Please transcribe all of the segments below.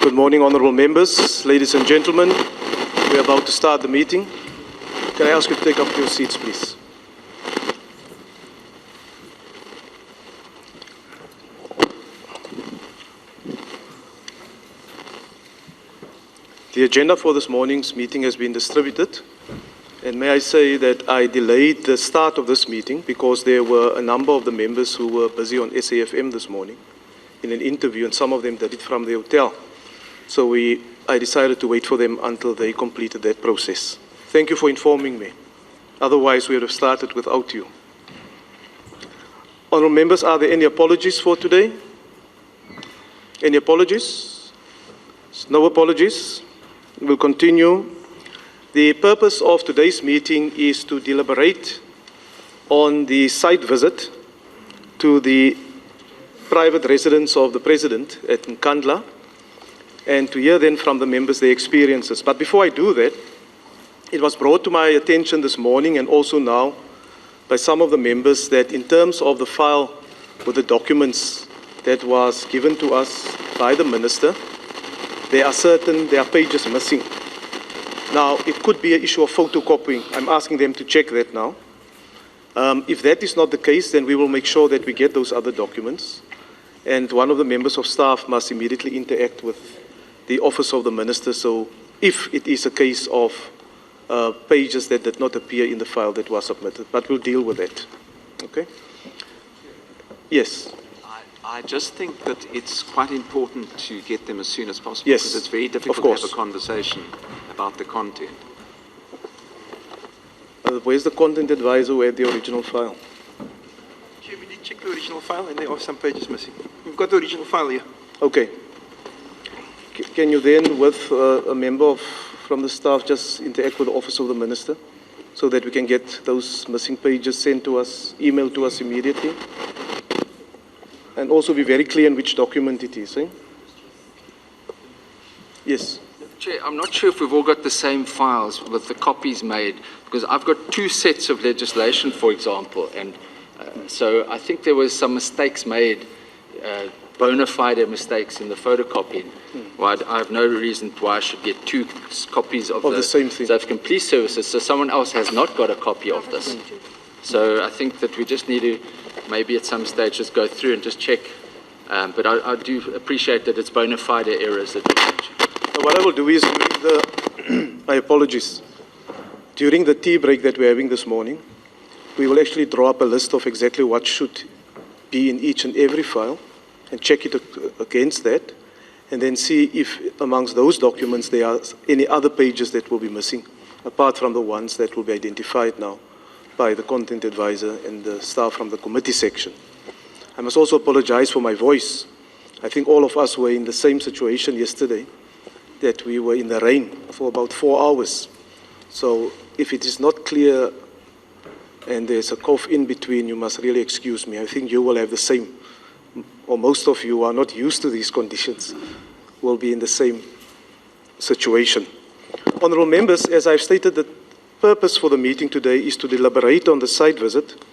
Good morning, honourable members, ladies and gentlemen. We are about to start the meeting. Can I ask you to take up your seats, please? The agenda for this morning's meeting has been distributed. And may I say that I delayed the start of this meeting because there were a number of the members who were busy on SAFM this morning in an interview, and some of them did it from the hotel. So I decided to wait for them until they completed that process. Thank you for informing me. Otherwise, we would have started without you. Honourable members, are there any apologies for today? Any apologies? No apologies? We'll continue. The purpose of today's meeting is to deliberate on the site visit to the private residence of the President at Nkandla, and to hear then from the members their experiences. But before I do that, it was brought to my attention this morning and also now by some of the members that in terms of the file with the documents that was given to us by the Minister, there are pages missing. Now, it could be an issue of photocopying. I'm asking them to check that now. If that is not the case, then we will make sure that we get those other documents. And one of the members of staff must immediately interact with the office of the Minister. So if it is a case of pages that did not appear in the file that was submitted, but we'll deal with that. Okay? Yes. I just think that it's quite important to get them as soon as possible. Yes, because it's very difficult to have a conversation about the content. Where's the content advisor who had the original file? Chair, we did check the original file and there are some pages missing. We've got the original file here. Okay. Can you then, with a member from the staff, just interact with the office of the Minister so that we can get those missing pages sent to us, emailed to us immediately? And also be very clear in which document it is. Eh? Yes. Chair, I'm not sure if we've all got the same files with the copies made, because I've got two sets of legislation, for example, and so I think there was some mistakes made, bona fide mistakes in the photocopying. Well, I have no reason why I should get two copies of the same thing. South African Police Services, so someone else has not got a copy of this. So I think that we just need to maybe at some stage just go through and just check. But I do appreciate that it's bona fide errors that we mentioned. What I will do is, my apologies. During the tea break that we're having this morning, we will actually draw up a list of exactly what should be in each and every file and check it against that, and then see if amongst those documents there are any other pages that will be missing, apart from the ones that will be identified now by the content advisor and the staff from the committee section. I must also apologize for my voice. I think all of us were in the same situation yesterday, that we were in the rain for about 4 hours. So if it is not clear and there's a cough in between, you must really excuse me. I think you will have the same, or most of you are not used to these conditions, will be in the same situation. Honourable members, as I've stated, the purpose for the meeting today is to deliberate on the site visit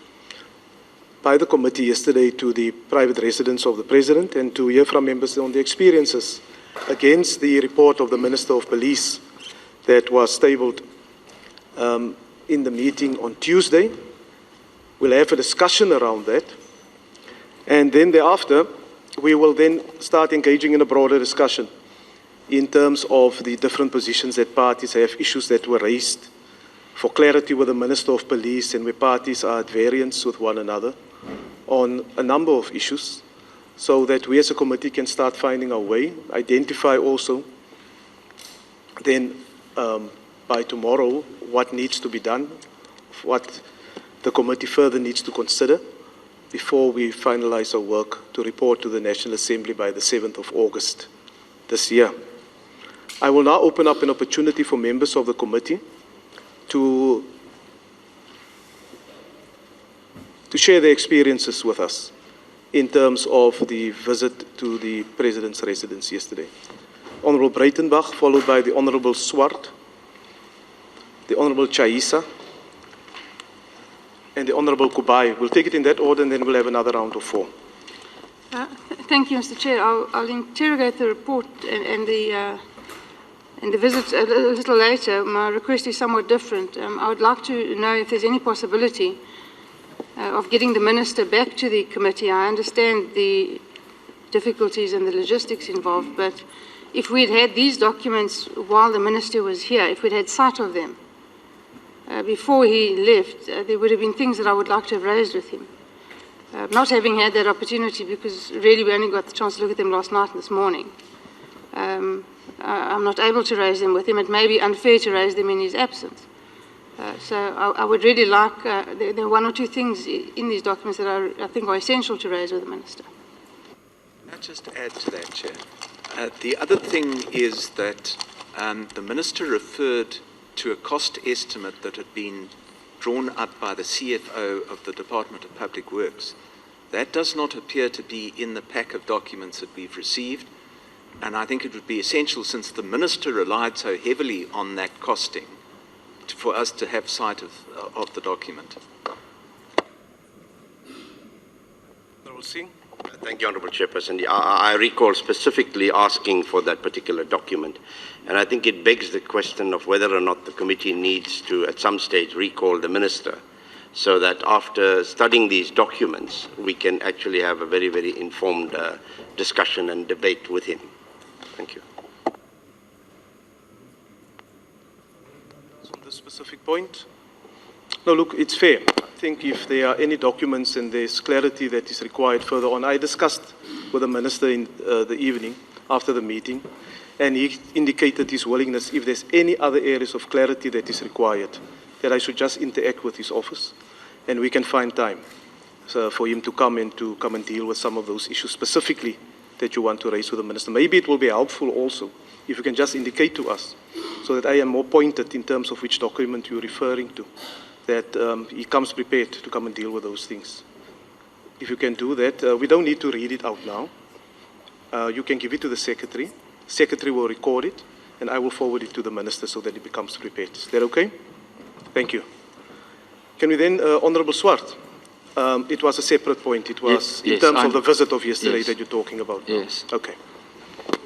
by the committee yesterday to the private residence of the President and to hear from members on the experiences against the report of the Minister of Police that was tabled in the meeting on Tuesday. We'll have a discussion around that, and then thereafter we will then start engaging in a broader discussion in terms of the different positions that parties have, issues that were raised for clarity with the Minister of Police and where parties are at variance with one another on a number of issues, so that we as a committee can start finding our way, identify also then by tomorrow what needs to be done, what the committee further needs to consider before we finalize our work to report to the National Assembly by the 7th of August this year. I will now open up an opportunity for members of the committee to share their experiences with us in terms of the visit to the President's residence yesterday. Honourable Breitenbach, followed by the Honourable Swart, the Honourable Chaisa, and the Honourable Kubai. We'll take it in that order and then we'll have another round of 4. Thank you, Mr. Chair. I'll interrogate the report and the visit a little later. My request is somewhat different. I would like to know if there's any possibility of getting the Minister back to the committee. I understand the difficulties and the logistics involved, but if we'd had these documents while the Minister was here, if we'd had sight of them before he left, there would have been things that I would like to have raised with him. Not having had that opportunity, because really we only got the chance to look at them last night and this morning, I'm not able to raise them with him. It may be unfair to raise them in his absence. So I would really like, there are one or two things in these documents that I think are essential to raise with the Minister. Can I just add to that, Chair? The other thing is that the Minister referred to a cost estimate that had been drawn up by the CFO of the Department of Public Works. That does not appear to be in the pack of documents that we've received, and I think it would be essential, since the Minister relied so heavily on that costing, for us to have sight of the document. Honourable Singh. Thank you, Honourable Chairperson. I recall specifically asking for that particular document, and I think it begs the question of whether or not the committee needs to, at some stage, recall the Minister, so that after studying these documents, we can actually have a very, very informed discussion and debate with him. Thank you. On this specific point? No, look, it's fair. I think if there are any documents and there's clarity that is required further on, I discussed with the Minister in the evening after the meeting, and he indicated his willingness, if there's any other areas of clarity that is required, that I should just interact with his office, and we can find time for him to come and deal with some of those issues specifically that you want to raise with the Minister. Maybe it will be helpful also if you can just indicate to us, so that I am more pointed in terms of which document you're referring to, that he comes prepared to come and deal with those things. If you can do that, we don't need to read it out now. You can give it to the Secretary. Secretary will record it, and I will forward it to the Minister so that it becomes prepared. Is that okay? Thank you. Can we then, Honourable Swart, it was a separate point. It was in terms of the visit of yesterday that you're talking about. Yes. Okay.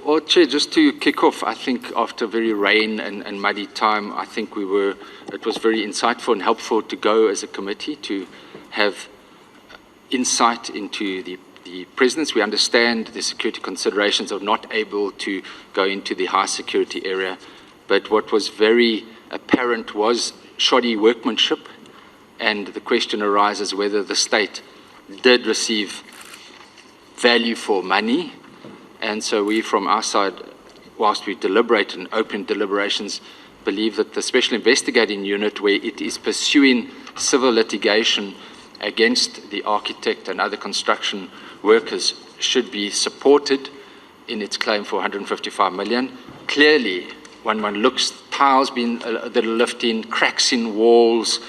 Well, Chair, just to kick off, I think after very rain and muddy time, I think it was very insightful and helpful to go as a committee to have insight into the Presidents. We understand the security considerations of not able to go into the high security area, but what was very apparent was shoddy workmanship, and the question arises whether the state did receive value for money. And so we, from our side, whilst we deliberate and open deliberations, believe that the Special Investigating Unit, where it is pursuing civil litigation against the architect and other construction workers, should be supported in its claim for 155 million. Clearly, when one looks, tiles being that are lifting, cracks in walls,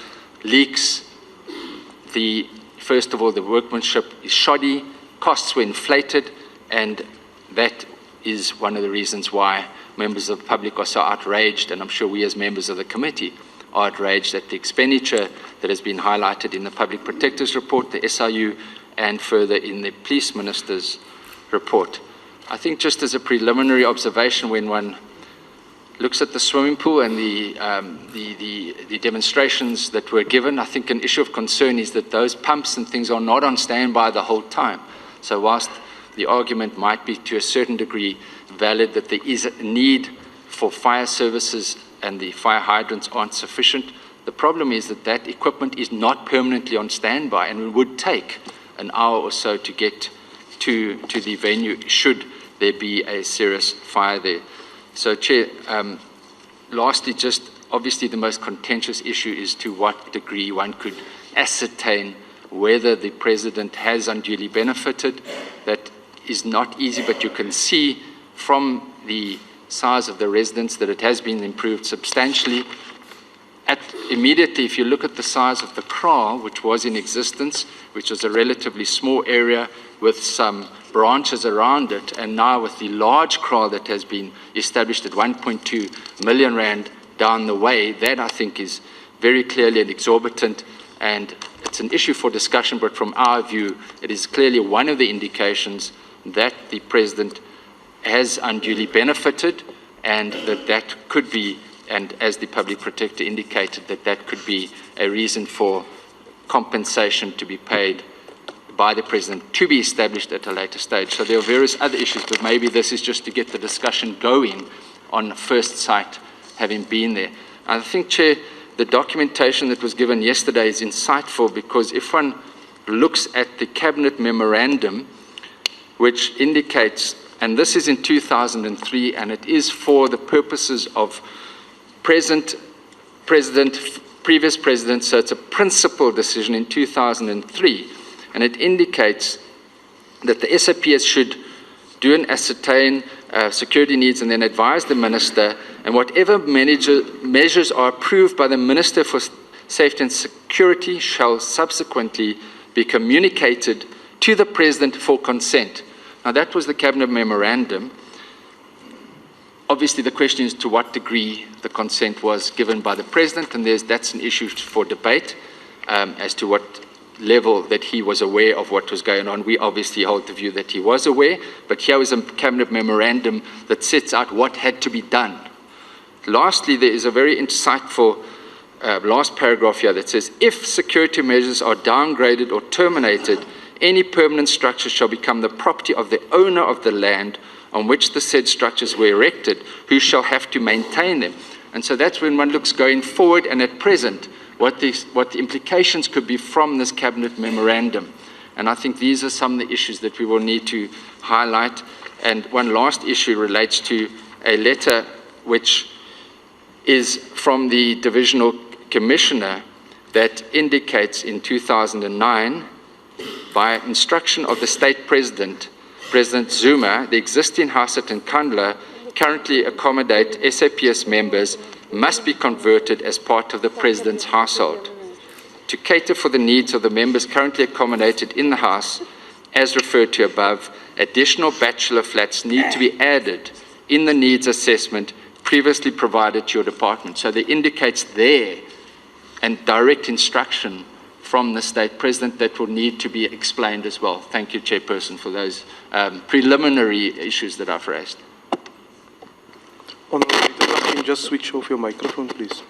leaks, first of all, the workmanship is shoddy, costs were inflated, and that is one of the reasons why members of the public are so outraged, and I'm sure we as members of the committee are outraged at the expenditure that has been highlighted in the Public Protector's report, the SIU, and further in the Police Minister's report. I think just as a preliminary observation, when one looks at the swimming pool and the demonstrations that were given, I think an issue of concern is that those pumps and things are not on standby the whole time. So whilst the argument might be to a certain degree valid that there is a need for fire services and the fire hydrants aren't sufficient, the problem is that that equipment is not permanently on standby, and it would take an hour or so to get to the venue should there be a serious fire there. So, Chair, lastly, just obviously the most contentious issue is to what degree one could ascertain whether the President has unduly benefited. That is not easy, but you can see from the size of the residence that it has been improved substantially. Immediately, if you look at the size of the kraal, which was in existence, which was a relatively small area with some branches around it, and now with the large kraal that has been established at 1.2 million rand down the way, that I think is very clearly an exorbitant, and it's an issue for discussion, but from our view, it is clearly one of the indications that the President has unduly benefited, and that could be, and as the Public Protector indicated, that could be a reason for compensation to be paid by the President to be established at a later stage. So there are various other issues, but maybe this is just to get the discussion going on first sight, having been there. I think, Chair, the documentation that was given yesterday is insightful, because if one looks at the Cabinet memorandum, which indicates, and this is in 2003, and it is for the purposes of previous presidents, so it's a principal decision in 2003, and it indicates that the SAPS should do and ascertain security needs and then advise the Minister, and whatever measures are approved by the Minister for Safety and Security shall subsequently be communicated to the President for consent. Now, that was the Cabinet memorandum. Obviously, the question is to what degree the consent was given by the President, and that's an issue for debate as to what level that he was aware of what was going on. We obviously hold the view that he was aware, but here is a Cabinet memorandum that sets out what had to be done. Lastly, there is a very insightful last paragraph here that says, if security measures are downgraded or terminated, any permanent structure shall become the property of the owner of the land on which the said structures were erected, who shall have to maintain them. And so that's when one looks going forward and at present, what the implications could be from this Cabinet memorandum. And I think these are some of the issues that we will need to highlight. And one last issue relates to a letter which is from the Divisional Commissioner that indicates in 2009, by instruction of the State President, President Zuma, the existing house at Nkandla currently accommodate SAPS members must be converted as part of the President's household. To cater for the needs of the members currently accommodated in the house, as referred to above, additional bachelor flats need to be added in the needs assessment previously provided to your department. So there indicates there and direct instruction from the State President that will need to be explained as well. Thank you, Chairperson, for those preliminary issues that I've raised. Honourable Leader, can you just switch off your microphone, please?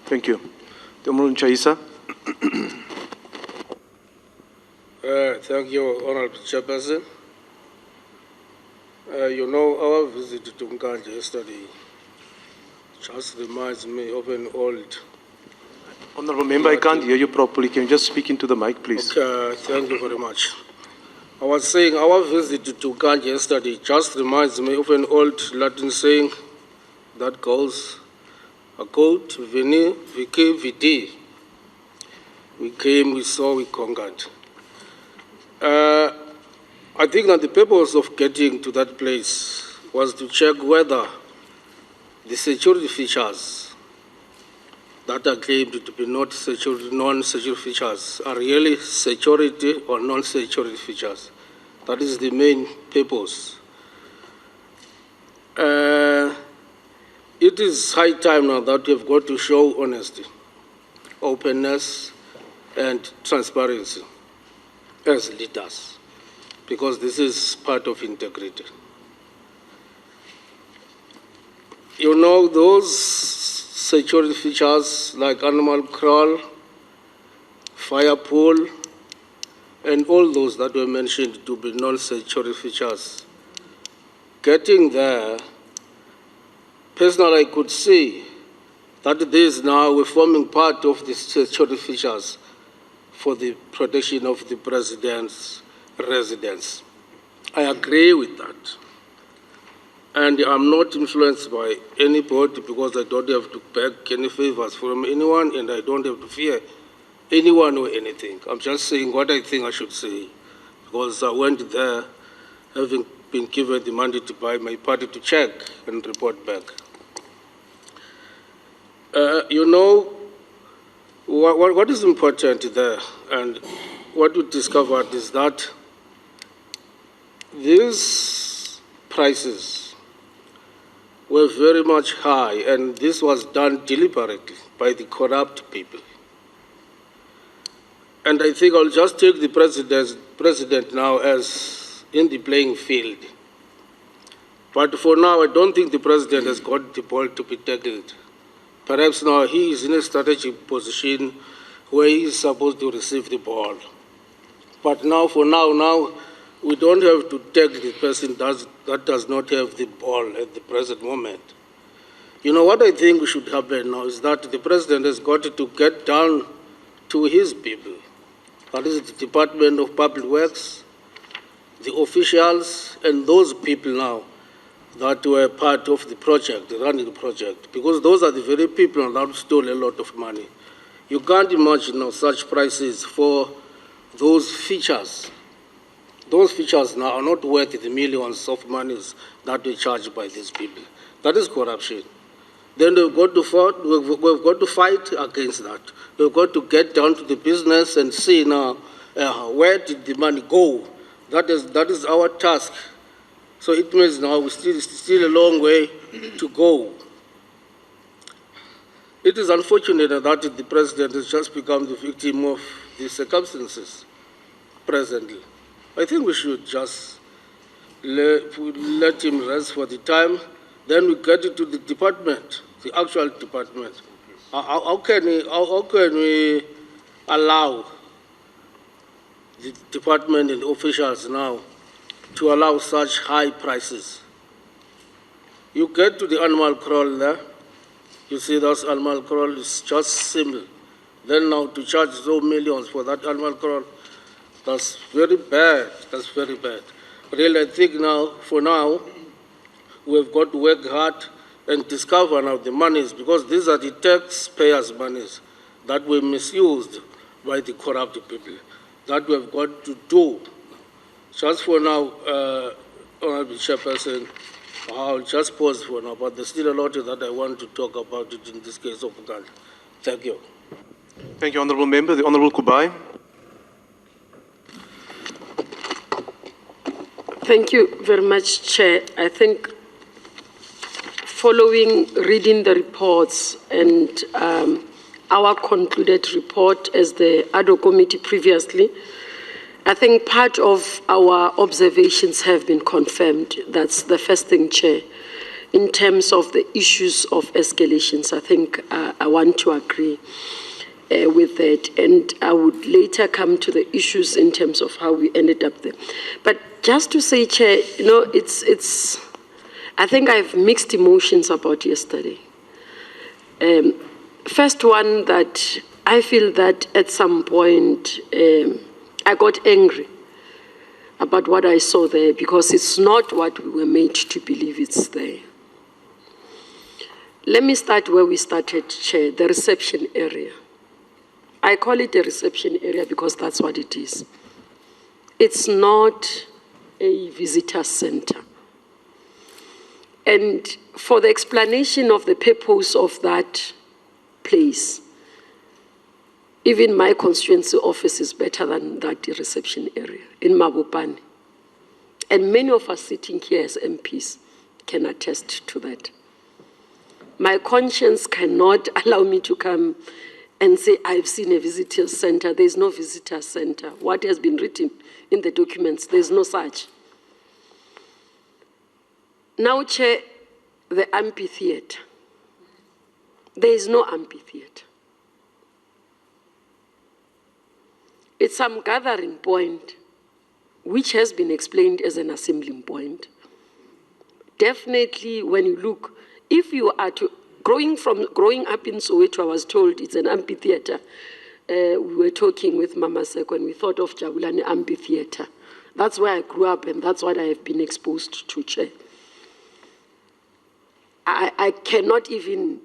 Thank you. The Honourable Chaisa. Thank you, Honourable Chairperson. You know, our visit to Nkandla yesterday just reminds me of an old... Honourable Member, I can't hear you properly. Can you just speak into the mic, please? Okay, thank you very much. I was saying our visit to Nkandla yesterday just reminds me of an old Latin saying that goes, a quote, Veni, vici, vidi. We came, we saw, we conquered. I think that the purpose of getting to that place was to check whether the security features that are claimed to be non-security features are really security or non-security features. That is the main purpose. It is high time now that we have got to show honesty, openness, and transparency as leaders, because this is part of integrity. You know, those security features like animal kraal, fire pool, and all those that were mentioned to be non-security features. Getting there, personally, I could see that these now were forming part of the security features for the protection of the President's residence. I agree with that. And I'm not influenced by anybody because I don't have to beg any favors from anyone and I don't have to fear anyone or anything. I'm just saying what I think I should say because I went there having been given the mandate by my party to check and report back. You know, what is important there and what we discovered is that these prices were very much high, and this was done deliberately by the corrupt people. And I think I'll just take the president now as in the playing field. But for now, I don't think the president has got the ball to be tackled. Perhaps now he is in a strategic position where he is supposed to receive the ball. But now, for now, we don't have to tackle the person that does not have the ball at the present moment. You know, what I think should happen now is that the president has got to get down to his people. That is the Department of Public Works, the officials, and those people now that were part of the project, running the project, because those are the very people that stole a lot of money. You can't imagine now such prices for those features. Those features now are not worth the millions of monies that were charged by these people. That is corruption. Then we've got to fight against that. We've got to get down to the business and see now where did the money go. That is our task. So it means now we still a long way to go. It is unfortunate that the president has just become the victim of the circumstances presently. I think we should just let him rest for the time. Then we get into the department, the actual department. How can we allow the department and officials now to allow such high prices? You get to the animal crawl there, you see that animal crawl is just simple. Then now to charge so millions for that animal crawl, that's very bad, that's very bad. Really, I think now, for now, we've got to work hard and discover now the monies, because these are the taxpayers' monies that were misused by the corrupt people, that we've got to do. Just for now, Honorable Chairperson, I'll just pause for now, but there's still a lot that I want to talk about it in this case of Nkandla. Thank you. Thank you, Honourable Member. The Honourable Kubai. Thank you very much, Chair. I think following reading the reports and our concluded report as the ad hoc committee previously, I think part of our observations have been confirmed. That's the first thing, Chair. In terms of the issues of escalations, I think I want to agree with that, and I would later come to the issues in terms of how we ended up there. But just to say, Chair, you know, I think I have mixed emotions about yesterday. First one, that I feel that at some point I got angry about what I saw there, because it's not what we were made to believe it's there. Let me start where we started, Chair, the reception area. I call it a reception area because that's what it is. It's not a visitor center. And for the explanation of the purpose of that place, even my constituency office is better than that reception area in Mabopane. And many of us sitting here as MPs can attest to that. My conscience cannot allow me to come and say, I've seen a visitor center. There's no visitor center. What has been written in the documents, there's no such. Now, Chair, the amphitheater. There is no amphitheater. It's some gathering point, which has been explained as an assembling point. Definitely, when you look, if you are growing up in Soweto, I was told it's an amphitheater. We were talking with Mama Seko and we thought of Jabulani Amphitheater. That's where I grew up and that's what I have been exposed to, Chair. I cannot even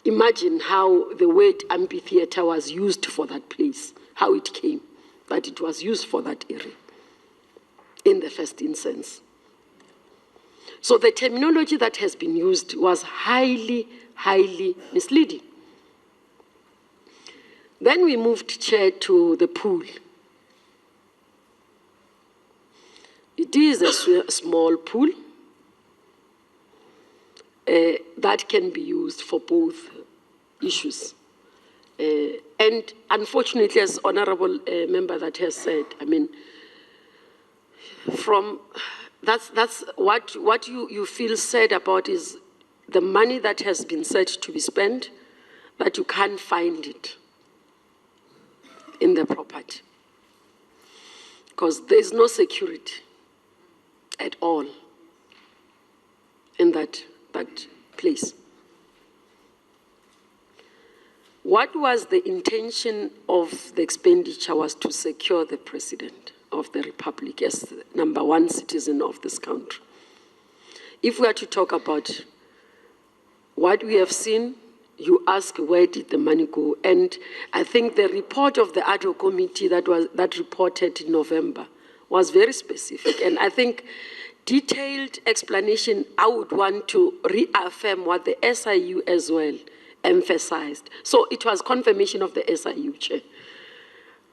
imagine how the word amphitheater was used for that place, how it came, but it was used for that area in the first instance. So the terminology that has been used was highly, highly misleading. Then we moved, Chair, to the pool. It is a small pool that can be used for both issues. And unfortunately, as honorable member that has said, I mean, that's what you feel sad about is the money that has been said to be spent, that you can't find it in the property. Because there's no security at all in that place. What was the intention of the expenditure was to secure the President of the Republic as the #1 citizen of this country. If we are to talk about what we have seen, you ask where did the money go? And I think the report of the ad hoc committee that reported in November was very specific. And I think detailed explanation, I would want to reaffirm what the SIU as well emphasized. So it was confirmation of the SIU, Chair.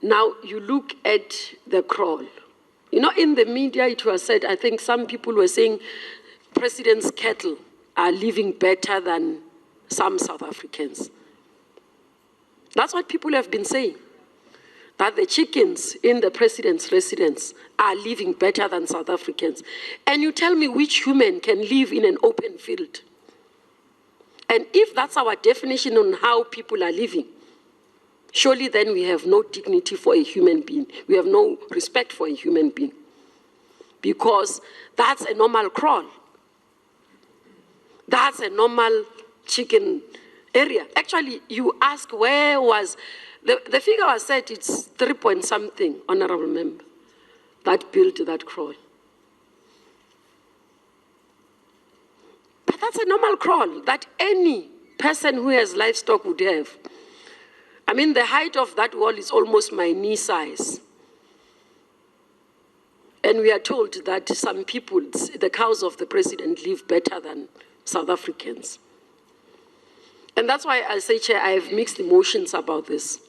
Now you look at the crawl. You know, in the media it was said, I think some people were saying President's cattle are living better than some South Africans. That's what people have been saying, that the chickens in the President's residence are living better than South Africans. And you tell me which human can live in an open field? And if that's our definition on how people are living, surely then we have no dignity for a human being. We have no respect for a human being. Because that's a normal crawl. That's a normal chicken area. Actually, you ask where was, the figure was said it's 3 point something, honorable member, that built that crawl. But that's a normal crawl that any person who has livestock would have. I mean, the height of that wall is almost my knee size. And we are told that some people, the cows of the President, live better than South Africans. And that's why I say, Chair, I have mixed emotions about this.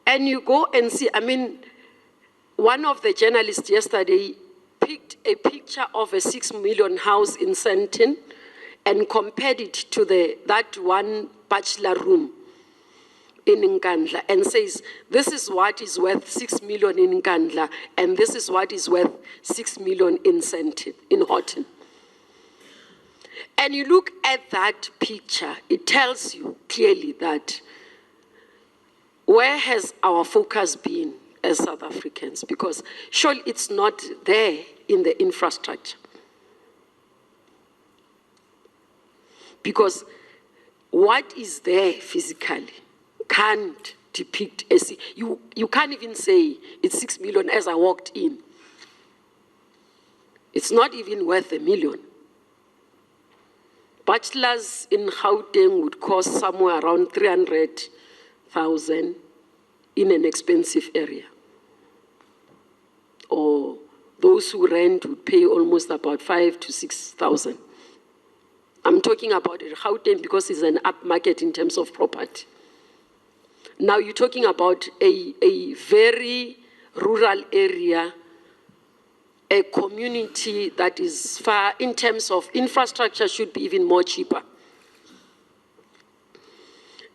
And you go and see, I mean, one of the journalists yesterday picked a picture of a 6 million house in Sandton and compared it to that one bachelor room in Nkandla and says, this is what is worth 6 million in Nkandla and this is what is worth 6 million in Sandton, in Horton. And you look at that picture, it tells you clearly that where has our focus been as South Africans? Because surely it's not there in the infrastructure. Because what is there physically can't depict you can't even say it's 6 million as I walked in. It's not even worth $1 million. Bachelors in Gauteng would cost somewhere around 300,000 in an expensive area. Or those who rent would pay almost about 5,000 to 6,000. I'm talking about Gauteng because it's an up market in terms of property. Now you're talking about a very rural area, a community that is far, in terms of infrastructure, should be even more cheaper.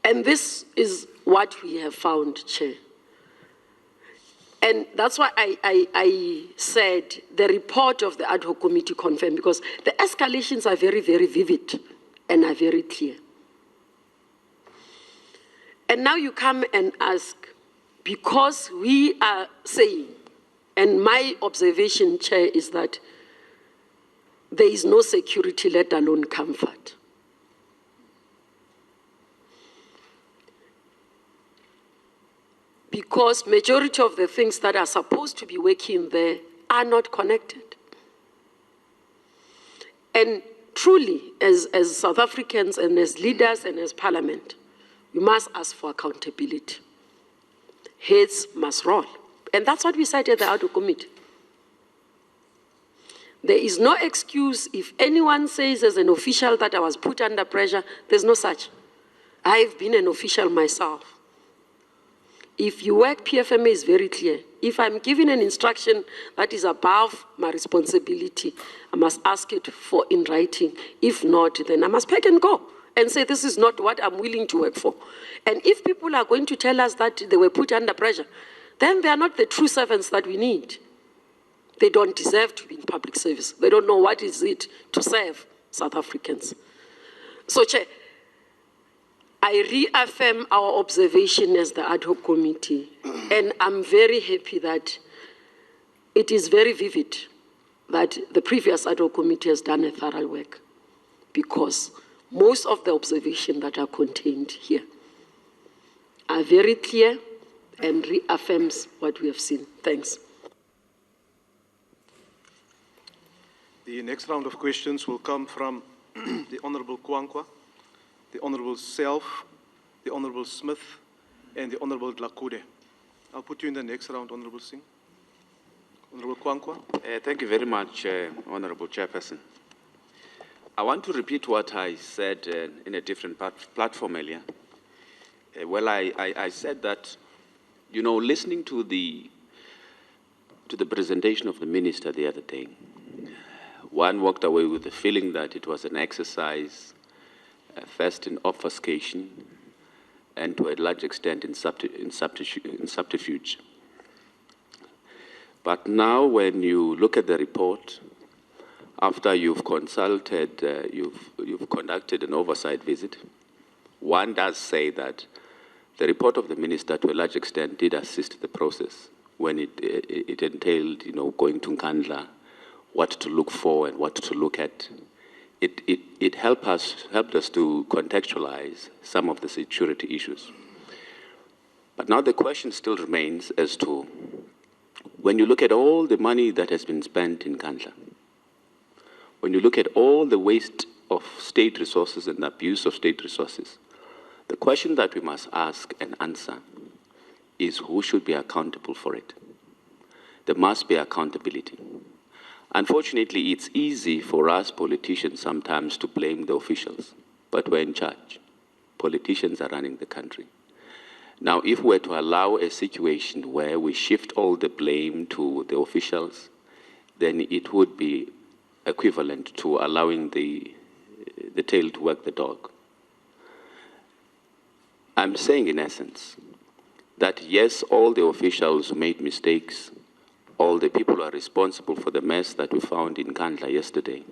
And this is what we have found, Chair. And that's why I said the report of the ad hoc committee confirmed, because the escalations are very, very vivid and are very clear. And now you come and ask, because we are saying, and my observation, Chair, is that there is no security, let alone comfort. Because majority of the things that are supposed to be working there are not connected. And truly, as South Africans and as leaders and as parliament, we must ask for accountability. Heads must roll. And that's what we said at the ad hoc committee. There is no excuse if anyone says as an official that I was put under pressure. There's no such. I've been an official myself. If you work, PFMA is very clear. If I'm given an instruction that is above my responsibility, I must ask it for in writing. If not, then I must pack and go. and say, this is not what I'm willing to work for. And if people are going to tell us that they were put under pressure, then they are not the true servants that we need. They don't deserve to be in public service. They don't know what is it to serve South Africans. So, Chair, I reaffirm our observation as the ad hoc committee, and I'm very happy that it is very vivid that the previous ad hoc committee has done a thorough work, because most of the observations that are contained here are very clear and reaffirms what we have seen. Thanks. The next round of questions will come from the Honourable Kwankwa, the Honourable Self, the Honourable Smith, and the Honourable Dlakude. I'll put you in the next round, Honourable Singh. Honourable Kwankwa. Thank you very much, Honourable Chairperson. I want to repeat what I said in a different platform earlier. I said that, you know, listening to the presentation of the minister the other day, one walked away with the feeling that it was an exercise, first in obfuscation, and to a large extent in subterfuge. But now when you look at the report, after you've consulted, you've conducted an oversight visit, one does say that the report of the minister to a large extent did assist the process when it entailed, you know, going to Nkandla, what to look for and what to look at. It helped us to contextualize some of the security issues. But now the question still remains as to, when you look at all the money that has been spent in Nkandla, when you look at all the waste of state resources and the abuse of state resources, the question that we must ask and answer is who should be accountable for it. There must be accountability. Unfortunately, it's easy for us politicians sometimes to blame the officials, but we're in charge. Politicians are running the country. Now, if we're to allow a situation where we shift all the blame to the officials, then it would be equivalent to allowing the tail to wag the dog. I'm saying, in essence, that yes, all the officials made mistakes, all the people who are responsible for the mess that we found in Nkandla yesterday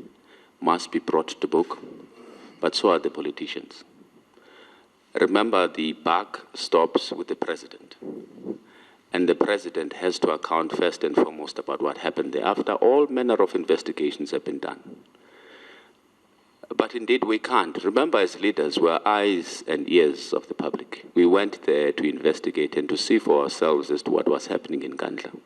must be brought to book, but so are the politicians. Remember, the buck stops with the president, and the president has to account first and foremost about what happened there after all manner of investigations have been done. But indeed, we can't. Remember, as leaders, we're eyes and ears of the public. We went there to investigate and to see for ourselves as to what was happening in Nkandla.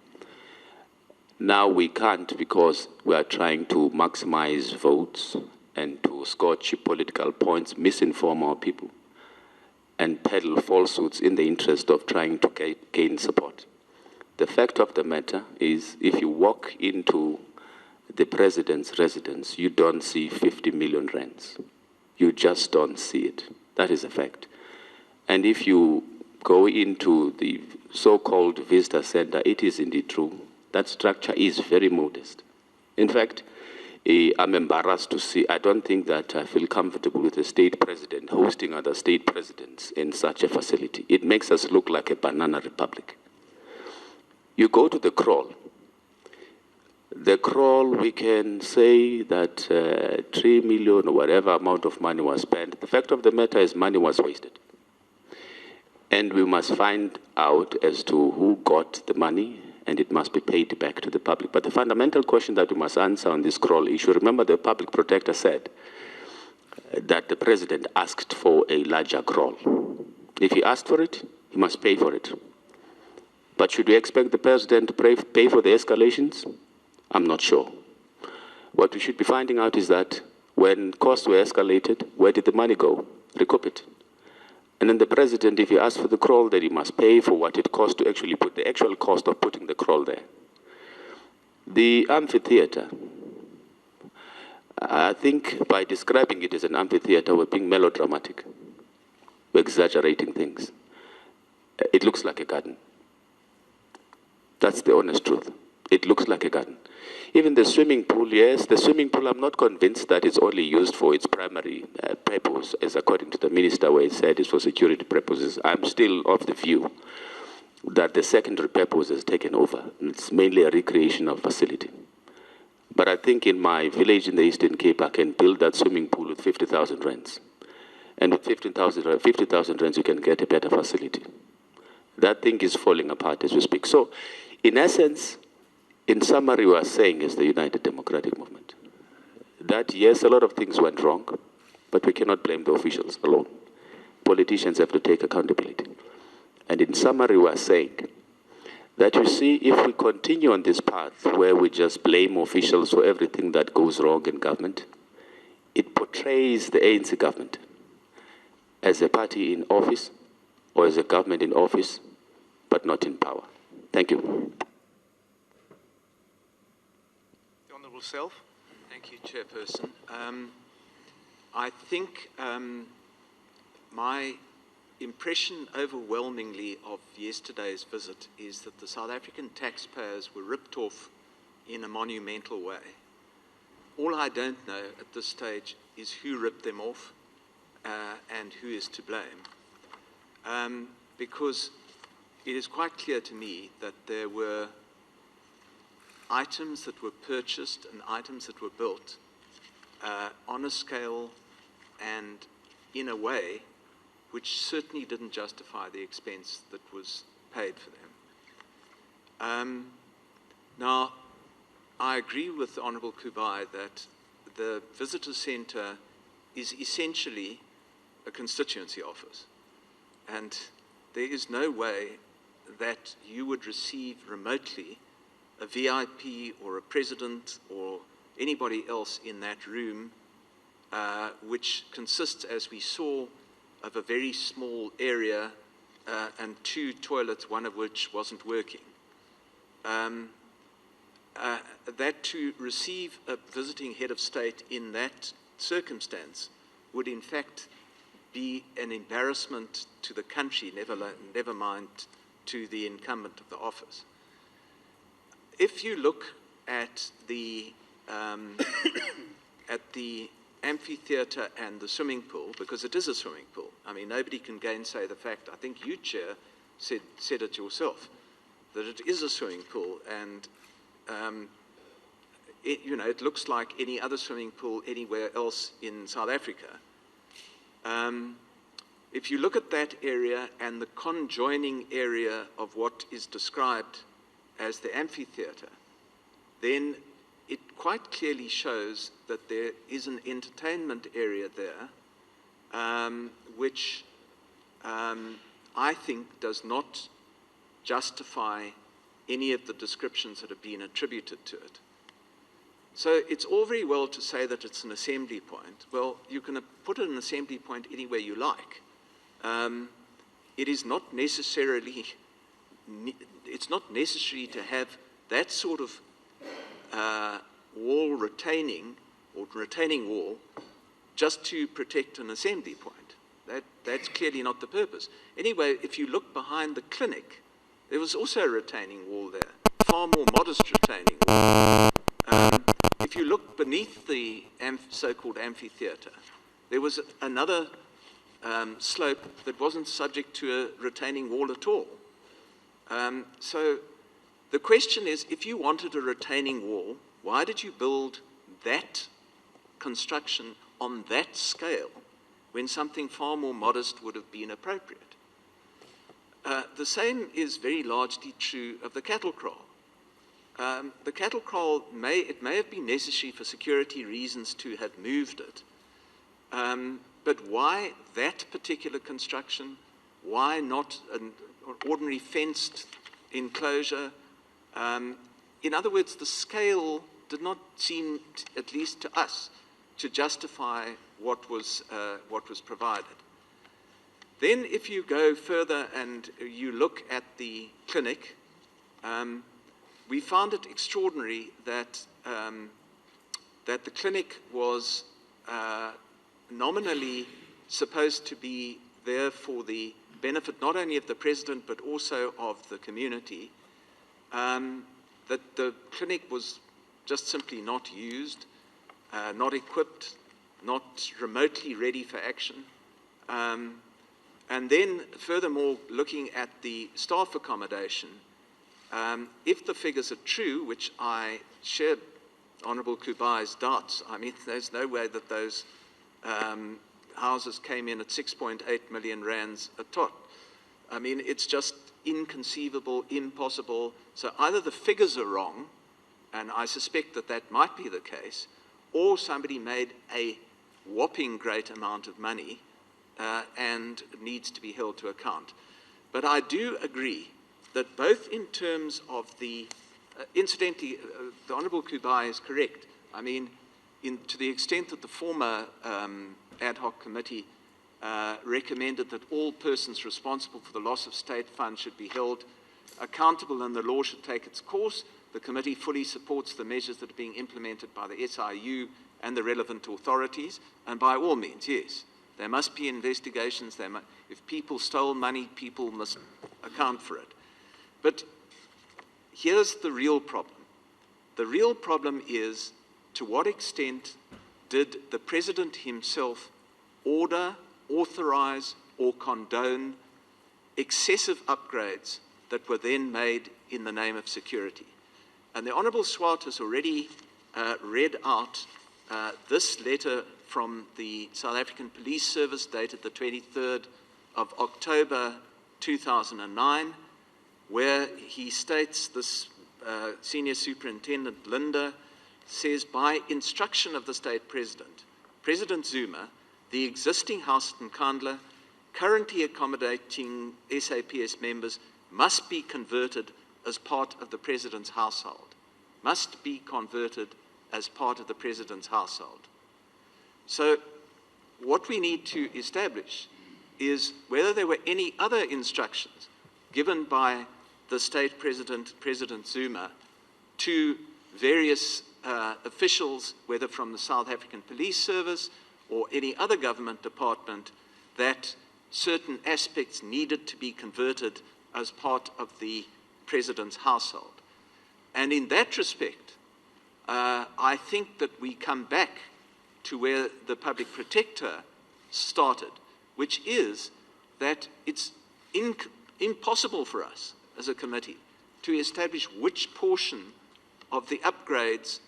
Now we can't, because we are trying to maximize votes and to score cheap political points, misinform our people, and peddle falsehoods in the interest of trying to gain support. The fact of the matter is, if you walk into the president's residence, you don't see 50 million rands. You just don't see it. That is a fact. And if you go into the so-called visitor center, it is indeed true. That structure is very modest. In fact, I'm embarrassed to see, I don't think that I feel comfortable with a state president hosting other state presidents in such a facility. It makes us look like a banana republic. You go to the crawl. The crawl, we can say that 3 million or whatever amount of money was spent. The fact of the matter is money was wasted. And we must find out as to who got the money, and it must be paid back to the public. But the fundamental question that we must answer on this crawl issue, remember the public protector said that the president asked for a larger crawl. If he asked for it, he must pay for it. But should we expect the president to pay for the escalations? I'm not sure. What we should be finding out is that when costs were escalated, where did the money go? Recoup it. And then the president, if he asks for the crawl, then he must pay for what it costs to actually put the actual cost of putting the crawl there. The amphitheater, I think by describing it as an amphitheater, we're being melodramatic. We're exaggerating things. It looks like a garden. That's the honest truth. It looks like a garden. Even the swimming pool, yes, the swimming pool, I'm not convinced that it's only used for its primary purpose, as according to the minister where he said it's for security purposes. I'm still of the view that the secondary purpose has taken over. It's mainly a recreational facility. But I think in my village in the Eastern Cape, I can build that swimming pool with 50,000 rands. And with 50,000 rands, you can get a better facility. That thing is falling apart as we speak. So, in essence, in summary, we are saying is the United Democratic Movement that yes, a lot of things went wrong, but we cannot blame the officials alone. Politicians have to take accountability. And in summary, we are saying that you see, if we continue on this path where we just blame officials for everything that goes wrong in government, it portrays the ANC government as a party in office or as a government in office, but not in power. Thank you. The Honourable Self. Thank you, Chairperson. I think my impression overwhelmingly of yesterday's visit is that the South African taxpayers were ripped off in a monumental way. All I don't know at this stage is who ripped them off and who is to blame. Because it is quite clear to me that there were items that were purchased and items that were built on a scale and in a way which certainly didn't justify the expense that was paid for them. Now, I agree with the Honourable Kubai that the visitor centre is essentially a constituency office, and there is no way that you would receive remotely a VIP or a president or anybody else in that room, which consists, as we saw, of a very small area and 2 toilets, one of which wasn't working. That to receive a visiting head of state in that circumstance would in fact be an embarrassment to the country, never mind to the incumbent of the office. If you look at the amphitheatre and the swimming pool, because it is a swimming pool. I mean, nobody can gainsay the fact, I think you, Chair, said it yourself, that it is a swimming pool, and it looks like any other swimming pool anywhere else in South Africa. If you look at that area and the conjoining area of what is described as the amphitheatre, then it quite clearly shows that there is an entertainment area there, which I think does not justify any of the descriptions that have been attributed to it. So it's all very well to say that it's an assembly point. Well, you can put an assembly point anywhere you like. It is not necessarily, it's not necessary to have that sort of wall retaining, or retaining wall, just to protect an assembly point. That's clearly not the purpose. Anyway, if you look behind the clinic, there was also a retaining wall there, far more modest retaining wall. If you look beneath the so-called amphitheatre, there was another slope that wasn't subject to a retaining wall at all. So the question is, if you wanted a retaining wall, why did you build that construction on that scale when something far more modest would have been appropriate? The same is very largely true of the cattle kraal. The cattle kraal may have been necessary for security reasons to have moved it, but why that particular construction? Why not an ordinary fenced enclosure? In other words, the scale did not seem, at least to us, to justify what was provided. Then if you go further and you look at the clinic, we found it extraordinary that, that the clinic was nominally supposed to be there for the benefit not only of the President but also of the community. that the clinic was just simply not used, not equipped, not remotely ready for action. And then, furthermore, looking at the staff accommodation, if the figures are true, which I share Honourable Kubai's doubts, I mean, there's no way that those houses came in at 6.8 million rands a tot. I mean, it's just inconceivable, impossible. So either the figures are wrong, and I suspect that that might be the case, or somebody made a whopping great amount of money and needs to be held to account. But I do agree that both in terms of the, incidentally, the Honourable Kubai is correct. I mean, to the extent that the former ad hoc committee recommended that all persons responsible for the loss of state funds should be held accountable and the law should take its course, the committee fully supports the measures that are being implemented by the SIU and the relevant authorities, and by all means, yes, there must be investigations. If people stole money, people must account for it. But here's the real problem. The real problem is, to what extent did the President himself order, authorize, or condone excessive upgrades that were then made in the name of security? And the Honourable Swart has already read out this letter from the South African Police Service dated the 23rd of October 2009, where he states, this Senior Superintendent Linda says, by instruction of the State President, President Zuma, the existing house at Nkandla, currently accommodating SAPS members, must be converted as part of the President's household. Must be converted as part of the President's household. So what we need to establish is whether there were any other instructions given by the State President, President Zuma, to various officials, whether from the South African Police Service or any other government department, that certain aspects needed to be converted as part of the President's household. And in that respect, I think that we come back to where the Public Protector started, which is that it's impossible for us as a committee to establish which portion of the upgrades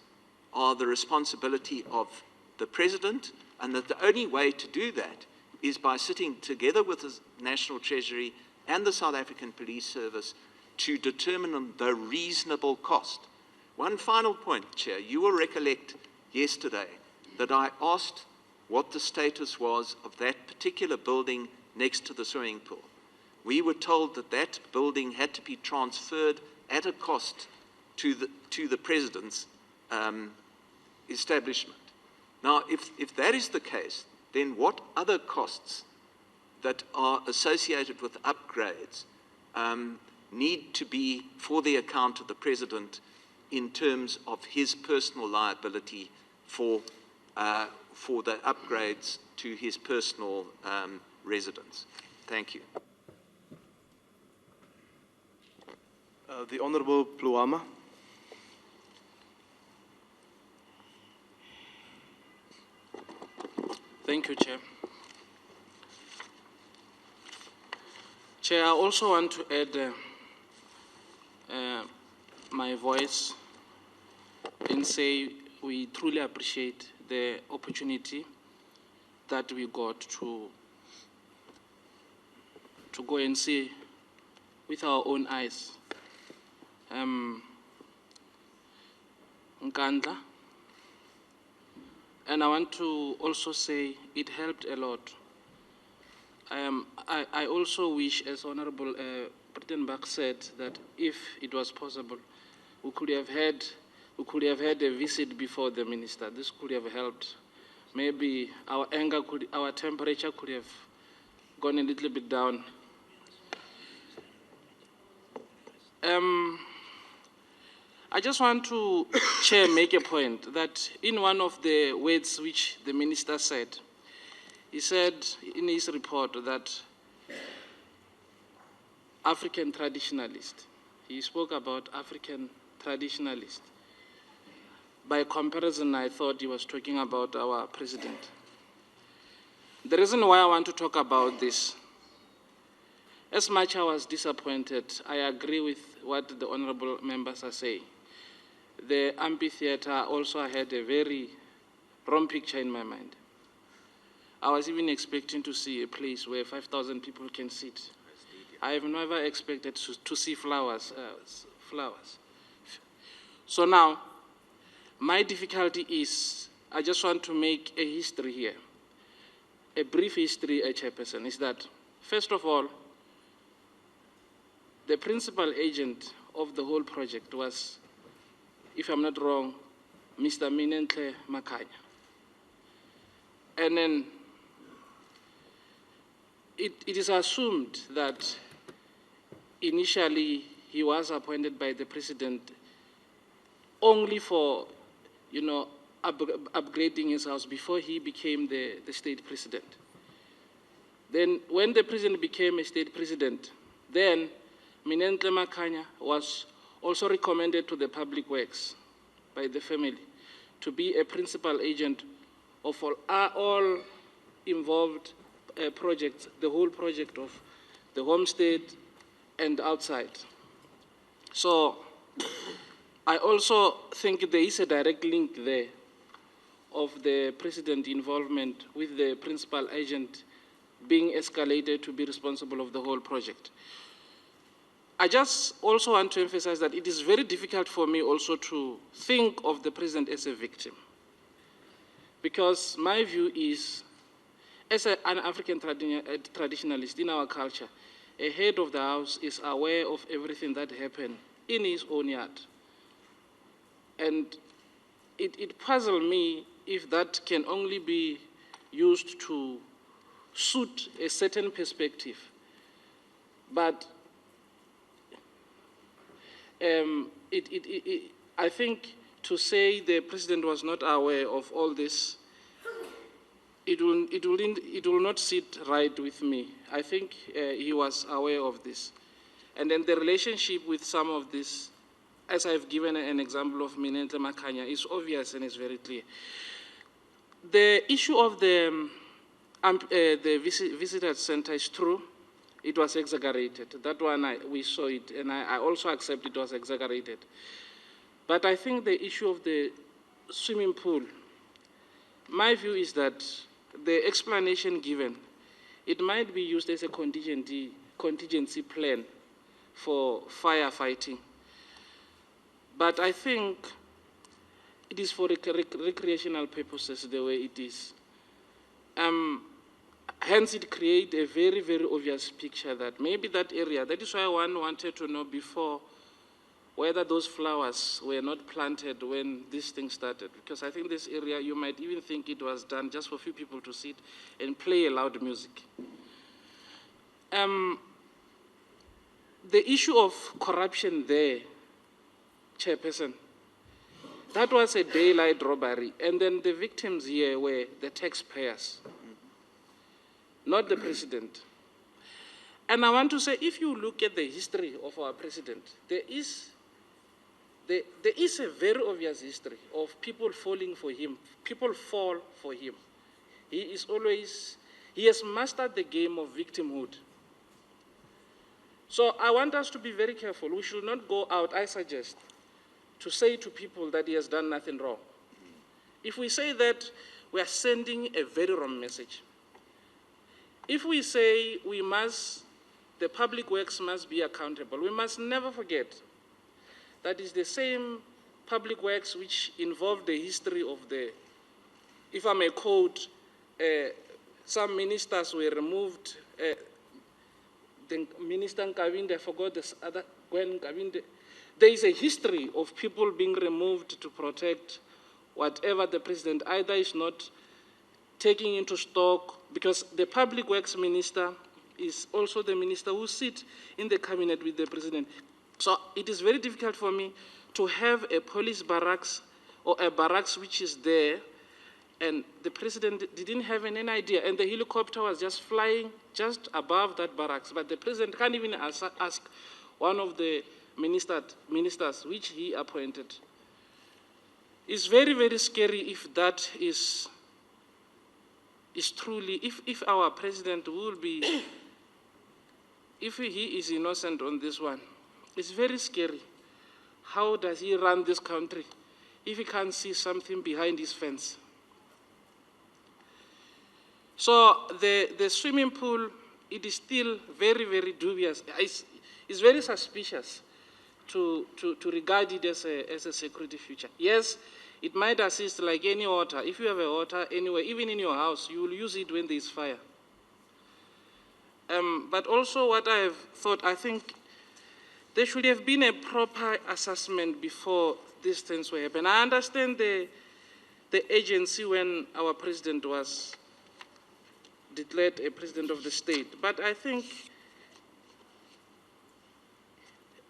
are the responsibility of the President, and that the only way to do that is by sitting together with the National Treasury and the South African Police Service to determine the reasonable cost. One final point, Chair. You will recollect yesterday that I asked what the status was of that particular building next to the swimming pool. We were told that that building had to be transferred at a cost to the President's establishment. Now, if that is the case, then what other costs that are associated with upgrades need to be for the account of the President in terms of his personal liability for the upgrades to his personal residence? Thank you. The Honourable Pluama. Thank you, Chair. Chair, I also want to add my voice and say we truly appreciate the opportunity that we got to go and see with our own eyes Nkandla. And I want to also say it helped a lot. I also wish, as Honourable Pietermaritzburg said, that if it was possible, we could have had a visit before the minister. This could have helped. Maybe our our temperature could have gone a little bit down. I just want to, Chair, make a point that in one of the words which the minister said, he said in his report that African traditionalist. He spoke about African traditionalist. By comparison, I thought he was talking about our president. The reason why I want to talk about this, as much I was disappointed, I agree with what the honorable members are saying. The amphitheater also had a very wrong picture in my mind. I was even expecting to see a place where 5,000 people can sit. I have never expected to see flowers. So now, my difficulty is, I just want to make a history here. A brief history, Chairperson, is that, first of all, the principal agent of the whole project was, if I'm not wrong, Mr. Nkandla. And then it is assumed that initially he was appointed by the president only for, upgrading his house before he became the state president. Then when the president became a state president, then Nkandla was also recommended to the public works by the family to be a principal agent of all involved projects, the whole project of the homestead and outside. So I also think there is a direct link there of the president's involvement with the principal agent being escalated to be responsible of the whole project. I just also want to emphasize that it is very difficult for me also to think of the president as a victim. Because my view is, as an African traditionalist in our culture, a head of the house is aware of everything that happened in his own yard. And it puzzles me if that can only be used to suit a certain perspective. But I think to say the president was not aware of all this, it will not sit right with me. I think he was aware of this. And then the relationship with some of this, as I've given an example of Nkandla, is obvious and is very clear. The issue of the visitor center is true. It was exaggerated. That one, we saw it, and I also accept it was exaggerated. But I think the issue of the swimming pool, my view is that the explanation given, it might be used as a contingency plan for firefighting. But I think it is for recreational purposes the way it is. Hence, it creates a very, very obvious picture that maybe that area, that is why one wanted to know before whether those flowers were not planted when this thing started. Because I think this area, you might even think it was done just for a few people to sit and play loud music. The issue of corruption there, Chairperson, that was a daylight robbery. And then the victims here were the taxpayers, not the president. And I want to say, if you look at the history of our president, there is a very obvious history of people falling for him. People fall for him. He has mastered the game of victimhood. So I want us to be very careful. We should not go out, I suggest, to say to people that he has done nothing wrong. If we say that, we are sending a very wrong message. If we say the public works must be accountable, we must never forget that is the same public works which involved the history of if I may quote, some ministers were removed, the Minister Nkandla, I forgot this other, Gwen Nkandla. There is a history of people being removed to protect whatever the president either is not taking into stock, because the public works minister is also the minister who sits in the cabinet with the president. So it is very difficult for me to have a police barracks or a barracks which is there, and the president didn't have any idea, and the helicopter was just flying just above that barracks, but the president can't even ask one of the ministers which he appointed. It's very, very scary if that is truly, if our president will be, if he is innocent on this one. It's very scary. How does he run this country if he can't see something behind his fence? So the swimming pool, it is still very, very dubious. It's very suspicious to regard it as a security feature. Yes, it might assist like any water. If you have a water anywhere, even in your house, you will use it when there is fire. But also what I have thought, I think there should have been a proper assessment before these things were happening. I understand the agency when our president was declared a president of the state, but I think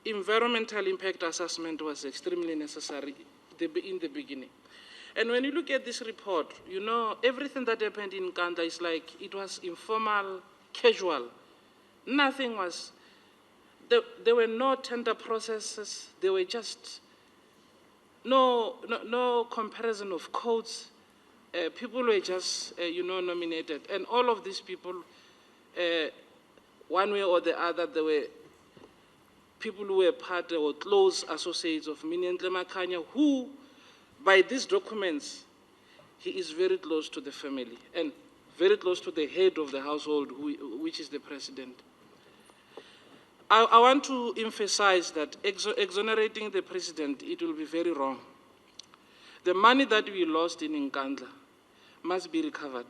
environmental impact assessment was extremely necessary in the beginning. And when you look at this report, you know, everything that happened in Nkandla is like, it was informal, casual. Nothing was, there were no tender processes, there were just no comparison of codes. People were just, nominated. And all of these people, one way or the other, there were people who were part or close associates of Nkandla, who, by these documents, he is very close to the family and very close to the head of the household, which is the president. I want to emphasize that exonerating the president, it will be very wrong. The money that we lost in Nkandla must be recovered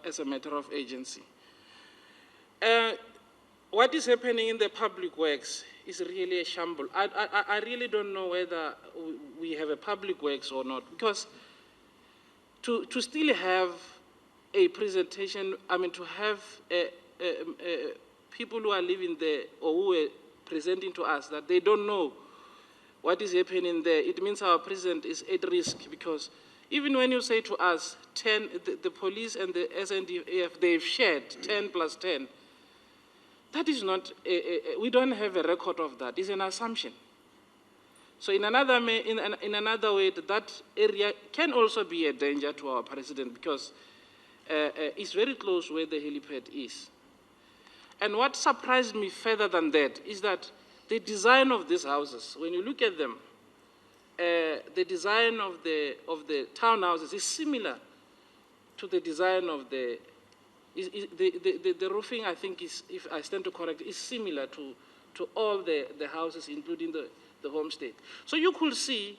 as a matter of agency. What is happening in the public works is really a shamble. I really don't know whether we have a public works or not, because to still have a presentation, to have people who are living there or who are presenting to us that they don't know what is happening there, it means our president is at risk, because even when you say to us, 10, the police and the SNDF, they've shared 10 plus 10, that is not, we don't have a record of that. It's an assumption. So in another way, that area can also be a danger to our president, because it's very close where the helipad is. And what surprised me further than that is that the design of these houses, when you look at them, the design of the townhouses is similar to the design of the roofing, I think, is, if I stand to correct, is similar to all the houses, including the homestead. So you could see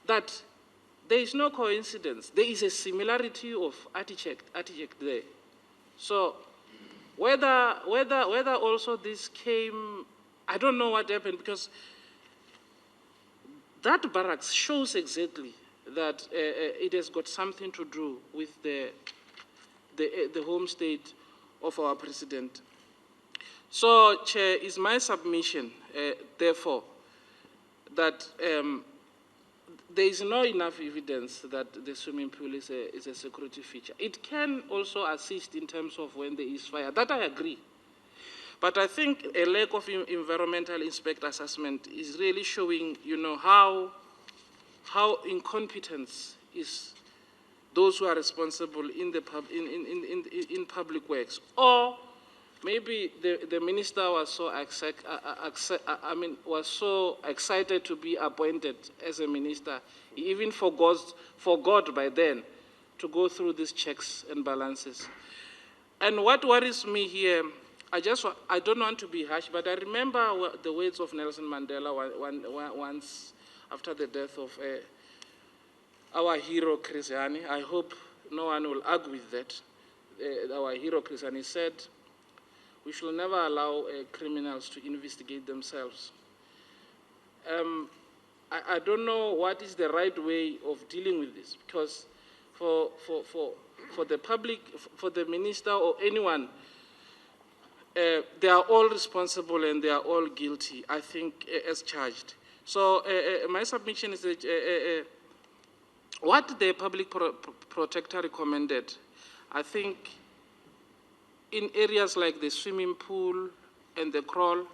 that there is no coincidence. There is a similarity of architect there. So whether also this came, I don't know what happened, because that barracks shows exactly that it has got something to do with the homestead of our president. So, Chair, is my submission, therefore, that there is not enough evidence that the swimming pool is a security feature. It can also assist in terms of when there is fire. That I agree. But I think a lack of environmental impact assessment is really showing, how incompetence is those who are responsible in public works. Or maybe the minister was so excited to be appointed as a minister, he even forgot by then to go through these checks and balances. And what worries me here, I don't want to be harsh, but I remember the words of Nelson Mandela once after the death of our hero Chris Hani. I hope no one will argue with that. Our hero Chris Hani said, we should never allow criminals to investigate themselves. I don't know what is the right way of dealing with this, because for the public, for the minister or anyone, they are all responsible and they are all guilty, I think, as charged. So my submission is that what the public protector recommended, I think in areas like the swimming pool and the crawl,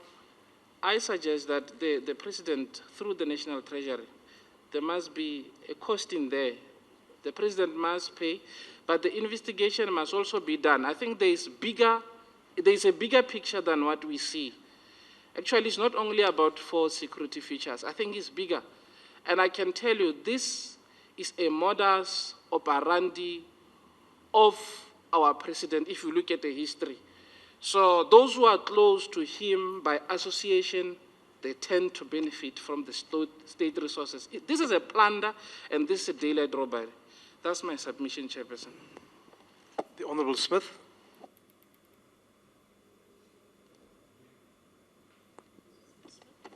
I suggest that the President, through the National Treasury, there must be a cost in there. The President must pay, but the investigation must also be done. I think there is a bigger picture than what we see. Actually, it's not only about 4 security features. I think it's bigger. And I can tell you, this is a modus operandi of our President, if you look at the history. So those who are close to him by association, they tend to benefit from the state resources. This is a plunder, and this is a daylight robbery. That's my submission, Chairperson. The Honourable Smith.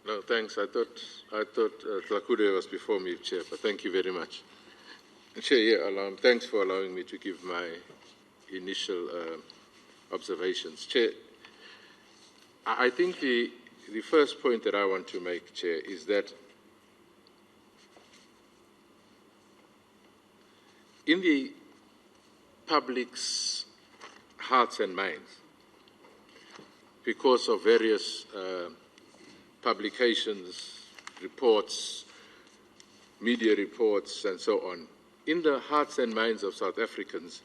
No, thanks. I thought Tlakude was before me, Chair, but thank you very much. Chair, yeah, thanks for allowing me to give my initial observations. Chair, I think the first point that I want to make, Chair, is that in the public's hearts and minds, because of various publications, reports, media reports, and so on, in the hearts and minds of South Africans,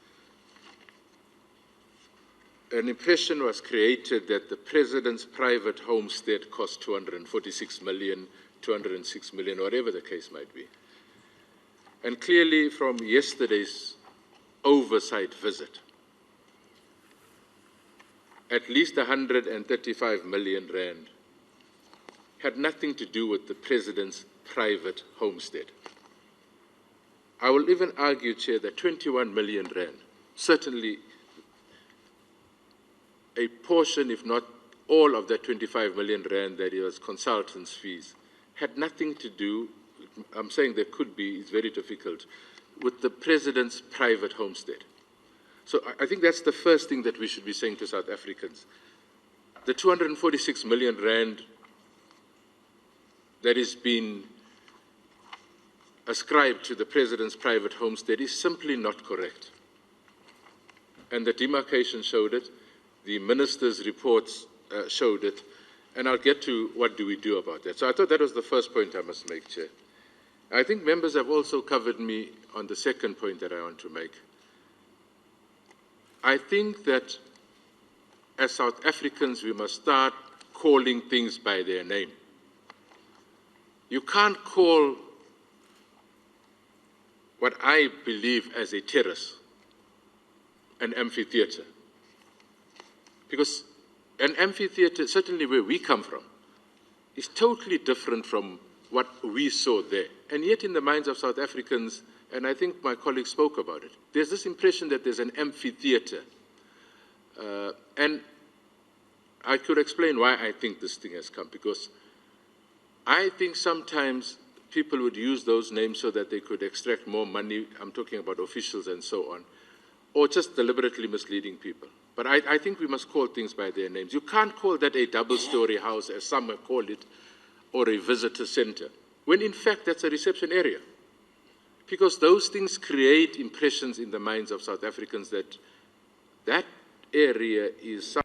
an impression was created that the President's private homestead cost 246 million, 206 million, whatever the case might be. And clearly from yesterday's oversight visit, at least 135 million rand had nothing to do with the President's private homestead. I will even argue, Chair, that 21 million rand, certainly a portion, if not all of that 25 million rand that was consultants' fees, had nothing to do, I'm saying there could be, it's very difficult, with the President's private homestead. So I think that's the first thing that we should be saying to South Africans. The 246 million rand that is being ascribed to the President's private homestead is simply not correct. And the demarcation showed it, the minister's reports showed it, and I'll get to what do we do about that. So I thought that was the first point I must make, Chair. I think members have also covered me on the second point that I want to make. I think that as South Africans, we must start calling things by their name. You can't call what I believe as a terrace an amphitheater. Because an amphitheater, certainly where we come from, is totally different from what we saw there. And yet in the minds of South Africans, and I think my colleague spoke about it, there's this impression that there's an amphitheater. And I could explain why I think this thing has come, because I think sometimes people would use those names so that they could extract more money. I'm talking about officials and so on, or just deliberately misleading people. But I think we must call things by their names. You can't call that a double-story house, as some have called it, or a visitor center, when in fact that's a reception area. Because those things create impressions in the minds of South Africans that that area is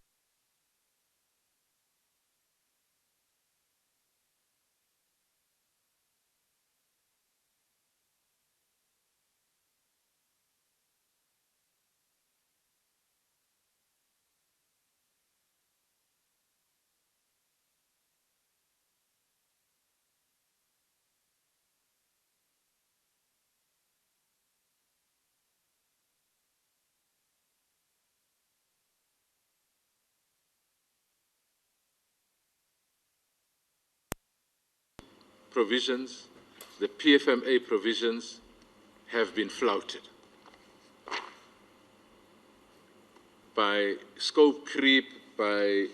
provisions, the PFMA provisions have been flouted by scope creep, by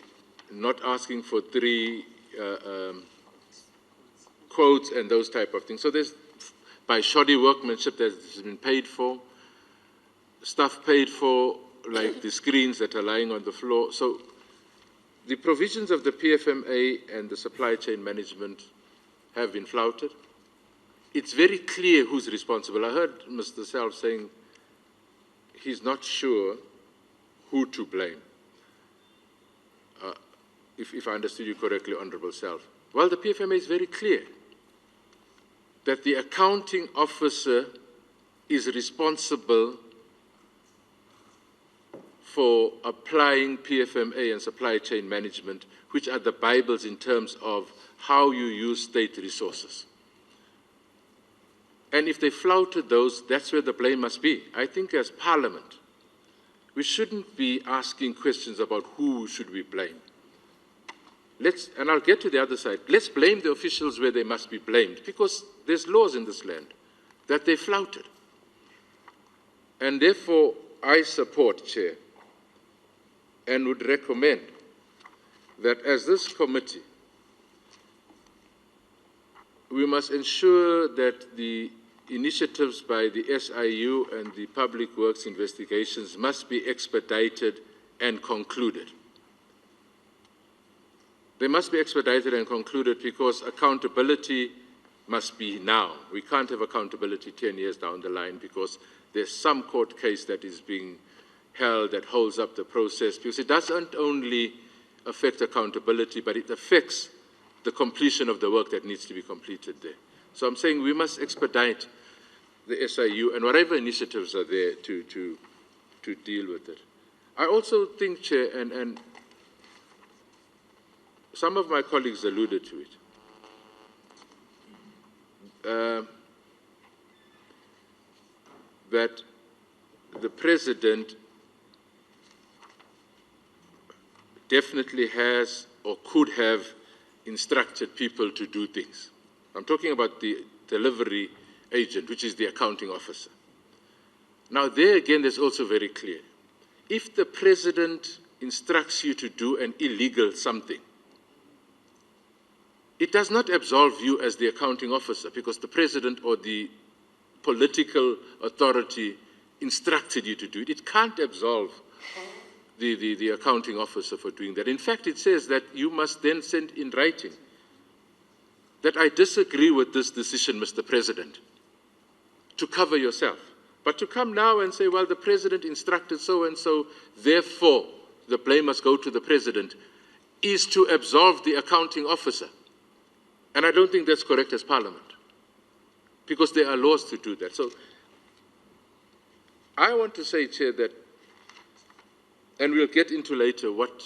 not asking for 3 quotes and those type of things. So there's, by shoddy workmanship that's been paid for, stuff paid for, like the screens that are lying on the floor. So the provisions of the PFMA and the supply chain management have been flouted. It's very clear who's responsible. I heard Mr. Self saying he's not sure who to blame. if I understood you correctly, Honourable Self. Well, the PFMA is very clear that the accounting officer is responsible for applying PFMA and supply chain management, which are the Bibles in terms of how you use state resources. And if they flouted those, that's where the blame must be. I think as Parliament, we shouldn't be asking questions about who should we blame. And I'll get to the other side. Let's blame the officials where they must be blamed, because there's laws in this land that they flouted. And therefore, I support, Chair, and would recommend that as this committee, we must ensure that the initiatives by the SIU and the Public Works investigations must be expedited and concluded. They must be expedited and concluded because accountability must be now. We can't have accountability 10 years down the line because there's some court case that is being held that holds up the process, because it doesn't only affect accountability, but it affects the completion of the work that needs to be completed there. So I'm saying we must expedite the SIU and whatever initiatives are there to deal with it. I also think, Chair, and some of my colleagues alluded to it, that the President definitely has or could have instructed people to do things. I'm talking about the delivery agent, which is the accounting officer. Now there again, there's also very clear. If the President instructs you to do an illegal something, it does not absolve you as the accounting officer because the President or the political authority instructed you to do it. It can't absolve the accounting officer for doing that. In fact, it says that you must then send in writing that I disagree with this decision, Mr. President, to cover yourself. But to come now and say, well, the President instructed so-and-so, therefore the blame must go to the President, is to absolve the accounting officer. And I don't think that's correct as Parliament, because there are laws to do that. So I want to say, Chair, that, and we'll get into later what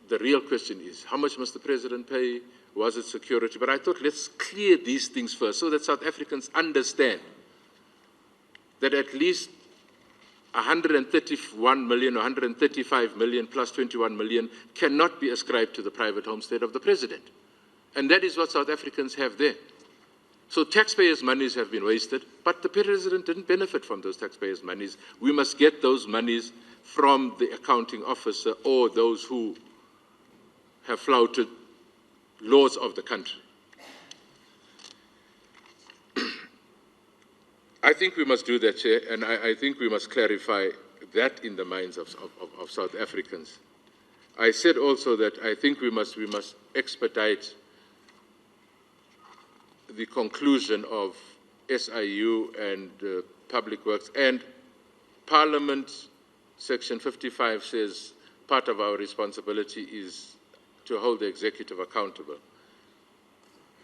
the real question is. How much must the President pay? Was it security? But I thought let's clear these things first so that South Africans understand that at least 131 million or 135 million plus 21 million cannot be ascribed to the private homestead of the President. And that is what South Africans have there. So taxpayers' monies have been wasted, but the President didn't benefit from those taxpayers' monies. We must get those monies from the accounting officer or those who have flouted laws of the country. I think we must do that, Chair, and I think we must clarify that in the minds of South Africans. I said also that I think we must expedite the conclusion of SIU and Public Works, and Parliament Section 55 says part of our responsibility is to hold the executive accountable.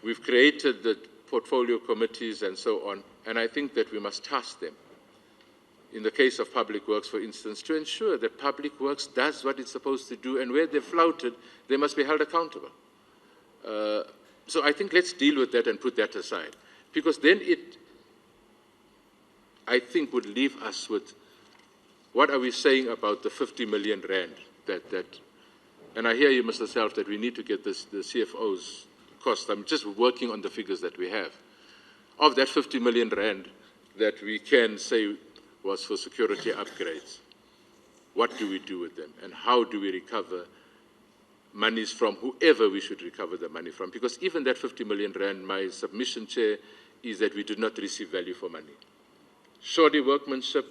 We've created the portfolio committees and so on, and I think that we must task them. In the case of Public Works, for instance, to ensure that Public Works does what it's supposed to do, and where they've flouted, they must be held accountable. So I think let's deal with that and put that aside, because then it, I think, would leave us with what are we saying about the 50 million rand and I hear you, Mr. Self, that we need to get the CFO's cost. I'm just working on the figures that we have. Of that 50 million rand that we can say was for security upgrades, what do we do with them? And how do we recover monies from whoever we should recover the money from? Because even that 50 million rand, my submission, Chair, is that we did not receive value for money. Shoddy workmanship,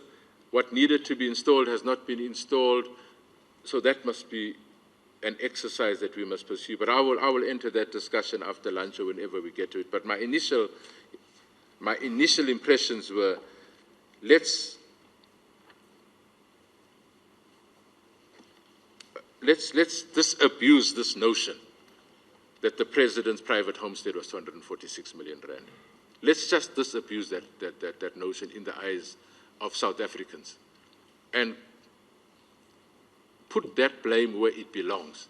what needed to be installed has not been installed, so that must be an exercise that we must pursue. But I will enter that discussion after lunch or whenever we get to it. But my initial impressions were, let's let's disabuse this notion that the president's private homestead was 246 million rand. Let's just disabuse that notion in the eyes of South Africans and put that blame where it belongs.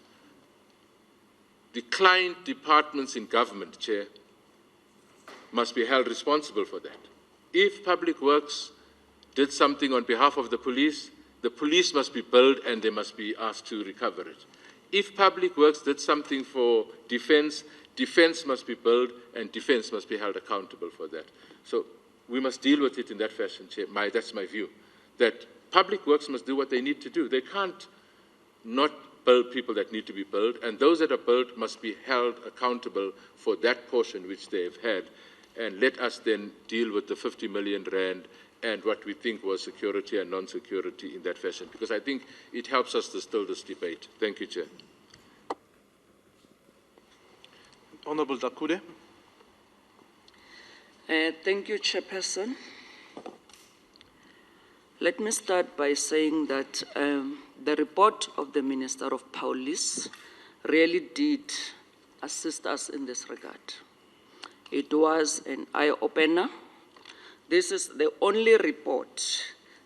The client departments in government, Chair, must be held responsible for that. If Public Works did something on behalf of the police must be billed and they must be asked to recover it. If Public Works did something for defense, defense must be billed and defense must be held accountable for that. So we must deal with it in that fashion, Chair. That's my view, that Public Works must do what they need to do. They can't not build people that need to be billed, and those that are billed must be held accountable for that portion which they've had. And let us then deal with the 50 million rand and what we think was security and non-security in that fashion, because I think it helps us to still this debate. Thank you, Chair. Honourable Dakude. Thank you, Chairperson. Let me start by saying that the report of the Minister of Police really did assist us in this regard. It was an eye-opener. This is the only report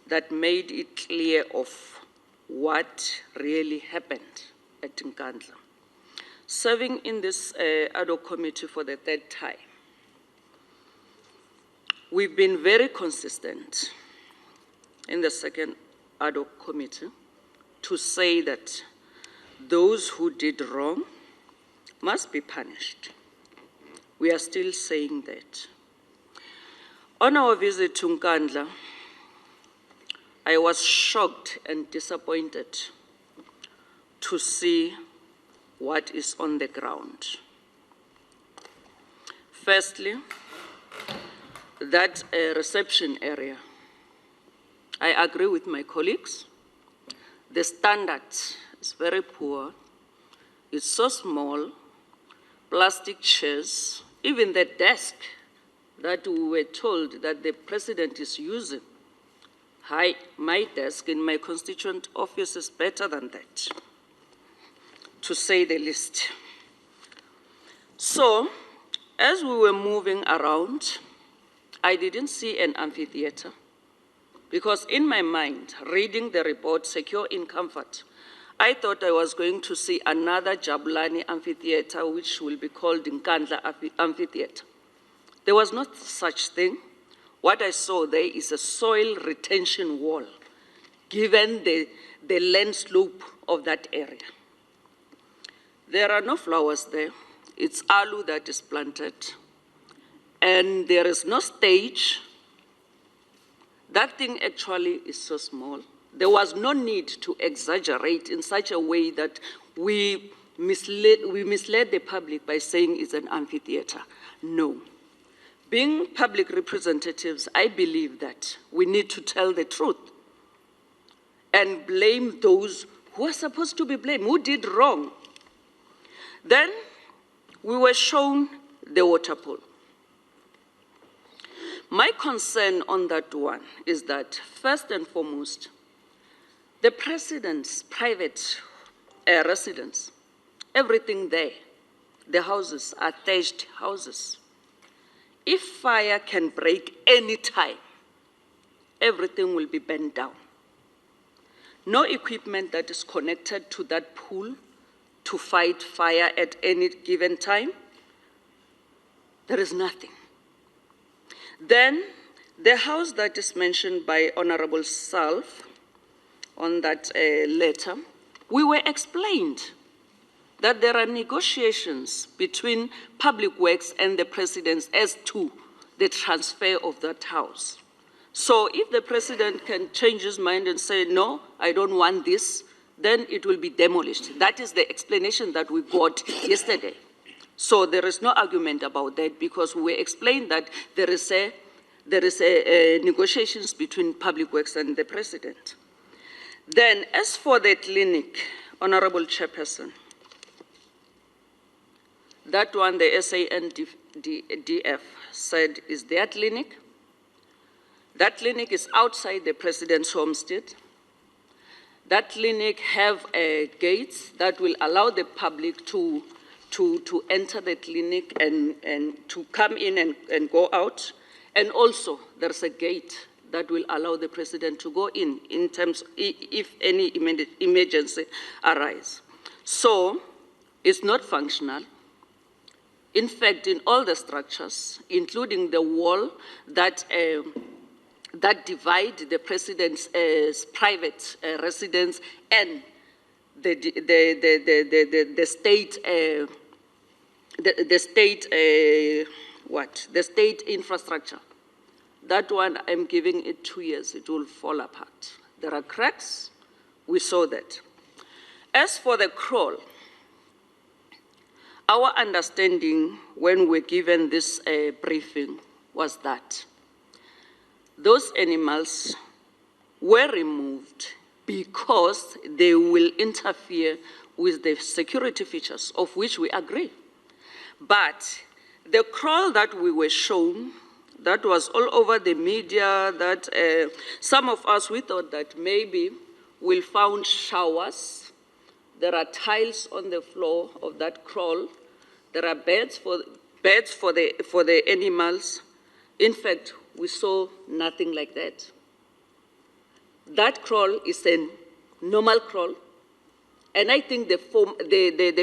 that made it clear of what really happened at Nkandla. Serving in this ad hoc committee for the third time, we've been very consistent in the second ad hoc committee to say that those who did wrong must be punished. We are still saying that. On our visit to Nkandla, I was shocked and disappointed to see what is on the ground. Firstly, that reception area, I agree with my colleagues. The standard is very poor. It's so small, plastic chairs, even the desk that we were told that the president is using. My desk in my constituent office is better than that, to say the least. So, as we were moving around, I didn't see an amphitheater, because in my mind, reading the report, Secure in Comfort, I thought I was going to see another Jabulani amphitheater, which will be called Nkandla Amphitheater. There was not such thing. What I saw there is a soil retention wall, given the land slope of that area. There are no flowers there. It's aloe that is planted. And there is no stage. That thing actually is so small. There was no need to exaggerate in such a way that we misled the public by saying it's an amphitheater. No. Being public representatives, I believe that we need to tell the truth and blame those who are supposed to be blamed, who did wrong. Then we were shown the water pool. My concern on that one is that, first and foremost, the president's private residence, everything there, the houses are thatched houses. If fire can break any time, everything will be burned down. No equipment that is connected to that pool to fight fire at any given time. There is nothing. Then, the house that is mentioned by Honorable Salf on that letter, we were explained that there are negotiations between Public Works and the President as to the transfer of that house. So if the President can change his mind and say, no, I don't want this, then it will be demolished. That is the explanation that we got yesterday. So there is no argument about that, because we explained that there is negotiations between Public Works and the President. Then, as for the clinic, Honorable Chairperson, that one the SANDF said is their clinic. That clinic is outside the President's homestead. that clinic have gates that will allow the public to enter the clinic and to come in and go out. And also, there's a gate that will allow the president to go in terms if any emergency arises. So, it's not functional. In fact, in all the structures, including the wall that divide the president's private residence and the state infrastructure. That one, I'm giving it 2 years, it will fall apart. There are cracks, we saw that. As for the crawl, our understanding when we're given this briefing was that those animals were removed because they will interfere with the security features, of which we agree. But the crawl that we were shown, that was all over the media, that some of us, we thought that maybe we'll found showers. There are tiles on the floor of that crawl. There are beds for the animals. In fact, we saw nothing like that. That crawl is a normal crawl, and I think the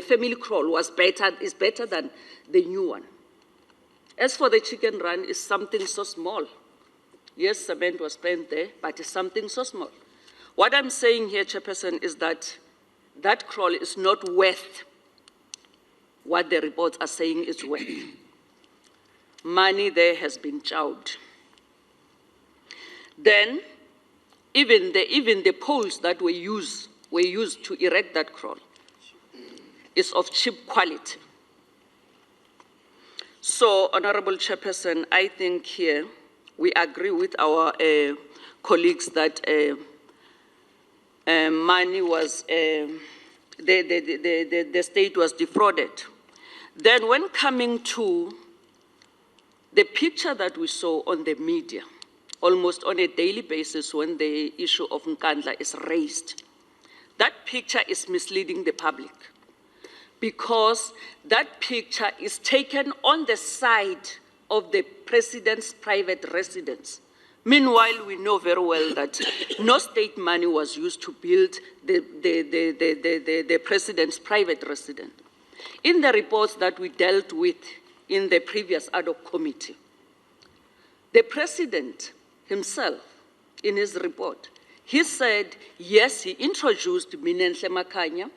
family crawl is better than the new one. As for the chicken run, it's something so small. Yes, cement was spent there, but it's something so small. What I'm saying here, Chairperson, is that that crawl is not worth what the reports are saying it's worth. Money there has been chowed. Then, even the poles that were used to erect that crawl is of cheap quality. So, Honorable Chairperson, I think here we agree with our colleagues that money was, the state was defrauded. Then when coming to the picture that we saw on the media, almost on a daily basis when the issue of Nkandla is raised, that picture is misleading the public because that picture is taken on the side of the president's private residence. Meanwhile, we know very well that no state money was used to build the president's private residence. In the reports that we dealt with in the previous ad hoc committee, the president himself, in his report, he said, yes, he introduced Nkandla Makhanya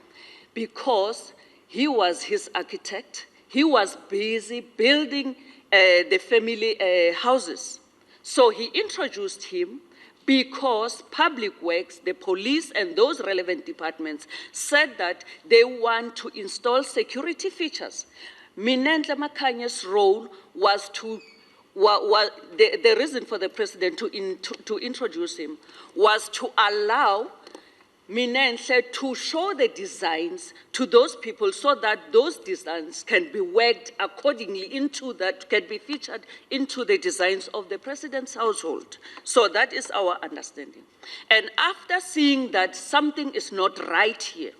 because he was his architect. He was busy building the family houses. So he introduced him because Public Works, the police, and those relevant departments said that they want to install security features. Nkandla Makhanya's role was to, the reason for the president to introduce him was to allow Nkandla to show the designs to those people so that those designs can be worked accordingly into that, can be featured into the designs of the president's household. So that is our understanding. And after seeing that something is not right here,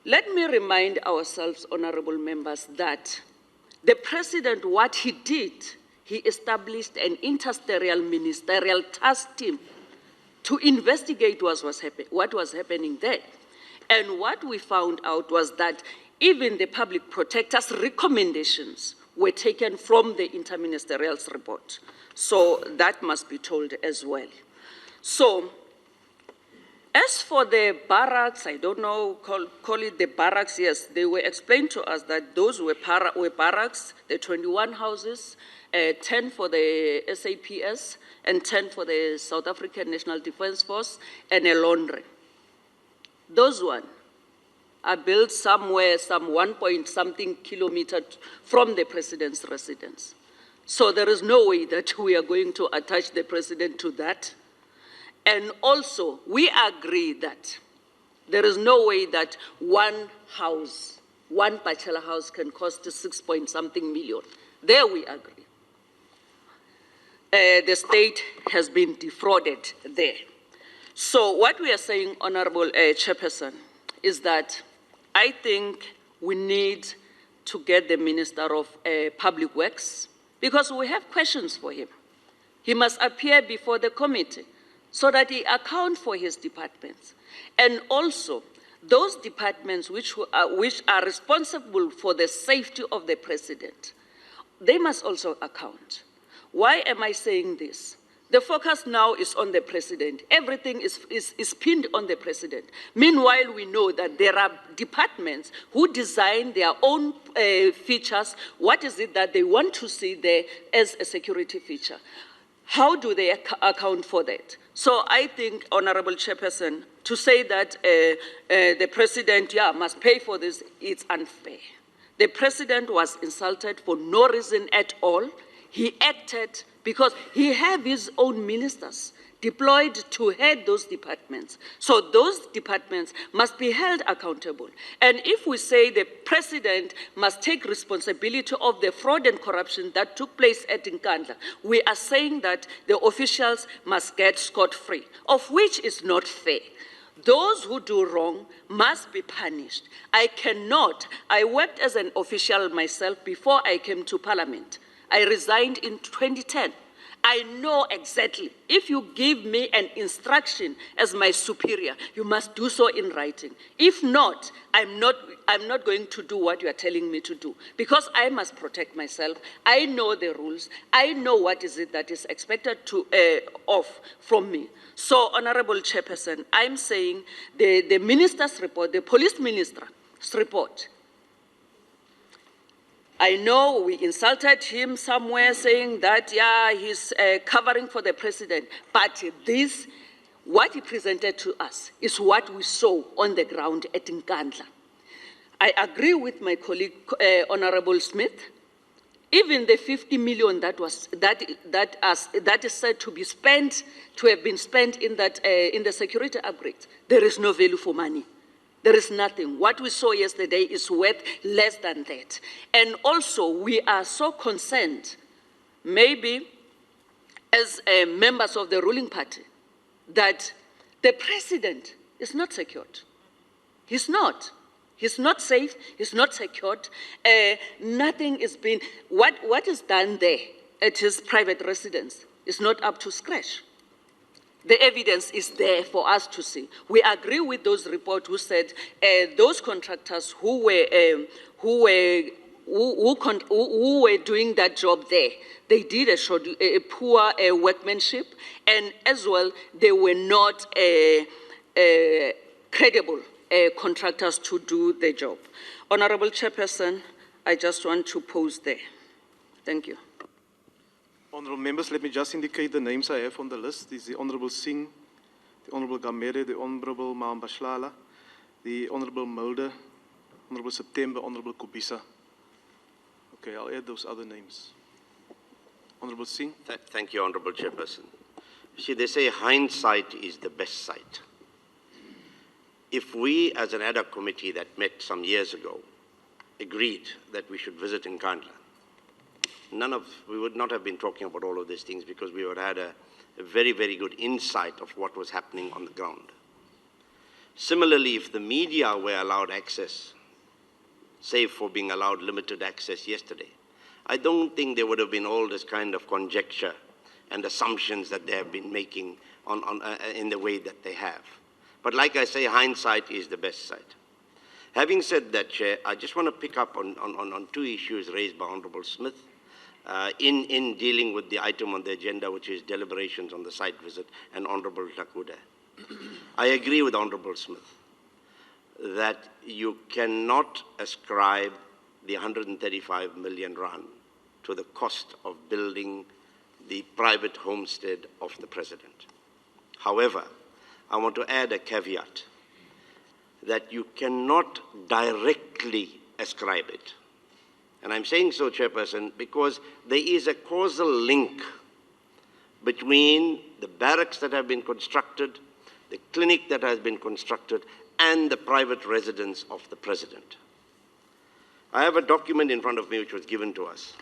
let me remind ourselves, honorable members, that the president, what he did, he established an interministerial ministerial task team to investigate what was happening there. And what we found out was that even the public protector's recommendations were taken from the interministerial's report. So that must be told as well. So, as for the barracks, I don't know, call it the barracks, yes, they were explained to us that those were barracks, the 21 houses, 10 for the SAPS, and 10 for the South African National Defence Force, and a laundry. Those ones are built somewhere, some 1-point-something kilometer from the president's residence. So there is no way that we are going to attach the president to that. And also, we agree that there is no way that one house, one bachelor house can cost 6-point-something million. There we agree. The state has been defrauded there. So what we are saying, Honorable Chairperson, is that I think we need to get the Minister of Public Works, because we have questions for him. He must appear before the committee so that he account for his departments. And also, those departments which are responsible for the safety of the president, they must also account. Why am I saying this? The focus now is on the president. Everything is pinned on the president. Meanwhile, we know that there are departments who design their own features. What is it that they want to see there as a security feature? How do they account for that? So I think, Honorable Chairperson, to say that the president, must pay for this, it's unfair. The president was insulted for no reason at all. He acted because he had his own ministers deployed to head those departments. So those departments must be held accountable. And if we say the president must take responsibility of the fraud and corruption that took place at Nkandla, we are saying that the officials must get scot-free, of which is not fair. Those who do wrong must be punished. I worked as an official myself before I came to Parliament. I resigned in 2010. I know exactly, if you give me an instruction as my superior, you must do so in writing. If not, I'm not going to do what you are telling me to do, because I must protect myself. I know the rules. I know what is it that is expected from me. So, Honorable Chairperson, I'm saying the minister's report, the police minister's report, I know we insulted him somewhere saying that, he's covering for the president, but this, what he presented to us is what we saw on the ground at Nkandla. I agree with my colleague, Honorable Smith. Even the 50 million that is said to be spent, to have been spent in the security upgrade, there is no value for money. There is nothing. What we saw yesterday is worth less than that. And also, we are so concerned, maybe as members of the ruling party, that the president is not secured. He's not. He's not safe. He's not secured. Nothing is being, what is done there at his private residence is not up to scratch. The evidence is there for us to see. We agree with those reports who said those contractors who were doing that job there, they did a poor workmanship, and as well, they were not credible contractors to do the job. Honorable Chairperson, I just want to pause there. Thank you. Honourable members, let me just indicate the names I have on the list. This is the Honourable Singh, the Honourable Gamere, the Honourable Mahambashlala, the Honourable Mulder, Honourable September, Honourable Kubisa. Okay, I'll add those other names. Honourable Singh. Thank you, Honourable Chairperson. See, they say hindsight is the best sight. If we, as an ad hoc committee that met some years ago, agreed that we should visit Nkandla, we would not have been talking about all of these things, because we would have had a very, very good insight of what was happening on the ground. Similarly, if the media were allowed access, save for being allowed limited access yesterday, I don't think there would have been all this kind of conjecture and assumptions that they have been making in the way that they have. But like I say, hindsight is the best sight. Having said that, Chair, I just want to pick up on two issues raised by Honourable Smith in dealing with the item on the agenda, which is deliberations on the site visit, and Honourable Takuda. I agree with Honourable Smith that you cannot ascribe the 135 million rand to the cost of building the private homestead of the President. However, I want to add a caveat that you cannot directly ascribe it. And I'm saying so, Chairperson, because there is a causal link between the barracks that have been constructed, the clinic that has been constructed, and the private residence of the President. I have a document in front of me which was given to us,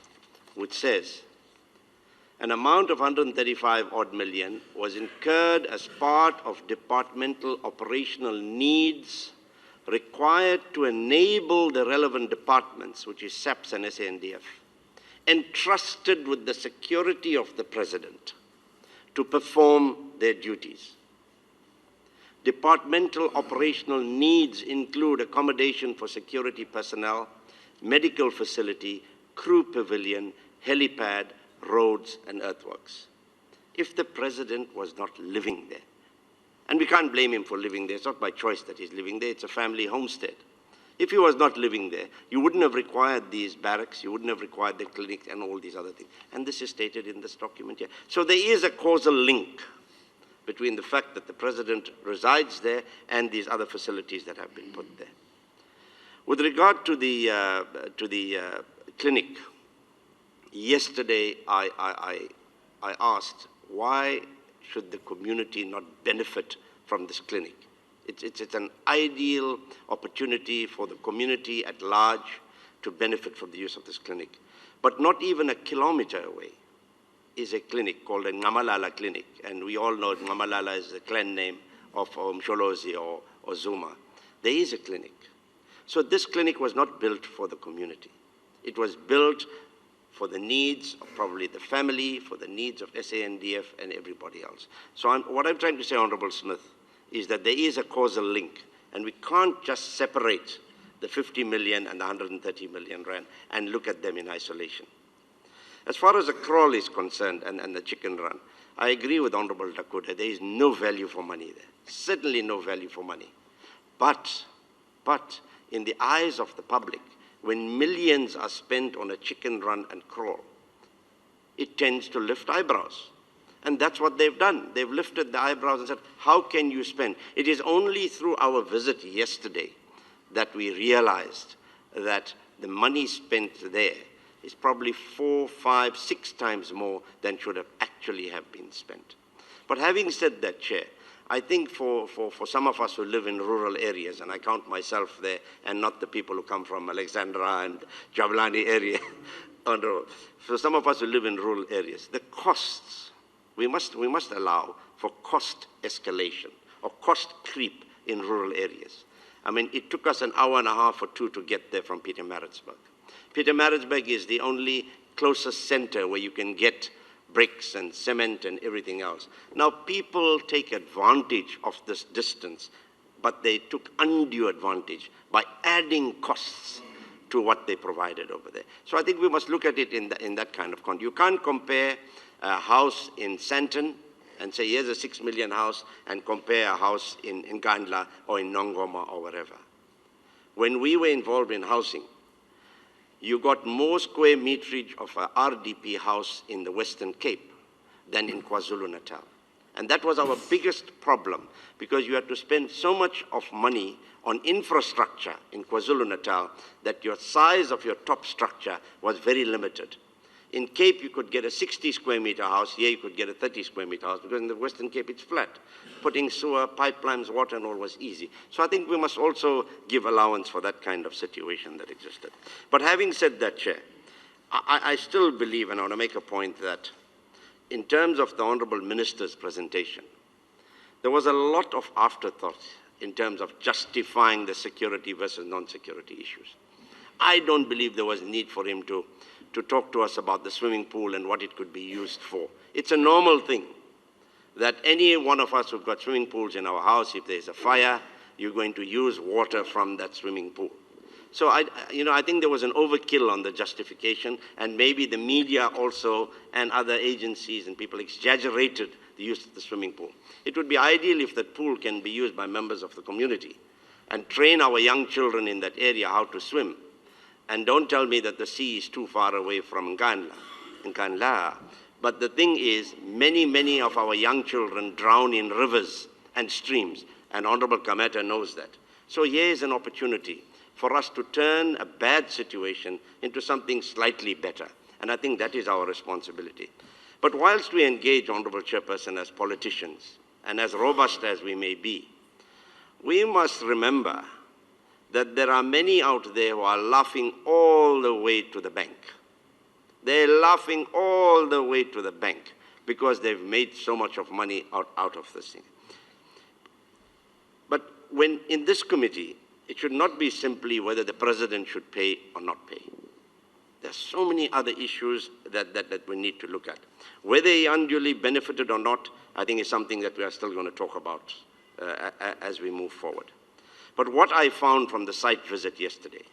which says an amount of 135 odd million was incurred as part of departmental operational needs required to enable the relevant departments, which is SAPS and SANDF, entrusted with the security of the President to perform their duties. Departmental operational needs include accommodation for security personnel, medical facility, crew pavilion, helipad, roads, and earthworks. If the President was not living there, and we can't blame him for living there, it's not by choice that he's living there, it's a family homestead. If he was not living there, you wouldn't have required these barracks, you wouldn't have required the clinic and all these other things. And this is stated in this document here. So there is a causal link between the fact that the President resides there and these other facilities that have been put there. With regard to the clinic, yesterday I asked, why should the community not benefit from this clinic? It's an ideal opportunity for the community at large to benefit from the use of this clinic. But not even a kilometer away is a clinic called a Ngamalala Clinic. And we all know Ngamalala is the clan name of Msholozi or Zuma. There is a clinic. So this clinic was not built for the community. It was built for the needs of probably the family, for the needs of SANDF and everybody else. So what I'm trying to say, Honorable Smith, is that there is a causal link, and we can't just separate the 50 million and the 130 million rand and look at them in isolation. As far as the crawl is concerned and the chicken run, I agree with Honorable Dakoda, there is no value for money there. Certainly no value for money. But in the eyes of the public, when millions are spent on a chicken run and crawl, it tends to lift eyebrows. And that's what they've done. They've lifted the eyebrows and said, how can you spend? It is only through our visit yesterday that we realized that the money spent there is probably 4, 5, 6 times more than should have actually have been spent. But having said that, Chair, I think for some of us who live in rural areas, and I count myself there, and not the people who come from Alexandra and Jablani area, for some of us who live in rural areas, the costs, we must allow for cost escalation or cost creep in rural areas. I mean, it took us an hour and a half or 2 to get there from Pietermaritzburg. Pietermaritzburg is the only closest center where you can get bricks and cement and everything else. Now, people take advantage of this distance, but they took undue advantage by adding costs to what they provided over there. So I think we must look at it in that kind of context. You can't compare a house in Sandton and say, here's a 6 million house, and compare a house in Nkandla or in Nongoma or wherever. When we were involved in housing, you got more square meterage of a RDP house in the Western Cape than in KwaZulu-Natal. And that was our biggest problem, because you had to spend so much of money on infrastructure in KwaZulu-Natal that your size of your top structure was very limited. In Cape, you could get a 60 square meter house. Here, you could get a 30 square meter house, because in the Western Cape, it's flat. Putting sewer, pipelines, water, and all was easy. So I think we must also give allowance for that kind of situation that existed. But having said that, Chair, I still believe, and I want to make a point, that in terms of the Honourable Minister's presentation, there was a lot of afterthought in terms of justifying the security versus non-security issues. I don't believe there was a need for him to talk to us about the swimming pool and what it could be used for. It's a normal thing that any one of us who've got swimming pools in our house, if there's a fire, you're going to use water from that swimming pool. So I think there was an overkill on the justification, and maybe the media also and other agencies and people exaggerated the use of the swimming pool. It would be ideal if that pool can be used by members of the community and train our young children in that area how to swim. And don't tell me that the sea is too far away from Nkandla. But the thing is, many of our young children drown in rivers and streams, and Honorable Kameta knows that. So here is an opportunity for us to turn a bad situation into something slightly better. And I think that is our responsibility. But whilst we engage, Honorable Chairperson, as politicians, and as robust as we may be, we must remember that there are many out there who are laughing all the way to the bank. They're laughing all the way to the bank because they've made so much of money out of this thing. But when in this committee, it should not be simply whether the president should pay or not pay. There's so many other issues that we need to look at. Whether he unduly benefited or not, I think is something that we are still going to talk about as we move forward. But what I found from the site visit yesterday,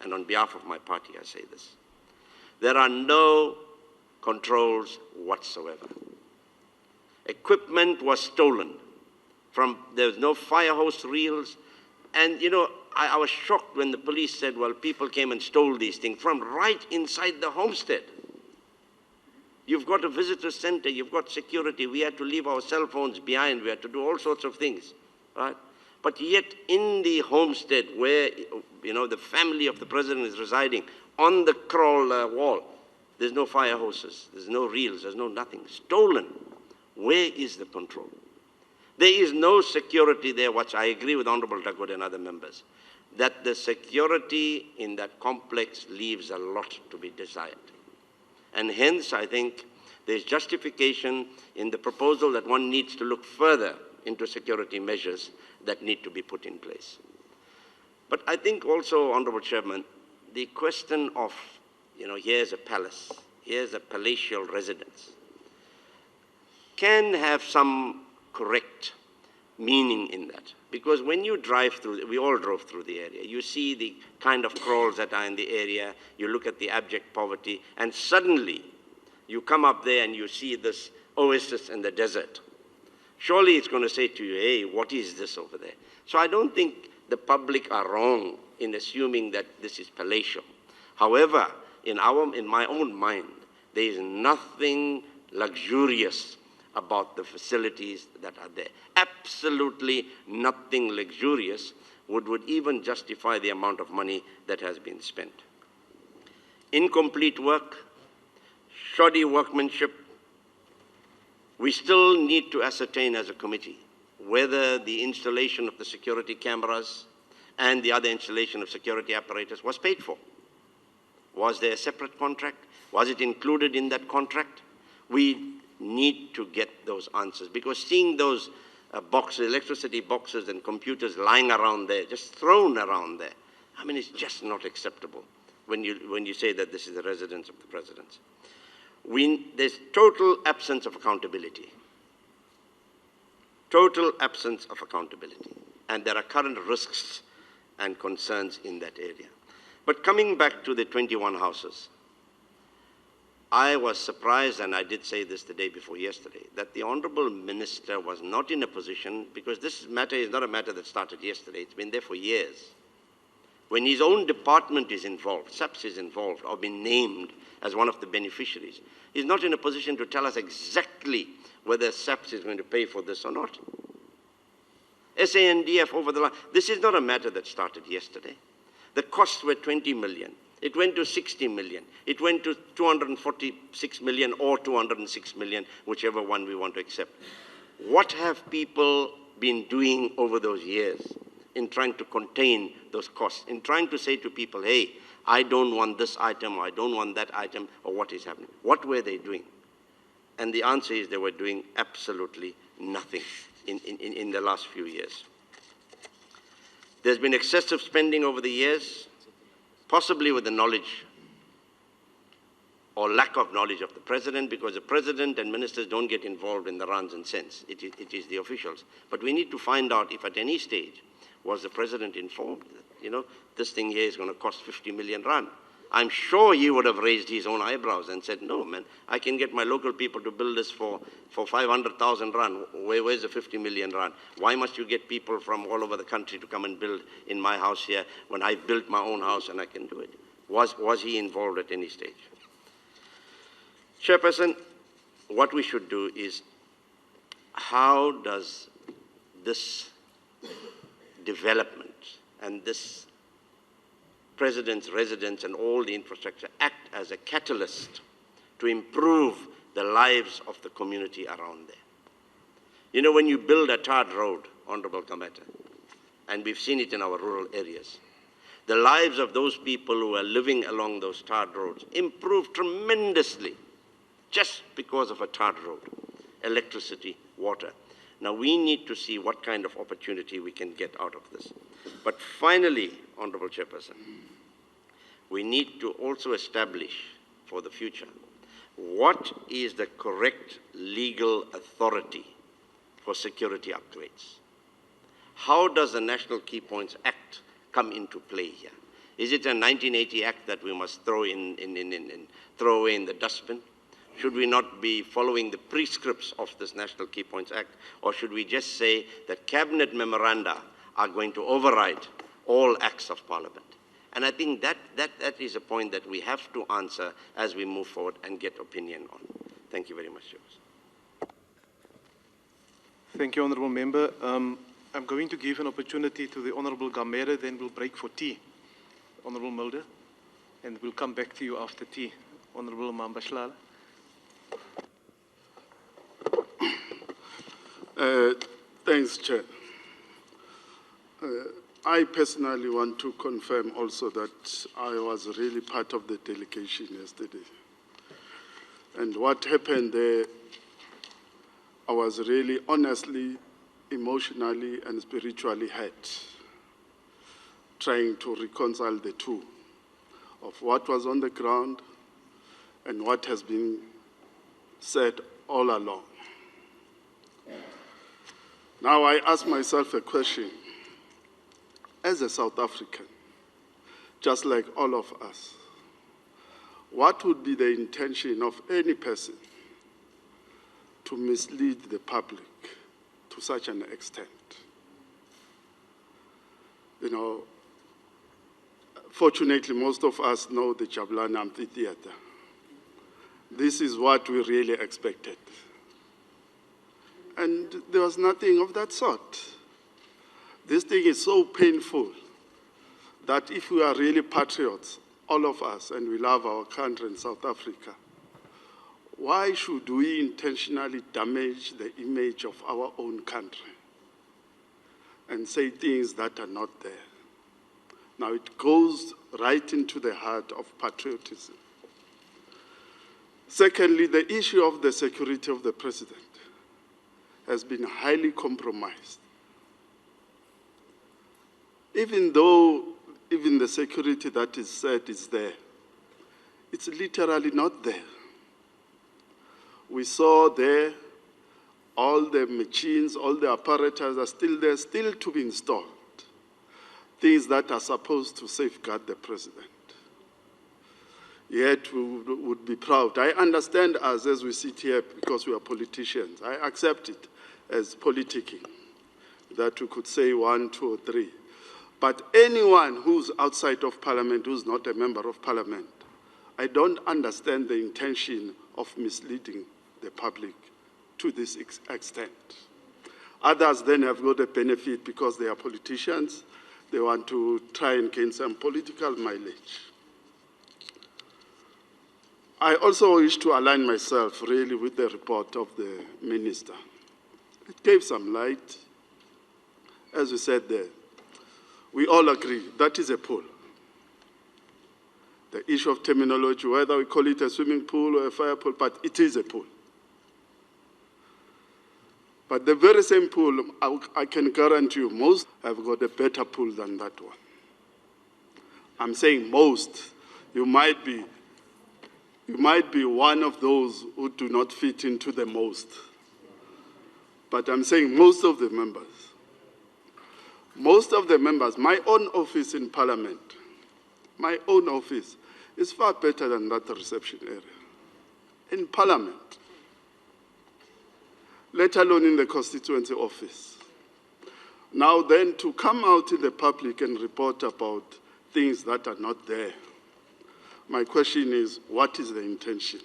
and on behalf of my party I say this, there are no controls whatsoever. Equipment was stolen. There was no fire hose reels. And, you know, I was shocked when the police said, well, people came and stole these things from right inside the homestead. You've got a visitor center, you've got security, we had to leave our cell phones behind, we had to do all sorts of things, right? But yet in the homestead where, you know, the family of the president is residing, on the crawl wall, there's no fire hoses, there's no reels, there's no nothing. Stolen. Where is the control? There is no security there, which I agree with Honorable Dagwood and other members, that the security in that complex leaves a lot to be desired. And hence, I think there's justification in the proposal that one needs to look further into security measures that need to be put in place. But I think also, Honorable Chairman, the question of, you know, here's a palace, here's a palatial residence, can have some correct meaning in that. Because when you drive through, we all drove through the area, you see the kind of crawls that are in the area, you look at the abject poverty, and suddenly you come up there and you see this oasis in the desert. Surely it's going to say to you, hey, what is this over there? So I don't think the public are wrong in assuming that this is palatial. However, in my own mind, there is nothing luxurious about the facilities that are there. Absolutely nothing luxurious would even justify the amount of money that has been spent. Incomplete work, shoddy workmanship. We still need to ascertain as a committee whether the installation of the security cameras and the other installation of security apparatus was paid for. Was there a separate contract? Was it included in that contract? We need to get those answers, because seeing those boxes, electricity boxes and computers lying around there, just thrown around there, I mean, it's just not acceptable when you say that this is the residence of the president. There's total absence of accountability. Total absence of accountability. And there are current risks and concerns in that area. But coming back to the 21 houses, I was surprised, and I did say this the day before yesterday, that the Honorable Minister was not in a position, because this matter is not a matter that started yesterday, it's been there for years. When his own department is involved, SAPS is involved, or been named as one of the beneficiaries, he's not in a position to tell us exactly whether SAPS is going to pay for this or not. SANDF over the line. This is not a matter that started yesterday. The costs were 20 million. It went to 60 million. It went to 246 million or 206 million, whichever one we want to accept. What have people been doing over those years in trying to contain those costs, in trying to say to people, hey, I don't want this item, or I don't want that item, or what is happening? What were they doing? And the answer is they were doing absolutely nothing in the last few years. There's been excessive spending over the years, possibly with the knowledge or lack of knowledge of the president, because the president and ministers don't get involved in the runs and cents. It is the officials. But we need to find out if at any stage was the president informed that, you know, this thing here is going to cost 50 million rand. I'm sure he would have raised his own eyebrows and said, no, man, I can get my local people to build this for 500,000 rand. Where's the 50 million rand? Why must you get people from all over the country to come and build in my house here when I built my own house and I can do it? Was he involved at any stage? Chairperson, what we should do is, how does this development and this president's residence and all the infrastructure act as a catalyst to improve the lives of the community around there? You know, when you build a tarred road, Honorable Kameta, and we've seen it in our rural areas, The lives of those people who are living along those tarred roads improved tremendously just because of a tarred road, electricity, water. Now we need to see what kind of opportunity we can get out of this. But finally, Honorable Chairperson, we need to also establish for the future what is the correct legal authority for security upgrades. How does the National Key Points Act come into play here? Is it a 1980 Act that we must throw away in the dustbin? Should we not be following the prescripts of this National Key Points Act? Or should we just say that cabinet memoranda are going to override all acts of parliament? And I think that is a point that we have to answer as we move forward and get opinion on. Thank you very much, Chair. Thank you, Honourable Member. I'm going to give an opportunity to the Honourable Gamere, then we'll break for tea. Honourable Mulder, and we'll come back to you after tea. Honourable Mambashlala. Thanks, Chair. I personally want to confirm also that I was really part of the delegation yesterday. And what happened there, I was really honestly, emotionally and spiritually hurt, trying to reconcile the two of what was on the ground and what has been said all along. Now I ask myself a question. As a South African, just like all of us, what would be the intention of any person to mislead the public to such an extent? You know, fortunately, most of us know the Jabulani Amphitheater. This is what we really expected. And there was nothing of that sort. This thing is so painful that if we are really patriots, all of us, and we love our country in South Africa, why should we intentionally damage the image of our own country and say things that are not there? Now it goes right into the heart of patriotism. Secondly, the issue of the security of the president has been highly compromised. Even though even the security that is said is there, it's literally not there. We saw there all the machines, all the apparatus are still there, still to be installed. Things that are supposed to safeguard the president. Yet we would be proud. I understand us as we sit here because we are politicians. I accept it as politicking, that we could say 1, 2, or 3. But anyone who's outside of parliament, who's not a member of parliament, I don't understand the intention of misleading the public to this extent. Others then have got a benefit because they are politicians. They want to try and gain some political mileage. I also wish to align myself really with the report of the minister. It gave some light. As we said there, we all agree that is a pool. The issue of terminology, whether we call it a swimming pool or a fire pool, but it is a pool. But the very same pool, I can guarantee you, most have got a better pool than that one. I'm saying most. You might be one of those who do not fit into the most. But I'm saying most of the members. Most of the members, my own office in Parliament, my own office is far better than that reception area. In Parliament, let alone in the constituency office. Now then, to come out in the public and report about things that are not there, my question is, what is the intention?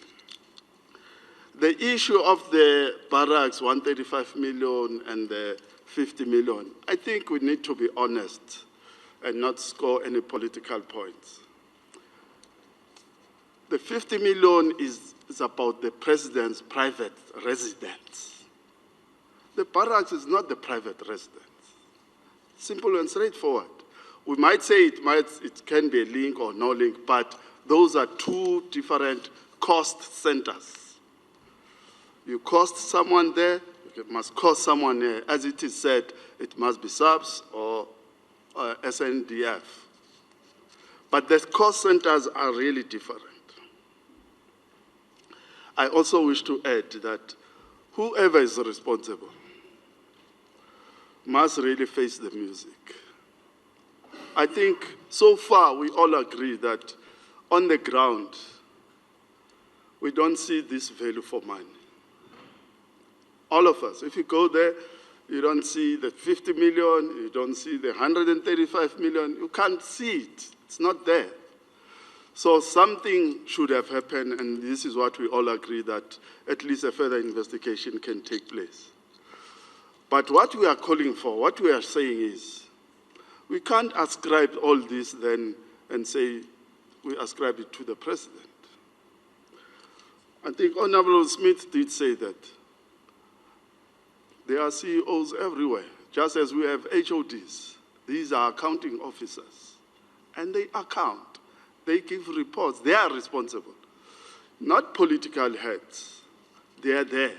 The issue of the barracks, 135 million and the 50 million, I think we need to be honest and not score any political points. The 50 million is about the president's private residence. The barracks is not the private residence. Simple and straightforward. We might say it can be a link or no link, but those are two different cost centers. You cost someone there, you must cost someone there. As it is said, it must be SAPS or SNDF. But the cost centers are really different. I also wish to add that whoever is responsible must really face the music. I think so far we all agree that on the ground, we don't see this value for money. All of us, if you go there, you don't see the 50 million, you don't see the 135 million, you can't see it, it's not there. So something should have happened, and this is what we all agree, that at least a further investigation can take place. But what we are calling for, what we are saying is, we can't ascribe all this then and say we ascribe it to the president. I think Honorable Smith did say that there are CEOs everywhere, just as we have HODs. These are accounting officers, and they account. They give reports. They are responsible. Not political heads. They are there.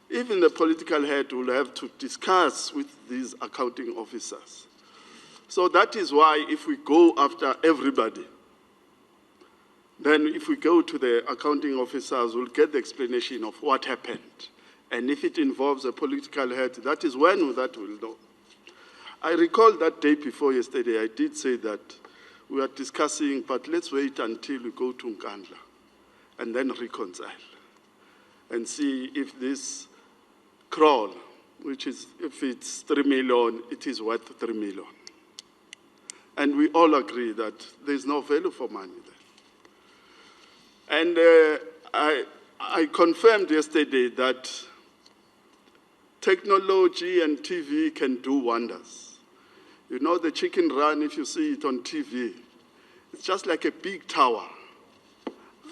Even the political head will have to discuss with these accounting officers. So that is why if we go after everybody, then if we go to the accounting officers, we'll get the explanation of what happened. And if it involves a political head, that is when that will know. I recall that day before yesterday, I did say that we are discussing, but let's wait until we go to Nkandla and then reconcile and see if this crawl, which is, if it's 3 million, it is worth 3 million. And we all agree that there's no value for money there. And I confirmed yesterday that technology and TV can do wonders. You know, the chicken run, if you see it on TV, it's just like a big tower.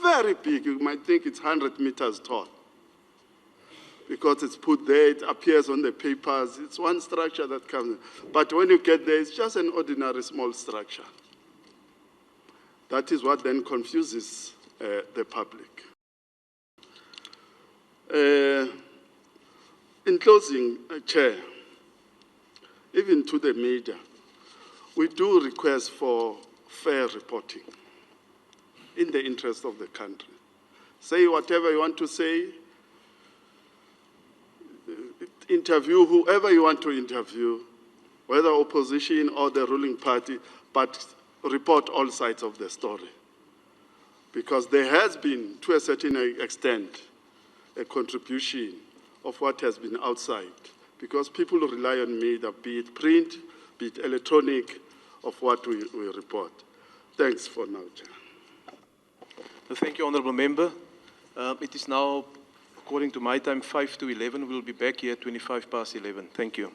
Very big. You might think it's 100 meters tall. Because it's put there, it appears on the papers. It's one structure that comes. But when you get there, it's just an ordinary small structure. That is what then confuses the public. In closing, Chair, even to the media, we do request for fair reporting in the interest of the country. Say whatever you want to say, interview whoever you want to interview, whether opposition or the ruling party, but report all sides of the story. Because there has been, to a certain extent, a contribution of what has been outside. Because people rely on media, be it print, be it electronic, of what we report. Thanks for now, Chair. Thank you, Honourable Member. It is now, according to my time, 5 to 11. We'll be back here at 25 past 11. Thank you.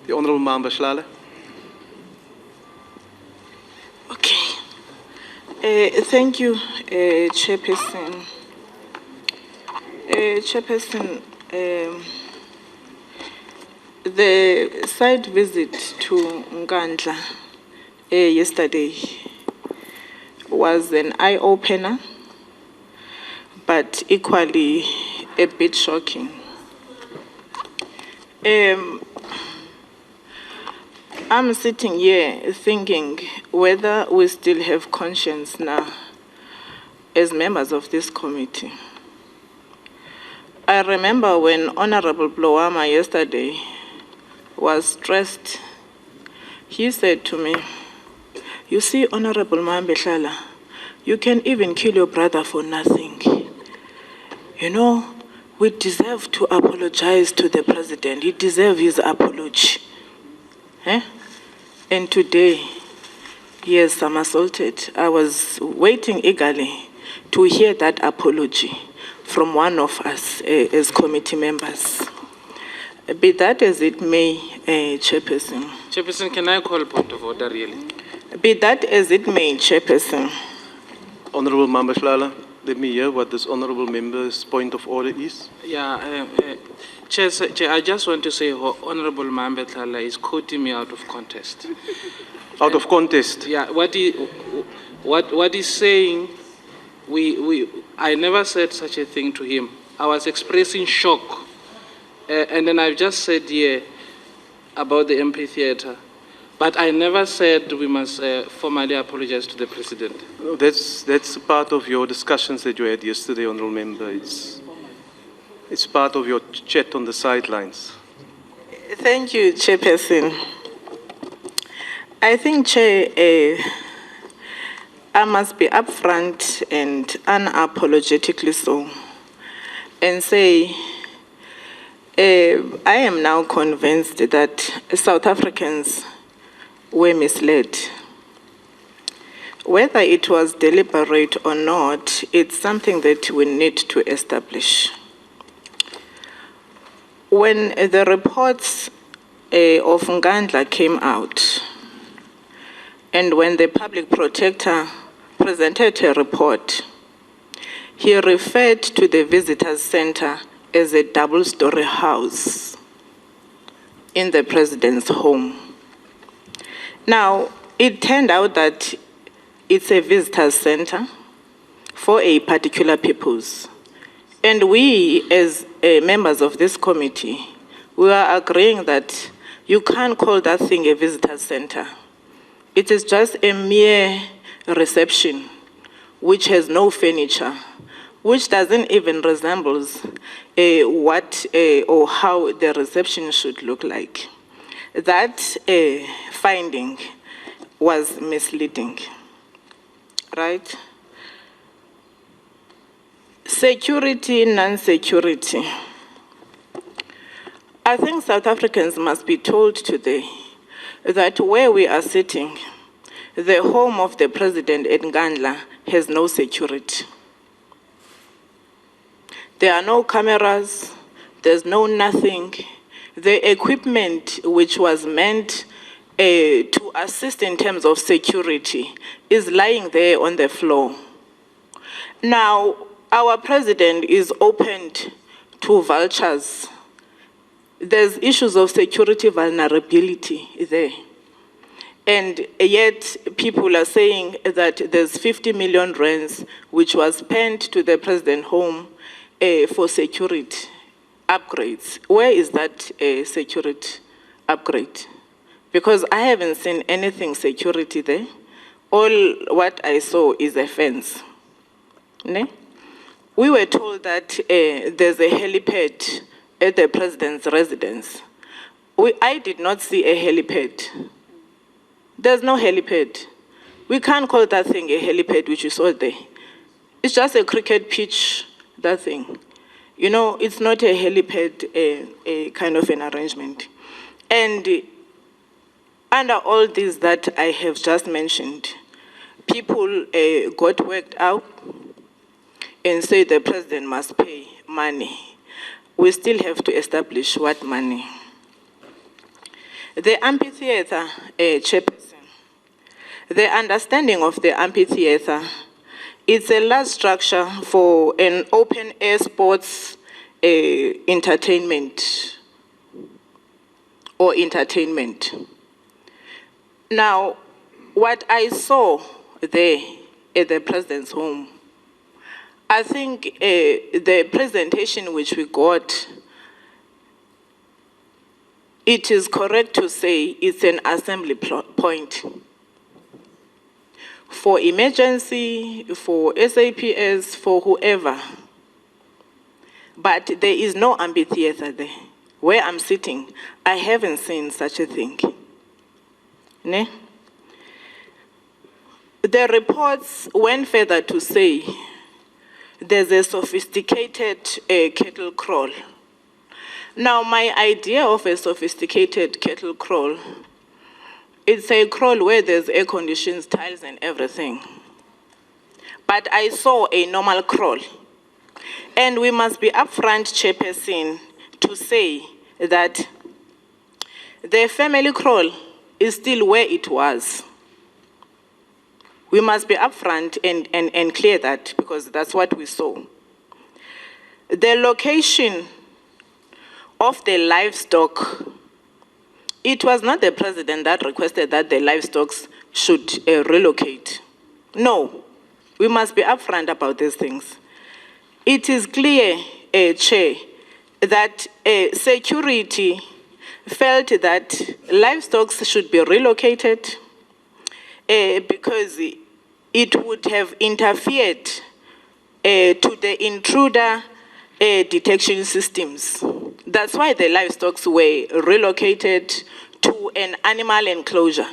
The Honourable Member Schlale. Thank you, Chairperson. Chairperson, the site visit to Nkandla yesterday was an eye-opener, but equally a bit shocking. I'm sitting here thinking whether we still have conscience now as members of this committee. I remember when Honorable Blowama yesterday was stressed, he said to me, "You see, Honorable Mambehlala, you can even kill your brother for nothing. You know, we deserve to apologize to the president. He deserves his apology." And today, yes, I'm assaulted. I was waiting eagerly to hear that apology from one of us as committee members. Be that as it may, Chairperson. Chairperson, can I call a point of order, really? Be that as it may, Chairperson. Honourable Member Schlala, let me hear what this Honourable Member's point of order is. Yeah, Chair, I just want to say Honourable Mambetlala is quoting me out of context. Out of context? Yeah, what he's saying, I never said such a thing to him. I was expressing shock. And then I've just said here about the amphitheatre. But I never said we must formally apologize to the President. No, that's part of your discussions that you had yesterday, Honourable Member. It's part of your chat on the sidelines. Thank you, Chairperson. I think, Chair, I must be upfront and unapologetically so, and say I am now convinced that South Africans were misled. Whether it was deliberate or not, it's something that we need to establish. When the reports of Nkandla came out, and when the public protector presented a report, he referred to the visitors center as a double-story house in the president's home. Now, it turned out that it's a visitors center for a particular purpose. And we, as members of this committee, we are agreeing that you can't call that thing a visitor center. It is just a mere reception which has no furniture, which doesn't even resemble what or how the reception should look like. That finding was misleading, right? Security, non-security. I think South Africans must be told today that where we are sitting, the home of the president in Nkandla has no security. There are no cameras, there's no nothing. The equipment which was meant to assist in terms of security is lying there on the floor. Now, our president is open to vultures. There's issues of security vulnerability there. And yet people are saying that there's 50 million rands which was spent to the president's home for security upgrades. Where is that security upgrade? Because I haven't seen anything security there. All what I saw is a fence. Ne? We were told that there's a helipad at the president's residence. I did not see a helipad. There's no helipad. We can't call that thing a helipad, which you saw there. It's just a cricket pitch, that thing. You know, it's not a helipad, a kind of an arrangement. And under all this that I have just mentioned, people got worked out and say the president must pay money. We still have to establish what money. The amphitheater, Chairperson, the understanding of the amphitheater, it's a large structure for an open air sports entertainment. Now, what I saw there at the President's home, I think the presentation which we got, it is correct to say it's an assembly point. For emergency, for SAPS, for whoever. But there is no amphitheater there. Where I'm sitting, I haven't seen such a thing. Ne? The reports went further to say there's a sophisticated cattle crawl. Now, my idea of a sophisticated cattle crawl, it's a crawl where there's air conditions, tiles, and everything. But I saw a normal crawl. And we must be upfront, Chairperson, to say that the family crawl is still where it was. We must be upfront and clear that, because that's what we saw. The location of the livestock, it was not the President that requested that the livestock should relocate. No, we must be upfront about these things. It is clear, Chair, that security felt that livestock should be relocated because it would have interfered to the intruder detection systems. That's why the livestock were relocated to an animal enclosure.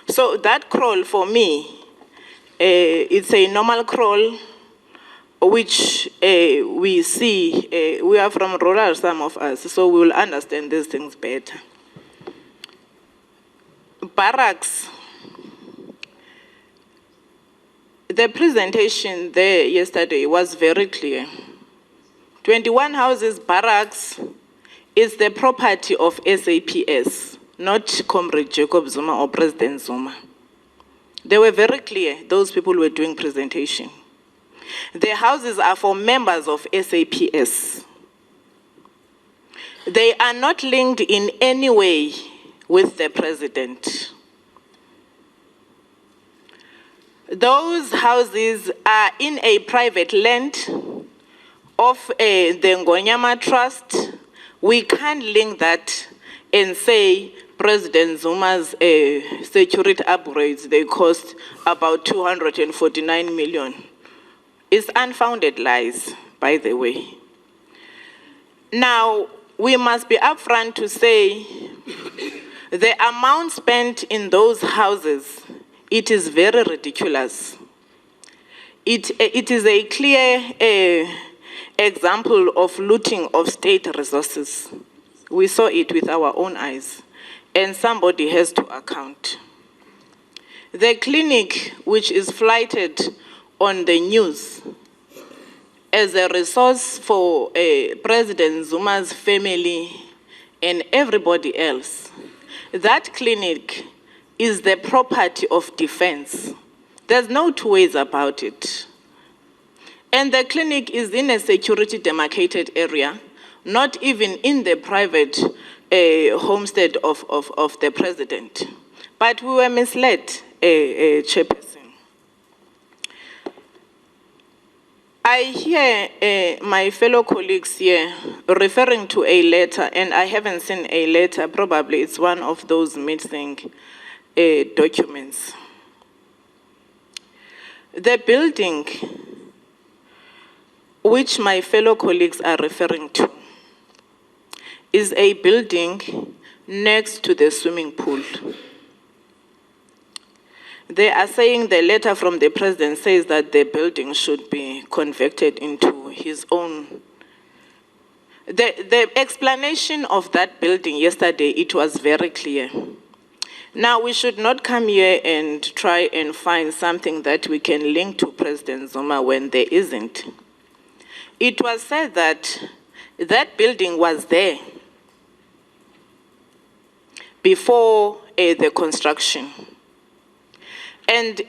So that crawl for me, it's a normal crawl, which we see. We are from rural, some of us, so we will understand these things better. Barracks. The presentation there yesterday was very clear. 21 houses, barracks, is the property of SAPS, not Comrade Jacob Zuma or President Zuma. They were very clear, those people were doing presentation. The houses are for members of SAPS. They are not linked in any way with the President. Those houses are in a private land of the Ngonyama Trust. We can't link that and say President Zuma's security upgrades, they cost about 249 million. It's unfounded lies, by the way. Now, we must be upfront to say the amount spent in those houses, it is very ridiculous. It is a clear example of looting of state resources. We saw it with our own eyes, and somebody has to account. The clinic, which is flighted on the news as a resource for President Zuma's family and everybody else, that clinic is the property of defense. There's no two ways about it. And the clinic is in a security demarcated area, not even in the private homestead of the President. But we were misled, Chairperson. I hear my fellow colleagues here referring to a letter, and I haven't seen a letter. Probably it's one of those missing documents. The building which my fellow colleagues are referring to is a building next to the swimming pool. They are saying the letter from the President says that the building should be converted into his own. The explanation of that building yesterday, it was very clear. Now, we should not come here and try and find something that we can link to President Zuma when there isn't. It was said that That building was there before the construction. And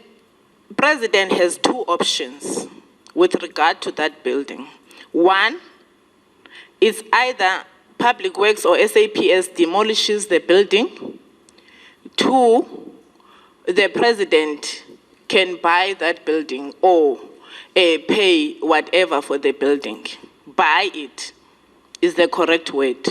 President has two options with regard to that building. One is either Public Works or SAPS demolishes the building. Two, the President can buy that building or pay whatever for the building. Buy it is the correct word.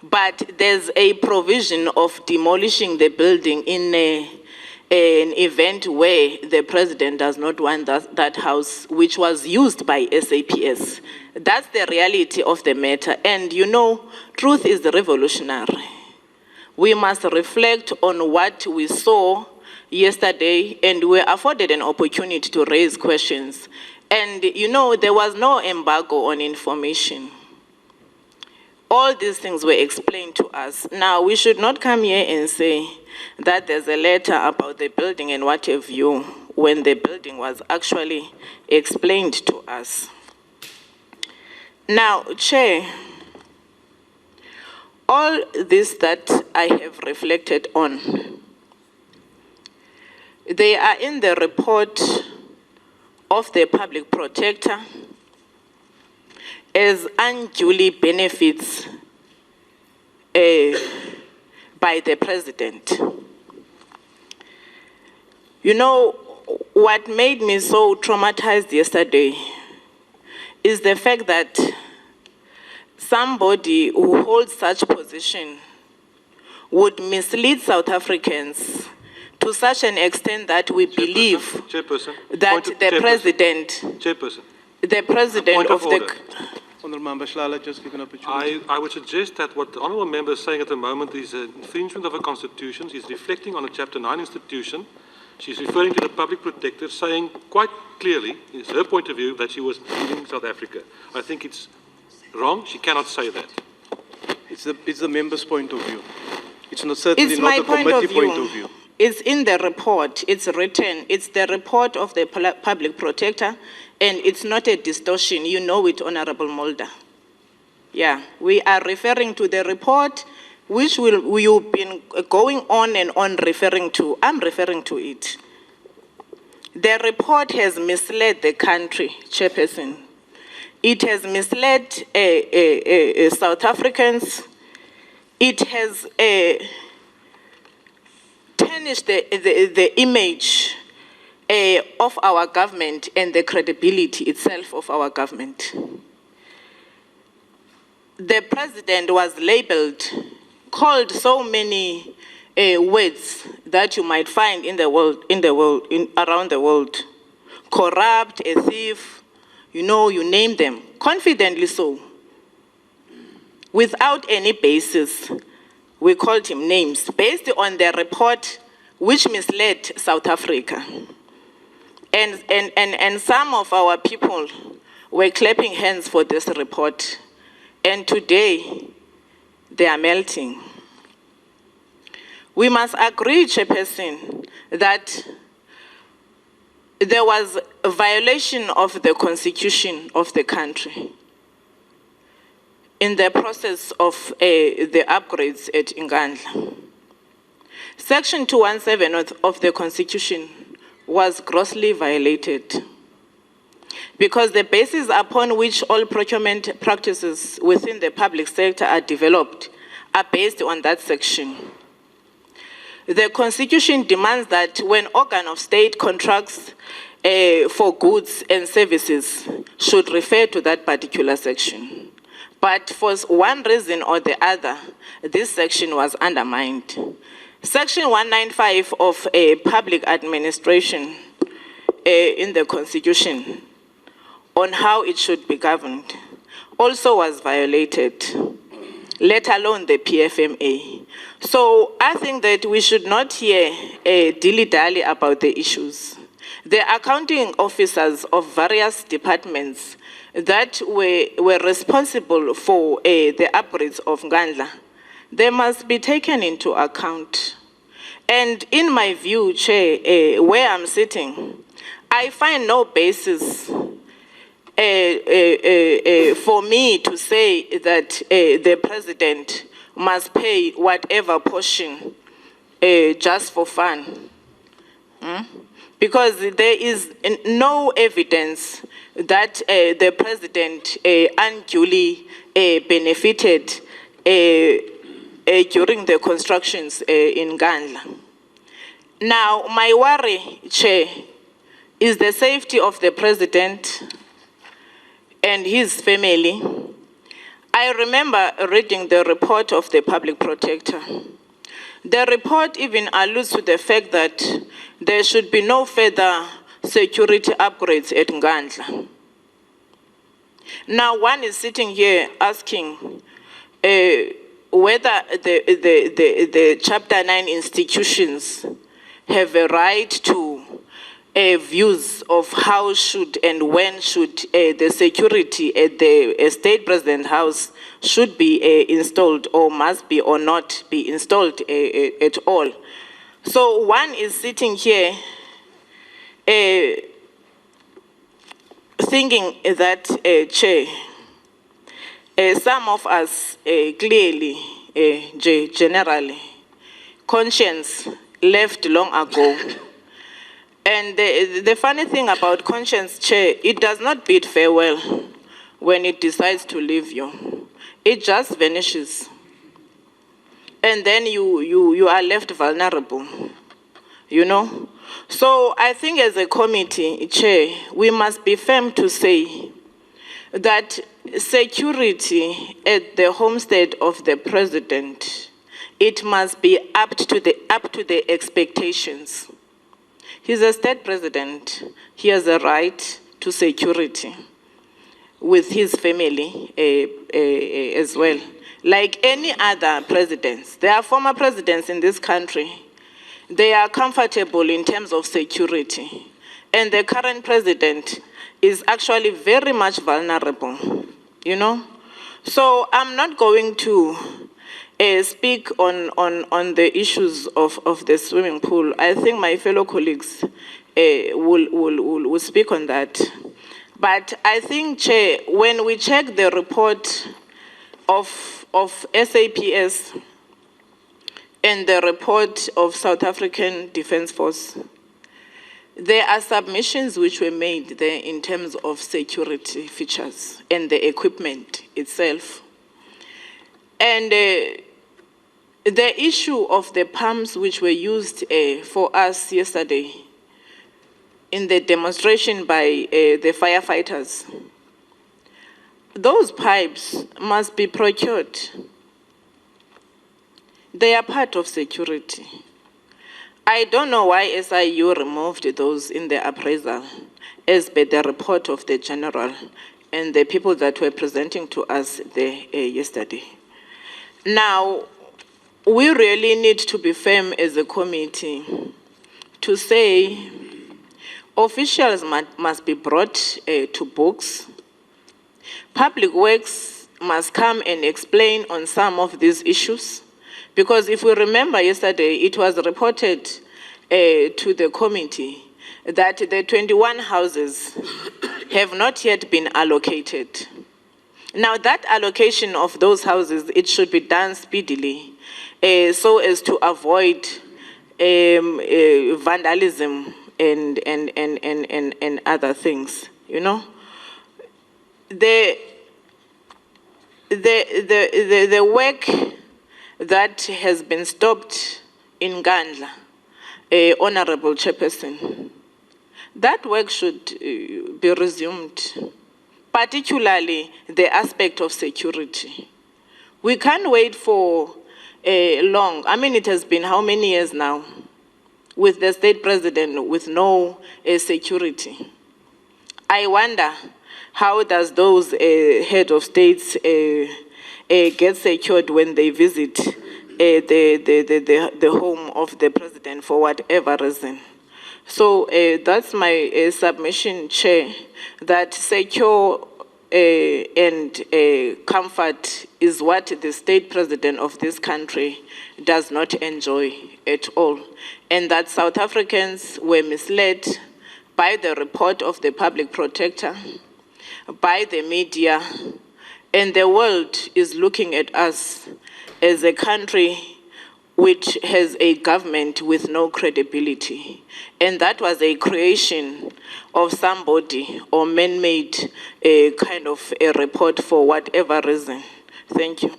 But there's a provision of demolishing the building in an event where the President does not want that house, which was used by SAPS. That's the reality of the matter. And you know, truth is revolutionary. We must reflect on what we saw yesterday, and we were afforded an opportunity to raise questions. And you know, there was no embargo on information. All these things were explained to us. Now, we should not come here and say that there's a letter about the building and what have you, when the building was actually explained to us. Now, Chair, all this that I have reflected on, they are in the report of the Public Protector as unduly benefits by the President. You know, what made me so traumatized yesterday is the fact that somebody who holds such position would mislead South Africans to such an extent that we believe that the President of the... Honourable Member Shlala, just give an opportunity. I would suggest that what the Honourable Member is saying at the moment is an infringement of a constitution. She's reflecting on a Chapter 9 institution. She's referring to the Public Protector, saying quite clearly, it's her point of view, that she was leading South Africa. I think it's wrong. She cannot say that. It's the member's point of view. It's not certainly It's not my the point committee of point view. of view. It's in the report, it's written, it's the report of the Public Protector, and it's not a distortion. You know it, Honorable Mulder. Yeah, we are referring to the report, which we've been going on and on referring to. I'm referring to it. The report has misled the country, Chairperson. It has misled South Africans. It has tarnished the image of our government and the credibility itself of our government. The President was labeled, called so many words that you might find in the world, around the world. Corrupt, a thief, you know, you name them, confidently so. Without any basis, we called him names, based on the report which misled South Africa. And some of our people were clapping hands for this report. And today, they are melting. We must agree, Chairperson, that there was a violation of the constitution of the country in the process of the upgrades at Nkandla. Section 217 of the Constitution was grossly violated because the basis upon which all procurement practices within the public sector are developed are based on that section. The Constitution demands that when organ of state contracts for goods and services should refer to that particular section. But for one reason or the other, this section was undermined. Section 195 of public administration in the Constitution on how it should be governed also was violated, let alone the PFMA. So I think that we should not here dilly-dally about the issues. The accounting officers of various departments that were responsible for the upgrades of Nkandla, they must be taken into account. And in my view, Chair, where I'm sitting, I find no basis for me to say that the president must pay whatever portion just for fun. Because there is no evidence that the president unduly benefited during the constructions in Nkandla. Now, my worry, Chair, is the safety of the president and his family. I remember reading the report of the public protector. The report even alludes to the fact that there should be no further security upgrades at Nkandla. Now, one is sitting here asking whether the Chapter 9 institutions have a right to views of how should and when should the security at the State President House should be installed or must be or not be installed at all. So one is sitting here thinking that, Chair, some of us clearly, generally, conscience left long ago. And the funny thing about conscience, Chair, it does not bid farewell when it decides to leave you. It just vanishes. And then you are left vulnerable, you know? So I think as a committee, Chair, we must be firm to say that security at the homestead of the president, it must be up to the expectations. He's a state president. He has a right to security with his family as well. Like any other presidents, there are former presidents in this country. They are comfortable in terms of security. And the current president is actually very much vulnerable, you know? So I'm not going to speak on the issues of the swimming pool. I think my fellow colleagues will speak on that. But I think, Chair, when we check the report of SAPS and the report of South African Defence Force, there are submissions which were made there in terms of security features and the equipment itself. And the issue of the pumps which were used for us yesterday in the demonstration by the firefighters, those pipes must be procured. They are part of security. I don't know why SIU removed those in the appraisal as per the report of the general and the people that were presenting to us there yesterday. Now, we really need to be firm as a committee to say officials must be brought to books. Public Works must come and explain on some of these issues. Because if we remember yesterday, it was reported to the committee that the 21 houses have not yet been allocated. Now that allocation of those houses, it should be done speedily so as to avoid vandalism and other things, you know. The work that has been stopped in Nkandla, Honorable Chairperson, that work should be resumed, particularly the aspect of security. We can't wait for long. I mean, it has been how many years now with the state president with no security? I wonder how does those head of states get secured when they visit the home of the president for whatever reason. So that's my submission, Chair, that secure and comfort is what the state president of this country does not enjoy at all. And that South Africans were misled by the report of the public protector, by the media, and the world is looking at us as a country which has a government with no credibility. And that was a creation of somebody or man-made kind of a report for whatever reason. Thank you.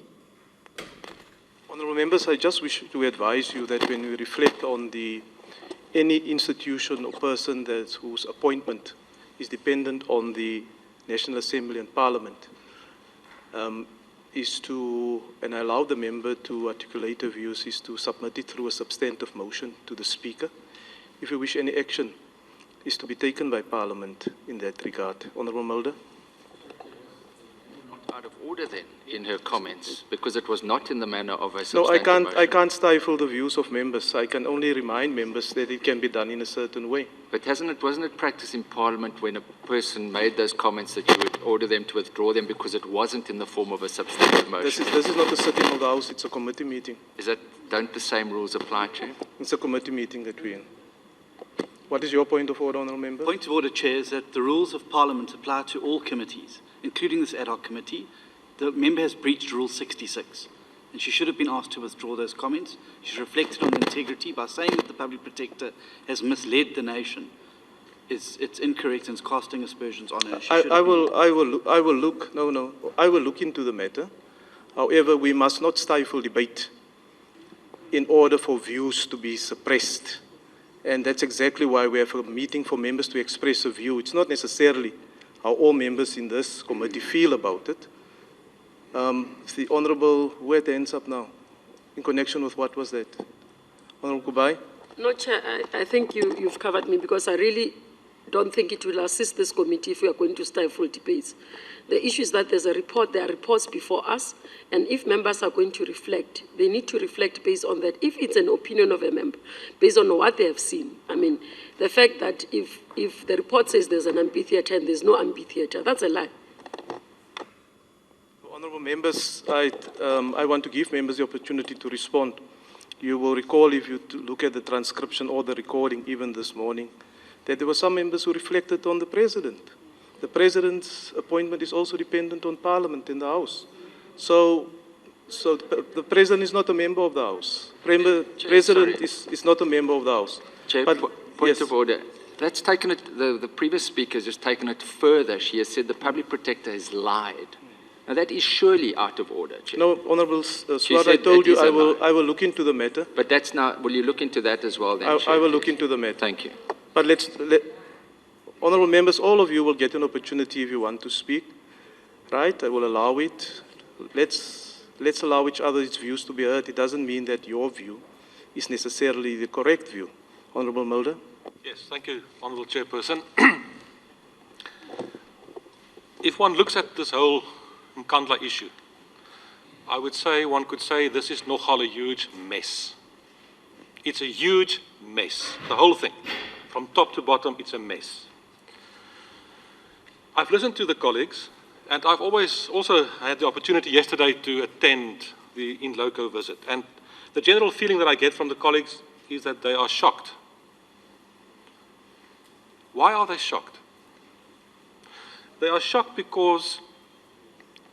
Honourable members, I just wish to advise you that when we reflect on any institution or person whose appointment is dependent on the National Assembly and Parliament, is to, and I allow the member to articulate her views, is to submit it through a substantive motion to the Speaker. If you wish any action is to be taken by Parliament in that regard. Honourable Mulder. Out of order then in her comments, because it was not in the manner of a No, substantive motion. I can't stifle the views of members. I can only remind members that it can be done in a certain way. But wasn't it practice in Parliament when a person made those comments that you would order them to withdraw them because it wasn't in the form of a substantive motion? This is not a sitting of the House, it's a committee meeting. Don't the same rules apply, Chair? It's a committee meeting that we're in. What is your point of order, Honourable Member? Point of order, Chair, is that the rules of Parliament apply to all committees, including this ad hoc committee. The member has breached Rule 66, and she should have been asked to withdraw those comments. She's reflected on the integrity by saying that the Public Protector has misled the nation. It's incorrect and it's casting aspersions on her. I will look into the matter. However, we must not stifle debate in order for views to be suppressed. And that's exactly why we have a meeting for members to express a view. It's not necessarily how all members in this committee feel about it. The Honourable, who had the hands up now? In connection with what was that? Honourable Kubai? No, Chair, I think you've covered me because I really don't think it will assist this committee if we are going to stifle debates. The issue is that there's a report, there are reports before us, and if members are going to reflect, they need to reflect based on that. If it's an opinion of a member, based on what they have seen. I mean, the fact that if the report says there's an amphitheatre and there's no amphitheatre, that's a lie. Honourable members, I want to give members the opportunity to respond. You will recall, if you look at the transcription or the recording even this morning, that there were some members who reflected on the President. The President's appointment is also dependent on Parliament in the House. So the President is not a member of the House. President is not a member of the House. Chair, point of order. That's taken it, the previous speaker has just taken it further. She has said the Public Protector has lied. Now that is surely out of order, Chair. No, Honourable Swart, I told you I will look into the matter. But that's now, will you look into that as well then, Chair, I will look into the matter. Thank you. But Honourable members, all of you will get an opportunity if you want to speak. Right? I will allow it. Let's allow each other's views to be heard. It doesn't mean that your view is necessarily the correct view. Honourable Mulder. Yes, thank you, Honourable Chairperson. If one looks at this whole Nkandla issue, one could say this is nogal a huge mess. It's a huge mess, the whole thing. From top to bottom, it's a mess. I've listened to the colleagues, and I've always also had the opportunity yesterday to attend the in loco visit. And the general feeling that I get from the colleagues is that they are shocked. Why are they shocked? They are shocked because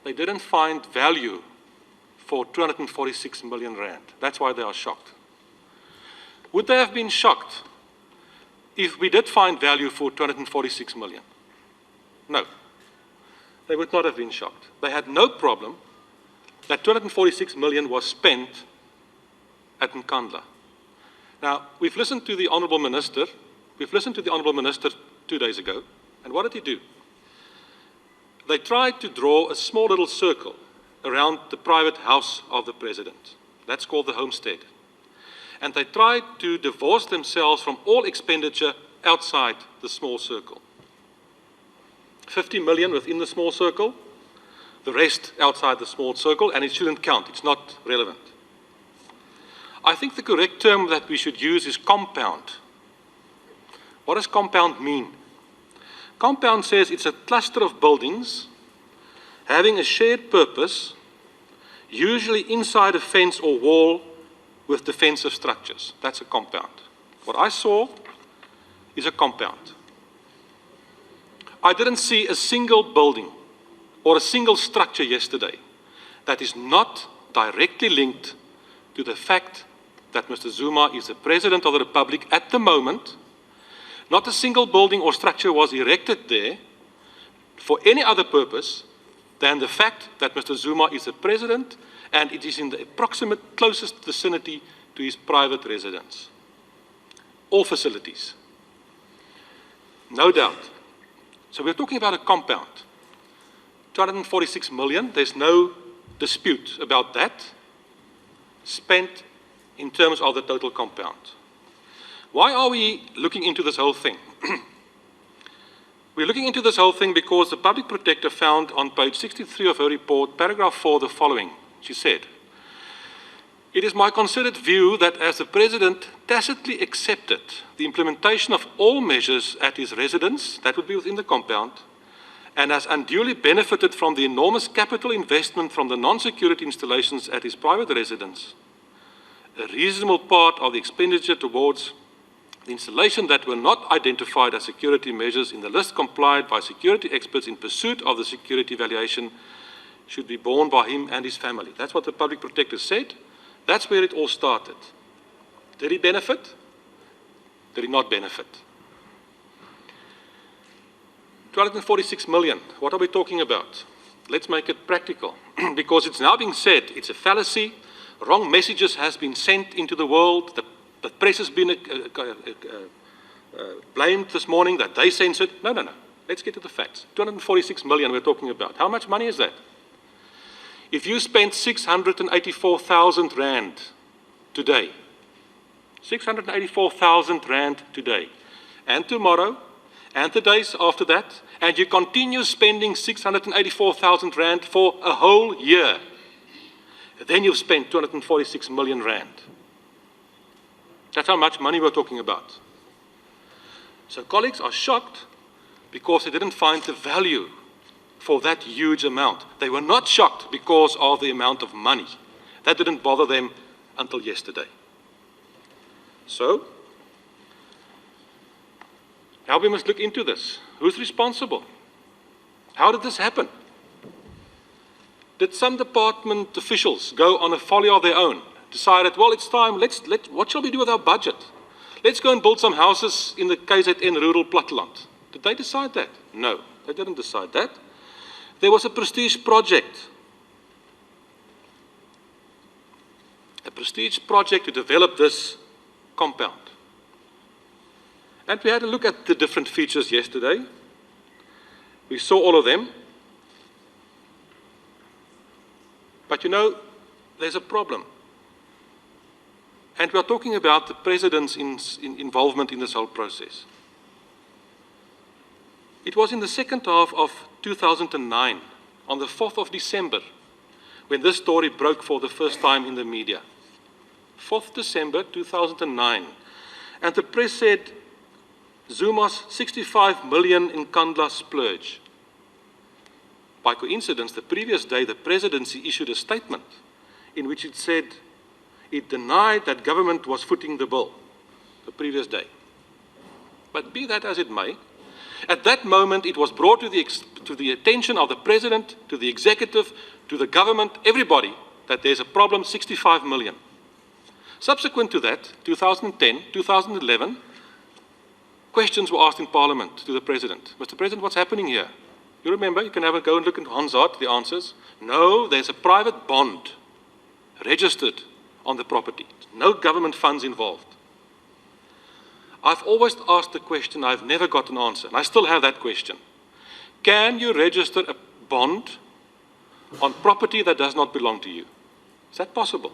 they didn't find value for 246 million rand. That's why they are shocked. Would they have been shocked if we did find value for 246 million? No. They would not have been shocked. They had no problem that 246 million was spent at Nkandla. Now, we've listened to the Honourable Minister. We've listened to the Honourable Minister 2 days ago. And what did he do? They tried to draw a small little circle around the private house of the President. That's called the homestead. And they tried to divorce themselves from all expenditure outside the small circle. 50 million within the small circle, the rest outside the small circle, and it shouldn't count. It's not relevant. I think the correct term that we should use is compound. What does compound mean? Compound says it's a cluster of buildings having a shared purpose, usually inside a fence or wall with defensive structures. That's a compound. What I saw is a compound. I didn't see a single building or a single structure yesterday that is not directly linked to the fact that Mr. Zuma is the President of the Republic at the moment. Not a single building or structure was erected there for any other purpose than the fact that Mr. Zuma is the President and it is in the approximate closest vicinity to his private residence. All facilities. No doubt. So we're talking about a compound. 246 million, there's no dispute about that, spent in terms of the total compound. Why are we looking into this whole thing? We're looking into this whole thing because the Public Protector found on page 63 of her report, paragraph 4, the following. She said, "It is my considered view that as the President tacitly accepted the implementation of all measures at his residence, that would be within the compound, and has unduly benefited from the enormous capital investment from the non-security installations at his private residence, a reasonable part of the expenditure towards the installation that were not identified as security measures in the list complied by security experts in pursuit of the security evaluation should be borne by him and his family." That's what the Public Protector said. That's where it all started. Did he benefit? Did he not benefit? 246 million, what are we talking about? Let's make it practical, because it's now being said it's a fallacy, wrong messages has been sent into the world, the press has been blamed this morning that they censored. No. Let's get to the facts. 246 million we're talking about. How much money is that? If you spent 684,000 rand today, 684,000 rand today, and tomorrow, and the days after that, and you continue spending 684,000 rand for a whole year, then you've spent 246 million rand. That's how much money we're talking about. So colleagues are shocked because they didn't find the value for that huge amount. They were not shocked because of the amount of money. That didn't bother them until yesterday. So, now we must look into this. Who's responsible? How did this happen? Did some department officials go on a folly of their own, decided, well, it's time, what shall we do with our budget? Let's go and build some houses in the KZN rural platteland. Did they decide that? No, they didn't decide that. There was a prestige project. A prestige project to develop this compound. And we had a look at the different features yesterday. We saw all of them. But you know, there's a problem. And we are talking about the President's involvement in this whole process. It was in the second half of 2009, on the 4th of December, when this story broke for the first time in the media. 4th December 2009. And the press said, Zuma's 65 million Nkandla splurge. By coincidence, the previous day, the presidency issued a statement in which it said it denied that government was footing the bill the previous day. But be that as it may, at that moment it was brought to the attention of the President, to the executive, to the government, everybody, that there's a problem, 65 million. Subsequent to that, 2010, 2011, questions were asked in Parliament to the President. Mr. President, what's happening here? You remember, you can have a go and look at Hansard, the answers. No, there's a private bond registered on the property. No government funds involved. I've always asked the question, I've never got an answer, and I still have that question. Can you register a bond on property that does not belong to you? Is that possible?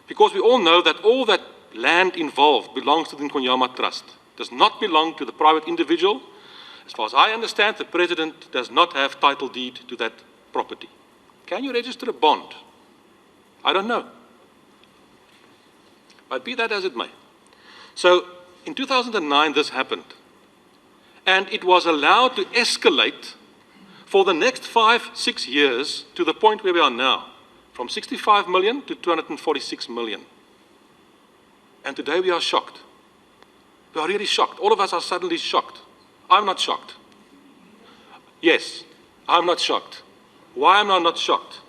Because we all know that all that land involved belongs to the Nkandla Trust. It does not belong to the private individual. As far as I understand, the President does not have title deed to that property. Can you register a bond? I don't know. But be that as it may. So, in 2009, this happened. And it was allowed to escalate for the next 5-6 years to the point where we are now, from 65 million to 246 million. And today we are shocked. We are really shocked. All of us are suddenly shocked. I'm not shocked. Yes, I'm not shocked. Why am I not shocked?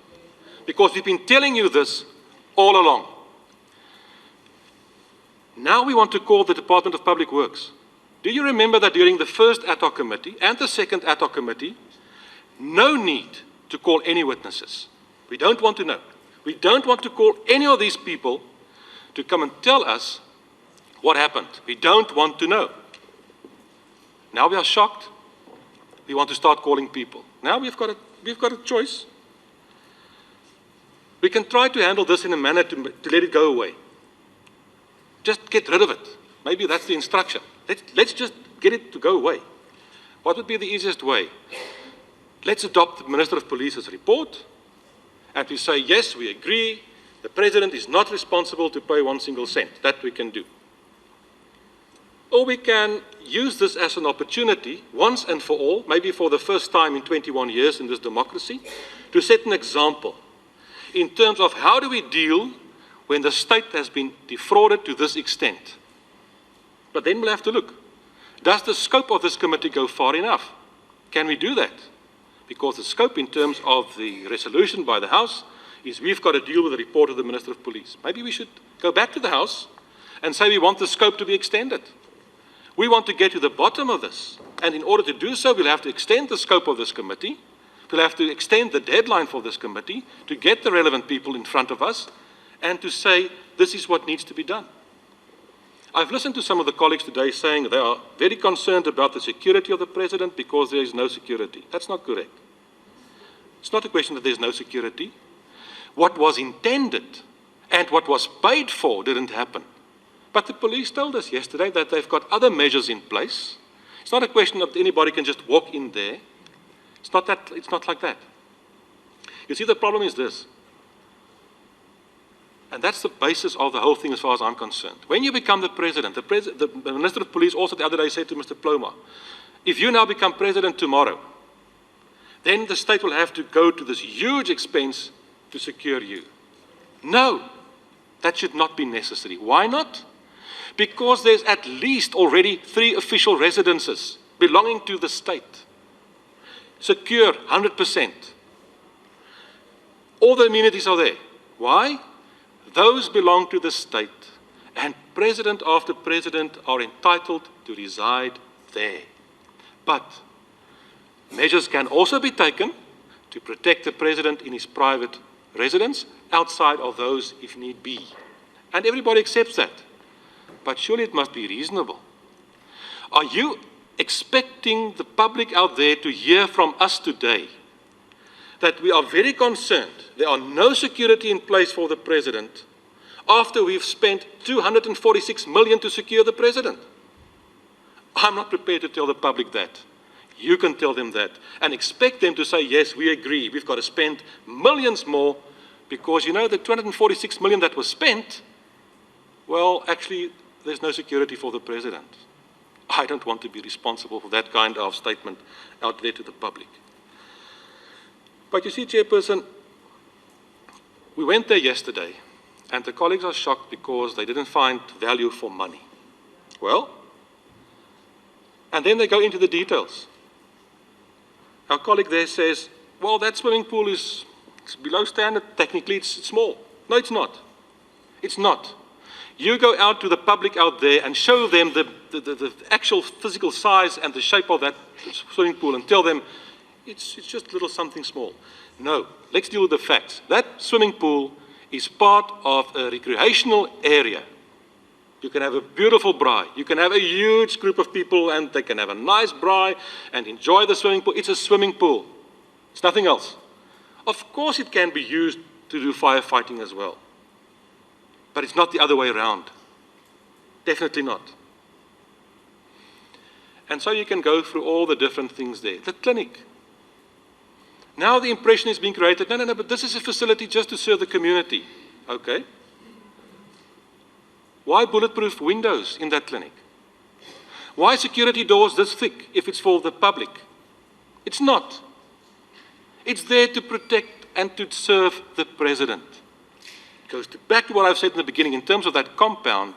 Because we've been telling you this all along. Now we want to call the Department of Public Works. Do you remember that during the first ad hoc committee and the second ad hoc committee, no need to call any witnesses. We don't want to know. We don't want to call any of these people to come and tell us what happened. We don't want to know. Now we are shocked. We want to start calling people. Now we've got a choice. We can try to handle this in a manner to let it go away. Just get rid of it. Maybe that's the instruction. Let's just get it to go away. What would be the easiest way? Let's adopt the Minister of Police's report, and we say, yes, we agree, the President is not responsible to pay 1 single cent. That we can do. Or we can use this as an opportunity, once and for all, maybe for the first time in 21 years in this democracy, to set an example in terms of how do we deal when the state has been defrauded to this extent. But then we'll have to look. Does the scope of this committee go far enough? Can we do that? Because the scope in terms of the resolution by the House is we've got to deal with the report of the Minister of Police. Maybe we should go back to the House and say we want the scope to be extended. We want to get to the bottom of this. And in order to do so, we'll have to extend the scope of this committee. We'll have to extend the deadline for this committee to get the relevant people in front of us and to say this is what needs to be done. I've listened to some of the colleagues today saying they are very concerned about the security of the President because there is no security. That's not correct. It's not a question that there's no security. What was intended and what was paid for didn't happen. But the police told us yesterday that they've got other measures in place. It's not a question that anybody can just walk in there. It's not like that. You see, the problem is this. And that's the basis of the whole thing as far as I'm concerned. When you become the President, the Minister of Police also the other day said to Mr. Ploma, if you now become President tomorrow, then the state will have to go to this huge expense to secure you. No, that should not be necessary. Why not? Because there's at least already 3 official residences belonging to the state. Secure, 100%. All the amenities are there. Why? Those belong to the state, and President after President are entitled to reside there. But measures can also be taken to protect the President in his private residence outside of those if need be. And everybody accepts that. But surely it must be reasonable. Are you expecting the public out there to hear from us today that we are very concerned there are no security in place for the President after we've spent 246 million to secure the President? I'm not prepared to tell the public that. You can tell them that and expect them to say, yes, we agree, we've got to spend millions more because, you know, the 246 million that was spent, well, actually, there's no security for the President. I don't want to be responsible for that kind of statement out there to the public. But you see, Chairperson, we went there yesterday, and the colleagues are shocked because they didn't find value for money. Well, and then they go into the details. Our colleague there says, well, that swimming pool is below standard. Technically, it's small. No, it's not. It's not. You go out to the public out there and show them the actual physical size and the shape of that swimming pool and tell them it's just a little something small. No, let's deal with the facts. That swimming pool is part of a recreational area. You can have a beautiful braai. You can have a huge group of people and they can have a nice braai and enjoy the swimming pool. It's a swimming pool. It's nothing else. Of course it can be used to do firefighting as well. But it's not the other way around. Definitely not. And so you can go through all the different things there. The clinic. Now the impression is being created, no, but this is a facility just to serve the community. Okay. Why bulletproof windows in that clinic? Why security doors this thick if it's for the public? It's not. It's there to protect and to serve the President. Goes back to what I've said in the beginning, in terms of that compound,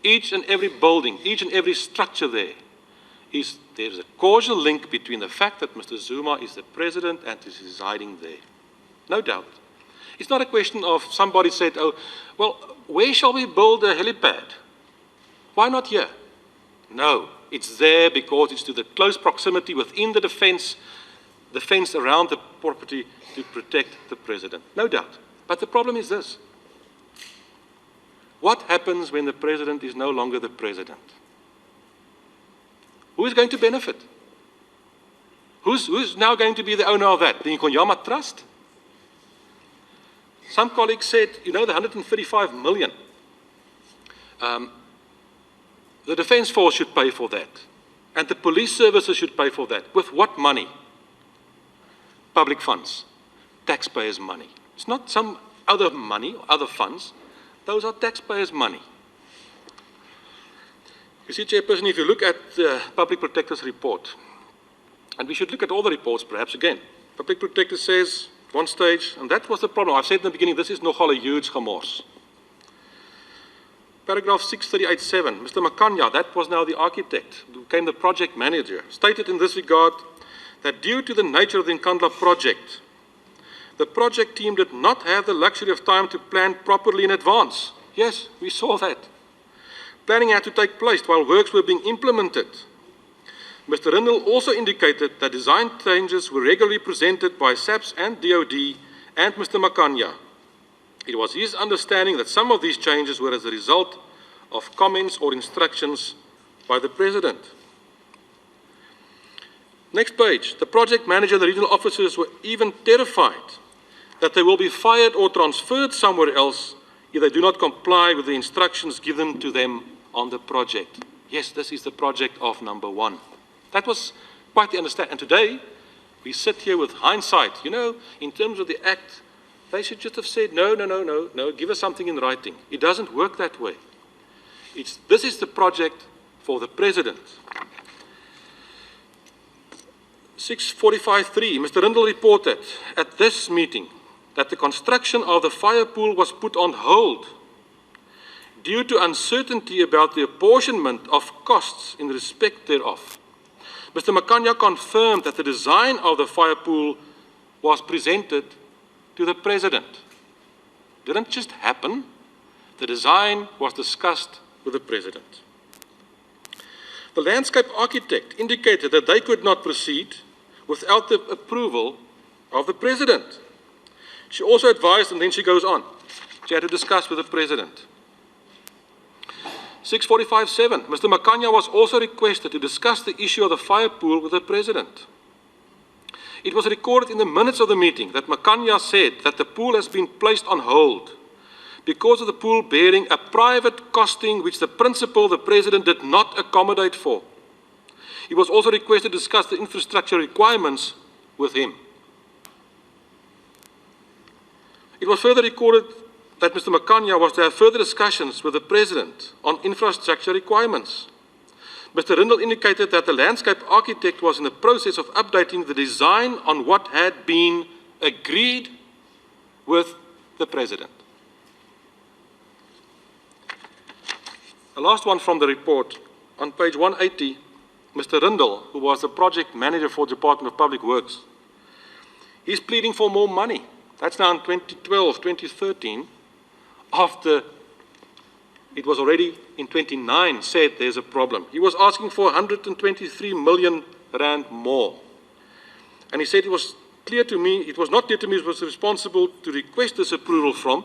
each and every building, each and every structure there is there's a causal link between the fact that Mr. Zuma is the president and is residing there. No doubt. It's not a question of somebody said, oh, well, where shall we build a helipad? Why not here? No, it's there because it's to the close proximity within the fence around the property to protect the president. No doubt. But the problem is this. What happens when the president is no longer the president? Who is going to benefit? Who's now going to be the owner of that? The Nkandla Trust? Some colleagues said, you know, the 135 million. The Defence Force should pay for that. And the police services should pay for that. With what money? Public funds. Taxpayers' money. It's not some other money, other funds. Those are taxpayers' money. You see, Chairperson, if you look at the Public Protector's report, and we should look at all the reports perhaps again. Public Protector says, one stage, and that was the problem. I've said in the beginning, this is nogal a huge gemors. Paragraph 638.7, Mr. Nkandla, that was now the architect, who became the project manager, stated in this regard that due to the nature of the Nkandla project, the project team did not have the luxury of time to plan properly in advance. Yes, we saw that. Planning had to take place while works were being implemented. Mr. Rindel also indicated that design changes were regularly presented by SAPS and DOD and Mr. Nkandla. It was his understanding that some of these changes were as a result of comments or instructions by the President. Next page. The project manager and the regional officers were even terrified that they will be fired or transferred somewhere else if they do not comply with the instructions given to them on the project. Yes, this is the project of number one. That was quite the understanding. And today, we sit here with hindsight. You know, in terms of the act, they should just have said, no, give us something in writing. It doesn't work that way. This is the project for the President. 645.3, Mr. Rindel reported at this meeting that the construction of the fire pool was put on hold due to uncertainty about the apportionment of costs in respect thereof. Mr. Nkandla confirmed that the design of the fire pool was presented to the President. It didn't just happen. The design was discussed with the President. The landscape architect indicated that they could not proceed without the approval of the President. She also advised, and then she goes on, she had to discuss with the President. 645.7, Mr. Nkandla was also requested to discuss the issue of the fire pool with the President. It was recorded in the minutes of the meeting that Nkandla said that the pool has been placed on hold because of the pool bearing a private costing which the principal, the President, did not accommodate for. He was also requested to discuss the infrastructure requirements with him. It was further recorded that Mr. Nkandla was to have further discussions with the President on infrastructure requirements. Mr. Rindel indicated that the landscape architect was in the process of updating the design on what had been agreed with the President. The last one from the report, on page 180, Mr. Rindel, who was the project manager for the Department of Public Works, he's pleading for more money. That's now in 2012, 2013, after it was already in 29 said there's a problem. He was asking for 123 million rand more. And he said it was not clear to me who was responsible to request this approval from,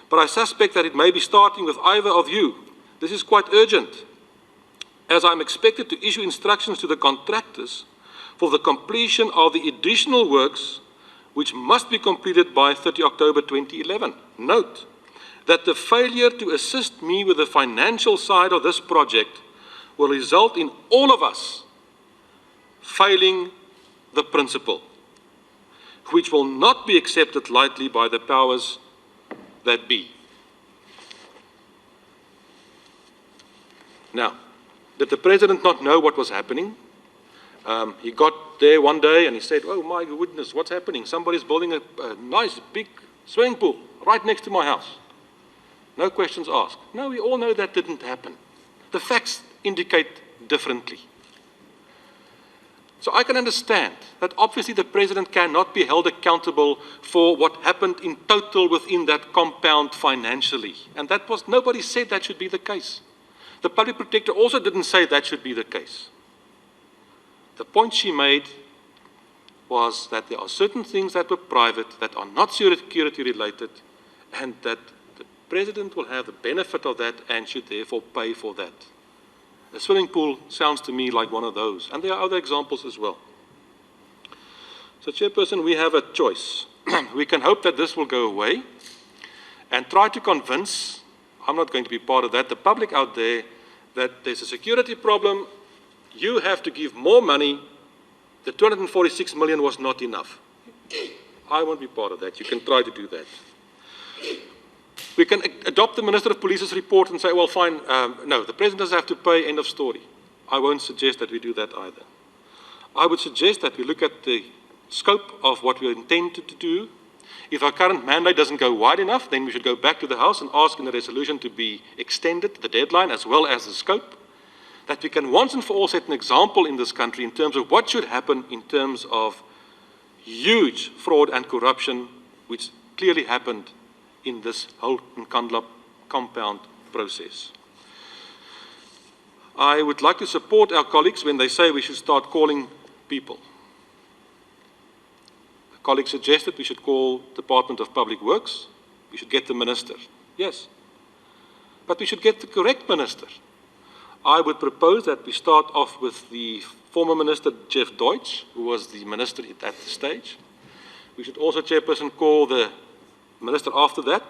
but I suspect that it may be starting with either of you. This is quite urgent, as I'm expected to issue instructions to the contractors for the completion of the additional works which must be completed by 30 October 2011. Note that the failure to assist me with the financial side of this project will result in all of us failing the principle, which will not be accepted lightly by the powers that be. Now, did the President not know what was happening? He got there one day and he said, oh my goodness, what's happening? Somebody's building a nice big swimming pool right next to my house. No questions asked. No, we all know that didn't happen. The facts indicate differently. So I can understand that obviously the President cannot be held accountable for what happened in total within that compound financially. And that was, nobody said that should be the case. The Public Protector also didn't say that should be the case. The point she made was that there are certain things that were private, that are not security related, and that the President will have the benefit of that and should therefore pay for that. A swimming pool sounds to me like one of those, and there are other examples as well. So, Chairperson, we have a choice. We can hope that this will go away and try to convince, I'm not going to be part of that, the public out there that there's a security problem, you have to give more money, the 246 million was not enough. I won't be part of that. You can try to do that. We can adopt the Minister of Police's report and say, well, fine, no, the President doesn't have to pay, end of story. I won't suggest that we do that either. I would suggest that we look at the scope of what we intend to do. If our current mandate doesn't go wide enough, then we should go back to the House and ask in the resolution to be extended, the deadline as well as the scope, that we can once and for all set an example in this country in terms of what should happen in terms of huge fraud and corruption, which clearly happened in this whole Nkandla compound process. I would like to support our colleagues when they say we should start calling people. A colleague suggested we should call Department of Public Works, we should get the minister. Yes, but we should get the correct minister. I would propose that we start off with the former Minister Jeff Deutsch, who was the minister at the stage. We should also, Chairperson, call the minister after that,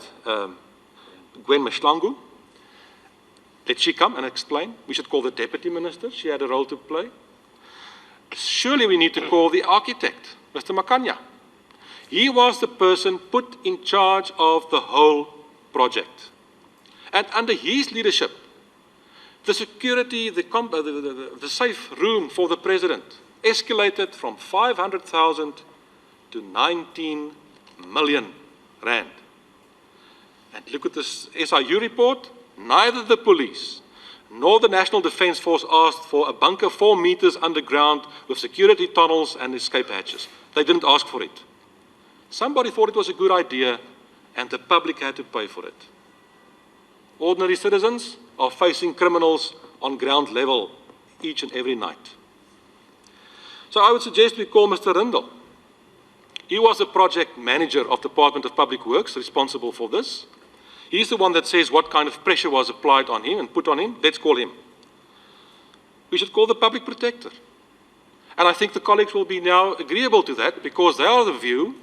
Gwen Mashlangu. Let she come and explain. We should call the deputy minister. She had a role to play. Surely we need to call the architect, Mr. Makanya. He was the person put in charge of the whole project. And under his leadership, the security, the safe room for the President escalated from 500,000 to 19 million rand. And look at this SIU report. Neither the police nor the National Defence Force asked for a bunker 4 meters underground with security tunnels and escape hatches. They didn't ask for it. Somebody thought it was a good idea and the public had to pay for it. Ordinary citizens are facing criminals on ground level each and every night. So I would suggest we call Mr. Rindel. He was the project manager of the Department of Public Works responsible for this. He's the one that says what kind of pressure was applied on him and put on him. Let's call him. We should call the Public Protector. And I think the colleagues will be now agreeable to that because they are of the view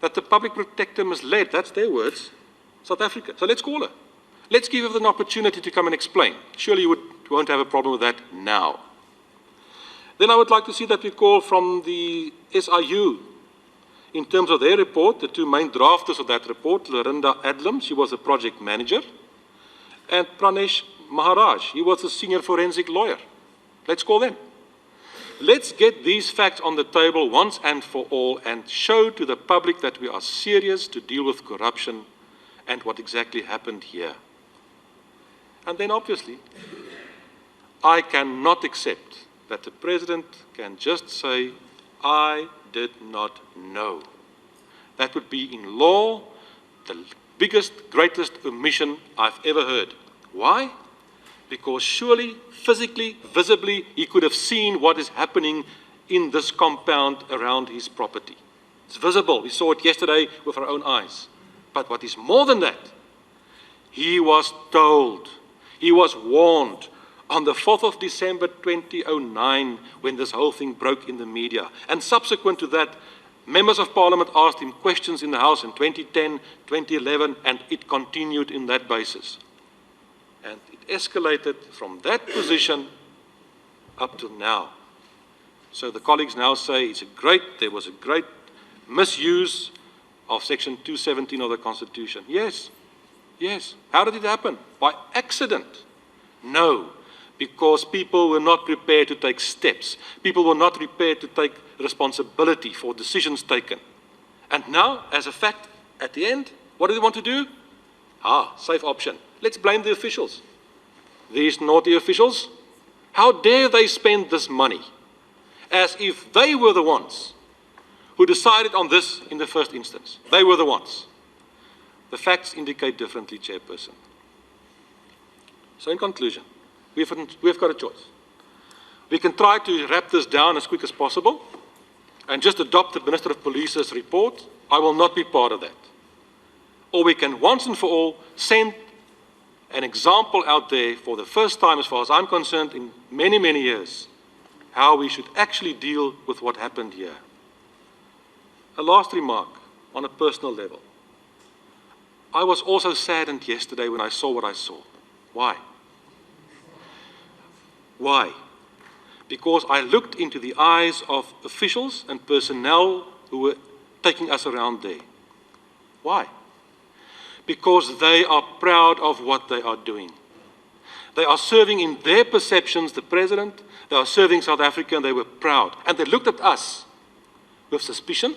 that the Public Protector misled, that's their words, South Africa. So let's call her. Let's give her an opportunity to come and explain. Surely you won't have a problem with that now. Then I would like to see that we call from the SIU, in terms of their report, the two main drafters of that report, Lorinda Adlam, she was the project manager, and Pranesh Maharaj, he was the senior forensic lawyer. Let's call them. Let's get these facts on the table once and for all and show to the public that we are serious to deal with corruption and what exactly happened here. And then obviously, I cannot accept that the President can just say, I did not know. That would be in law the biggest, greatest omission I've ever heard. Why? Because surely, physically, visibly, he could have seen what is happening in this compound around his property. It's visible. We saw it yesterday with our own eyes. But what is more than that, he was told, he was warned on the 4th of December 2009 when this whole thing broke in the media. And subsequent to that, members of Parliament asked him questions in the House in 2010, 2011, and it continued in that basis. And it escalated from that position up to now. So the colleagues now say there was a great misuse of Section 217 of the Constitution. Yes, yes. How did it happen? By accident? No, because people were not prepared to take steps. People were not prepared to take responsibility for decisions taken. And now, as a fact, at the end, what do they want to do? Safe option. Let's blame the officials. These naughty officials, how dare they spend this money? as if they were the ones who decided on this in the first instance. They were the ones. The facts indicate differently, Chairperson. So in conclusion, we've got a choice. We can try to wrap this down as quick as possible and just adopt the Minister of Police's report. I will not be part of that. Or we can once and for all send an example out there for the first time, as far as I'm concerned, in many, many years, how we should actually deal with what happened here. A last remark on a personal level. I was also saddened yesterday when I saw what I saw. Why? Why? Because I looked into the eyes of officials and personnel who were taking us around there. Why? Because they are proud of what they are doing. They are serving in their perceptions the President, they are serving South Africa, and they were proud. And they looked at us with suspicion,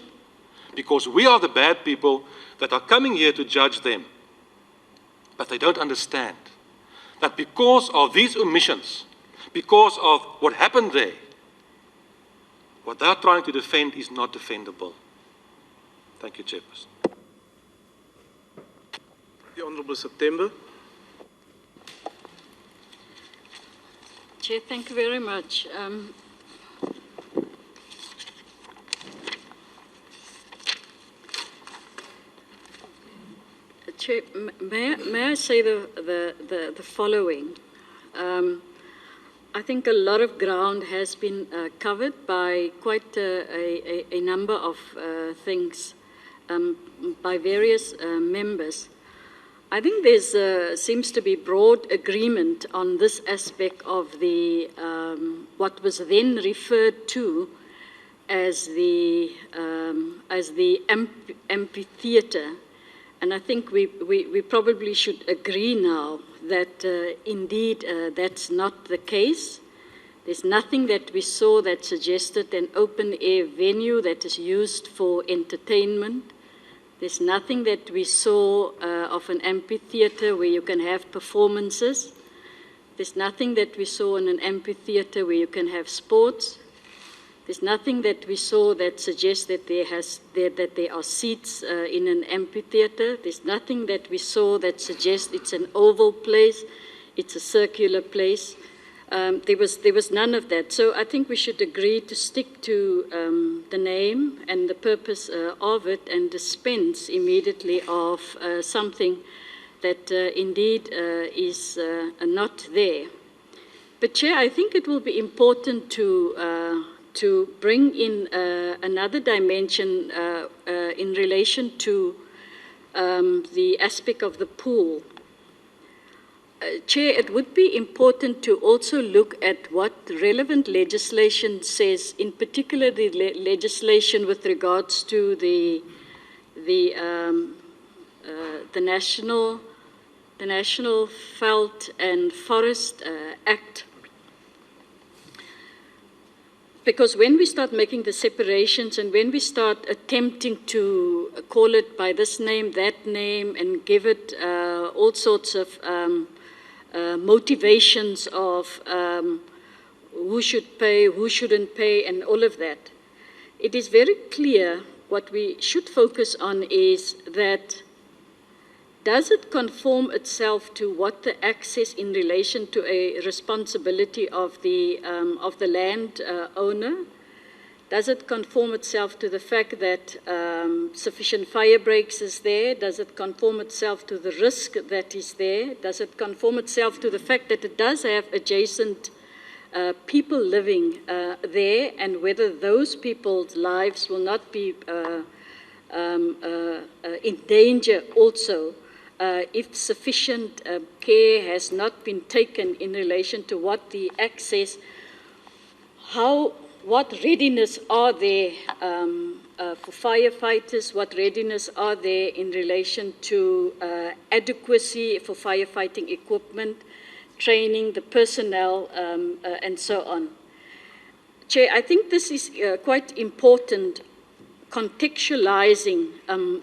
because we are the bad people that are coming here to judge them. But they don't understand that because of these omissions, because of what happened there, what they are trying to defend is not defendable. Thank you, Chairperson. The Honourable September. Chair, thank you very much. Chair, may I say the following? I think a lot of ground has been covered by quite a number of things by various members. I think there seems to be broad agreement on this aspect of the what was then referred to as the amphitheatre, and I think we probably should agree now that indeed that's not the case. There's nothing that we saw that suggested an open-air venue that is used for entertainment. There's nothing that we saw of an amphitheatre where you can have performances. There's nothing that we saw in an amphitheatre where you can have sports. There's nothing that we saw that suggests that there are seats in an amphitheatre. There's nothing that we saw that suggests it's an oval place, it's a circular place. There was none of that. So I think we should agree to stick to the name and the purpose of it and dispense immediately of something that indeed is not there. But Chair, I think it will be important to bring in another dimension in relation to the aspect of the pool. Chair, it would be important to also look at what relevant legislation says, in particular the legislation with regards to the National Veld and Forest Act. Because when we start making the separations and when we start attempting to call it by this name, that name, and give it all sorts of motivations of who should pay, who shouldn't pay, and all of that, it is very clear what we should focus on is that does it conform itself to what the access in relation to a responsibility of the land owner? Does it conform itself to the fact that sufficient fire breaks is there? Does it conform itself to the risk that is there? Does it conform itself to the fact that it does have adjacent people living there, and whether those people's lives will not be in danger also if sufficient care has not been taken in relation to what the access, what readiness are there for firefighters, what readiness are there in relation to adequacy for firefighting equipment, training, the personnel, and so on. Chair, I think this is quite important, contextualizing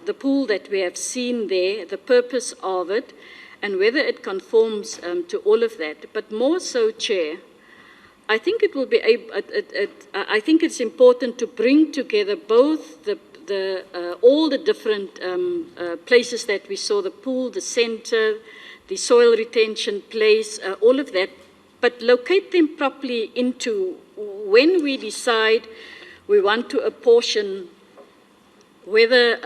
the pool that we have seen there, the purpose of it, and whether it conforms to all of that. But more so, Chair, I think it will be I think it's important to bring together both all the different places that we saw, the pool, the center, the soil retention place, all of that, but locate them properly into when we decide we want to apportion whether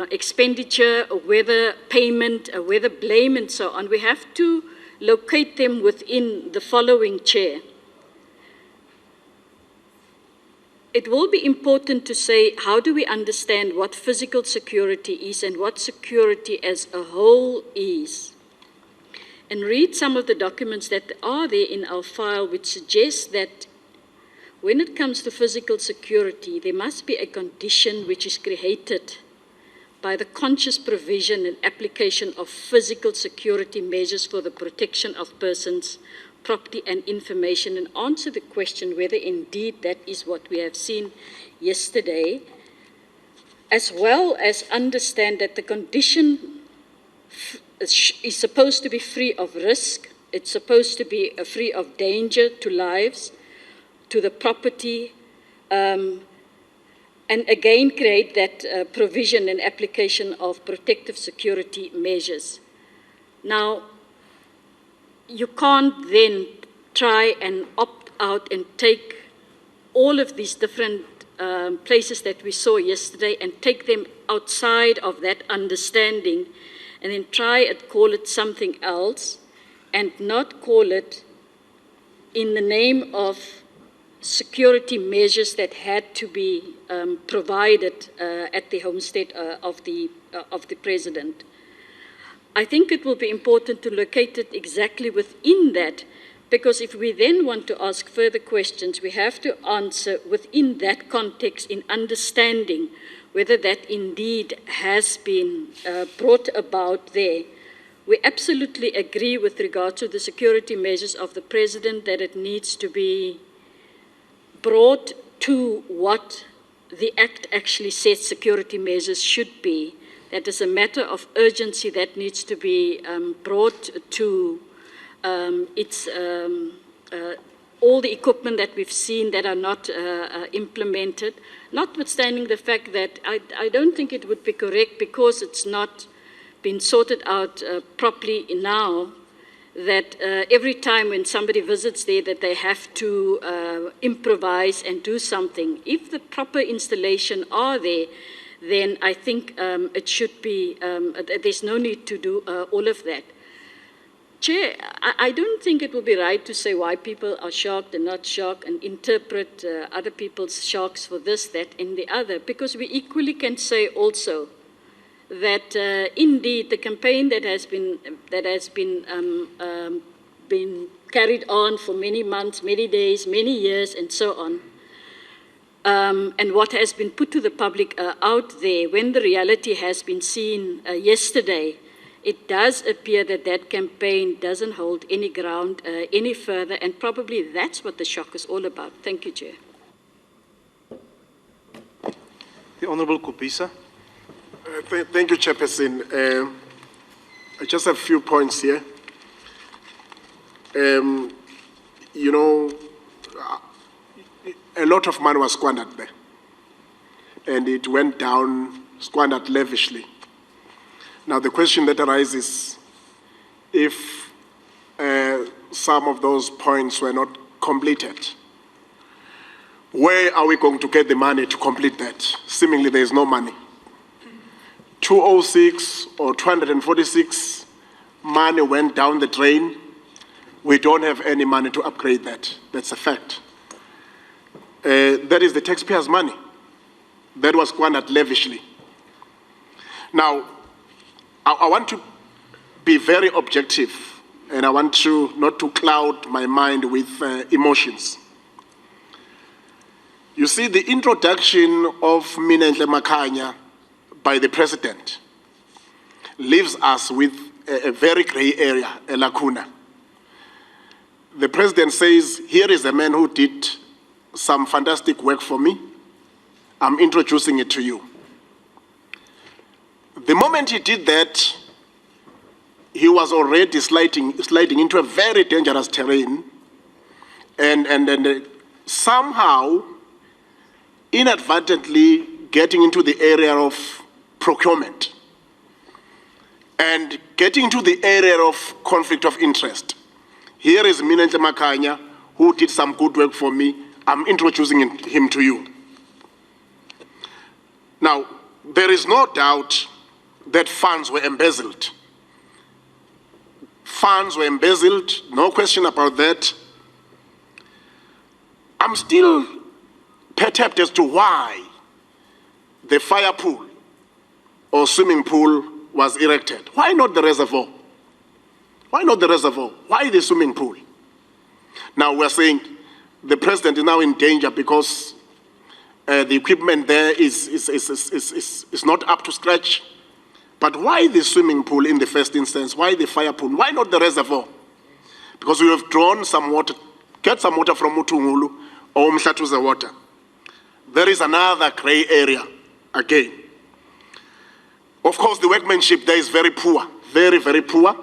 expenditure, or whether payment, or whether blame and so on. We have to locate them within the following, Chair. It will be important to say, how do we understand what physical security is and what security as a whole is? And read some of the documents that are there in our file which suggest that when it comes to physical security, there must be a condition which is created by the conscious provision and application of physical security measures for the protection of persons, property and information, and answer the question whether indeed that is what we have seen yesterday, as well as understand that the condition is supposed to be free of risk, it's supposed to be free of danger to lives, to the property, and again create that provision and application of protective security measures. Now, you can't then try and opt out and take all of these different places that we saw yesterday and take them outside of that understanding and then try and call it something else and not call it in the name of security measures that had to be provided at the homestead of the President. I think it will be important to locate it exactly within that, because if we then want to ask further questions, we have to answer within that context in understanding whether that indeed has been brought about there. We absolutely agree with regard to the security measures of the President that it needs to be brought to what the Act actually says security measures should be. That is a matter of urgency that needs to be brought to all the equipment that we've seen that are not implemented, notwithstanding the fact that I don't think it would be correct, because it's not been sorted out properly now, that every time when somebody visits there that they have to improvise and do something. If the proper installation are there, then I think it should be, there's no need to do all of that. Chair, I don't think it would be right to say why people are shocked and not shocked and interpret other people's shocks for this, that, and the other, because we equally can say also that indeed the campaign that has been carried on for many months, many days, many years, and so on, and what has been put to the public out there, when the reality has been seen yesterday, it does appear that that campaign doesn't hold any ground any further, and probably that's what the shock is all about. Thank you, Chair. The Honourable Kopisa. Thank you, Chairperson. I just have a few points here. You know, a lot of money was squandered there, and it went down, squandered lavishly. Now, the question that arises, if some of those points were not completed, where are we going to get the money to complete that? Seemingly, there is no money. 206 or 246, money went down the drain. We don't have any money to upgrade that. That's a fact. That is the taxpayers' money. That was squandered lavishly. Now, I want to be very objective, and I want to not to cloud my mind with emotions. You see, the introduction of Nkandla Makhanya by the President leaves us with a very gray area, a lacuna. The President says, here is a man who did some fantastic work for me. I'm introducing it to you. The moment he did that, he was already sliding into a very dangerous terrain, and somehow inadvertently getting into the area of procurement and getting into the area of conflict of interest. Here is Nkandla Makanya, who did some good work for me. I'm introducing him to you. Now, there is no doubt that funds were embezzled. Funds were embezzled, no question about that. I'm still perturbed as to why the fire pool or swimming pool was erected. Why not the reservoir? Why not the reservoir? Why the swimming pool? Now we're saying the president is now in danger because the equipment there is not up to scratch. But why the swimming pool in the first instance? Why the fire pool? Why not the reservoir? Because we have drawn some water, get some water from Mutungulu or Mhlatuza water. There is another gray area again. Of course, the workmanship there is very poor, very, very poor.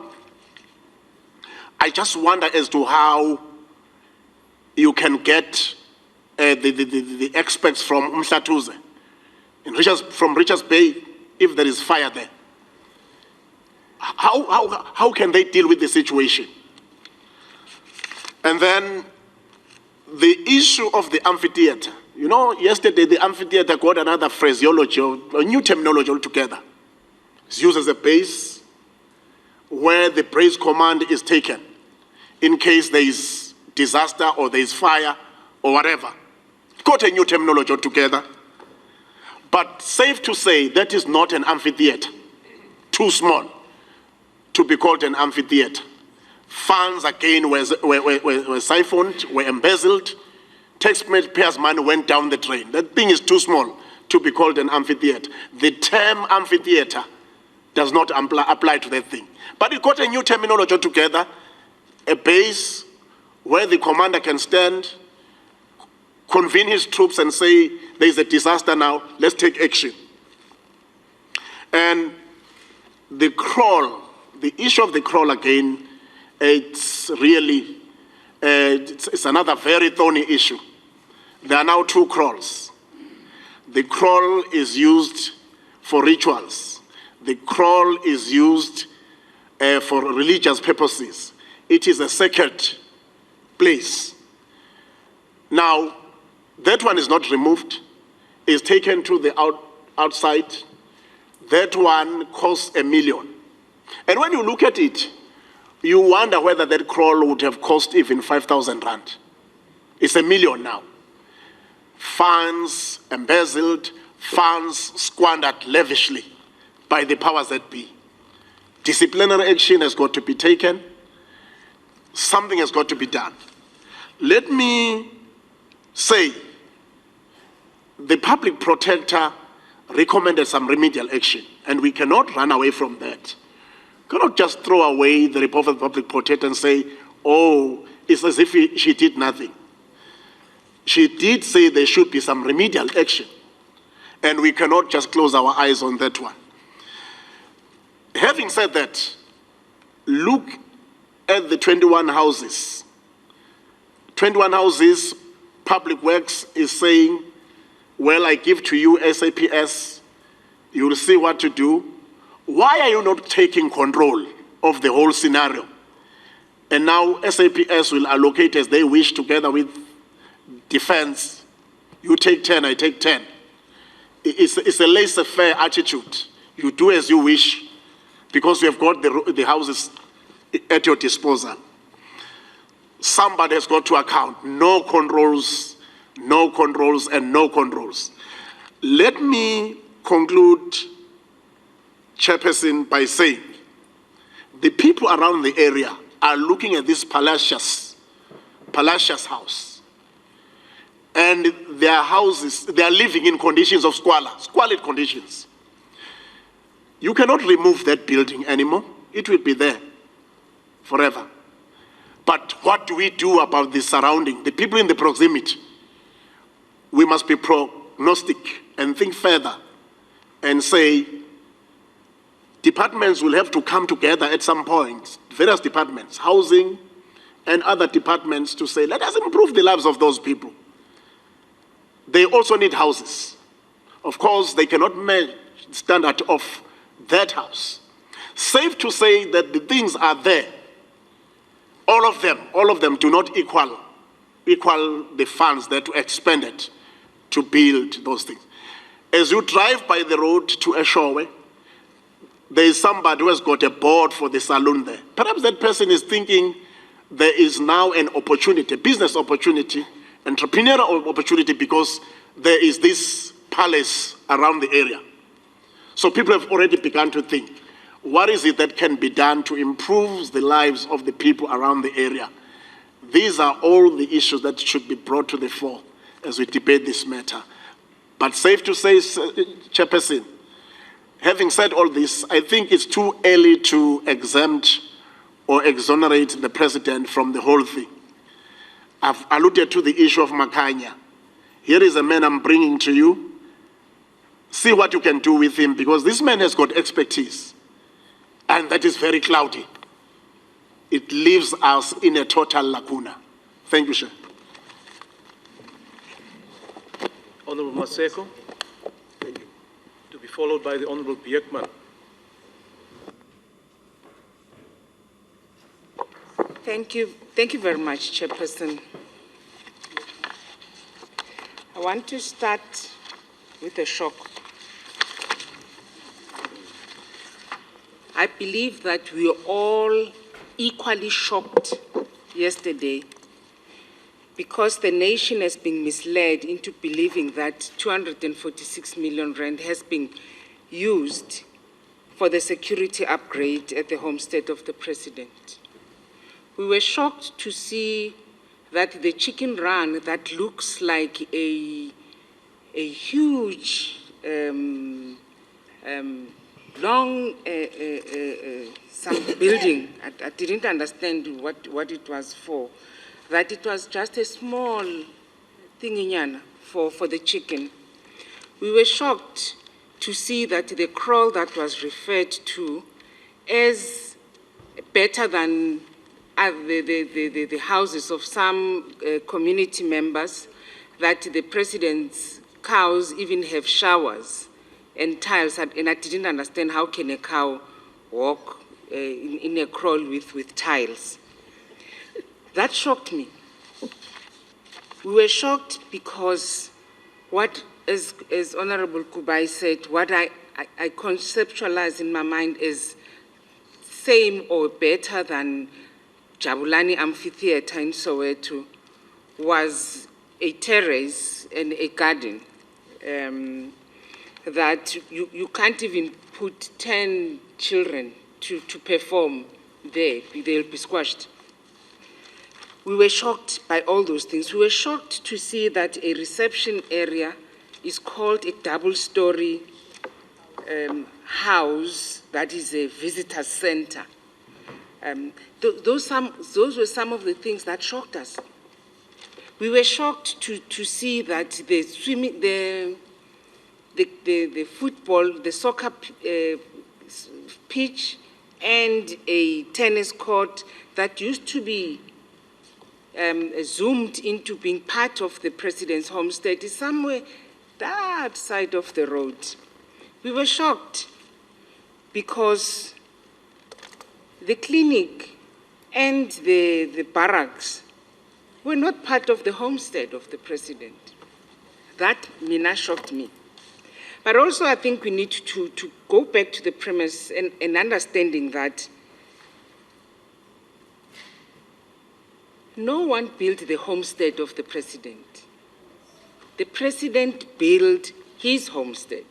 I just wonder as to how you can get the experts from Mhlatuza, from Richards Bay, if there is fire there. How can they deal with the situation? And then the issue of the amphitheater. You know, yesterday the amphitheater got another phraseology, a new terminology altogether. It's used as a base where the praise command is taken in case there is disaster or there is fire or whatever. Got a new terminology altogether. But safe to say that is not an amphitheater. Too small to be called an amphitheater. Funds again were siphoned, were embezzled. Taxpayers' money went down the drain. That thing is too small to be called an amphitheater. The term amphitheater does not apply to that thing. But it got a new terminology altogether, a base where the commander can stand, convene his troops and say, there is a disaster now, let's take action. And the crawl, the issue of the crawl again, it's really, it's another very thorny issue. There are now two crawls. The crawl is used for rituals. The crawl is used for religious purposes. It is a sacred place. Now, that one is not removed. It's taken to the outside. That one costs $1 million. And when you look at it, you wonder whether that crawl would have cost even 5,000 rand. It's $1 million now. Funds embezzled, funds squandered lavishly by the powers that be. Disciplinary action has got to be taken. Something has got to be done. Let me say, the public protector recommended some remedial action, and we cannot run away from that. We cannot just throw away the report of the public protector and say, oh, it's as if she did nothing. She did say there should be some remedial action, and we cannot just close our eyes on that one. Having said that, look at the 21 houses. 21 houses, Public Works is saying, well, I give to you SAPS, you will see what to do. Why are you not taking control of the whole scenario? And now SAPS will allocate as they wish together with defense. You take 10, I take 10. It's a laissez-faire attitude. You do as you wish because you have got the houses at your disposal. Somebody has got to account. No controls, no controls, and no controls. Let me conclude, Chairperson, by saying the people around the area are looking at this palatial house. And their houses, they are living in conditions of squalid conditions. You cannot remove that building anymore. It will be there forever. But what do we do about the surrounding, the people in the proximity? We must be prognostic and think further and say, departments will have to come together at some point, various departments, housing, and other departments to say, let us improve the lives of those people. They also need houses. Of course, they cannot match the standard of that house. Safe to say that the things are there. All of them do not equal the funds that were expended to build those things. As you drive by the road to Eshowe, there is somebody who has got a board for the saloon there. Perhaps that person is thinking there is now an opportunity, business opportunity, entrepreneurial opportunity, because there is this palace around the area. So people have already begun to think, what is it that can be done to improve the lives of the people around the area? These are all the issues that should be brought to the fore as we debate this matter. But safe to say, Chairperson, having said all this, I think it's too early to exempt or exonerate the President from the whole thing. I've alluded to the issue of Makanya. Here is a man I'm bringing to you. See what you can do with him, because this man has got expertise, and that is very cloudy. It leaves us in a total lacuna. Thank you, Chair. Honourable Maseko. Thank you. To be followed by the Honourable Beekman. Thank you very much, Chairperson. I want to start with a shock. I believe that we are all equally shocked yesterday because the nation has been misled into believing that 246 million rand has been used for the security upgrade at the homestead of the President. We were shocked to see that the chicken run that looks like a huge long some building, I didn't understand what it was for, that it was just a small thinginyana for the chicken. We were shocked to see that the kraal that was referred to as better than the houses of some community members, that the President's cows even have showers and tiles, and I didn't understand how can a cow walk in a kraal with tiles. That shocked me. We were shocked because what, as Honorable Kubai said, what I conceptualize in my mind is same or better than Jabulani Amphitheatre in Soweto was a terrace and a garden that you can't even put 10 children to perform there. They'll be squashed. We were shocked by all those things. We were shocked to see that a reception area is called a double-story house that is a visitor center. Those were some of the things that shocked us. We were shocked to see that the swimming, the football, the soccer pitch, and a tennis court that used to be zoomed into being part of the President's homestead is somewhere that side of the road. We were shocked because the clinic and the barracks were not part of the homestead of the President. That, Mina, shocked me. But also I think we need to go back to the premise and understanding that no one built the homestead of the President. The President built his homestead.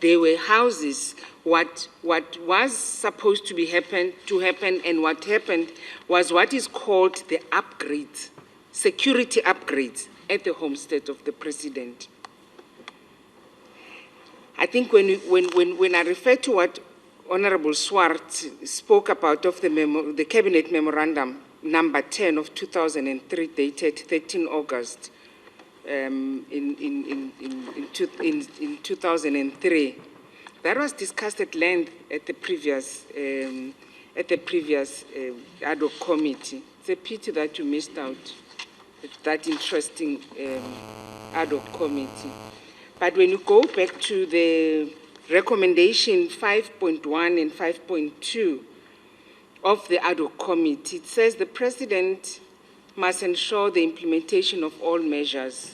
There were houses. What was supposed to happen and what happened was what is called the upgrades, security upgrades at the homestead of the President. I think when I refer to what Honorable Swart spoke about of the Cabinet Memorandum number 10 of 2003, dated 13 August in 2003, that was discussed at length at the previous ad hoc committee It's a pity that you missed out that interesting ad hoc committee. But when you go back to the recommendation 5.1 and 5.2 of the ad hoc committee, it says the President must ensure the implementation of all measures.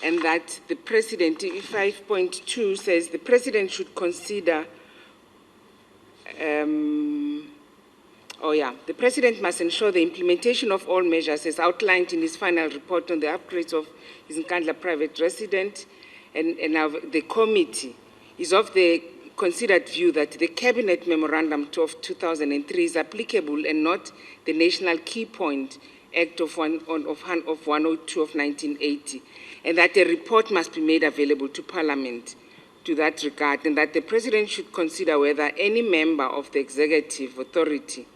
And that the President, 5.2 says the President should consider, the President must ensure the implementation of all measures as outlined in his final report on the upgrades of his Nkandla private residence, and now the committee is of the considered view that the Cabinet Memorandum of 2003 is applicable and not the National Key Point Act of 102 of 1980, and that a report must be made available to Parliament to that regard, and that the President should consider whether any member of the executive authority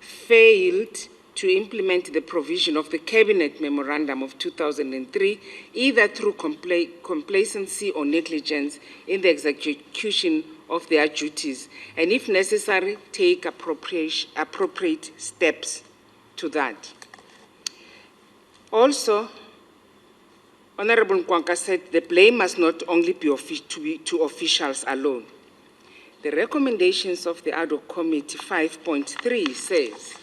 failed to implement the provision of the Cabinet Memorandum of 2003, either through complacency or negligence in the execution of their duties, and if necessary, take appropriate steps to that. Also, Honorable Nkandla said the blame must not only be to officials alone. The recommendations of the ad hoc committee 5.3 says,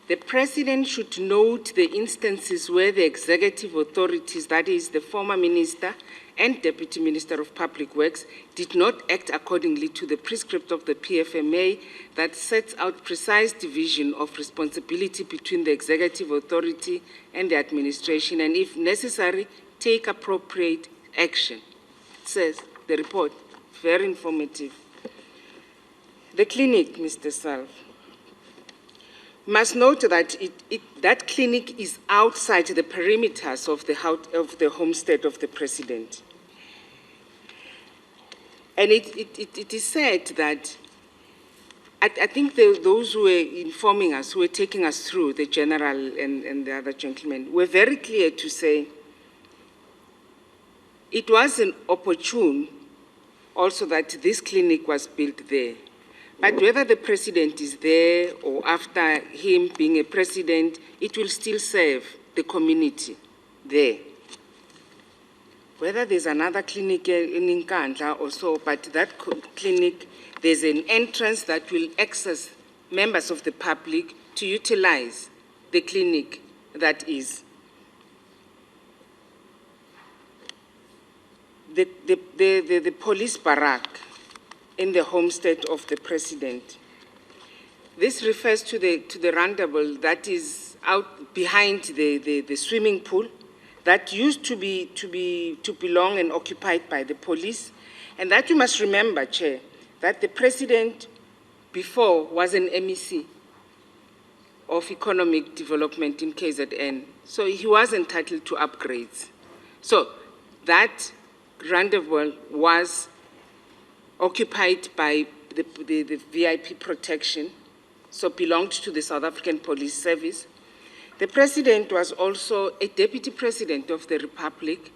the President should note the instances where the executive authorities, that is the former minister and Deputy Minister of Public Works, did not act accordingly to the prescript of the PFMA that sets out precise division of responsibility between the executive authority and the administration, and if necessary, take appropriate action. It says, the report, very informative. The clinic, Mr. Salve, must note that that clinic is outside the perimeters of the homestead of the President. And it is said that, I think those who were informing us, who were taking us through, the general and the other gentlemen, were very clear to say it was an opportune also that this clinic was built there. But whether the President is there or after him being a president, it will still serve the community there. Whether there's another clinic in Nkandla or so, but that clinic, there's an entrance that will access members of the public to utilize the clinic that is. The police barrack in the homestead of the President. This refers to the roundabout that is out behind the swimming pool that used to belong and occupied by the police. And that you must remember, Chair, that the President before was an MEC of Economic Development in KZN. So he was entitled to upgrades. So that roundabout was occupied by the VIP protection, so belonged to the South African Police Service. The President was also a Deputy President of the Republic,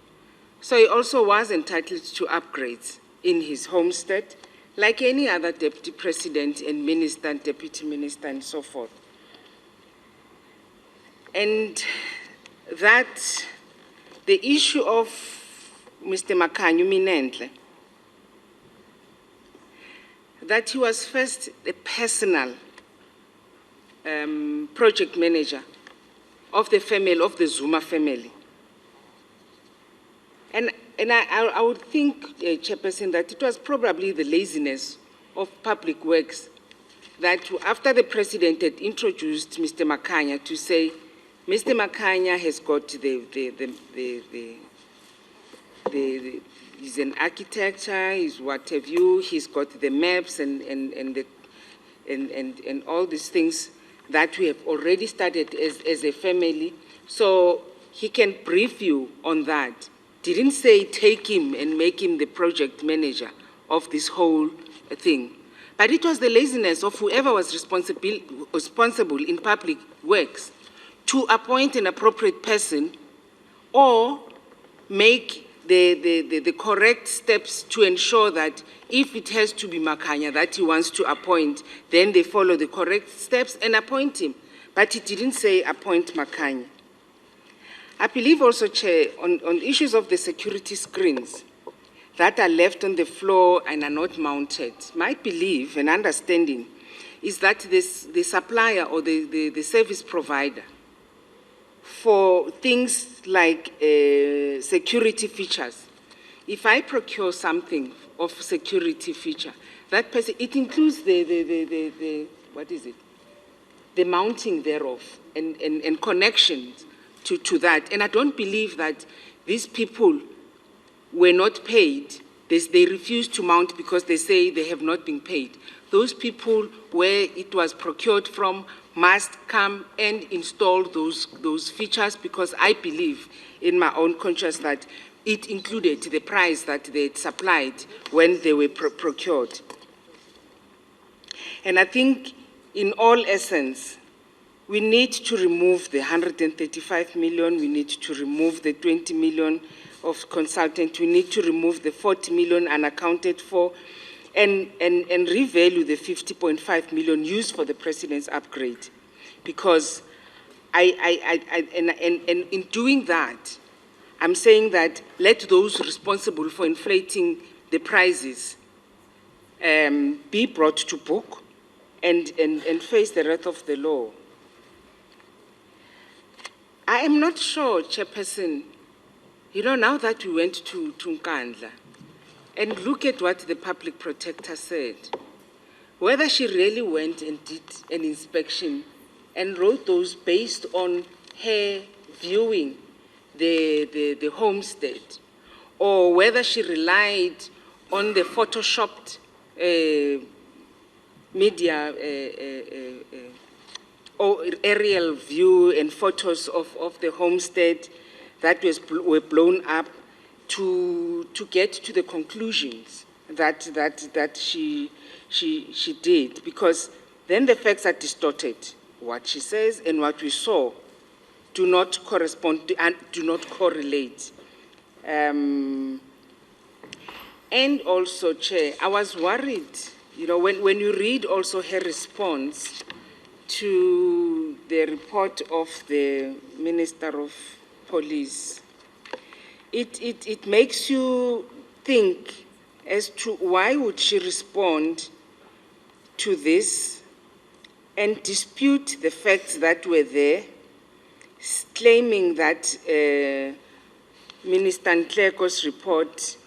so he also was entitled to upgrades in his homestead, like any other Deputy President and Minister and Deputy Minister and so forth. And that the issue of Mr. Nkandla, that he was first a personal project manager of the family, of the Zuma family. And I would think, Chairperson, that it was probably the laziness of Public Works that after the President had introduced Mr. Nkandla to say, Mr. Nkandla has got he's an architect, he's what have you, he's got the maps and all these things that we have already started as a family. So he can brief you on that. Didn't say take him and make him the project manager of this whole thing. But it was the laziness of whoever was responsible in Public Works to appoint an appropriate person or make the correct steps to ensure that if it has to be Makanya that he wants to appoint, then they follow the correct steps and appoint him. But it didn't say appoint Makanya. I believe also, Chair, on issues of the security screens that are left on the floor and are not mounted, my belief and understanding is that the supplier or the service provider for things like security features, if I procure something of security feature, that person, it includes what is it? The mounting thereof and connections to that. And I don't believe that these people were not paid. They refuse to mount because they say they have not been paid. Those people where it was procured from must come and install those features, because I believe in my own conscience that it included the price that they had supplied when they were procured. And I think in all essence, we need to remove the 135 million, we need to remove the 20 million of consultant, we need to remove the 40 million unaccounted for, and revalue the 50.5 million used for the president's upgrade. Because in doing that, I'm saying that let those responsible for inflating the prices be brought to book and face the wrath of the law. I am not sure, Chairperson, now that we went to Nkandla, and look at what the public protector said, whether she really went and did an inspection and wrote those based on her viewing the homestead, or whether she relied on the photoshopped media or aerial view and photos of the homestead that were blown up to get to the conclusions that she did, because then the facts are distorted. What she says and what we saw do not correspond and do not correlate. And also, Chair, I was worried, when you read also her response to the report of the Minister of Police, it makes you think as to why would she respond to this and dispute the facts that were there, claiming that Minister Nkleko's report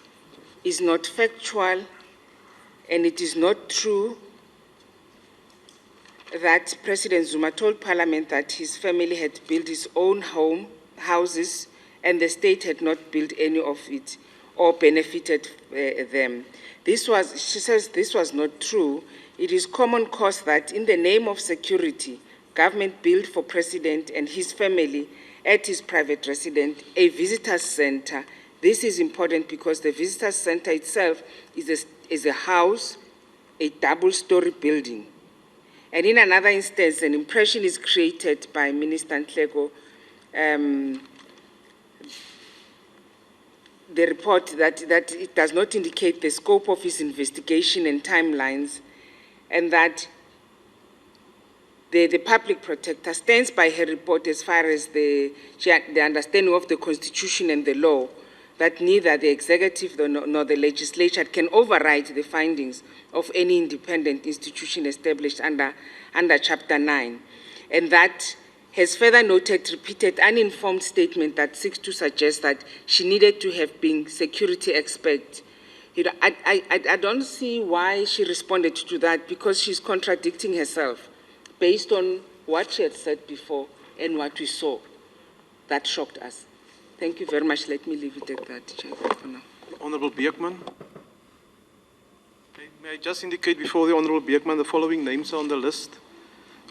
is not factual and it is not true, that President Zuma told Parliament that his family had built his own houses and the state had not built any of it or benefited them. She says this was not true. It is common cause that in the name of security, government built for President and his family at his private residence a visitor center. This is important because the visitor center itself is a house, a double-story building. And in another instance, an impression is created by Minister Nkleko, the report that it does not indicate the scope of his investigation and timelines, and that the public protector stands by her report as far as the understanding of the Constitution and the law, that neither the executive nor the legislature can override the findings of any independent institution established under Chapter 9. And that has further noted repeated uninformed statement that seeks to suggest that she needed to have been security expert. I don't see why she responded to that, because she's contradicting herself based on what she had said before and what we saw. That shocked us. Thank you very much. Let me leave it at that, Chair, for now. Honourable Beekman. May I just indicate before the Honourable Beekman, the following names are on the list.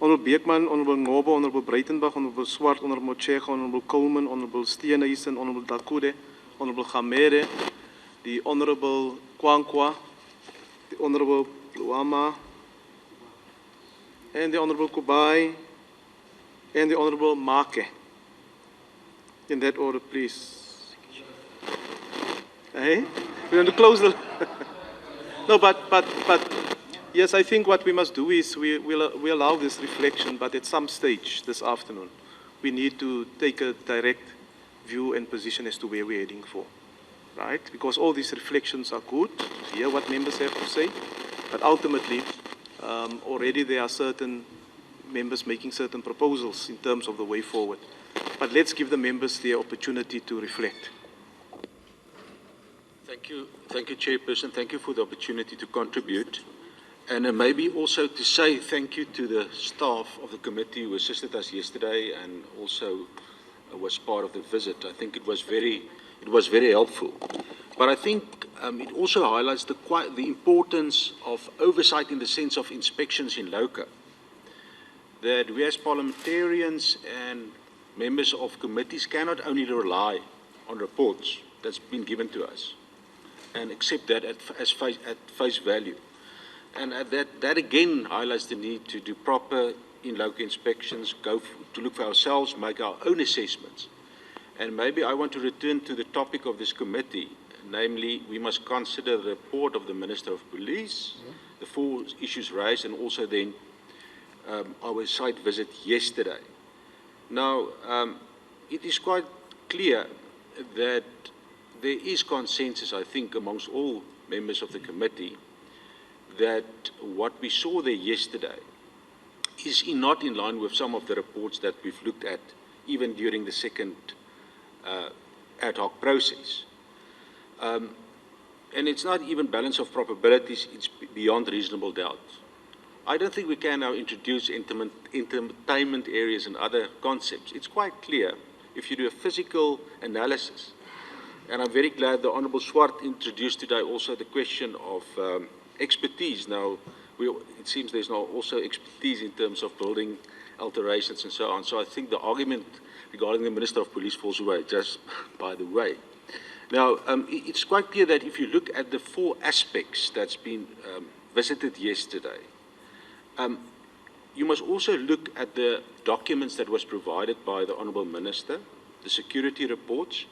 Honourable Beekman, Honourable Ngobo, Honourable Breitenbach, Honourable Swart, Honourable Mochega, Honourable Coleman, Honourable Steenhuisen, Honourable Dakude, Honourable Gamere, the Honourable Kwankwa, the Honourable Luama, and the Honourable Kubai, and the Honourable Make. In that order, please. Eh? We want to close the... No, but yes, I think what we must do is we allow this reflection, but at some stage this afternoon, we need to take a direct view and position as to where we're heading for, right? Because all these reflections are good, hear what members have to say, but ultimately, already there are certain members making certain proposals in terms of the way forward. But let's give the members the opportunity to reflect. Thank you, Chairperson. Thank you for the opportunity to contribute. And maybe also to say thank you to the staff of the committee who assisted us yesterday and also was part of the visit. I think it was very helpful. But I think it also highlights the importance of oversight in the sense of inspections in loco. That we as parliamentarians and members of committees cannot only rely on reports that's been given to us and accept that at face value. And that again highlights the need to do proper in loco inspections, to look for ourselves, make our own assessments. And maybe I want to return to the topic of this committee, namely we must consider the report of the Minister of Police, the 4 issues raised, and also then our site visit yesterday. Now, it is quite clear that there is consensus, I think, amongst all members of the committee that what we saw there yesterday is not in line with some of the reports that we've looked at, even during the second ad hoc process. And it's not even balance of probabilities, it's beyond reasonable doubt. I don't think we can now introduce entertainment areas and other concepts. It's quite clear if you do a physical analysis. And I'm very glad the Honourable Swart introduced today also the question of expertise. Now, it seems there's now also expertise in terms of building alterations and so on. So I think the argument regarding the Minister of Police falls away, just by the way. Now, it's quite clear that if you look at the 4 aspects that's been visited yesterday, you must also look at the documents that was provided by the Honourable Minister, the security reports,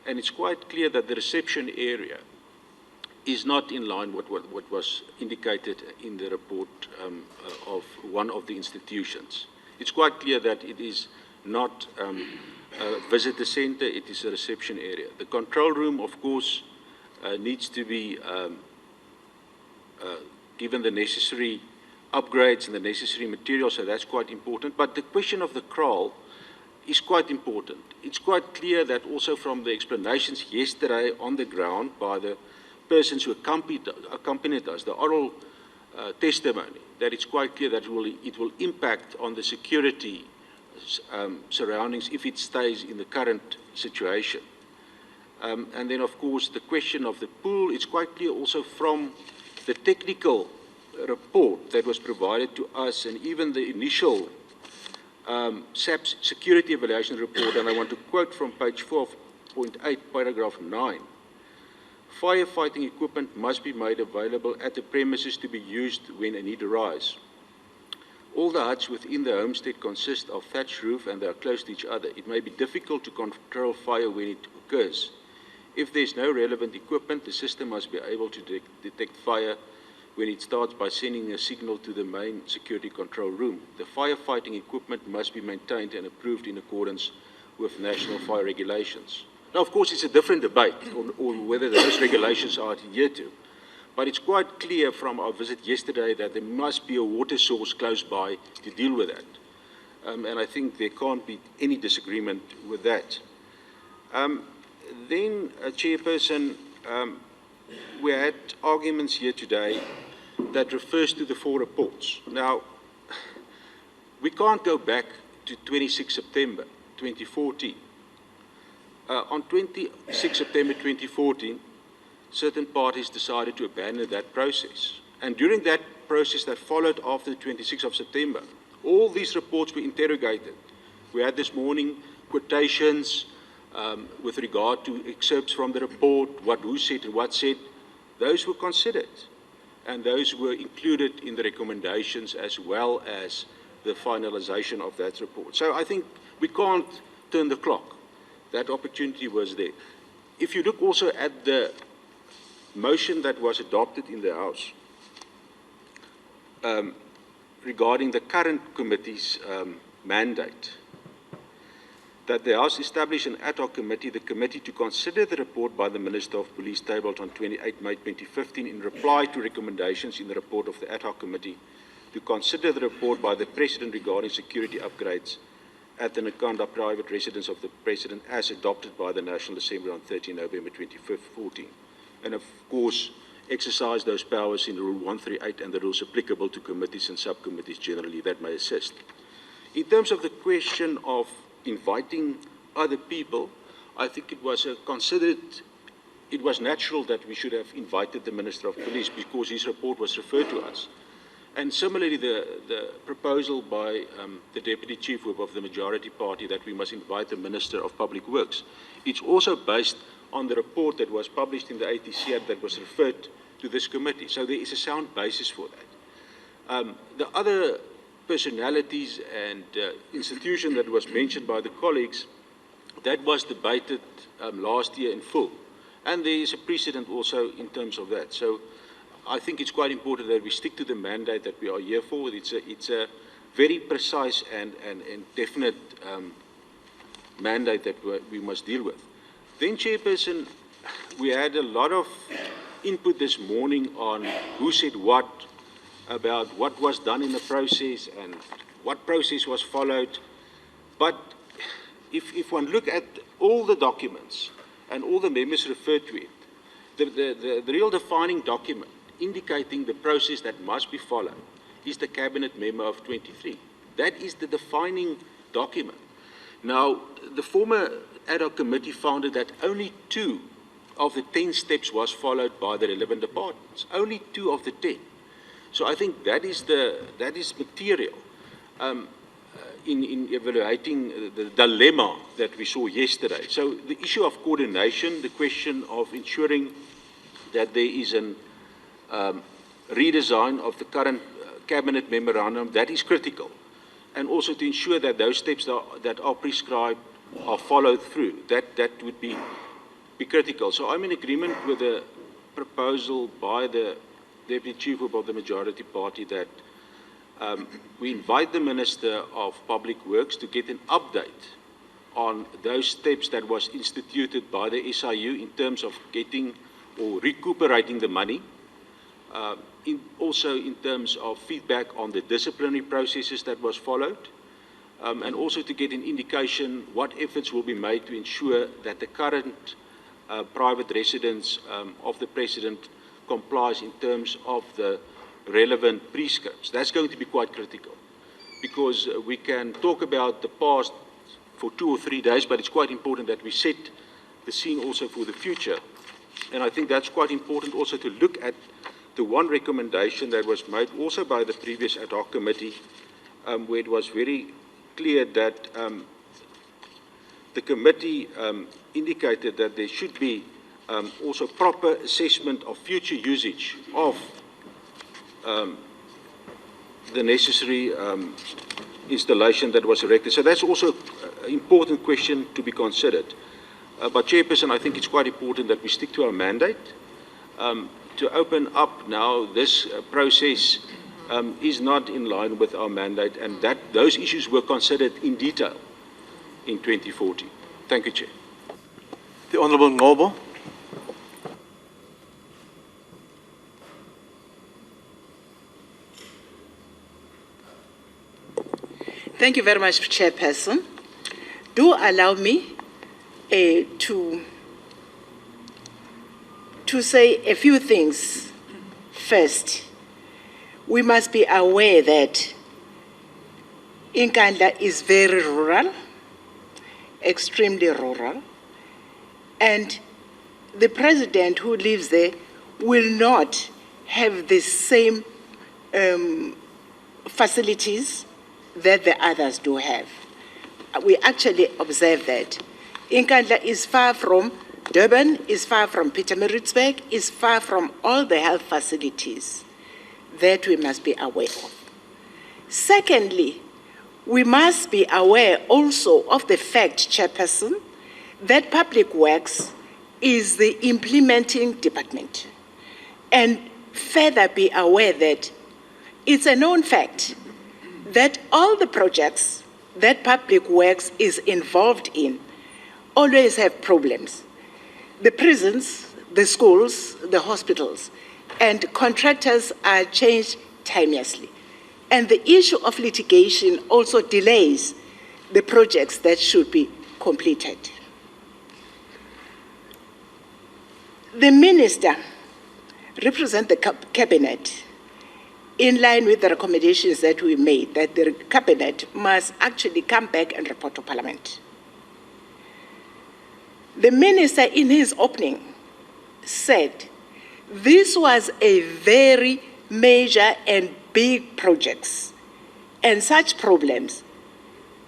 and it's quite clear that the reception area is not in line with what was indicated in the report of one of the institutions. It's quite clear that it is not a visitor centre, it is a reception area. The control room, of course, needs to be given the necessary upgrades and the necessary materials, so that's quite important. But the question of the kraal is quite important. It's quite clear that also from the explanations yesterday on the ground by the persons who accompanied us, the oral testimony, that it's quite clear that it will impact on the security surroundings if it stays in the current situation. And then, of course, the question of the pool, it's quite clear also from the technical report that was provided to us and even the initial SAP's security evaluation report, and I want to quote from page 4.8, paragraph 9. Firefighting equipment must be made available at the premises to be used when a need arises. All the huts within the homestead consist of thatched roof and they are close to each other. It may be difficult to control fire when it occurs. If there is no relevant equipment, the system must be able to detect fire when it starts by sending a signal to the main security control room. The firefighting equipment must be maintained and approved in accordance with national fire regulations. Now, of course, it's a different debate on whether those regulations are adhered to. But it's quite clear from our visit yesterday that there must be a water source close by to deal with that. And I think there can't be any disagreement with that. Then, Chairperson, we had arguments here today that refers to the 4 reports. Now, we can't go back to 26 September 2014. On 26 September 2014, certain parties decided to abandon that process. And during that process that followed after the 26th of September, all these reports were interrogated. We had this morning quotations with regard to excerpts from the report, who said and what said. Those were considered, and those were included in the recommendations as well as the finalization of that report. So I think we can't turn the clock. That opportunity was there. if you look also at the motion that was adopted in the House regarding the current committee's mandate, that the House establish an ad hoc committee, the committee to consider the report by the Minister of Police tabled on 28 May 2015 in reply to recommendations in the report of the ad hoc committee, to consider the report by the President regarding security upgrades at the Nkandla private residence of the President as adopted by the National Assembly on 13 November 2014. And of course, exercise those powers in Rule 138 and the rules applicable to committees and subcommittees generally that may assist. In terms of the question of inviting other people, I think it was it was natural that we should have invited the Minister of Police because his report was referred to us. And similarly, the proposal by the Deputy Chief Whip of the majority party that we must invite the Minister of Public Works, it's also based on the report that was published in the ATC that was referred to this committee. So there is a sound basis for that. The other personalities and institution that was mentioned by the colleagues, that was debated last year in full. And there is a precedent also in terms of that. So I think it's quite important that we stick to the mandate that we are here for. It's a very precise and definite mandate that we must deal with. Then, Chairperson, we had a lot of input this morning on who said what, about what was done in the process and what process was followed. But if one look at all the documents and all the members referred to it, the real defining document indicating the process that must be followed is the Cabinet Memo of 23. That is the defining document. Now, the former ad hoc committee found that only 2 of the 10 steps was followed by the relevant departments. Only 2 of the 10. So I think that is material in evaluating the dilemma that we saw yesterday. So the issue of coordination, the question of ensuring that there is an redesign of the current cabinet memorandum, that is critical. And also to ensure that those steps that are prescribed are followed through. That would be critical. So I'm in agreement with the proposal by the Deputy Chief Whip of the majority party that we invite the Minister of Public Works to get an update on those steps that was instituted by the SIU in terms of getting or recuperating the money. Also in terms of feedback on the disciplinary processes that was followed, and also to get an indication what efforts will be made to ensure that the current private residence of the President complies in terms of the relevant prescripts. That's going to be quite critical because we can talk about the past for 2 or 3 days, but it's quite important that we set the scene also for the future. And I think that's quite important also to look at the one recommendation that was made also by the previous ad hoc committee, where it was very clear that the committee indicated that there should be also proper assessment of future usage of the necessary installation that was erected. So that's also an important question to be considered. But Chairperson, I think it's quite important that we stick to our mandate. To open up now this process is not in line with our mandate, and that those issues were considered in detail in 2014. Thank you, Chair. The Honourable Ngobo. Thank you very much, Chairperson. Do allow me to say a few things. First, we must be aware that Nkandla is very rural, extremely rural, and the President who lives there will not have the same facilities that the others do have. We actually observe that. Nkandla is far from Durban, is far from Pietermaritzburg, is far from all the health facilities that we must be aware of. Secondly, we must be aware also of the fact, Chairperson, that Public Works is the implementing department. And further be aware that it's a known fact that all the projects that Public Works is involved in always have problems. The prisons, the schools, the hospitals, and contractors are changed timelessly. And the issue of litigation also delays the projects that should be completed. The minister represents the cabinet in line with the recommendations that we made, that the cabinet must actually come back and report to Parliament. The minister, in his opening, said this was a very major and big projects, and such problems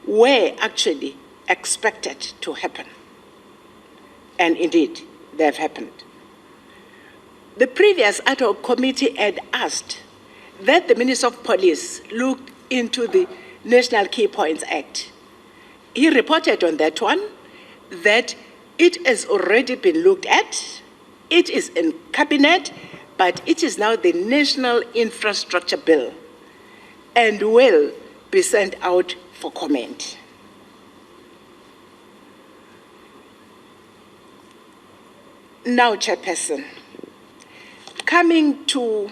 were actually expected to happen. And indeed, they have happened. The previous ad hoc committee had asked that the Minister of Police look into the National Key Points Act. He reported on that one that it has already been looked at, it is in cabinet, but it is now the National Infrastructure Bill and will be sent out for comment. Now, Chairperson, coming to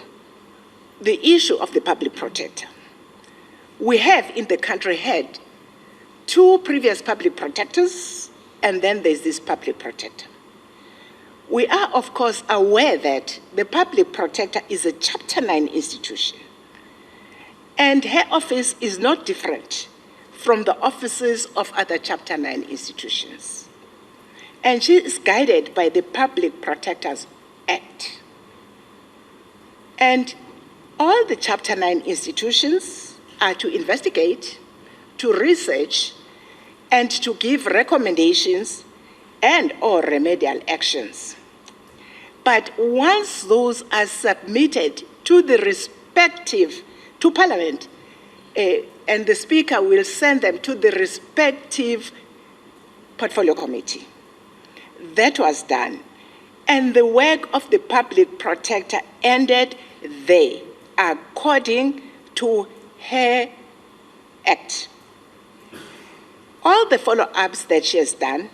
the issue of the public protector. We have in the country had two previous public protectors, and then there's this public protector. We are, of course, aware that the public protector is a Chapter 9 institution, and her office is not different from the offices of other Chapter 9 institutions. And she is guided by the Public Protectors Act. And all the Chapter 9 institutions are to investigate, to research, and to give recommendations and/or remedial actions. But once those are submitted to the to Parliament, and the Speaker will send them to the respective portfolio committee. That was done. And the work of the public protector ended there, according to her act. All the follow-ups that she has done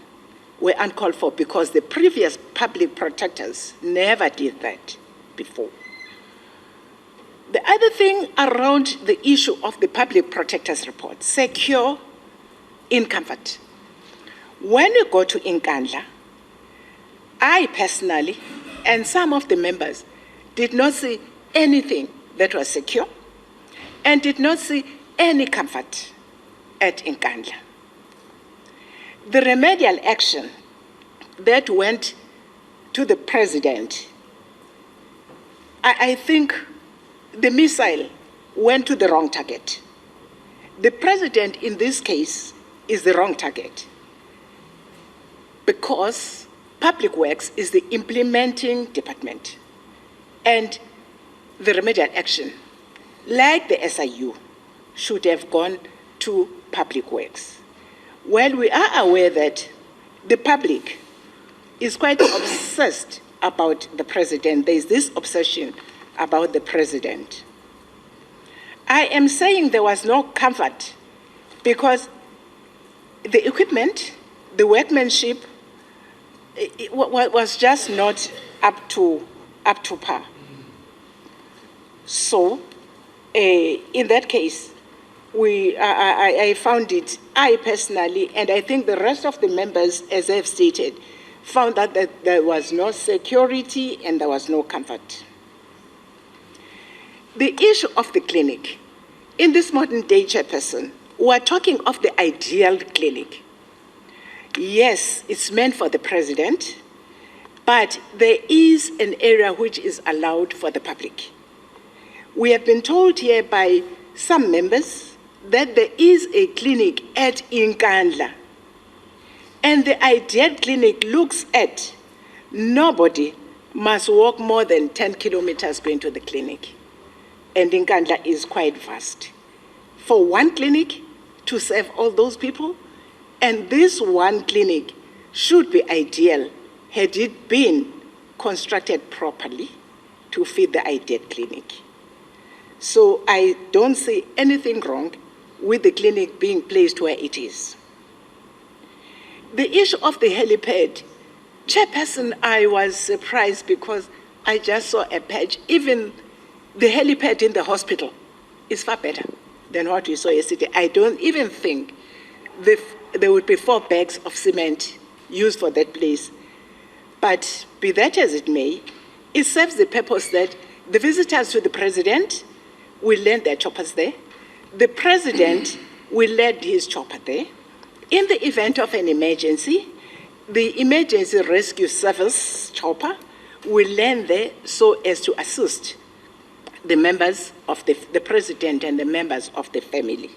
were uncalled for because the previous public protectors never did that before. The other thing around the issue of the public protector's report, secure in comfort. When you go to Nkandla, I personally and some of the members did not see anything that was secure and did not see any comfort at Nkandla. The remedial action that went to the president, I think the missile went to the wrong target. The president in this case is the wrong target because Public Works is the implementing department, and the remedial action, like the SIU, should have gone to Public Works. Well, we are aware that the public is quite obsessed about the president. There is this obsession about the president. I am saying there was no comfort because the equipment, the workmanship, it was just not up to par. So, in that case, I found it, I personally, and I think the rest of the members, as I've stated, found that there was no security and there was no comfort. The issue of the clinic, in this modern day, Chairperson, we're talking of the ideal clinic. Yes, it's meant for the president, but there is an area which is allowed for the public. We have been told here by some members that there is a clinic at Nkandla, and the ideal clinic looks at nobody must walk more than 10 kilometers going to the clinic, and Nkandla is quite vast. For one clinic to serve all those people, and this one clinic should be ideal had it been constructed properly to feed the IDET clinic. So I don't see anything wrong with the clinic being placed where it is. The issue of the helipad, Chairperson, I was surprised because I just saw a patch. Even the helipad in the hospital is far better than what we saw yesterday. I don't even think there would be 4 bags of cement used for that place. But be that as it may, it serves the purpose that the visitors to the president will land their choppers there. The president will land his chopper there. In the event of an emergency, the emergency rescue service chopper will land there so as to assist the members of the president and the members of the family.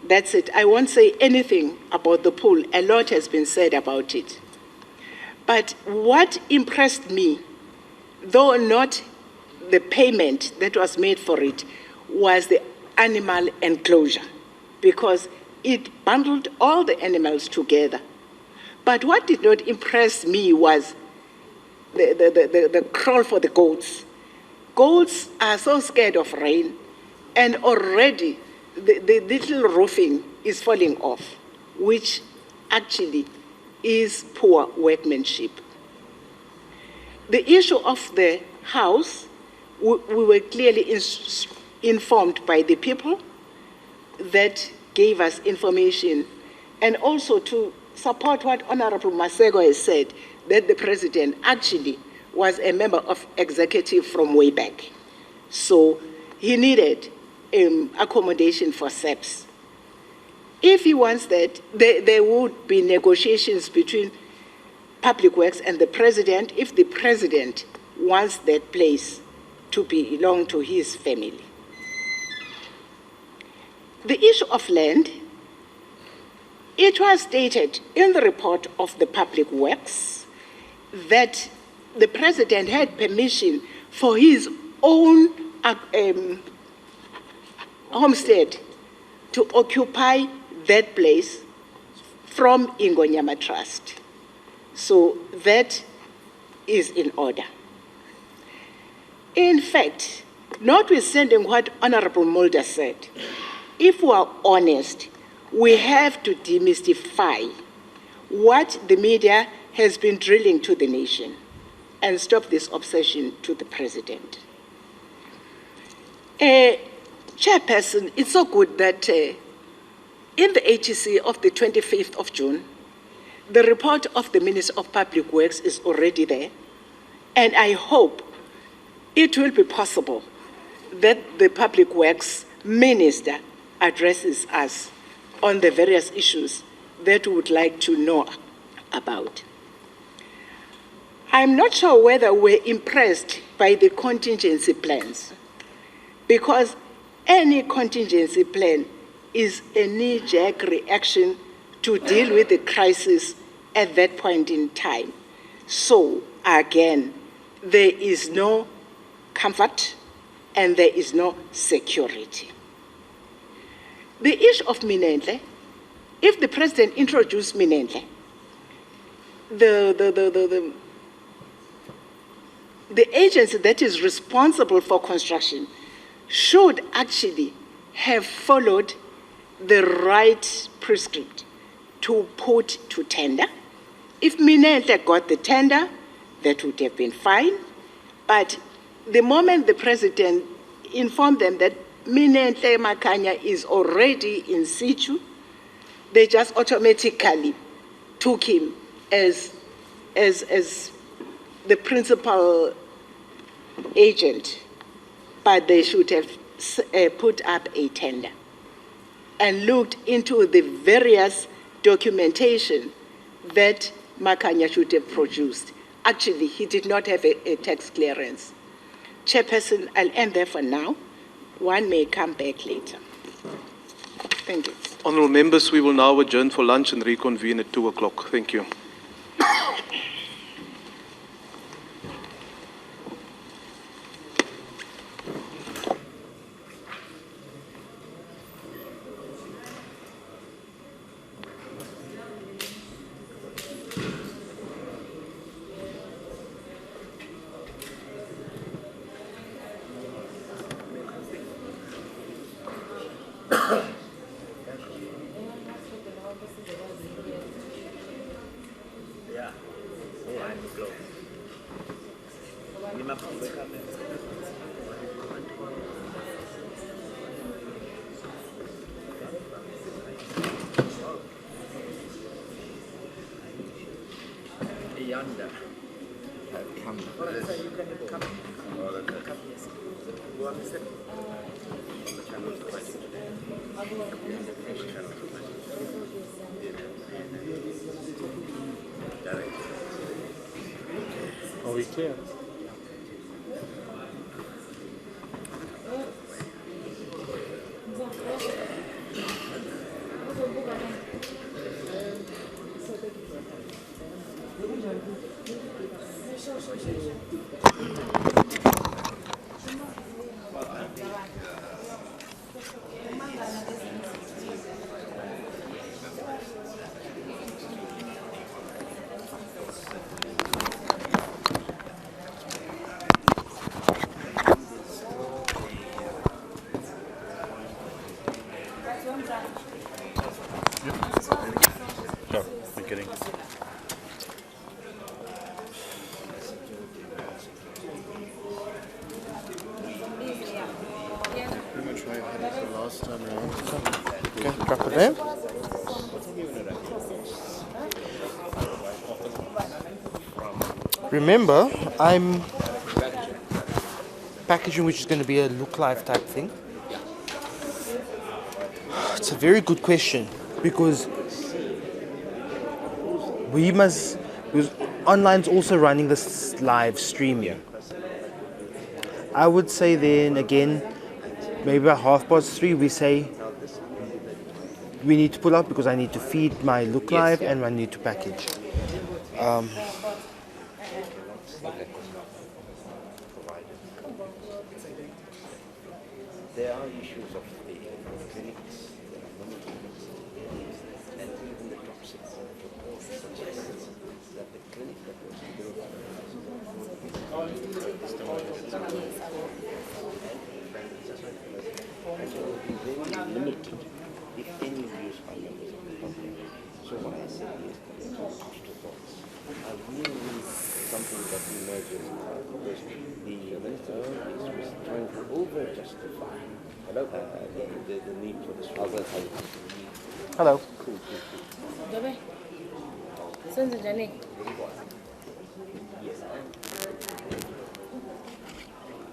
That's it. I won't say anything about the pool. A lot has been said about it. But what impressed me, though not the payment that was made for it, was the animal enclosure, because it bundled all the animals together. But what did not impress me was the crawl for the goats. Goats are so scared of rain, and already the little roofing is falling off, which actually is poor workmanship. The issue of the house, we were clearly informed by the people that gave us information, and also to support what Honorable Masego has said, that the president actually was a member of executive from way back. So he needed accommodation for SEPs. If he wants that, there would be negotiations between Public Works and the president if the president wants that place to belong to his family. The issue of land, it was stated in the report of the Public Works that the president had permission for his own homestead to occupy that place from Ingonyama Trust. So that is in order. In fact, notwithstanding what Honorable Mulder said, if we are honest, we have to demystify what the media has been drilling to the nation and stop this obsession to the president. Chairperson, it's so good that in the ATC of the 25th of June, the report of the Minister of Public Works is already there, and I hope it will be possible that the Public Works Minister addresses us on the various issues that we would like to know about. I'm not sure whether we're impressed by the contingency plans, because any contingency plan is a knee-jerk reaction to deal with the crisis at that point in time. So, again, there is no comfort and there is no security. The issue of Minentle, if the president introduced Minentle, the agency that is responsible for construction should actually have followed the right prescript to put to tender. If Minentle got the tender, that would have been fine. But the moment the president informed them that Minentle Makanya is already in situ, they just automatically took him as the principal agent, but they should have put up a tender and looked into the various documentation that Makanya should have produced. Actually, he did not have a tax clearance. Chairperson, I'll end there for now. One may come back later. Thank you. Honourable members, we will now adjourn for lunch and reconvene at 2 o'clock. Thank you. Nkandla have come to this. Are we clear? No, we're getting. Pretty much how I had it the last time around. Okay, drop it there. Remember, I'm packaging which is going to be a look live type thing. It's a very good question because because online's also running this live streaming. I would say then again, maybe at 3:30 we say we need to pull out because I need to feed my look live and I need to package. There are issues of the clinics, there are limited and even the toxic report suggests that the clinic that was built will be very limited, if any, use by members of the public. So what I say is that it's all afterthoughts. I really need something that emerges because the minister is trying to over-justify the need for this. Hello. Cool.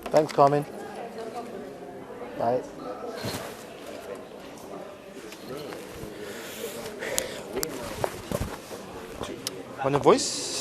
Thanks, Carmen. Bye. Want a voice?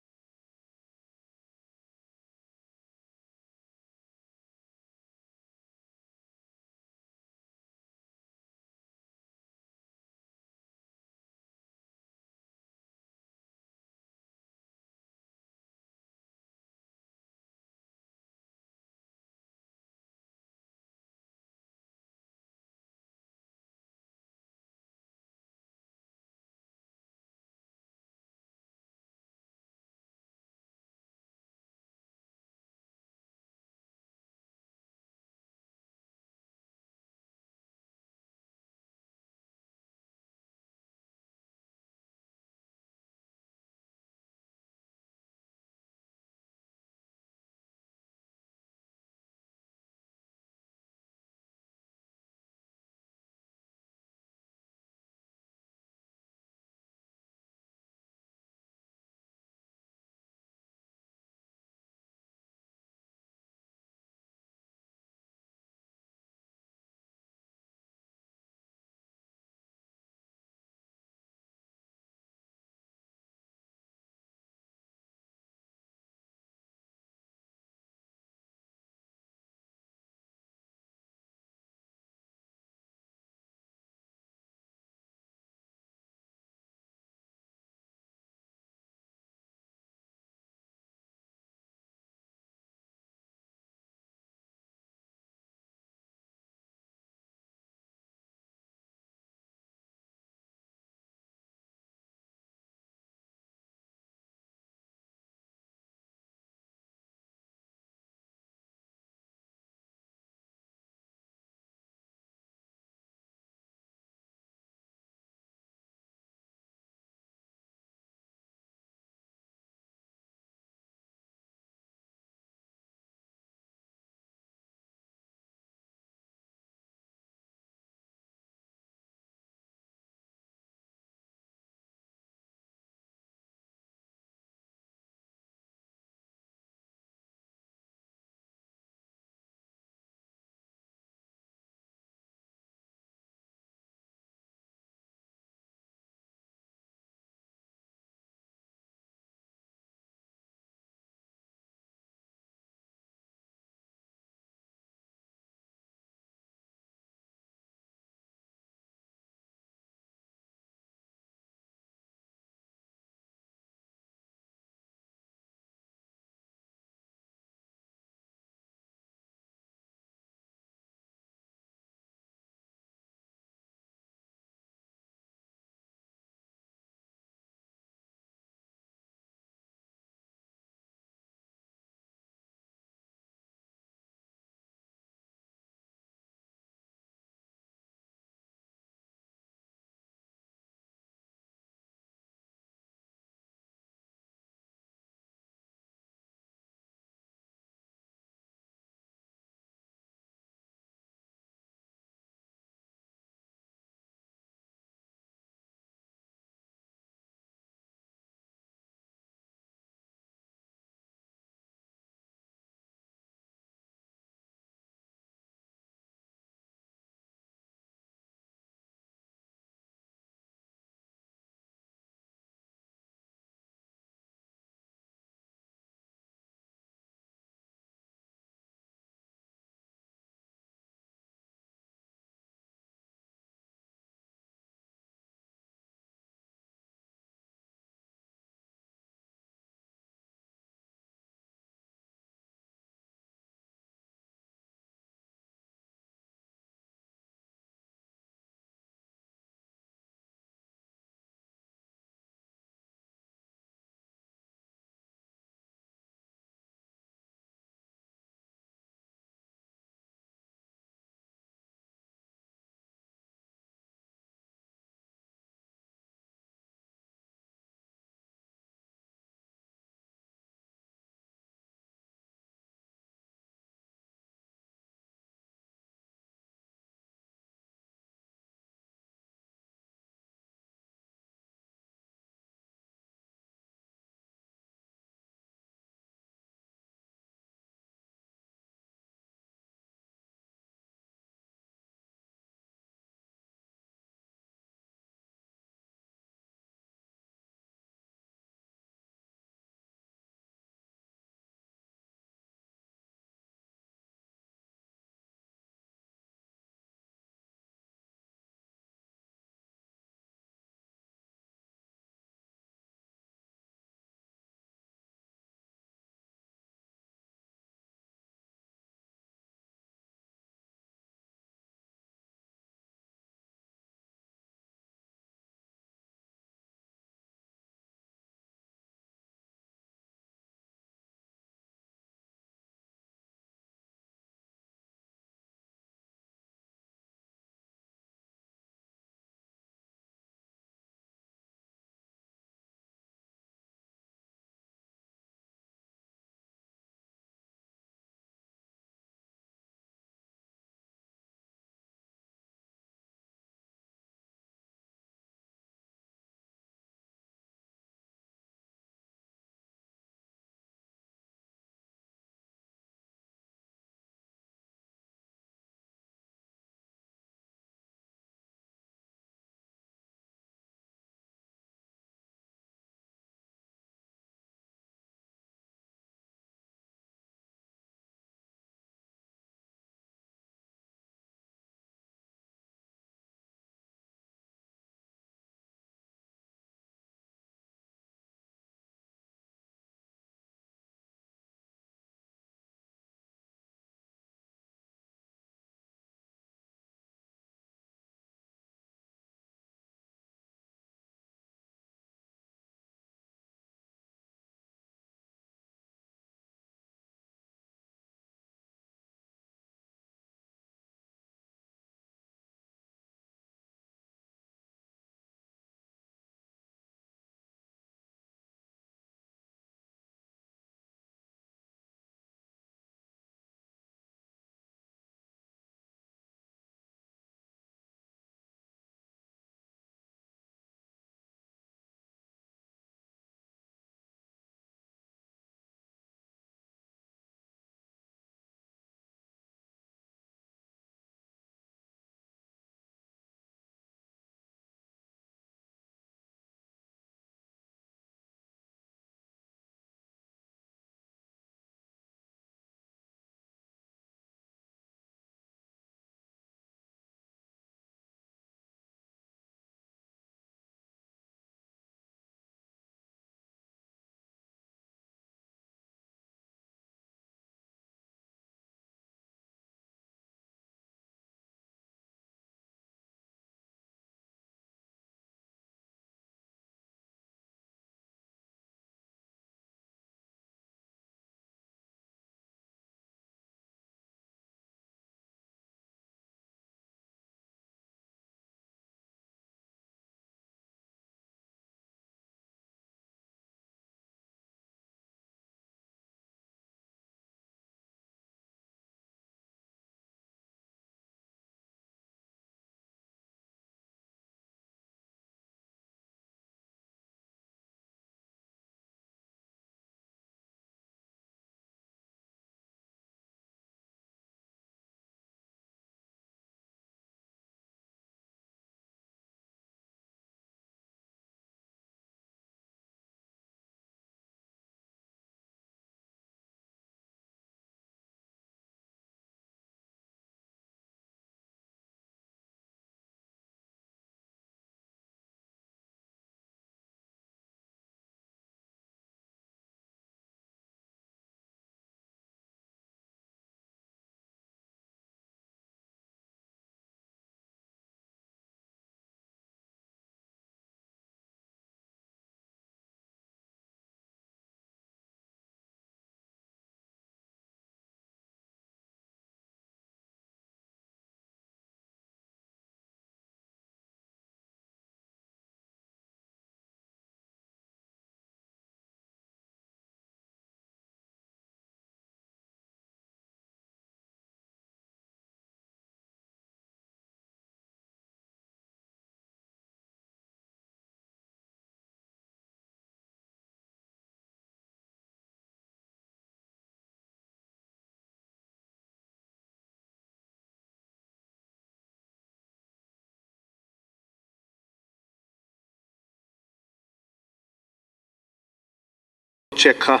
Cheka,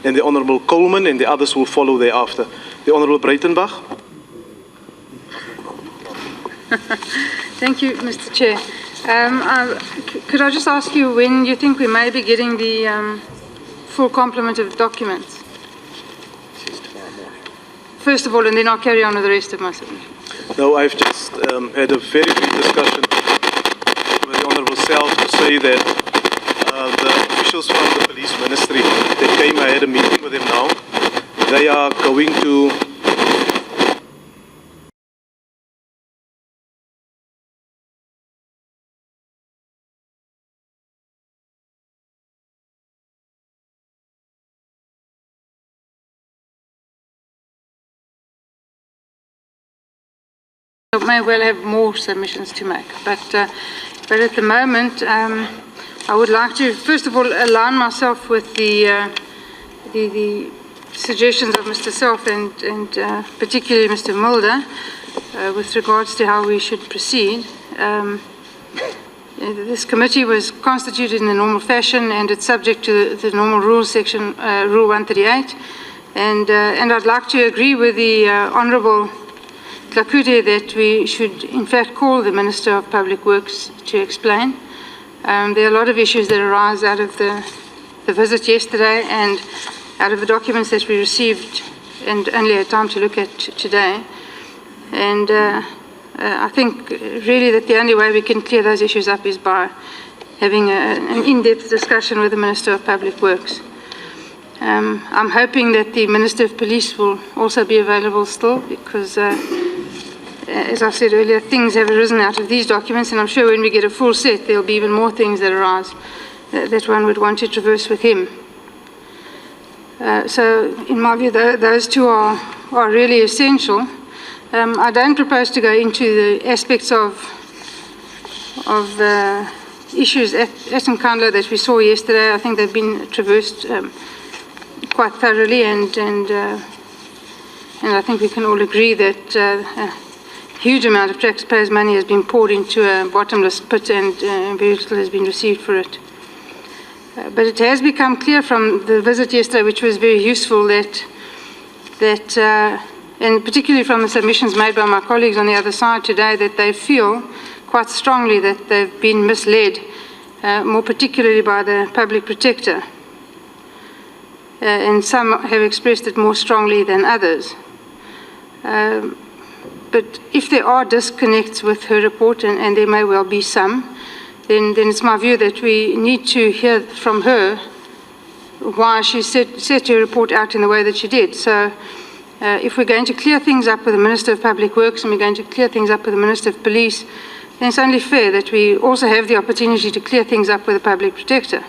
and the Honourable Coleman, and the others will follow thereafter. The Honourable Breitenbach. Thank you, Mr. Chair. Could I just ask you when you think we may be getting the full complement of documents? First of all, and then I'll carry on with the rest of my submission. No, I've just had a very brief discussion with the Honourable Self to say that the officials from the police ministry that came, I had a meeting with them now. They are going to I may well have more submissions to make, but at the moment, I would like to first of all align myself with the suggestions of Mr. Self and particularly Mr. Mulder with regards to how we should proceed. This committee was constituted in the normal fashion, and it's subject to the normal rules, section Rule 138, and I'd like to agree with the Honourable Tlakude that we should in fact call the Minister of Public Works to explain. There are a lot of issues that arise out of the visit yesterday and out of the documents that we received and only had time to look at today. And I think really that the only way we can clear those issues up is by having an in-depth discussion with the Minister of Public Works. I'm hoping that the Minister of Police will also be available still because as I said earlier, things have arisen out of these documents, and I'm sure when we get a full set, there'll be even more things that arise that one would want to traverse with him. So, in my view, those two are really essential. I don't propose to go into the aspects of issues at Nkandla that we saw yesterday. I think they've been traversed quite thoroughly, and I think we can all agree that huge amount of taxpayers' money has been poured into a bottomless pit, and very little has been received for it. But it has become clear from the visit yesterday, which was very useful, that and particularly from the submissions made by my colleagues on the other side today, that they feel quite strongly that they've been misled, more particularly by the public protector. And some have expressed it more strongly than others. But if there are disconnects with her report, and there may well be some, then it's my view that we need to hear from her why she set her report out in the way that she did. So if we're going to clear things up with the Minister of Public Works and we're going to clear things up with the Minister of Police, then it's only fair that we also have the opportunity to clear things up with the Public Protector,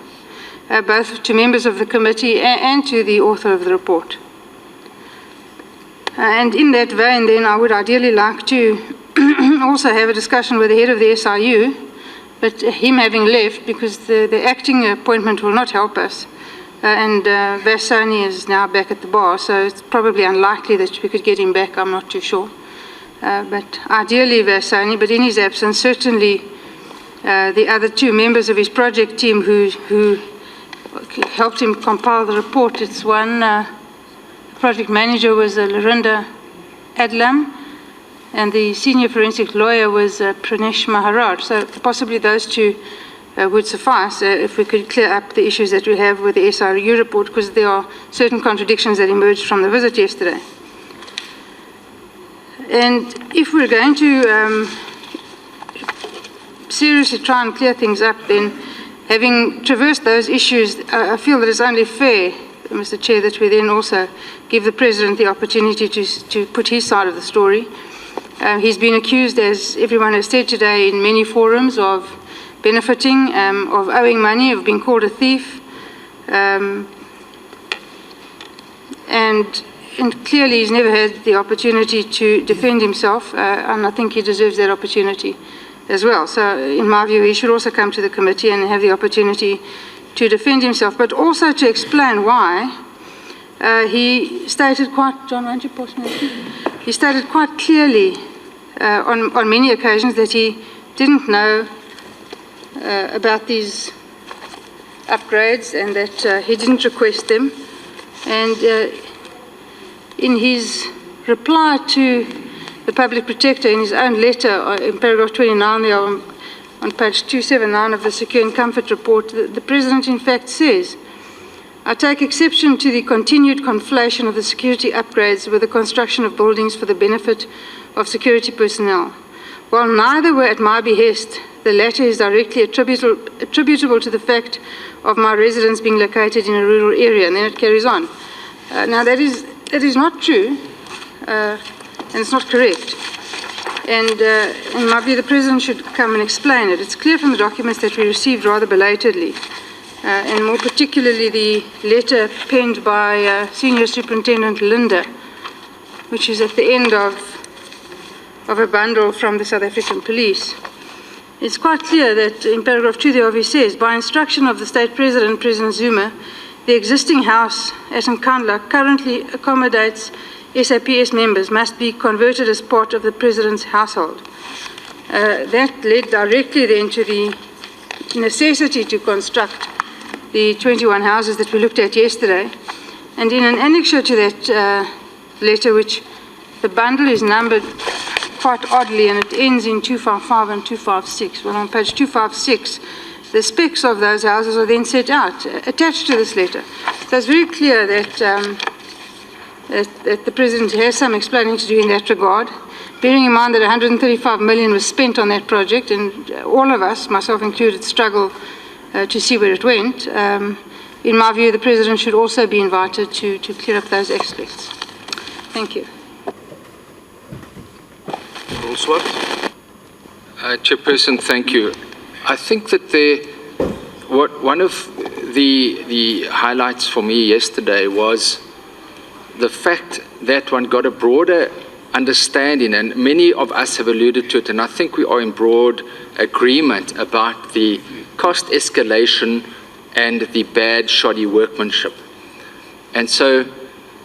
both to members of the committee and to the author of the report. And in that vein, then, I would ideally like to also have a discussion with the head of the SIU, but him having left, because the acting appointment will not help us, and Vasani is now back at the bar, so it's probably unlikely that we could get him back, I'm not too sure. But ideally Vasani, but in his absence, certainly the other two members of his project team who helped him compile the report. It's one project manager was Lorinda Adlam, and the senior forensic lawyer was Pranesh Maharaj. So possibly those two would suffice if we could clear up the issues that we have with the SRU report, because there are certain contradictions that emerged from the visit yesterday. And if we're going to seriously try and clear things up, then having traversed those issues, I feel that it's only fair, Mr. Chair, that we then also give the President the opportunity to put his side of the story. He's been accused, as everyone has said today, in many forums of benefiting, of owing money, of being called a thief. And clearly he's never had the opportunity to defend himself, and I think he deserves that opportunity as well. So in my view, he should also come to the committee and have the opportunity to defend himself, but also to explain why he stated quite, John, won't you pause me? He stated quite clearly on many occasions that he didn't know about these upgrades and that he didn't request them. And in his reply to the Public Protector in his own letter in paragraph 29 there on page 279 of the Secure and Comfort report, the President in fact says, I take exception to the continued conflation of the security upgrades with the construction of buildings for the benefit of security personnel. While neither were at my behest, the latter is directly attributable to the fact of my residence being located in a rural area, and then it carries on. Now that is not true, and it's not correct. And in my view, the President should come and explain it. It's clear from the documents that we received rather belatedly, and more particularly the letter penned by Senior Superintendent Linda, which is at the end of a bundle from the South African Police. It's quite clear that in paragraph 2 there he says, by instruction of the State President, President Zuma, the existing house at Nkandla currently accommodates SAPS members must be converted as part of the President's household. That led directly then to the necessity to construct the 21 houses that we looked at yesterday. And in an annexure to that letter, which the bundle is numbered quite oddly, and it ends in 255 and 256. Well, on page 256, the specs of those houses are then set out, attached to this letter. So it's very clear that, that the President has some explaining to do in that regard, bearing in mind that 135 million was spent on that project, and all of us, myself included, struggle to see where it went. In my view, the President should also be invited to clear up those aspects. Thank you. Chairperson, thank you. I think that one of the highlights for me yesterday was the fact that one got a broader understanding, and many of us have alluded to it, and I think we are in broad agreement about the cost escalation and the bad, shoddy workmanship. And so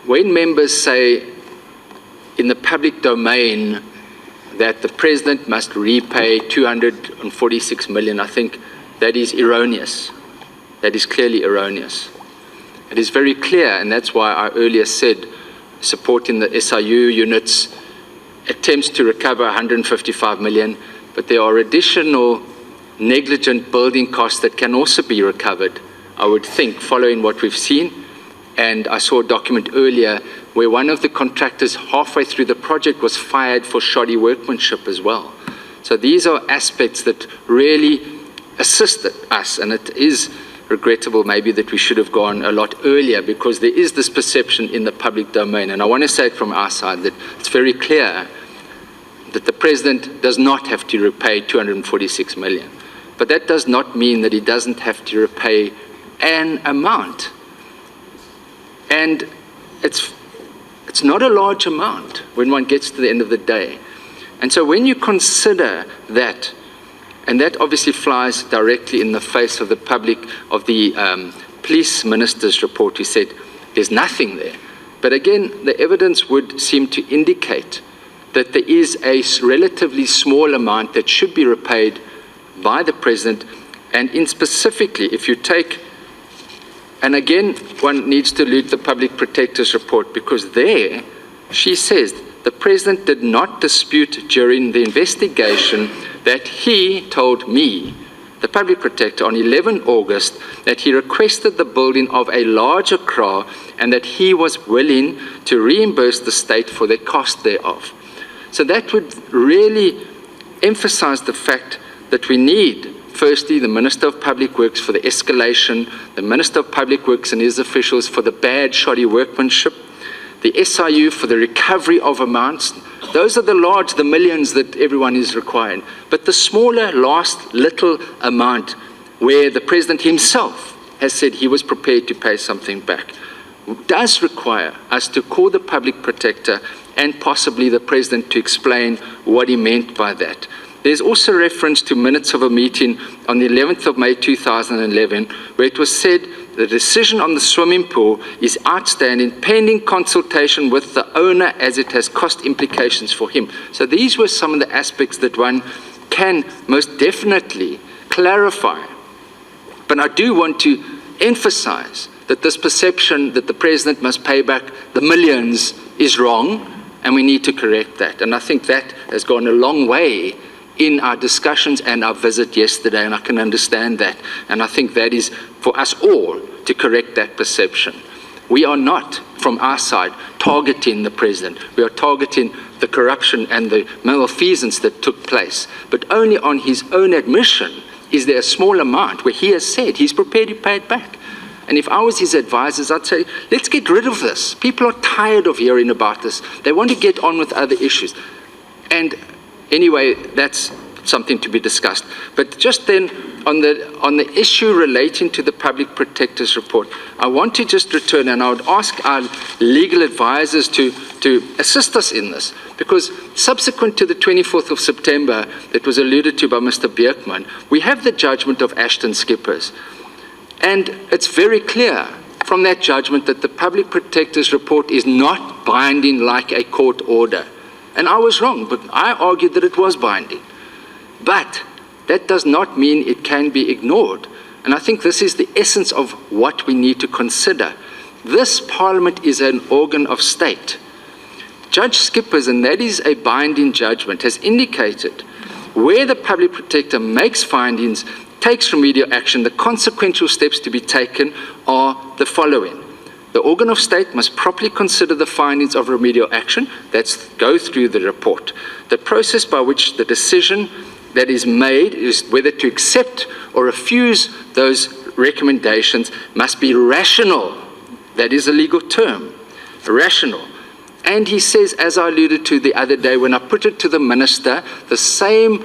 when members say in the public domain that the President must repay 246 million, I think that is erroneous. That is clearly erroneous. It is very clear, and that's why I earlier said supporting the SIU units attempts to recover 155 million, but there are additional negligent building costs that can also be recovered, I would think, following what we've seen. And I saw a document earlier where one of the contractors halfway through the project was fired for shoddy workmanship as well. So these are aspects that really assisted us, and it is regrettable maybe that we should have gone a lot earlier, because there is this perception in the public domain. And I want to say it from our side that it's very clear that the President does not have to repay 246 million. But that does not mean that he doesn't have to repay an amount. And it's not a large amount when one gets to the end of the day. And so when you consider that, and that obviously flies directly in the face of the public, of the police minister's report, who said there's nothing there. But again, the evidence would seem to indicate that there is a relatively small amount that should be repaid by the President. And in specifically, if you take, and again, one needs to read the Public Protector's report, because there she says the President did not dispute during the investigation that he told me, the Public Protector, on 11 August, that he requested the building of a larger kraal and that he was willing to reimburse the state for the cost thereof. So that would really emphasize the fact that we need, firstly, the Minister of Public Works for the escalation, the Minister of Public Works and his officials for the bad, shoddy workmanship, the SIU for the recovery of amounts. Those are the millions that everyone is requiring. But the smaller, last little amount where the President himself has said he was prepared to pay something back does require us to call the Public Protector and possibly the President to explain what he meant by that. There's also reference to minutes of a meeting on the 11th of May 2011, where it was said the decision on the swimming pool is outstanding, pending consultation with the owner, as it has cost implications for him. So these were some of the aspects that one can most definitely clarify. But I do want to emphasize that this perception that the president must pay back the millions is wrong, and we need to correct that. And I think that has gone a long way in our discussions and our visit yesterday, and I can understand that. And I think that is for us all to correct that perception. We are not, from our side, targeting the president. We are targeting the corruption and the malfeasance that took place. But only on his own admission is there a small amount where he has said he's prepared to pay it back. And if I was his advisors, I'd say, let's get rid of this. People are tired of hearing about this. They want to get on with other issues. And anyway, that's something to be discussed. But just then, on the issue relating to the Public Protector's report, I want to just return, and I would ask our legal advisors to assist us in this, because subsequent to the 24th of September, that was alluded to by Mr. Bierkman, we have the judgment of Ashton Skippers. And it's very clear from that judgment that the Public Protector's report is not binding like a court order. And I was wrong, but I argued that it was binding. But that does not mean it can be ignored. And I think this is the essence of what we need to consider. This Parliament is an organ of state. Judge Skippers, and that is a binding judgment, has indicated where the Public Protector makes findings, takes remedial action, the consequential steps to be taken are the following. The organ of state must properly consider the findings of remedial action. That's go through the report. The process by which the decision that is made is whether to accept or refuse those recommendations must be rational. That is a legal term, rational. And he says, as I alluded to the other day when I put it to the minister, the same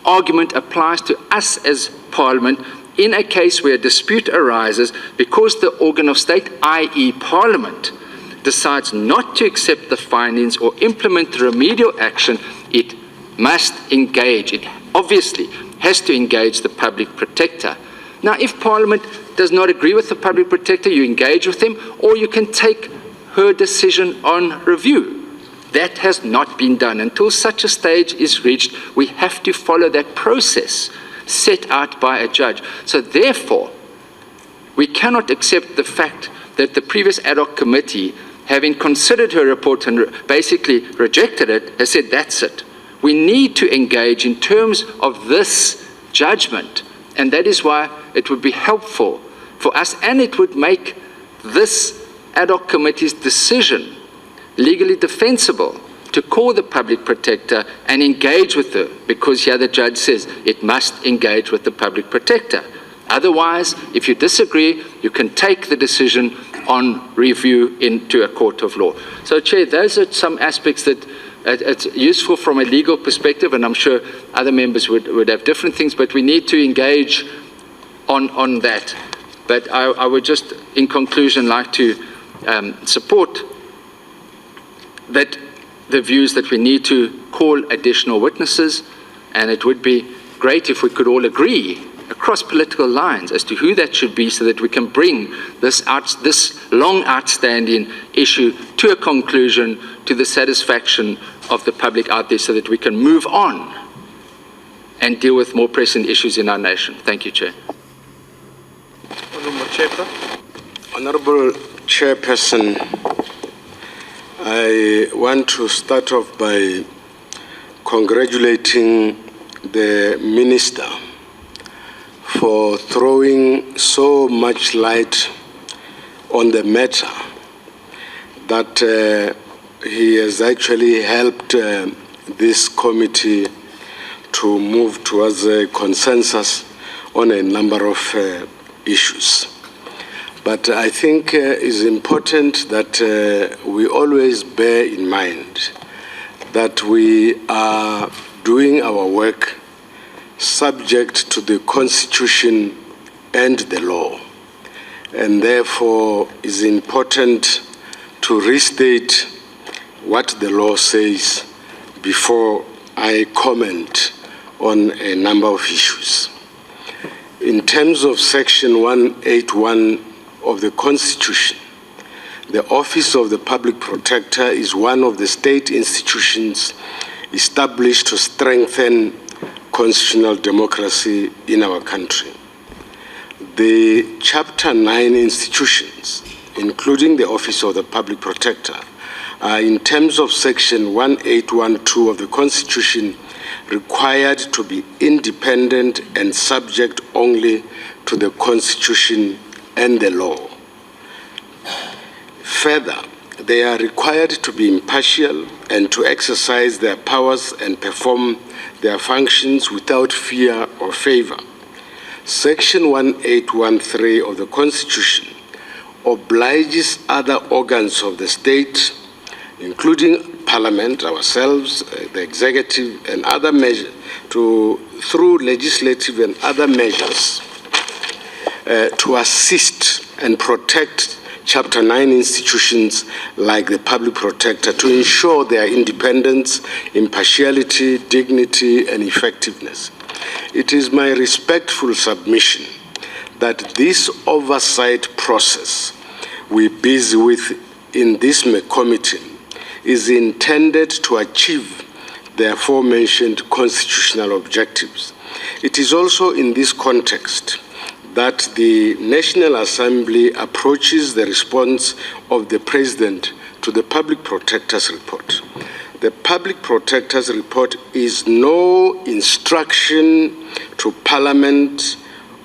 argument applies to us as Parliament in a case where a dispute arises because the organ of state, i.e. Parliament, decides not to accept the findings or implement the remedial action, it must engage. It obviously has to engage the Public Protector. Now, if Parliament does not agree with the Public Protector, you engage with him, or you can take her decision on review. That has not been done. Until such a stage is reached, we have to follow that process set out by a judge. So therefore, we cannot accept the fact that the previous ad hoc committee, having considered her report and basically rejected it, has said that's it. We need to engage in terms of this judgment, and that is why it would be helpful for us, and it would make this ad hoc committee's decision legally defensible to call the Public Protector and engage with her, because here the judge says it must engage with the Public Protector. Otherwise, if you disagree, you can take the decision on review into a court of law. So, Chair, those are some aspects that it's useful from a legal perspective, and I'm sure other members would have different things, but we need to engage on that. But I would just, in conclusion, like to support that the views that we need to call additional witnesses, and it would be great if we could all agree across political lines as to who that should be, so that we can bring this long outstanding issue to a conclusion, to the satisfaction of the public out there, so that we can move on and deal with more pressing issues in our nation. Thank you, Chair. Honourable Chairperson, I want to start off by congratulating the Minister for throwing so much light on the matter that he has actually helped this committee to move towards a consensus on a number of issues. But I think it's important that we always bear in mind that we are doing our work subject to the Constitution and the law. And therefore, it's important to restate what the law says before I comment on a number of issues. In terms of Section 181 of the Constitution, the Office of the Public Protector is one of the state institutions established to strengthen constitutional democracy in our country. The Chapter 9 institutions, including the Office of the Public Protector, are in terms of Section 1812 of the Constitution required to be independent and subject only to the Constitution and the law. Further, they are required to be impartial and to exercise their powers and perform their functions without fear or favor. Section 1813 of the Constitution obliges other organs of the state, including Parliament, ourselves, the executive, and other measures, through legislative and other measures, to assist and protect Chapter 9 institutions like the Public Protector to ensure their independence, impartiality, dignity, and effectiveness. It is my respectful submission that this oversight process we're busy with in this committee is intended to achieve the aforementioned constitutional objectives. It is also in this context that the National Assembly approaches the response of the President to the Public Protector's report. The Public Protector's report is no instruction to Parliament,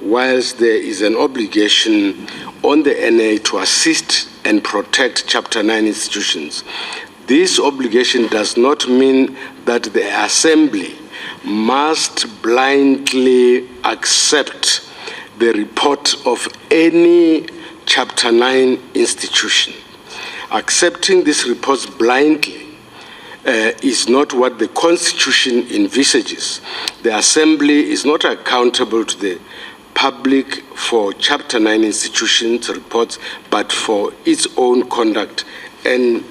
whilst there is an obligation on the NA to assist and protect Chapter 9 institutions. This obligation does not mean that the Assembly must blindly accept the report of any Chapter 9 institution. Accepting these reports blindly is not what the Constitution envisages. The Assembly is not accountable to the public for Chapter 9 institutions' reports, but for its own conduct and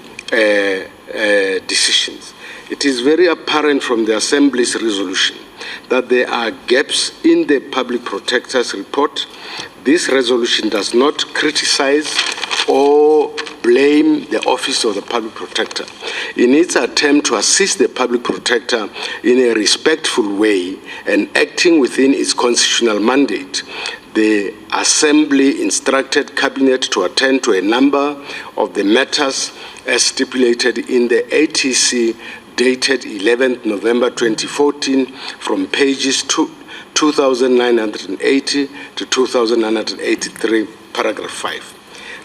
decisions. It is very apparent from the Assembly's resolution that there are gaps in the Public Protector's report. This resolution does not criticize or blame the Office of the Public Protector. In its attempt to assist the Public Protector in a respectful way and acting within its constitutional mandate, the Assembly instructed Cabinet to attend to a number of the matters as stipulated in the ATC dated 11th November 2014 from pages 2980 to 2983, paragraph 5.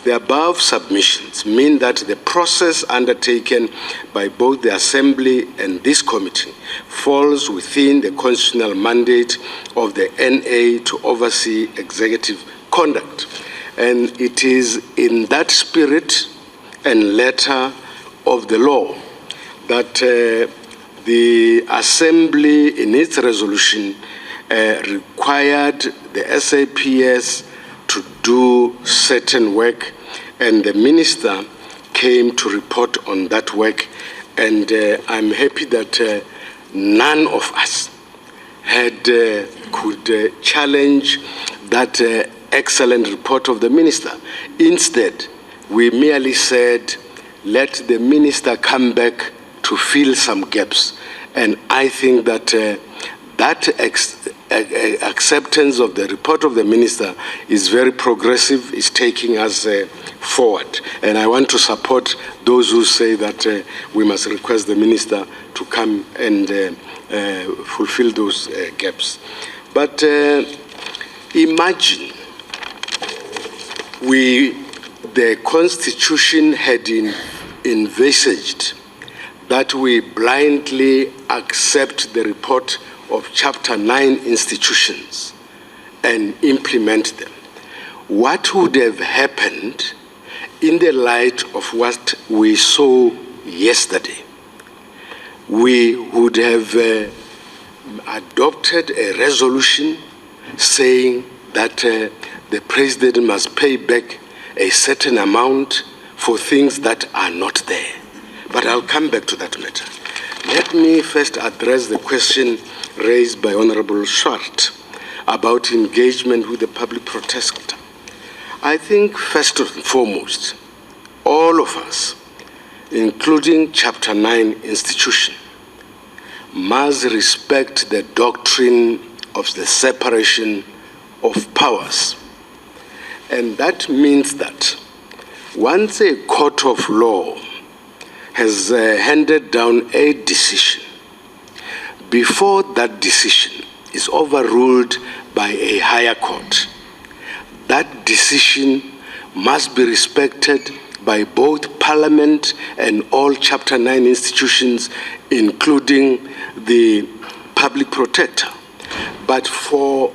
The above submissions mean that the process undertaken by both the Assembly and this committee falls within the constitutional mandate of the NA to oversee executive conduct. And it is in that spirit and letter of the law that the Assembly, in its resolution, required the SAPS to do certain work, and the Minister came to report on that work, and I'm happy that none of us could challenge that excellent report of the Minister. Instead, we merely said, let the Minister come back to fill some gaps. And I think that that acceptance of the report of the Minister is very progressive, is taking us forward. And I want to support those who say that we must request the Minister to come and fulfill those gaps. But imagine the Constitution had envisaged that we blindly accept the report of Chapter 9 institutions and implement them. What would have happened in the light of what we saw yesterday? We would have adopted a resolution saying that the President must pay back a certain amount for things that are not there. But I'll come back to that matter. Let me first address the question raised by Honorable Swart about engagement with the Public Protector. I think first and foremost, all of us, including Chapter 9 institution, must respect the doctrine of the separation of powers And that means that once a court of law has handed down a decision, before that decision is overruled by a higher court, that decision must be respected by both Parliament and all Chapter 9 institutions, including the Public Protector. But for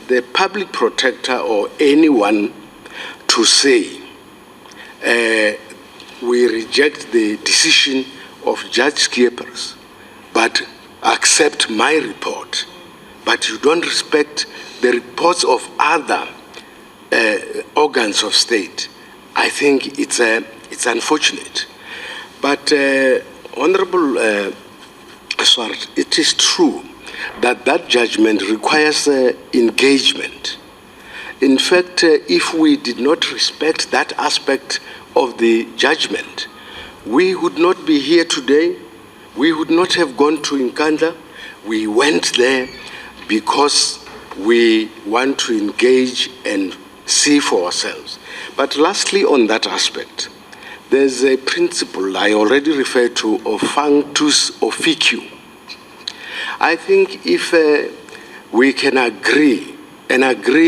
the Public Protector or anyone to say, we reject the decision of Judge Schiepers, but accept my report, but you don't respect the reports of other organs of state, I think it's unfortunate. But Honorable Swart, it is true that that judgment requires engagement. In fact, if we did not respect that aspect of the judgment, we would not be here today. We would not have gone to Nkandla. We went there because we want to engage and see for ourselves. But lastly, on that aspect, there's a principle I already referred to of functus officio. I think if we can agree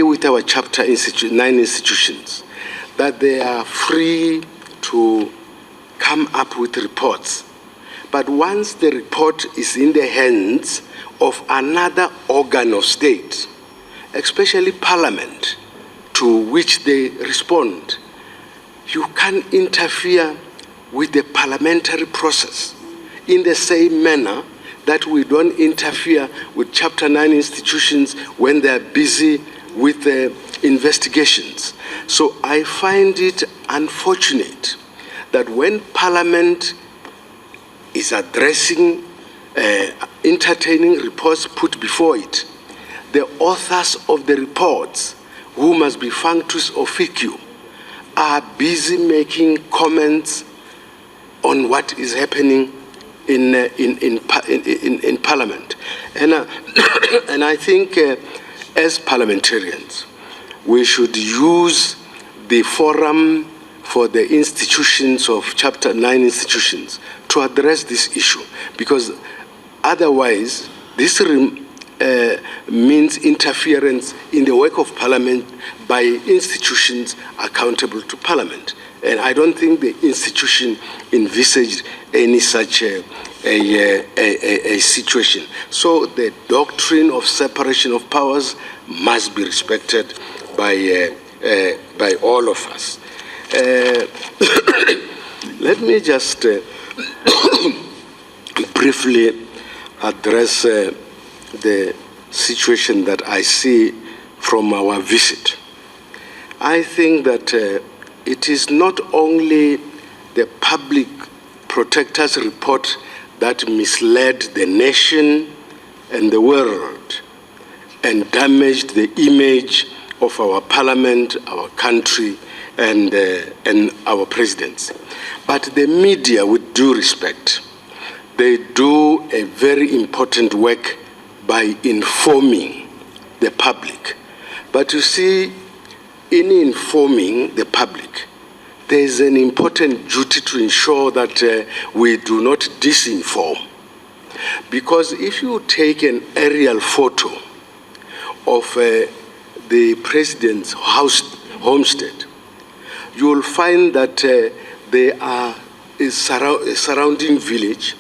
with our Chapter 9 institutions that they are free to come up with reports, but once the report is in the hands of another organ of state, especially Parliament, to which they respond, you can interfere with the parliamentary process in the same manner that we don't interfere with Chapter 9 institutions when they're busy with the investigations. So I find it unfortunate that when Parliament is addressing, entertaining reports put before it, the authors of the reports, who must be functus officio, are busy making comments on what is happening in Parliament. And I think as parliamentarians, we should use the forum for the institutions of Chapter 9 institutions to address this issue, because otherwise this means interference in the work of Parliament by institutions accountable to Parliament. And I don't think the institution envisaged any such a situation. So the doctrine of separation of powers must be respected by all of us. Let me just briefly address the situation that I see from our visit. I think that it is not only the Public Protector's report that misled the nation and the world and damaged the image of our Parliament, our country, and our presidents. But the media, with due respect, they do a very important work by informing the public. But you see, in informing the public, there is an important duty to ensure that we do not disinform. Because if you take an aerial photo of the president's homestead, you will find that there are a surrounding village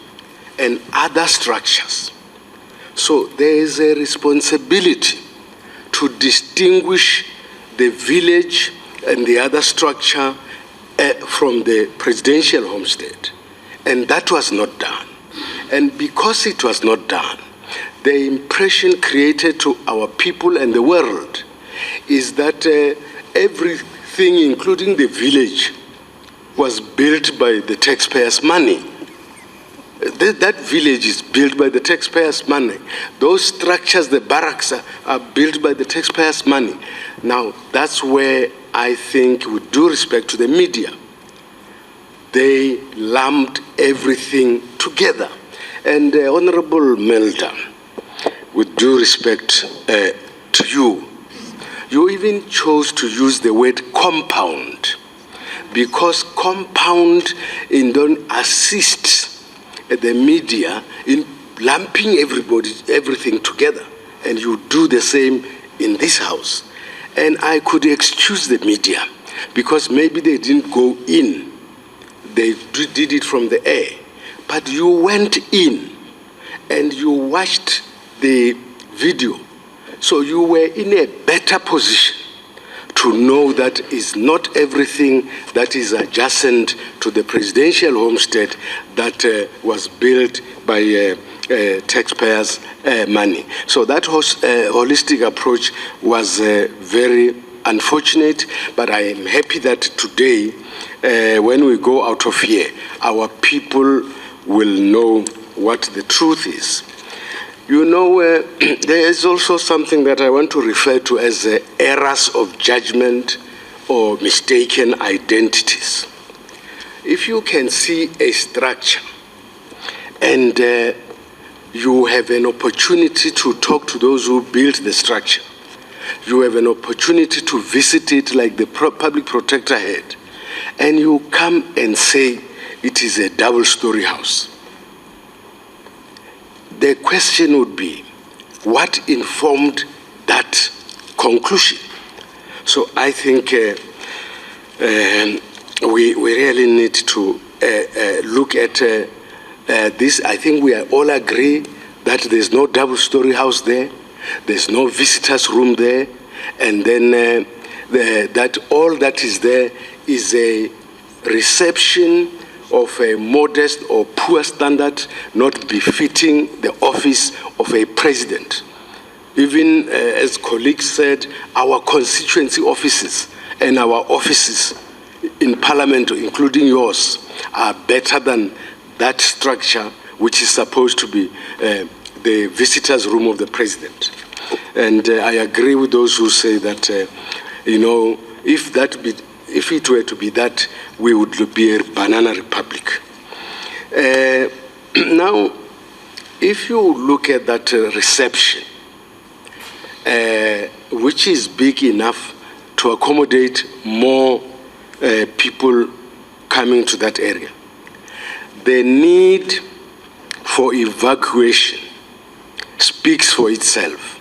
and other structures. So there is a responsibility to distinguish the village and the other structure from the presidential homestead. And that was not done. And because it was not done, the impression created to our people and the world is that everything, including the village, was built by the taxpayers' money. That village is built by the taxpayers' money. Those structures, the barracks, are built by the taxpayers' money. Now, that's where I think, with due respect to the media, they lumped everything together. And Honorable Melda, with due respect to you, You even chose to use the word compound, because compound don't assist the media in lumping everything together, and you do the same in this house. And I could excuse the media, because maybe they didn't go in, they did it from the air, but you went in and you watched the video, so you were in a better position to know that is not everything that is adjacent to the presidential homestead that was built by taxpayers' money. So that holistic approach was very unfortunate, but I am happy that today, when we go out of here, our people will know what the truth is. You know, there is also something that I want to refer to as errors of judgment or mistaken identities. If you can see a structure and you have an opportunity to talk to those who built the structure, you have an opportunity to visit it like the public protector had, and you come and say it is a double-story house. The question would be, what informed that conclusion? So I think we really need to look at this. I think we all agree that there's no double-story house there, there's no visitors room there, and then that all that is there is a reception of a modest or poor standard, not befitting the office of a president. Even as colleagues said, our constituency offices and our offices in Parliament, including yours, are better than that structure, which is supposed to be the visitors' room of the president. And I agree with those who say that, you know, if it were to be that, we would be a banana republic. Now, if you look at that reception, which is big enough to accommodate more people coming to that area, the need for evacuation speaks for itself.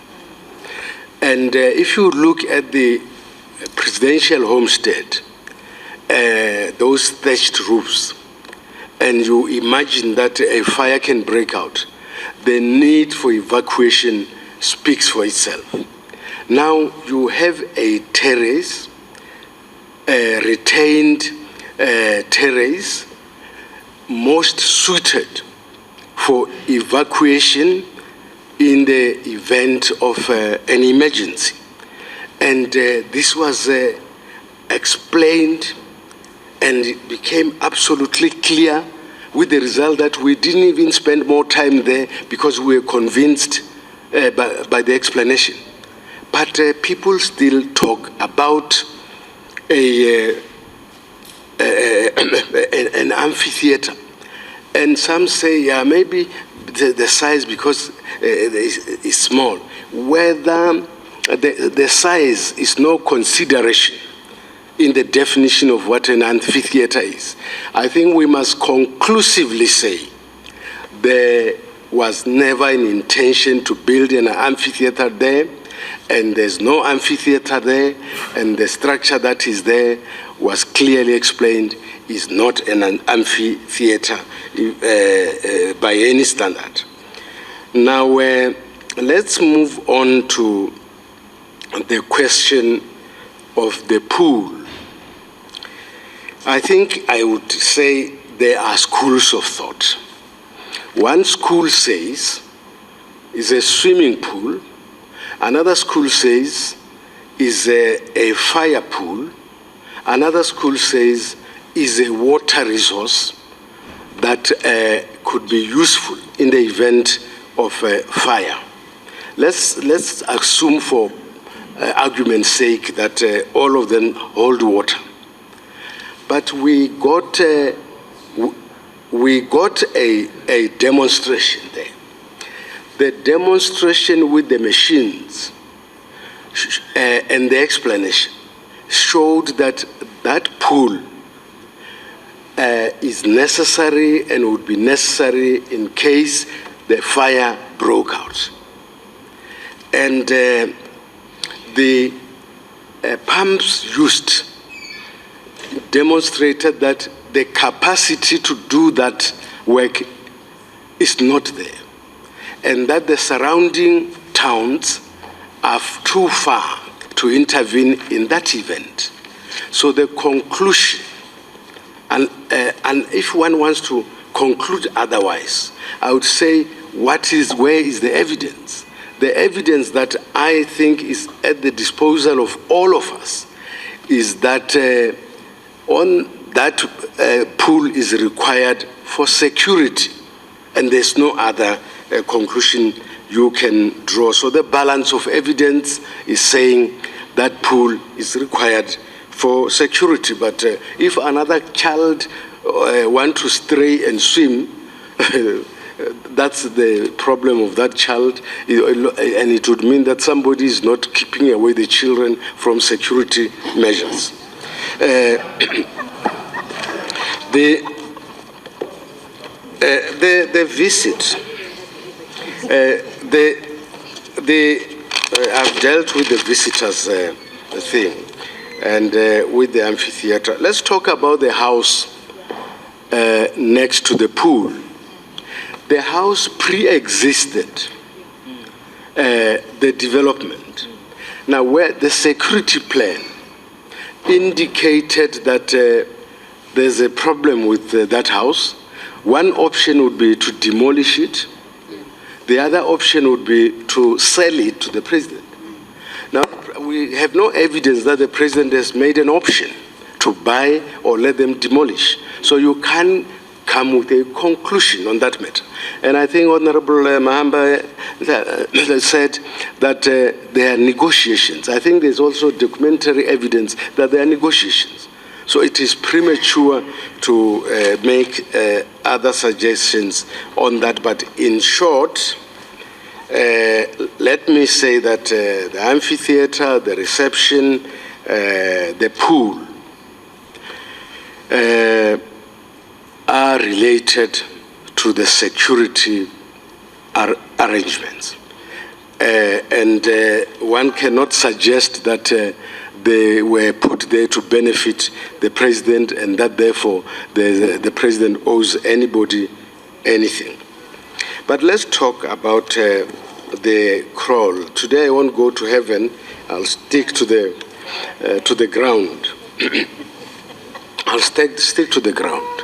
And if you look at the presidential homestead, those thatched roofs, and you imagine that a fire can break out, the need for evacuation speaks for itself. Now you have a terrace, a retained terrace, most suited for evacuation in the event of an emergency. And this was explained, and it became absolutely clear, with the result that we didn't even spend more time there because we were convinced by the explanation. But people still talk about an amphitheater. And some say, yeah, maybe the size, because is small. Whether the size is no consideration in the definition of what an amphitheater is. I think we must conclusively say there was never an intention to build an amphitheater there, and there's no amphitheater there, and the structure that is there was clearly explained is not an amphitheater by any standard. Now, let's move on to the question of the pool. I think I would say there are schools of thought. One school says is a swimming pool. Another school says is a fire pool. Another school says is a water resource that could be useful in the event of fire. Let's assume, for argument's sake, that all of them hold water. But we got a demonstration there. The demonstration with the machines and the explanation showed that that pool is necessary and would be necessary in case the fire broke out. And the pumps used demonstrated that the capacity to do that work is not there, and that the surrounding towns are too far to intervene in that event. So the conclusion, and if one wants to conclude otherwise, I would say, where is the evidence? The evidence that I think is at the disposal of all of us is that on that pool is required for security, and there's no other conclusion you can draw. So the balance of evidence is saying that pool is required for security. But if another child wants to stray and swim, that's the problem of that child, and it would mean that somebody is not keeping away the children from security measures. The visit, I've dealt with the visitors thing and with the amphitheater. Let's talk about the house next to the pool. The house pre-existed the development. Now, where the security plan indicated that there's a problem with that house, one option would be to demolish it. The other option would be to sell it to the president. Now, we have no evidence that the president has made an option to buy or let them demolish. So you can come with a conclusion on that matter. And I think Honorable Mahamba said that there are negotiations. I think there's also documentary evidence that there are negotiations. So it is premature to make other suggestions on that. But in short, let me say that the amphitheater, the reception, the pool are related to the security arrangements. And one cannot suggest that they were put there to benefit the president and that therefore the president owes anybody anything. But let's talk about the crawl. Today I won't go to heaven, I'll stick to the ground. I'll stick to the ground.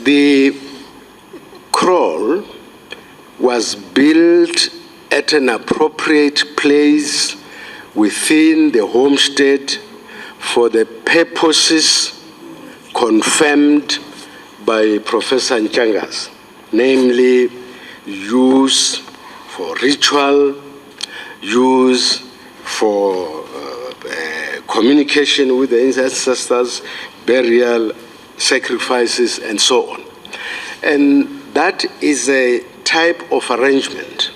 The crawl was built at an appropriate place within the homestead for the purposes confirmed by Professor Nchangas, namely use for ritual, use for communication with the ancestors, burial, sacrifices, and so on. And that is a type of arrangement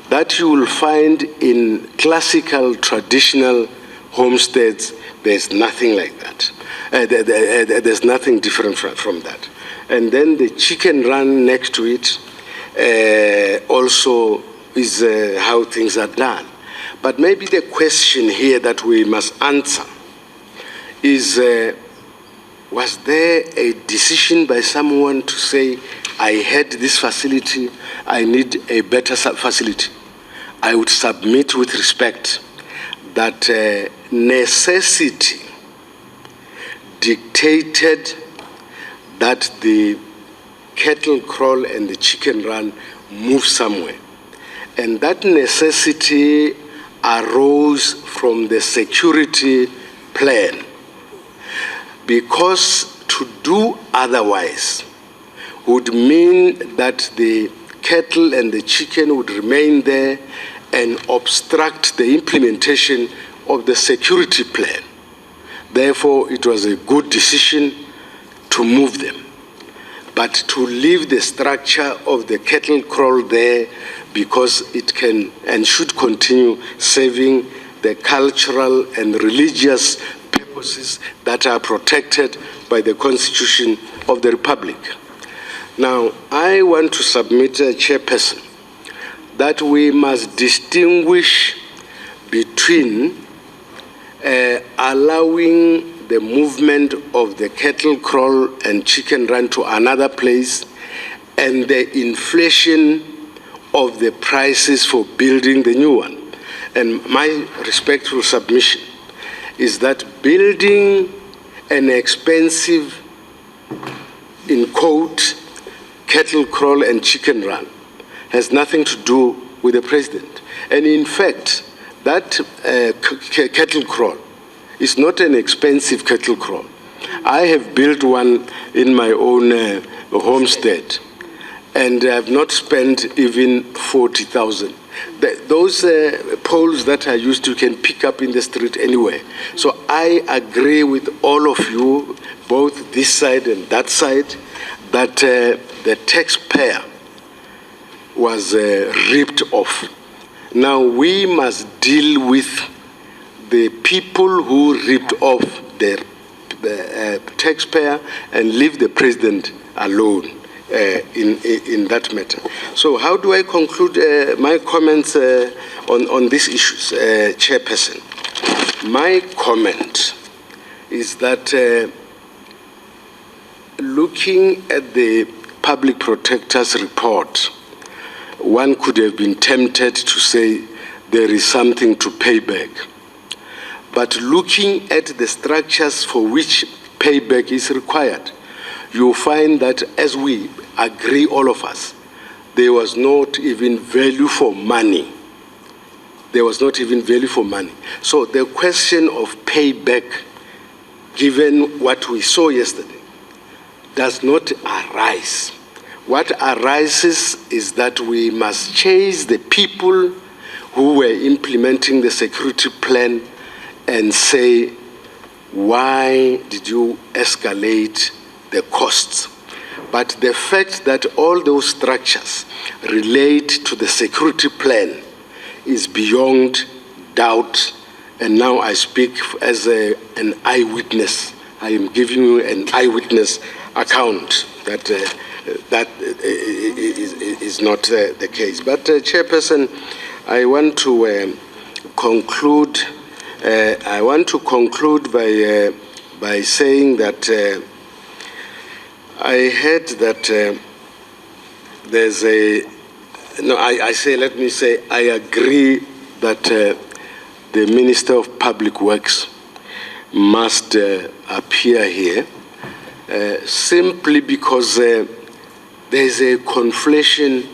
that you will find in classical, traditional homesteads. There's nothing like that. There's nothing different from that. And then the chicken run next to it also is how things are done. But maybe the question here that we must answer is, was there a decision by someone to say, I had this facility, I need a better facility? I would submit with respect that necessity dictated that the cattle crawl and the chicken run move somewhere. And that necessity arose from the security plan, because to do otherwise would mean that the cattle and the chicken would remain there and obstruct the implementation of the security plan. Therefore, it was a good decision to move them. But to leave the structure of the cattle kraal there because it can and should continue serving the cultural and religious purposes that are protected by the Constitution of the Republic. Now, I want to submit, Chairperson, that we must distinguish between allowing the movement of the cattle crawl and chicken run to another place and the inflation of the prices for building the new one. And my respectful submission is that building an expensive, in quote, cattle crawl and chicken run has nothing to do with the president. And in fact, that cattle crawl is not an expensive cattle crawl. I have built one in my own homestead, and I have not spent even 40,000. Those poles that are used, you can pick up in the street anywhere. So I agree with all of you, both this side and that side, that the taxpayer was ripped off. Now we must deal with the people who ripped off the taxpayer and leave the president alone in that matter. So how do I conclude my comments on these issues, Chairperson? My comment is that looking at the Public Protector's report, one could have been tempted to say there is something to pay back. But looking at the structures for which payback is required, you find that, as we agree, all of us, there was not even value for money. There was not even value for money. So the question of payback, given what we saw yesterday, does not arise. What arises is that we must chase the people who were implementing the security plan and say, why did you escalate the costs? But the fact that all those structures relate to the security plan is beyond doubt. And now I speak as an eyewitness. I am giving you an eyewitness account that that is not the case. But Chairperson, I want to conclude. I want to conclude by saying that I heard that there's a. No, let me say, I agree that the Minister of Public Works must appear here simply because there's a conflation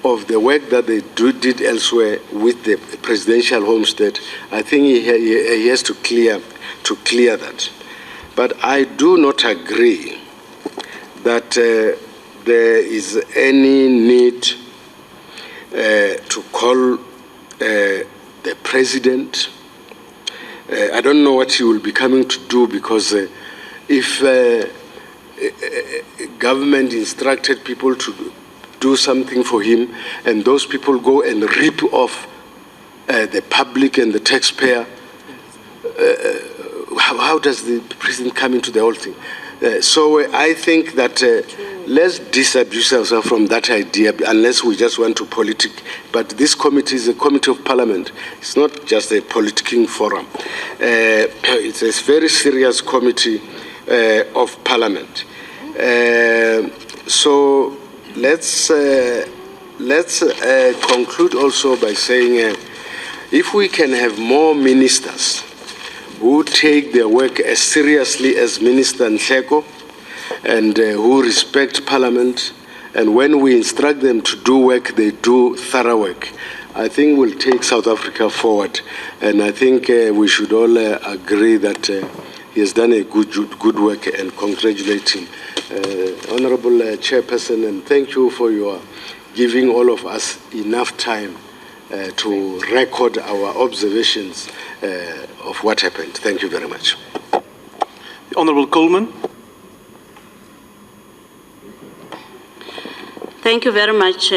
of the work that they did elsewhere with the presidential homestead. I think he has to clear that. But I do not agree that there is any need to call the president. I don't know what he will be coming to do, because if government instructed people to do something for him, and those people go and rip off the public and the taxpayer, how does the president come into the whole thing? So I think that let's disabuse ourselves from that idea, unless we just want to politic. But this committee is a committee of parliament. It's not just a politicking forum. It's a very serious committee of parliament. So let's conclude also by saying if we can have more ministers who take their work as seriously as Minister Nhleko, and who respect Parliament, and when we instruct them to do work, they do thorough work, I think we'll take South Africa forward. And I think we should all agree that he has done a good work, and congratulate him. Honorable Chairperson, and thank you for your giving all of us enough time to record our observations of what happened. Thank you very much. The Honorable Coleman. Thank you very much.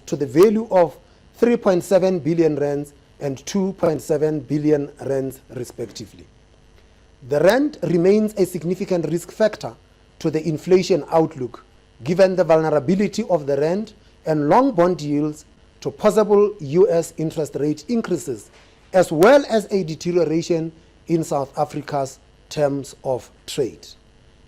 to the value of 3.7 billion rands and 2.7 billion rands respectively. The rand remains a significant risk factor to the inflation outlook, given the vulnerability of the rand and long bond yields to possible US interest rate increases, as well as a deterioration in South Africa's terms of trade.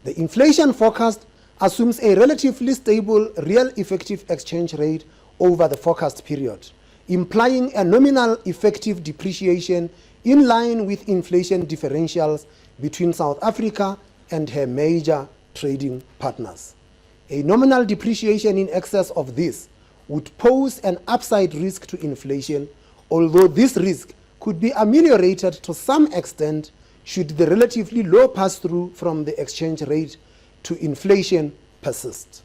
The inflation forecast assumes a relatively stable real effective exchange rate over the forecast period, implying a nominal effective depreciation in line with inflation differentials between South Africa and her major trading partners. A nominal depreciation in excess of this would pose an upside risk to inflation, although this risk could be ameliorated to some extent should the relatively low pass-through from the exchange rate to inflation persist.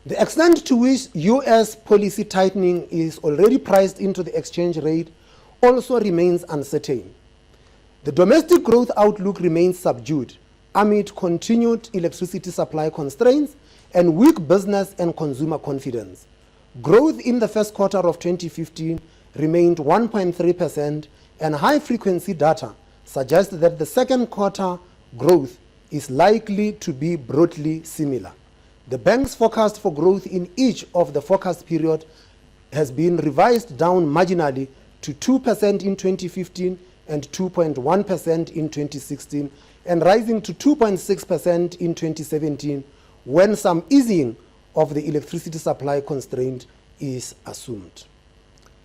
The extent to which US policy tightening is already priced into the exchange rate also remains uncertain. The domestic growth outlook remains subdued amid continued electricity supply constraints and weak business and consumer confidence. Growth in the first quarter of 2015 remained 1.3%, and high-frequency data suggests that the second quarter growth is likely to be broadly similar. The bank's forecast for growth in each of the forecast period has been revised down marginally to 2% in 2015 and 2.1% in 2016, and rising to 2.6% in 2017 when some easing of the electricity supply constraint is assumed.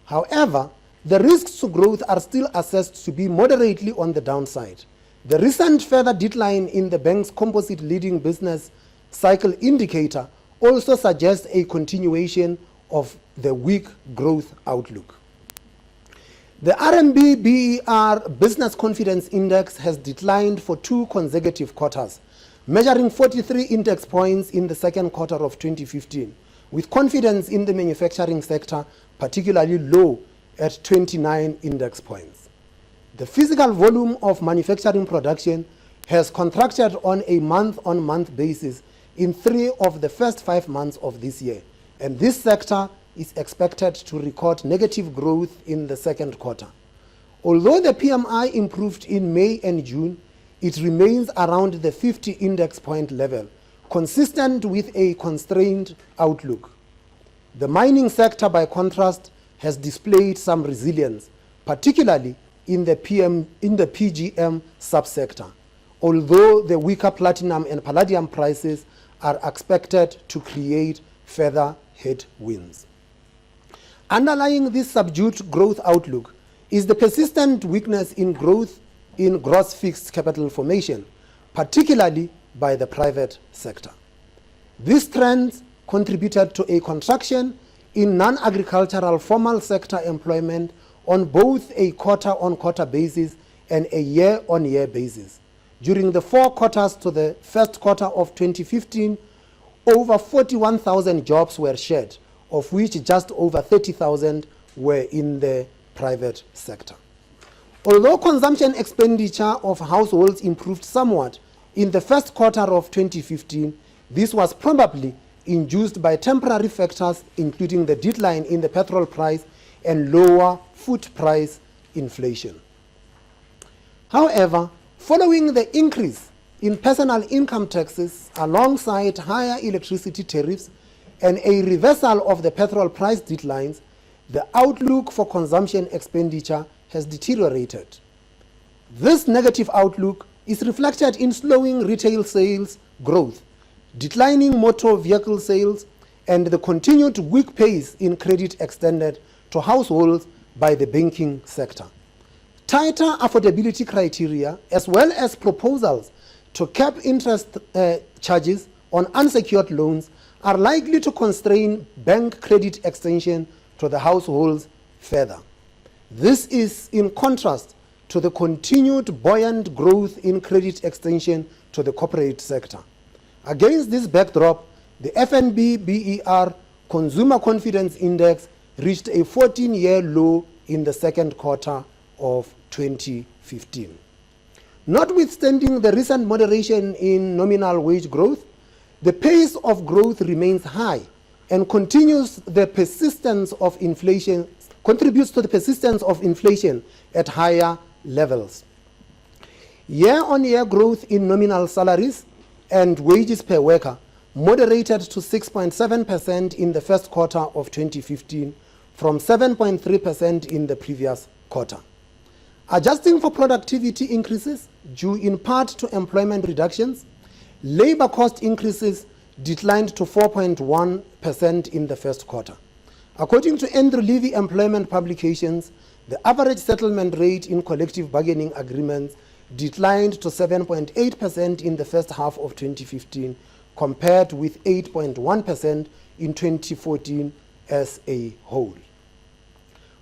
However, the risks to growth are still assessed to be moderately on the downside. The recent further decline in the bank's composite leading business cycle indicator also suggests a continuation of the weak growth outlook. The RMB BER Business Confidence Index has declined for 2 consecutive quarters, measuring 43 index points in the second quarter of 2015, with confidence in the manufacturing sector particularly low at 29 index points. The physical volume of manufacturing production has contracted on a month-on-month basis in 3 of the first 5 months of this year, and this sector is expected to record negative growth in the second quarter. Although the PMI improved in May and June, it remains around the 50 index point level, consistent with a constrained outlook. The mining sector, by contrast, has displayed some resilience, particularly in the PGM subsector, although the weaker platinum and palladium prices are expected to create further headwinds. Underlying this subdued growth outlook is the persistent weakness in growth in gross fixed capital formation, particularly by the private sector. These trends contributed to a contraction in non-agricultural formal sector employment on both a quarter-on-quarter basis and a year-on-year basis. During the 4 quarters to the first quarter of 2015, over 41,000 jobs were shed, of which just over 30,000 were in the private sector. Although consumption expenditure of households improved somewhat in the first quarter of 2015, this was probably induced by temporary factors, including the decline in the petrol price and lower food price inflation. However, following the increase in personal income taxes alongside higher electricity tariffs and a reversal of the petrol price declines, the outlook for consumption expenditure has deteriorated. This negative outlook is reflected in slowing retail sales growth, declining motor vehicle sales, and the continued weak pace in credit extended to households by the banking sector. Tighter affordability criteria, as well as proposals to cap interest charges on unsecured loans, are likely to constrain bank credit extension to the households further. This is in contrast to the continued buoyant growth in credit extension to the corporate sector. Against this backdrop, the FNB BER Consumer Confidence Index reached a 14-year low in the second quarter of 2015. Notwithstanding the recent moderation in nominal wage growth, the pace of growth remains high and contributes to the persistence of inflation at higher levels. Year-on-year growth in nominal salaries and wages per worker moderated to 6.7% in the first quarter of 2015 from 7.3% in the previous quarter. Adjusting for productivity increases due in part to employment reductions, labor cost increases declined to 4.1% in the first quarter. According to Andrew Levy employment publications, the average settlement rate in collective bargaining agreements declined to 7.8% in the first half of 2015, compared with 8.1% in 2014 as a whole.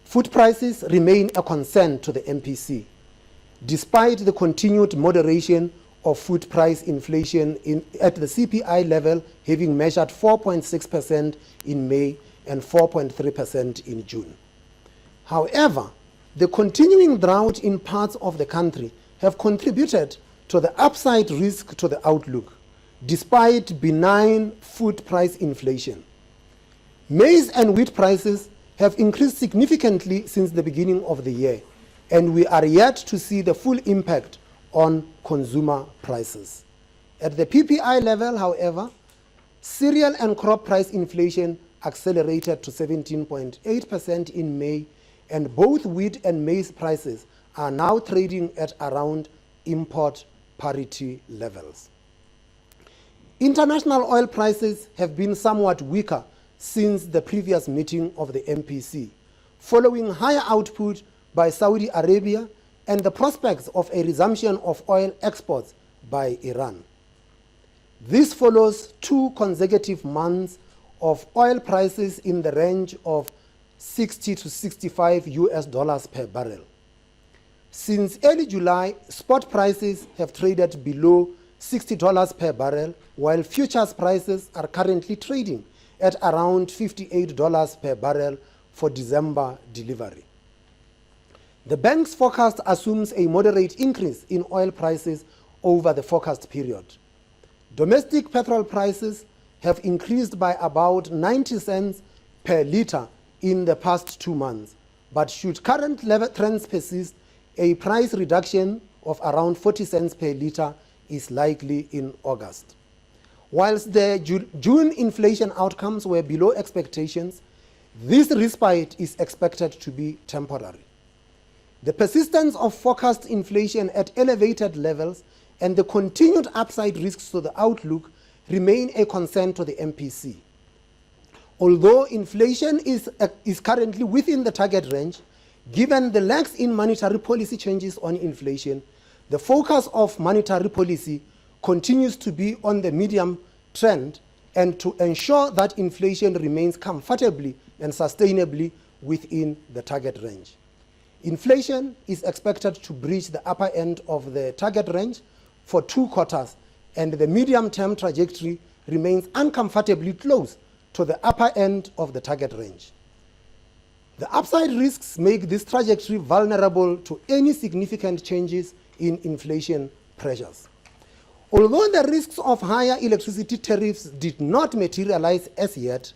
Food prices remain a concern to the MPC. Despite the continued moderation of food price inflation at the CPI level, having measured 4.6% in May and 4.3% in June. However, the continuing drought in parts of the country have contributed to the upside risk to the outlook, despite benign food price inflation. Maize and wheat prices have increased significantly since the beginning of the year, and we are yet to see the full impact on consumer prices. At the PPI level, however, cereal and crop price inflation accelerated to 17.8% in May, and both wheat and maize prices are now trading at around import parity levels. International oil prices have been somewhat weaker since the previous meeting of the MPC, following higher output by Saudi Arabia and the prospects of a resumption of oil exports by Iran. This follows 2 consecutive months of oil prices in the range of $60 to $65 per barrel. Since early July, spot prices have traded below $60 per barrel, while futures prices are currently trading at around $58 per barrel for December delivery. The bank's forecast assumes a moderate increase in oil prices over the forecast period. Domestic petrol prices have increased by about 90 cents per litre in the past 2 months, but should current level trends persist, a price reduction of around 40 cents per litre is likely in August. Whilst the June inflation outcomes were below expectations, this respite is expected to be temporary. The persistence of forecast inflation at elevated levels and the continued upside risks to the outlook remain a concern to the MPC. Although inflation is currently within the target range, given the lags in monetary policy changes on inflation, the focus of monetary policy continues to be on the medium trend and to ensure that inflation remains comfortably and sustainably within the target range. Inflation is expected to breach the upper end of the target range for 2 quarters, and the medium-term trajectory remains uncomfortably close to the upper end of the target range. The upside risks make this trajectory vulnerable to any significant changes in inflation pressures. Although the risks of higher electricity tariffs did not materialize as yet,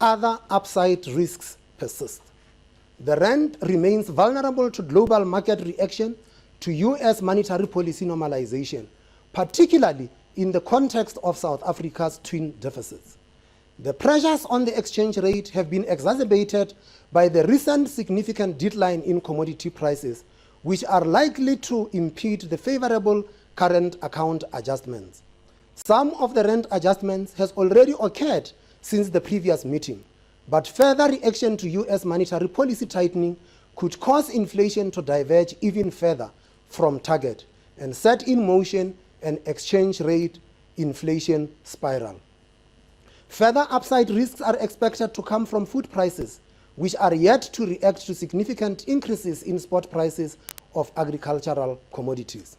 other upside risks persist. The rand remains vulnerable to global market reaction to US monetary policy normalization, particularly in the context of South Africa's twin deficits. The pressures on the exchange rate have been exacerbated by the recent significant decline in commodity prices, which are likely to impede the favorable current account adjustments. Some of the rand adjustments has already occurred since the previous meeting, but further reaction to US monetary policy tightening could cause inflation to diverge even further from target and set in motion an exchange rate inflation spiral. Further upside risks are expected to come from food prices, which are yet to react to significant increases in spot prices of agricultural commodities.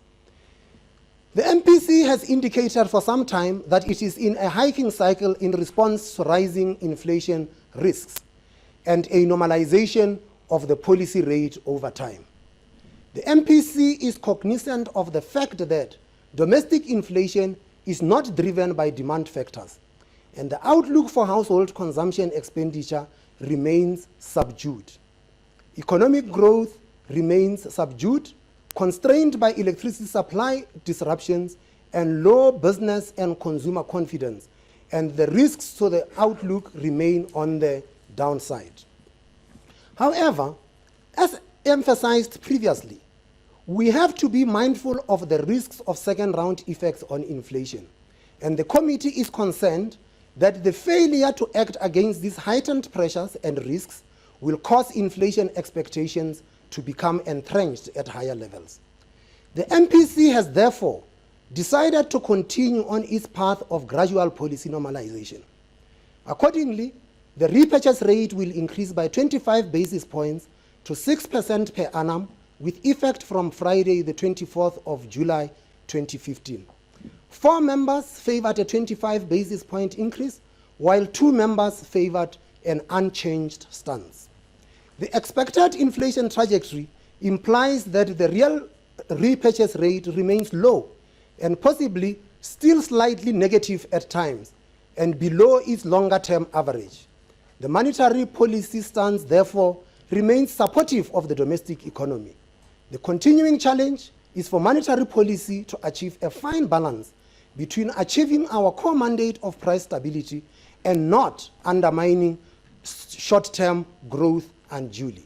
The MPC has indicated for some time that it is in a hiking cycle in response to rising inflation risks and a normalization of the policy rate over time. The MPC is cognizant of the fact that domestic inflation is not driven by demand factors, and the outlook for household consumption expenditure remains subdued. Economic growth remains subdued, constrained by electricity supply disruptions and low business and consumer confidence, and the risks to the outlook remain on the downside. However, as emphasized previously, we have to be mindful of the risks of second-round effects on inflation, and the committee is concerned that the failure to act against these heightened pressures and risks will cause inflation expectations to become entrenched at higher levels. The MPC has therefore decided to continue on its path of gradual policy normalization. Accordingly, the repurchase rate will increase by 25 basis points to 6% per annum with effect from Friday, the 24th of July 2015. 4 members favored a 25 basis point increase, while 2 members favored an unchanged stance. The expected inflation trajectory implies that the real repurchase rate remains low and possibly still slightly negative at times and below its longer-term average. The monetary policy stance, therefore, remains supportive of the domestic economy. The continuing challenge is for monetary policy to achieve a fine balance between achieving our core mandate of price stability and not undermining short-term growth unduly.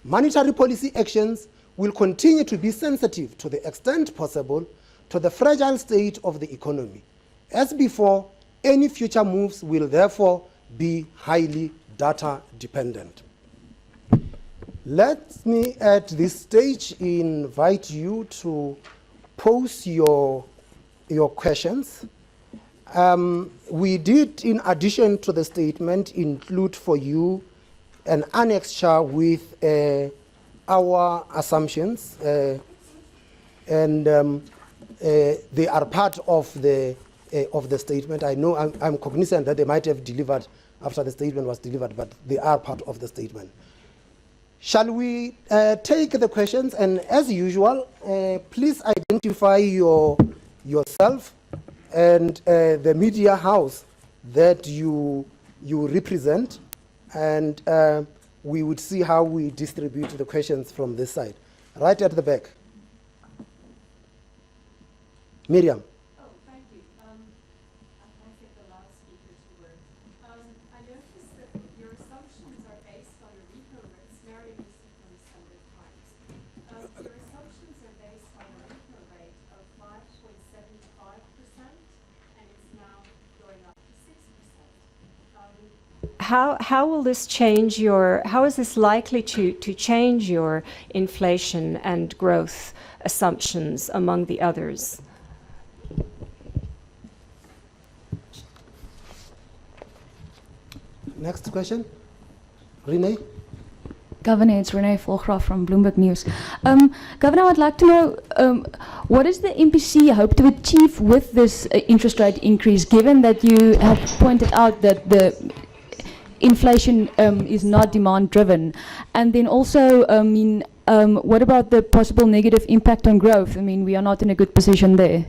Monetary policy actions will continue to be sensitive to the extent possible to the fragile state of the economy. As before, any future moves will therefore be highly data dependent. Let me at this stage invite you to pose your questions. We did, in addition to the statement, include for you an annexure with our assumptions, and they are part of the statement. I know I'm cognizant that they might have delivered after the statement was delivered, but they are part of the statement. Shall we take the questions? And as usual, please identify yourself and the media house that you represent, and we would see how we distribute the questions from this side. Right at the back. Miriam. Oh, thank you. I think the last speaker's word. I noticed that your assumptions are based on a repo rate. It's very easy from the Sunday Times. Your assumptions are based on a repo rate of 5.75%, and it's now going up to 6%. How will this change how is this likely to change your inflation and growth assumptions among the others? Next question. Renee? Governor, it's Renee Volgraaf from Bloomberg News. Governor, I'd like to know, what does the MPC hope to achieve with this interest rate increase, given that you have pointed out that the inflation is not demand-driven? And then also, what about the possible negative impact on growth? I mean, we are not in a good position there.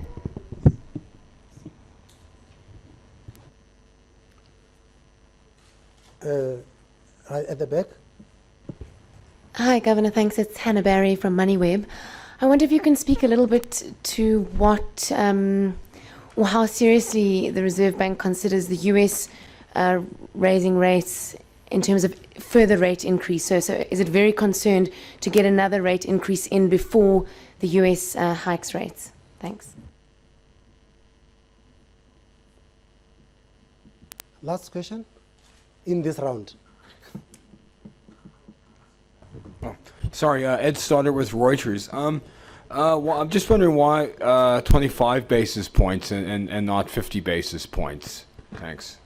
Right at the back. Hi, Governor. Thanks. It's Hannah Barry from MoneyWeb. I wonder if you can speak a little bit to what or how seriously the Reserve Bank considers the US raising rates in terms of further rate increase. So is it very concerned to get another rate increase in before the US hikes rates? Thanks. Last question in this round. Oh, sorry, Ed Stoddard with Reuters. Well, I'm just wondering why 25 basis points and not 50 basis points. Thanks.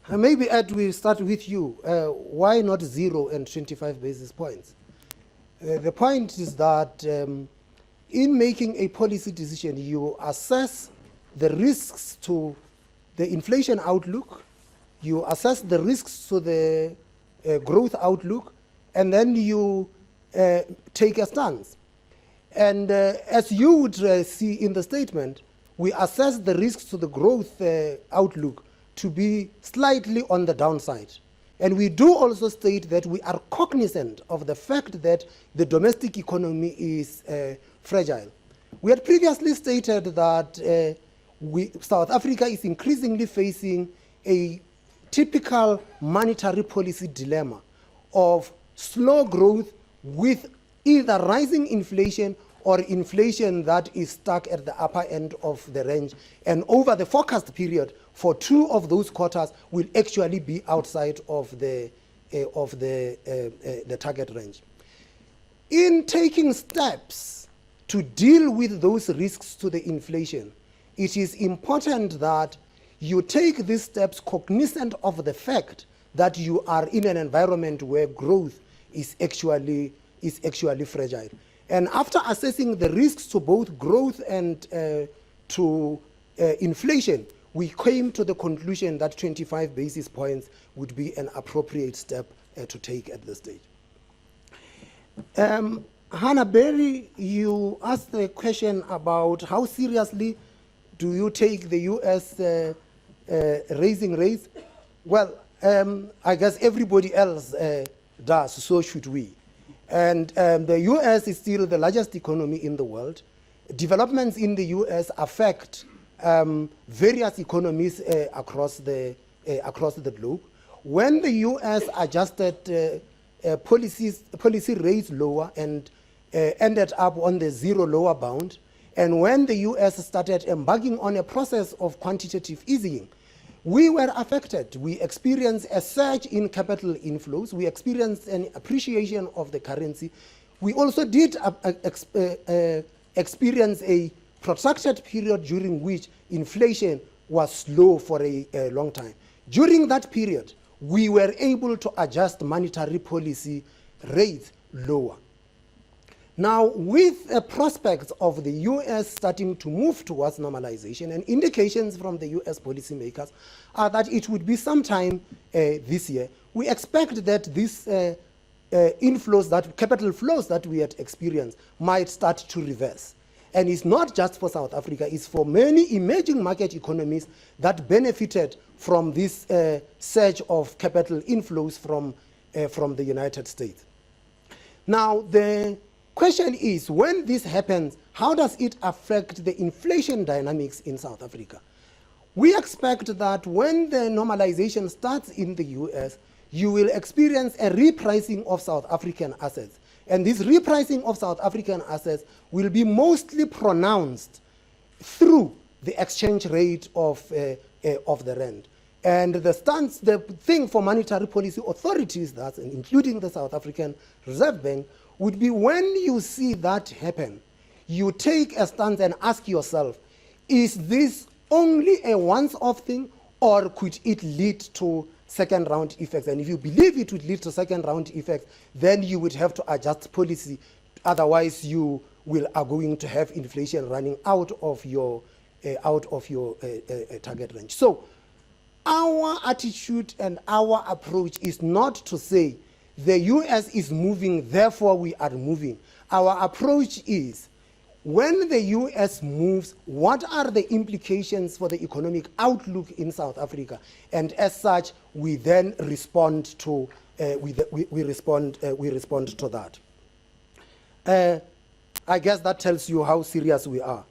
Maybe, Ed, we start with you. Why not 0 and 25 basis points? The point is that in making a policy decision, you assess the risks to the inflation outlook, you assess the risks to the growth outlook, and then you take a stance. And as you would see in the statement, we assess the risks to the growth outlook to be slightly on the downside. And we do also state that we are cognizant of the fact that the domestic economy is fragile. We had previously stated that South Africa is increasingly facing a typical monetary policy dilemma of slow growth with either rising inflation or inflation that is stuck at the upper end of the range, and over the forecast period for 2 of those quarters will actually be outside of the target range. In taking steps to deal with those risks to the inflation, it is important that you take these steps cognizant of the fact that you are in an environment where growth is actually fragile. And after assessing the risks to both growth and to inflation, we came to the conclusion that 25 basis points would be an appropriate step to take at this stage. Hannah Berry, you asked a question about how seriously do you take the U.S. Raising rates? Well, I guess everybody else does, so should we. And the U.S. is still the largest economy in the world. Developments in the U.S. affect various economies across the globe. When the U.S. adjusted policy rates lower and ended up on the zero lower bound, and when the U.S. started embarking on a process of quantitative easing, we were affected. We experienced a surge in capital inflows. We experienced an appreciation of the currency. We also did experience a protracted period during which inflation was slow for a long time. During that period, we were able to adjust monetary policy rates lower. Now, with prospects of the U.S. starting to move towards normalization, and indications from the U.S. policymakers are that it would be sometime this year, we expect that these inflows, that capital flows that we had experienced, might start to reverse. And it's not just for South Africa, it's for many emerging market economies that benefited from this surge of capital inflows from the United States. Now, the question is, when this happens, how does it affect the inflation dynamics in South Africa? We expect that when the normalization starts in the US, you will experience a repricing of South African assets. And this repricing of South African assets will be mostly pronounced through the exchange rate of the rand. And the thing for monetary policy authorities, that, including the South African Reserve Bank, would be when you see that happen, you take a stance and ask yourself, is this only a once-off thing, or could it lead to second-round effects? And if you believe it would lead to second-round effects, then you would have to adjust policy. Otherwise, you are going to have inflation running out of your target range. So our attitude and our approach is not to say the US is moving, therefore we are moving. Our approach is, when the US moves, what are the implications for the economic outlook in South Africa? And as such, we then respond to we respond to that. I guess that tells you how serious we are.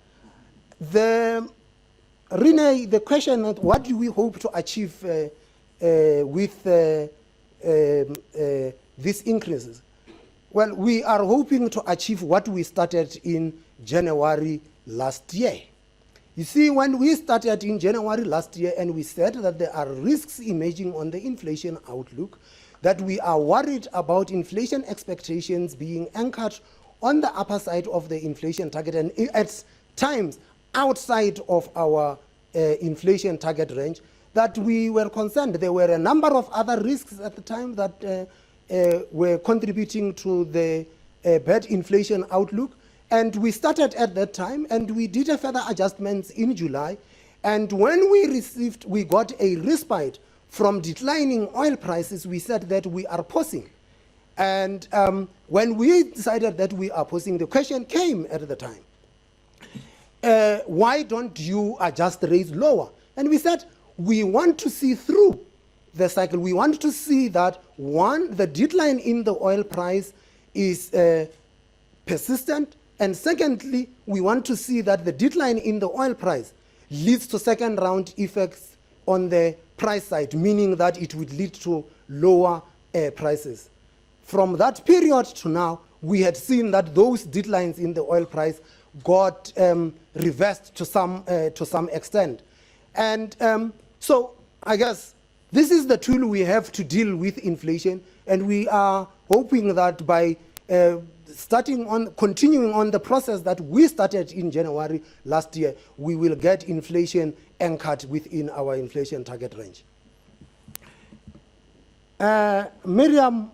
Renee, the question of what do we hope to achieve with these increases? Well, we are hoping to achieve what we started in January last year. You see, when we started in January last year and we said that there are risks emerging on the inflation outlook, that we are worried about inflation expectations being anchored on the upper side of the inflation target and at times outside of our inflation target range, that we were concerned. There were a number of other risks at the time that were contributing to the bad inflation outlook. And we started at that time, and we did a further adjustments in July. And when we got a respite from declining oil prices, we said that we are pausing And when we decided that we are posting, the question came at the time, why don't you adjust the rates lower? And we said, we want to see through the cycle. We want to see that, one, the decline in the oil price is persistent, and secondly, we want to see that the decline in the oil price leads to second round effects on the price side, meaning that it would lead to lower prices. From that period to now, we had seen that those declines in the oil price got reversed to some extent. And so I guess this is the tool we have to deal with inflation, and we are hoping that by continuing on the process that we started in January last year, we will get inflation anchored within our inflation target range. Miriam,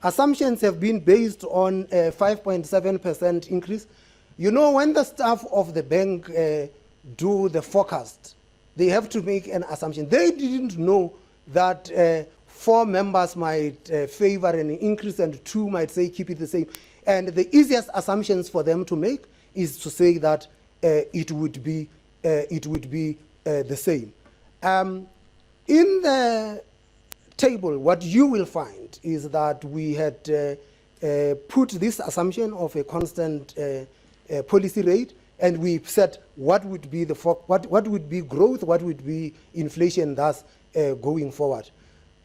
assumptions have been based on a 5.7% increase. You know, when the staff of the bank do the forecast, they have to make an assumption. They didn't know that 4 members might favor an increase and 2 might say keep it the same. And the easiest assumptions for them to make is to say that it would be the same. In the table, what you will find is that we had put this assumption of a constant policy rate, and we said what would be what would be growth, what would be inflation, thus going forward.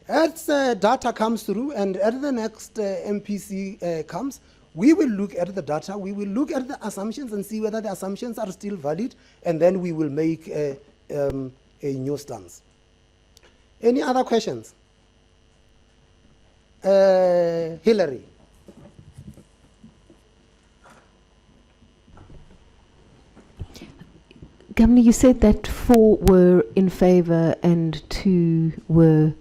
As data comes through, and as the next MPC comes, we will look at the data, we will look at the assumptions and see whether the assumptions are still valid, and then we will make a new stance. Any other questions? Hillary. Governor, you said that 4 were in favor and 2 were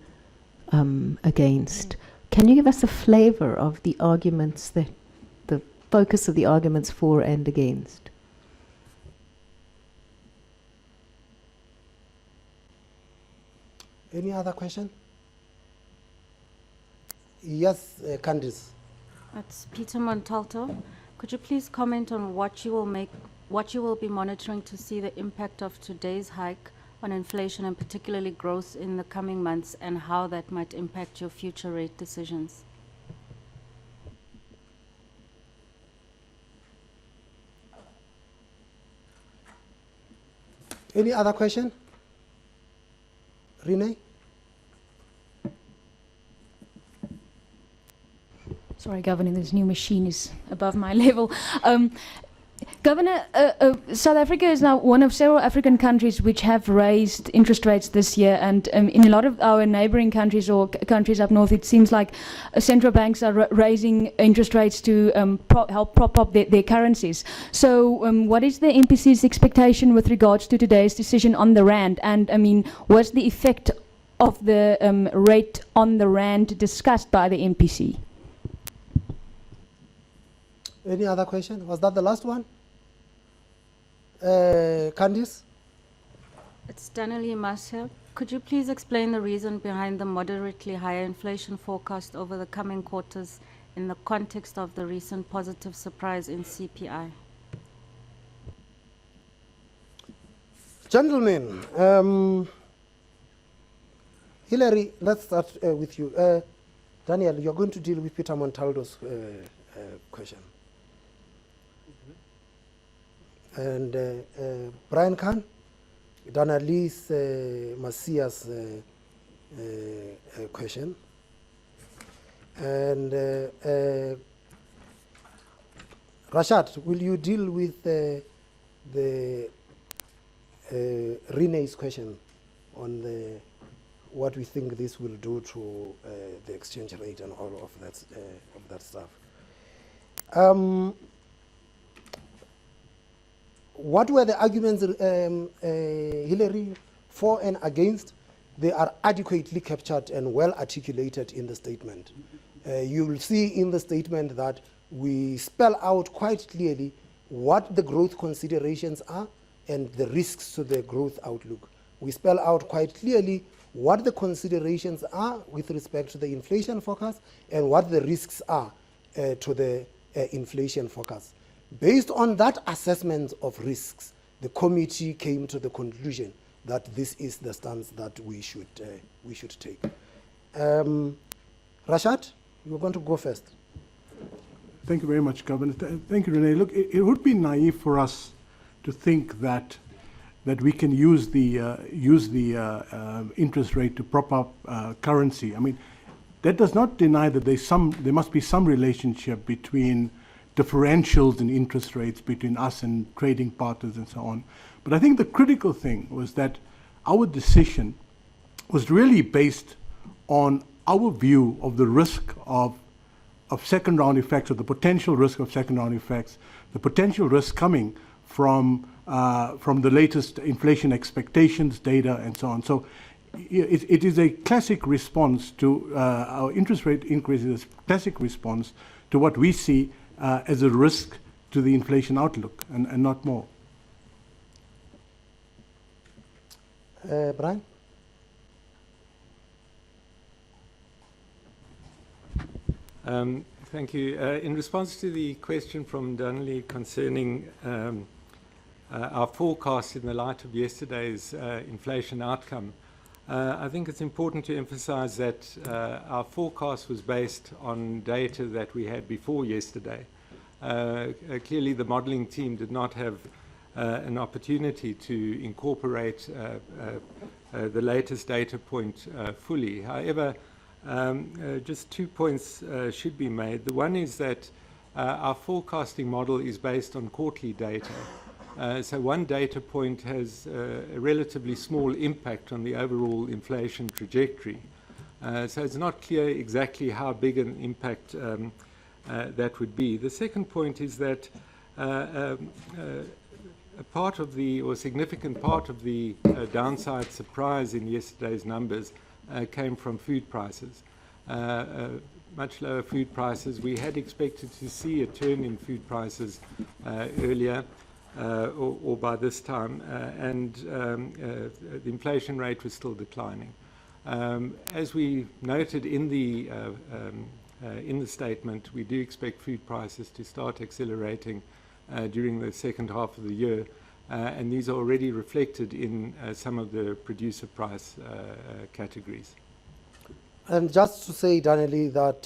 against. Can you give us a flavor of the arguments, the focus of the arguments for and against? Any other question? Yes, Candice. That's Peter Montalto. Could you please comment on what you will be monitoring to see the impact of today's hike on inflation and particularly growth in the coming months, and how that might impact your future rate decisions? Any other question? Renee? Sorry, Governor, this new machine is above my level. Governor, South Africa is now one of several African countries which have raised interest rates this year, and in a lot of our neighboring countries or countries up north, it seems like central banks are raising interest rates to help prop up their currencies. So what is the MPC's expectation with regards to today's decision on the rand? And I mean, what's the effect of the rate on the rand discussed by the MPC? Any other question? Was that the last one? Candice? It's Danielle Marcia. Could you please explain the reason behind the moderately higher inflation forecast over the coming quarters in the context of the recent positive surprise in CPI? Gentlemen, Hillary, let's start with you. Daniel, you're going to deal with Peter Montalto's question. And Brian Khan, Danalise Masia's question. And Rashad, will you deal with the Renee's question on what we think this will do to the exchange rate and all of that stuff? What were the arguments, Hillary, for and against? They are adequately captured and well articulated in the statement. You will see in the statement that we spell out quite clearly what the growth considerations are and the risks to the growth outlook. We spell out quite clearly what the considerations are with respect to the inflation forecast and what the risks are to the inflation forecast. Based on that assessment of risks, the committee came to the conclusion that this is the stance that we should take. Rashad, you're going to go first. Thank you very much, Governor. Thank you, Renee. Look, it would be naive for us to think that we can use the interest rate to prop up currency. I mean, that does not deny that there must be some relationship between differentials in interest rates between us and trading partners and so on. But I think the critical thing was that our decision was really based on our view of the risk of second round effects, or the potential risk of second round effects, the potential risk coming from the latest inflation expectations data and so on. So it is a classic response to our interest rate increases, a classic response to what we see as a risk to the inflation outlook, and not more. Brian? Thank you. In response to the question from Donnelly concerning our forecast in the light of yesterday's inflation outcome, I think it's important to emphasize that our forecast was based on data that we had before yesterday. Clearly, the modeling team did not have an opportunity to incorporate the latest data point fully. However, just 2 points should be made. The one is that our forecasting model is based on quarterly data. So one data point has a relatively small impact on the overall inflation trajectory. So it's not clear exactly how big an impact that would be. The second point is that a part of the, or significant part of the downside surprise in yesterday's numbers came from food prices. Much lower food prices. We had expected to see a turn in food prices earlier or by this time, and the inflation rate was still declining. As we noted in the statement, we do expect food prices to start accelerating during the second half of the year, and these are already reflected in some of the producer price categories. And just to say, Donnelly, that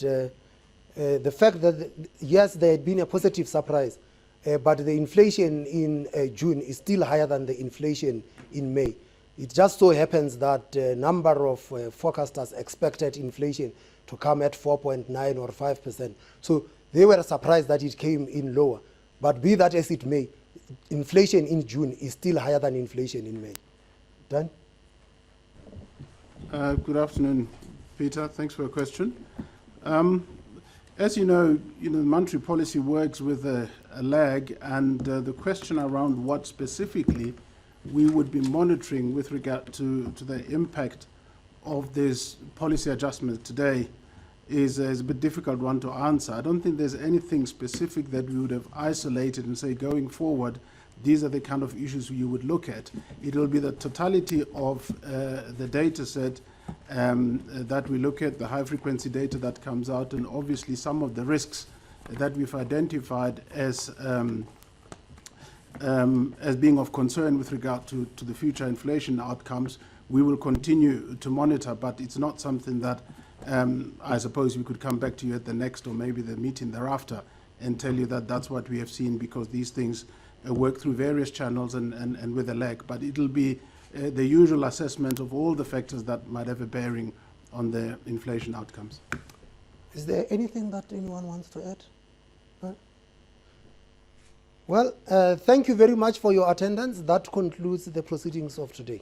the fact that, yes, there had been a positive surprise, but the inflation in June is still higher than the inflation in May. It just so happens that a number of forecasters expected inflation to come at 4.9 or 5%. So they were surprised that it came in lower. But be that as it may, inflation in June is still higher than inflation in May. Dan? Good afternoon, Peter. Thanks for your question. As you know, monetary policy works with a lag, and the question around what specifically we would be monitoring with regard to the impact of this policy adjustment today is a bit difficult one to answer. I don't think there's anything specific that we would have isolated and say, going forward, these are the kind of issues you would look at. It will be the totality of the data set that we look at, the high-frequency data that comes out, and obviously some of the risks that we've identified as being of concern with regard to the future inflation outcomes. We will continue to monitor, but it's not something that I suppose we could come back to you at the next or maybe the meeting thereafter and tell you that that's what we have seen, because these things work through various channels and with a lag. But it'll be the usual assessment of all the factors that might have a bearing on the inflation outcomes. Is there anything that anyone wants to add? No? Well, thank you very much for your attendance. That concludes the proceedings of today.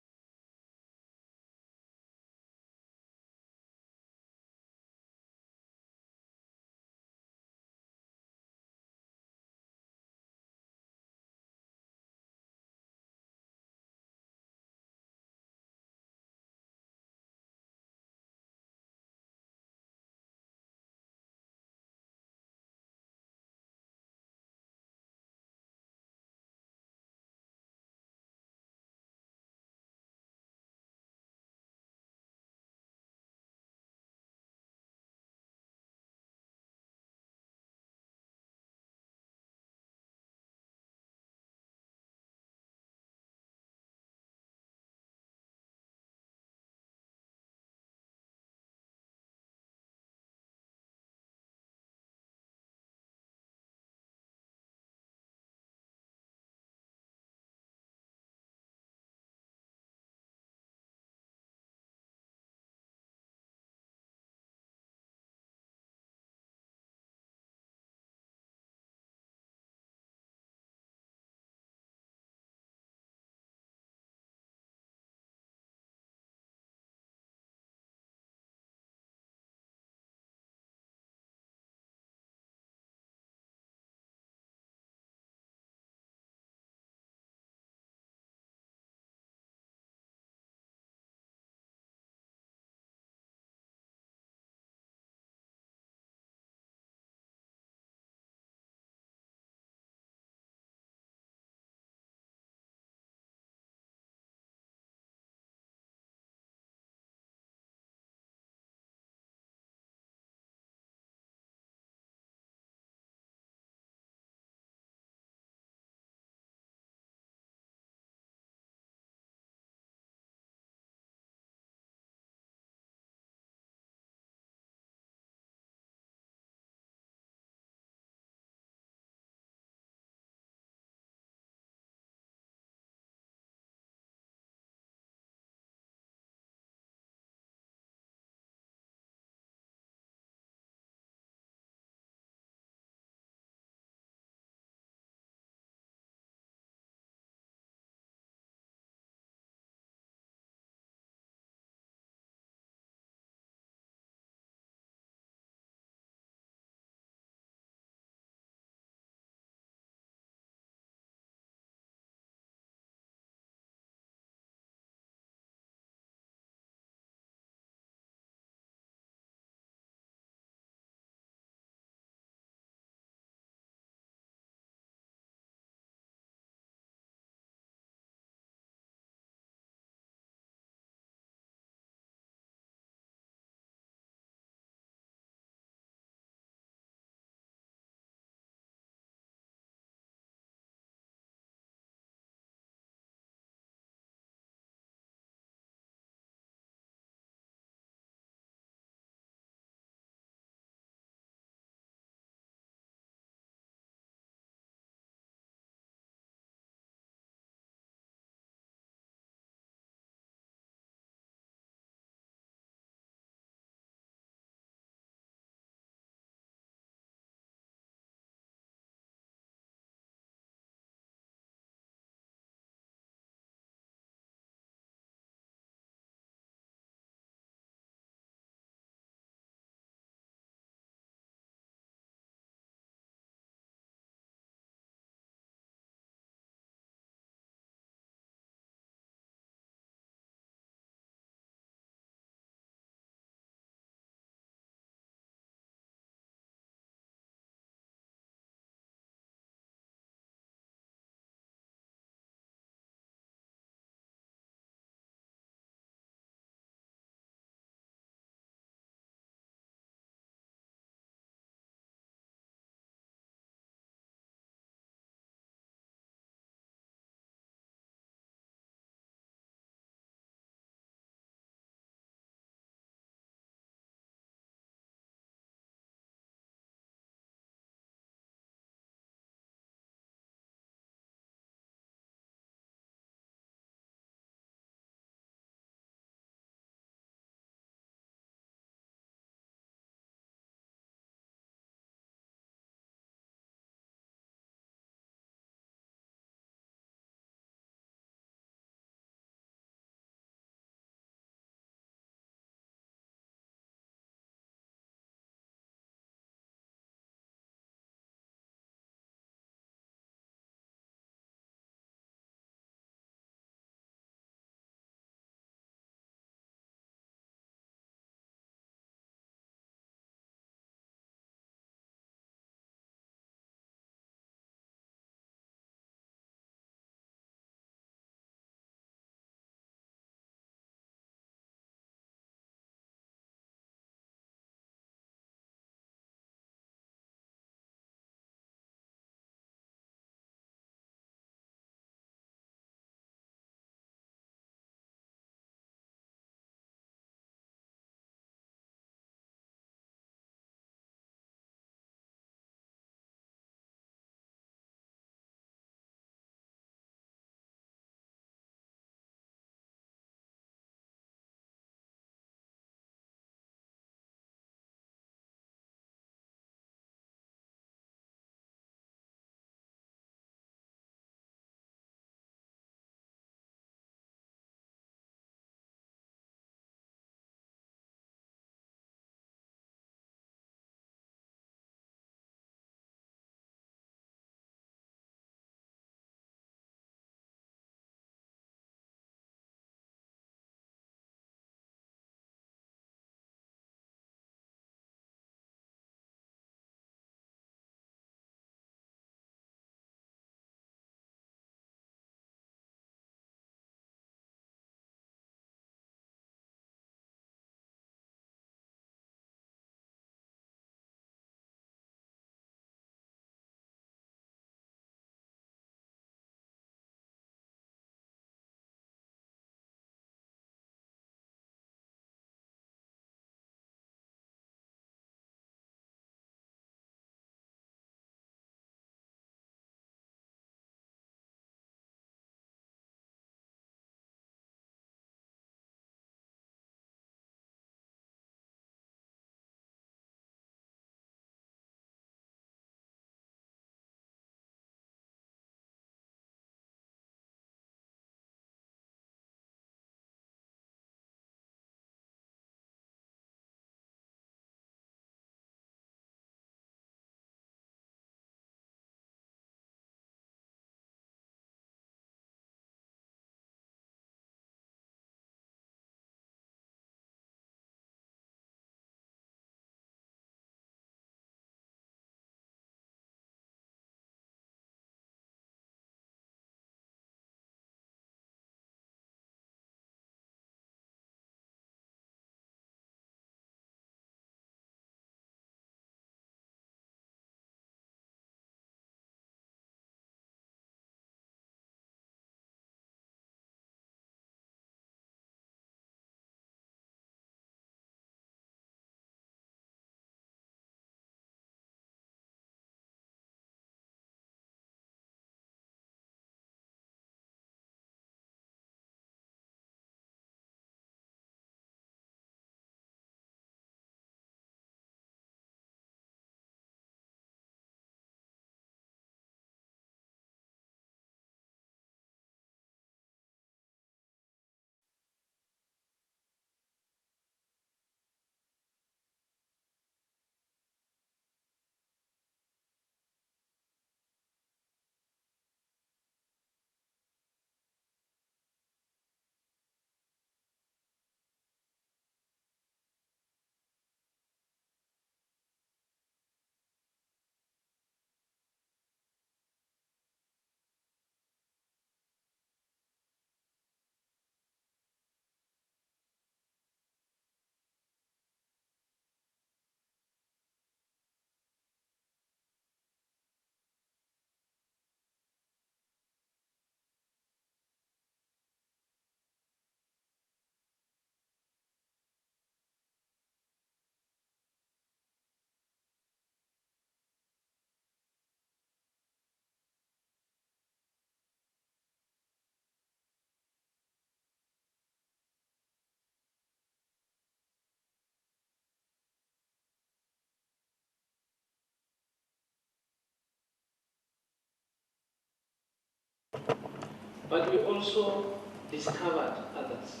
but we also discovered others.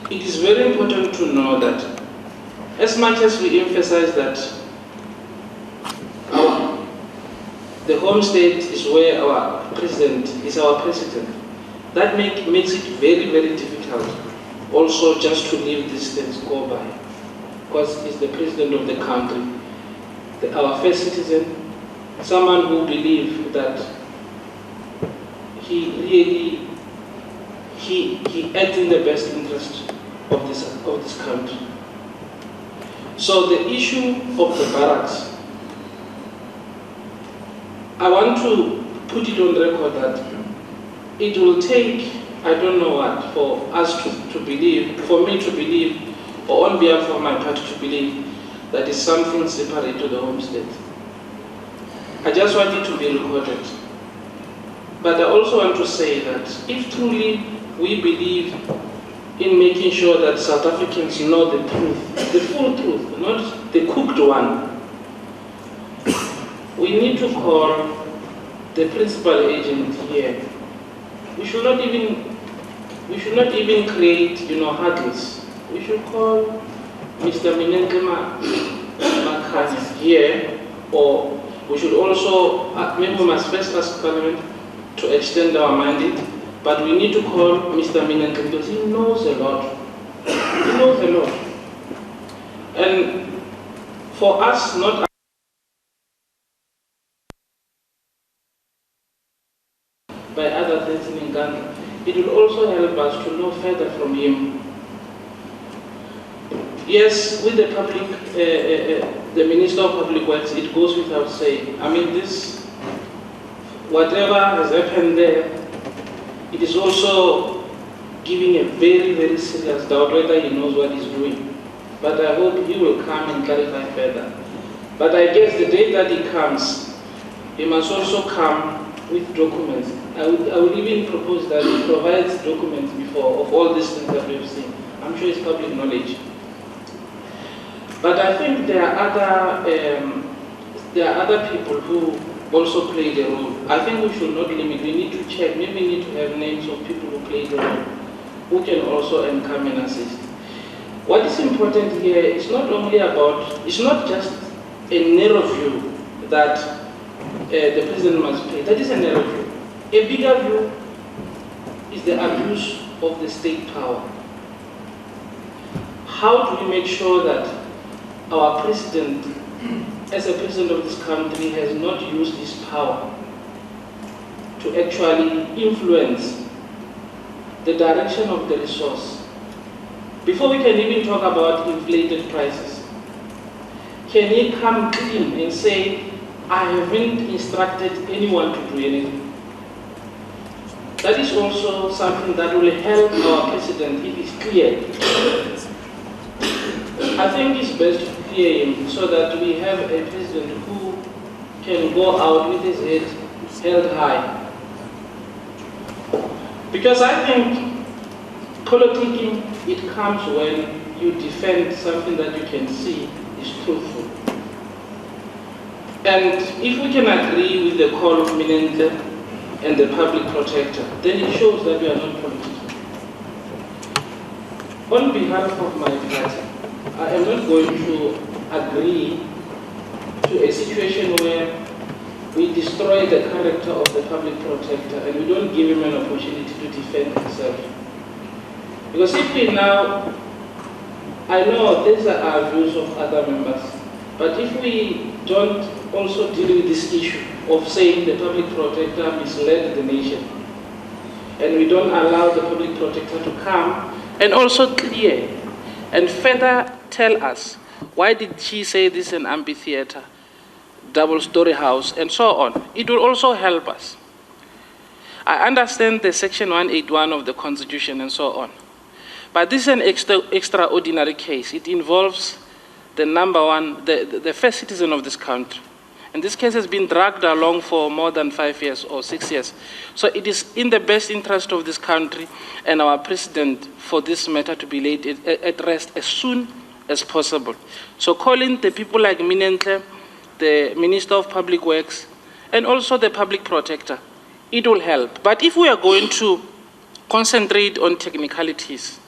It is very important to know that as much as we emphasize that the homestead is where our president is our president, that makes it very, very difficult also just to leave these things go by, because he's the president of the country, our first citizen, someone who believes that he really he acts in the best interest of this country. So the issue of the barracks, I want to put it on record that it will take, I don't know what, for us to believe, for me to believe, or on behalf of my party to believe, that is something separate to the homestead. I just want it to be recorded. But I also want to say that if truly we believe in making sure that South Africans know the truth, the full truth, not the cooked one, we need to call the principal agent here. We should not even create, hurdles. We should call Mr. Minenke Makhanya here, or we should also, maybe we must first ask Parliament to extend our mandate, but we need to call Mr. Minenke because he knows a lot. He knows a lot. And for us not by other things in Nkandla, it will also help us to know further from him. Yes, with the public, the Minister of Public Works, it goes without saying. I mean, this, whatever has happened there, it is also giving a very, very serious doubt whether he knows what he's doing. But I hope he will come and clarify further. But I guess the day that he comes, he must also come with documents. I would even propose that he provides documents before of all these things that we've seen. I'm sure it's public knowledge. But I think there are other people who also play the role. I think we should not limit. We need to check. Maybe we need to have names of people who play the role, who can also come and assist. What is important here is not only about, it's not just a narrow view that the president must play. That is a narrow view. A bigger view is the abuse of the state power. How do we make sure that our president, as a president of this country, has not used his power to actually influence the direction of the resource? Before we can even talk about inflated prices, can he come clean and say, I haven't instructed anyone to do anything? That is also something that will help our president if he's clear. I think it's best to clear him so that we have a president who can go out with his head held high. Because I think politicking, it comes when you defend something that you can see is truthful. And if we can agree with the call of Minenke and the public protector, then it shows that we are not politicking. On behalf of my party, I am not going to agree to a situation where we destroy the character of the public protector and we don't give him an opportunity to defend himself. Because if we now, I know these are our views of other members, but if we don't also deal with this issue of saying the public protector misled the nation, and we don't allow the public protector to come and also clear and further tell us why did she say this is an amphitheater, double-story house, and so on, it will also help us. I understand the section 181 of the Constitution and so on, but this is an extraordinary case. It involves the number one, the first citizen of this country. And this case has been dragged along for more than 5 years or 6 years. So it is in the best interest of this country and our president for this matter to be laid at rest as soon as possible. So calling the people like Minenke the Minister of Public Works, and also the Public Protector. It will help. But if we are going to concentrate on technicalities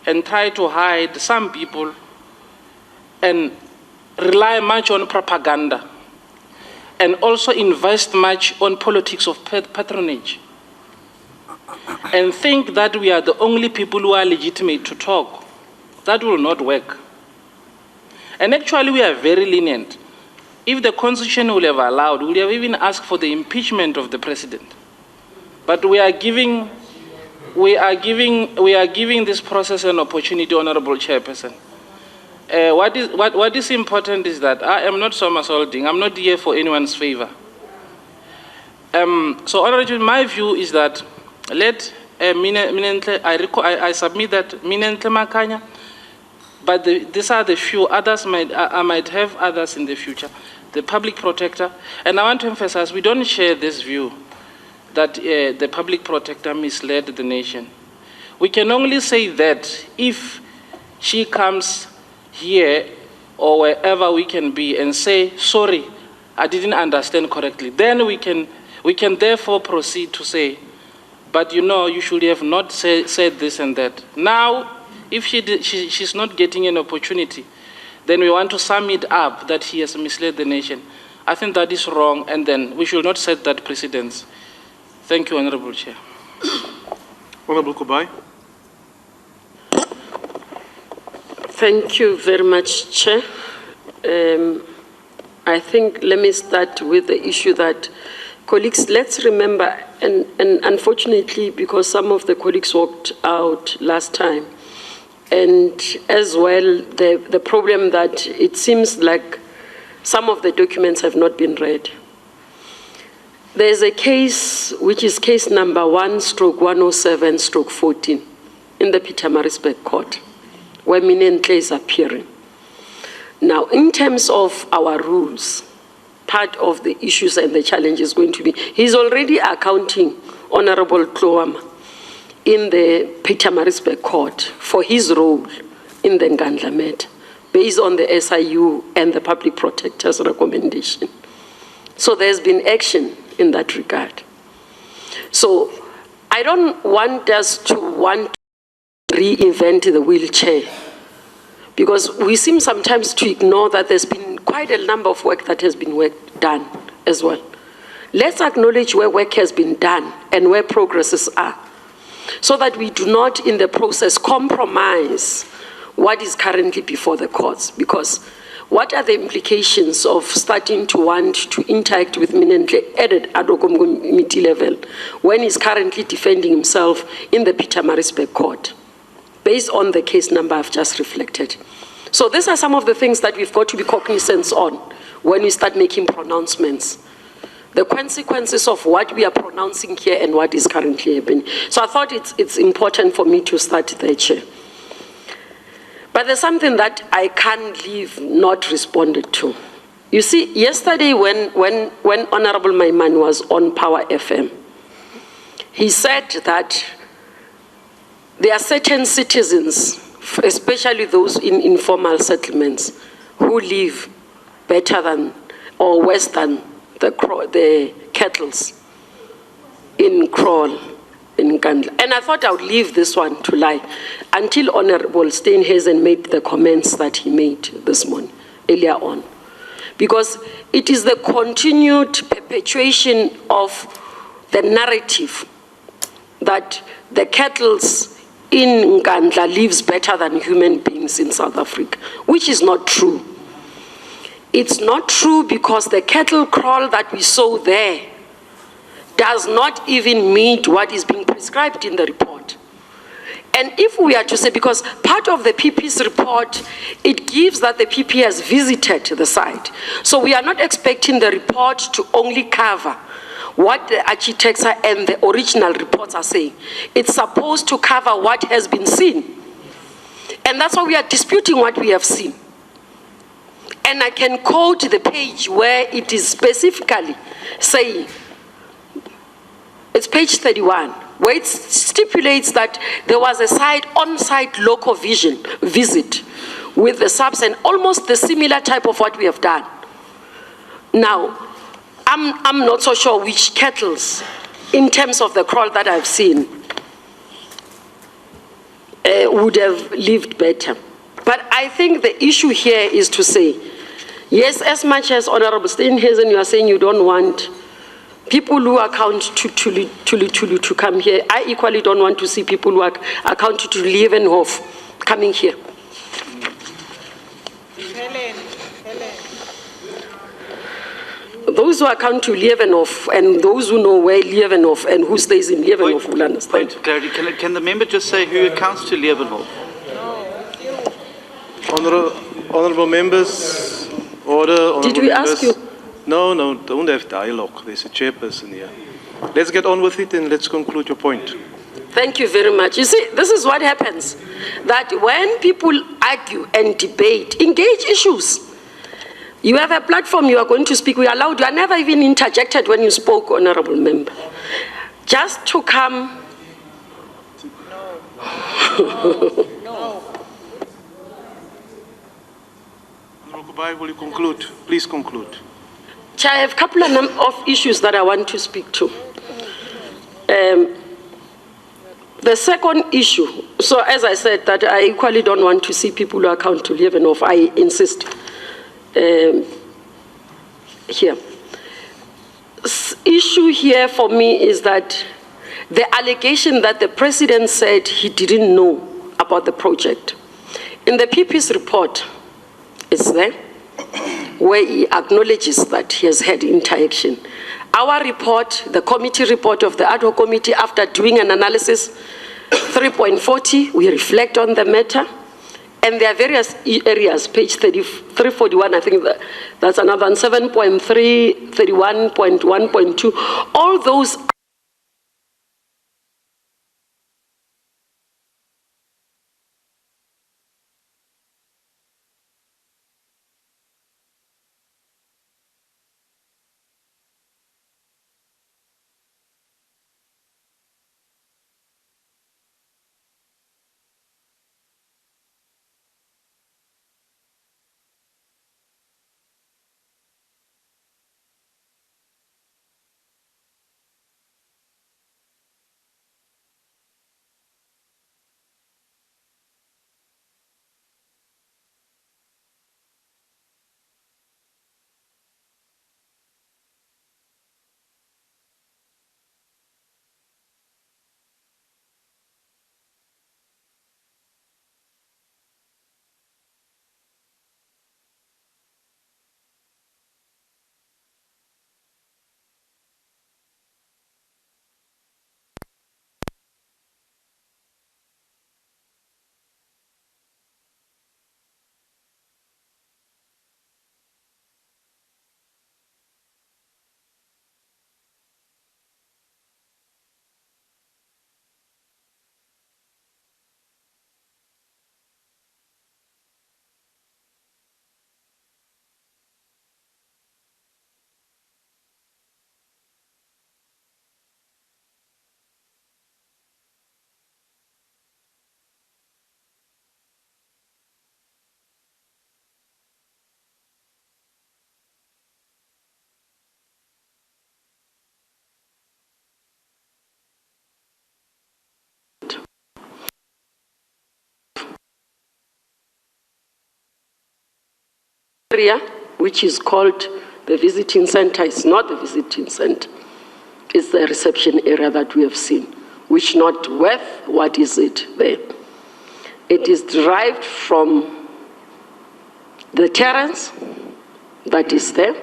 and try to hide some people and rely much on propaganda and also invest much on politics of patronage and think that we are the only people who are legitimate to talk, that will not work. And actually we are very lenient. If the Constitution would have allowed, we would have even asked for the impeachment of the President. But we are giving this process an opportunity, Honorable Chairperson. What is important is that I am not somersaulting. I'm not here for anyone's favor. So, Honorable, my view is that let I submit that Minentle Makanya, but these are the few. Others I might have others in the future. The Public Protector, and I want to emphasize, we don't share this view that the Public Protector misled the nation. We can only say that if she comes here or wherever we can be and say, sorry, I didn't understand correctly, then we can therefore proceed to say, but you know, you should have not said this and that. Now, if she's not getting an opportunity, then we want to sum it up that he has misled the nation. I think that is wrong, and then we should not set that precedence. Thank you, Honorable Chair. Honorable Kubai. Thank you very much, Chair. I think let me start with the issue that, colleagues, let's remember, and unfortunately, because some of the colleagues walked out last time, and as well, the problem that it seems like some of the documents have not been read. There's a case, which is case number 1/107/14 in the Pietermaritzburg court, where Minentle is appearing. Now, in terms of our rules, part of the issues and the challenge is going to be, he's already accounting Honorable Kloama in the Pietermaritzburg court for his role in the Nkandla matter, based on the SIU and the Public Protector's recommendation. So there's been action in that regard. So I don't want us to reinvent the wheelchair, because we seem sometimes to ignore that there's been quite a number of work that has been done as well. Let's acknowledge where work has been done and where progresses are, so that we do not in the process compromise what is currently before the courts. Because what are the implications of starting to want to interact with Minentle at an ad hoc committee level when he's currently defending himself in the Pietermaritzburg court, based on the case number I've just reflected? So these are some of the things that we've got to be cognizant on when we start making pronouncements. The consequences of what we are pronouncing here and what is currently happening. So I thought it's important for me to start there, Chair. But there's something that I can't leave not responded to. You see, yesterday when Honorable Maiman was on Power FM, he said that there are certain citizens, especially those in informal settlements, who live better than or worse than the kettles in Kroll, in Nkandla. And I thought I would leave this one to lie until Honorable Steenhuisen made the comments that he made this morning, earlier on. Because it is the continued perpetuation of the narrative that the kettles in Nkandla lives better than human beings in South Africa, which is not true. It's not true, because the cattle crawl that we saw there does not even meet what is being prescribed in the report. And if we are to say, because part of the PP's report, it gives that the PP has visited the site. So we are not expecting the report to only cover what the architects and the original reports are saying. It's supposed to cover what has been seen. And that's why we are disputing what we have seen. And I can quote the page where it is specifically saying, it's page 31, where it stipulates that there was a on-site local visit with the subs and almost the similar type of what we have done. Now, I'm not so sure which kettles, in terms of the crawl that I've seen, would have lived better. But I think the issue here is to say, yes, as much as Honorable Steenhuisen, you are saying you don't want people who account to come here, I equally don't want to see people who account to Leeuwenhof coming here. Those who account to Leeuwenhof and those who know where Leeuwenhof and who stays in Leeuwenhof will understand. Point of clarity. Can the member just say who accounts to Leeuwenhof? Honourable members, order. Honourable Did we ask you? No, don't have dialogue. There's a chairperson here. Let's get on with it and let's conclude your point. Thank you very much. You see, this is what happens, that when people argue and debate, engage issues. You have a platform, you are going to speak, we allowed, you are never even interjected when you spoke, Honourable Member. Just to come... Honourable Kubai, will you conclude? Please conclude. Chair, I have a couple of issues that I want to speak to. The second issue, so as I said, that I equally don't want to see people who account to Leeuwenhof, I insist here. Issue here for me is that the allegation that the President said he didn't know about the project. In the PP's report, it's there, where he acknowledges that he has had interaction. Our report, the committee report of the ad hoc committee, after doing an analysis, 3.40, we reflect on the matter. And there are various areas, page 341, I think that's another one, 7.3, 31.1.2. All those area, which is called the visiting center, is not the visiting center. It's the reception area that we have seen, which not worth, what is it there? It is derived from the terrace that is there,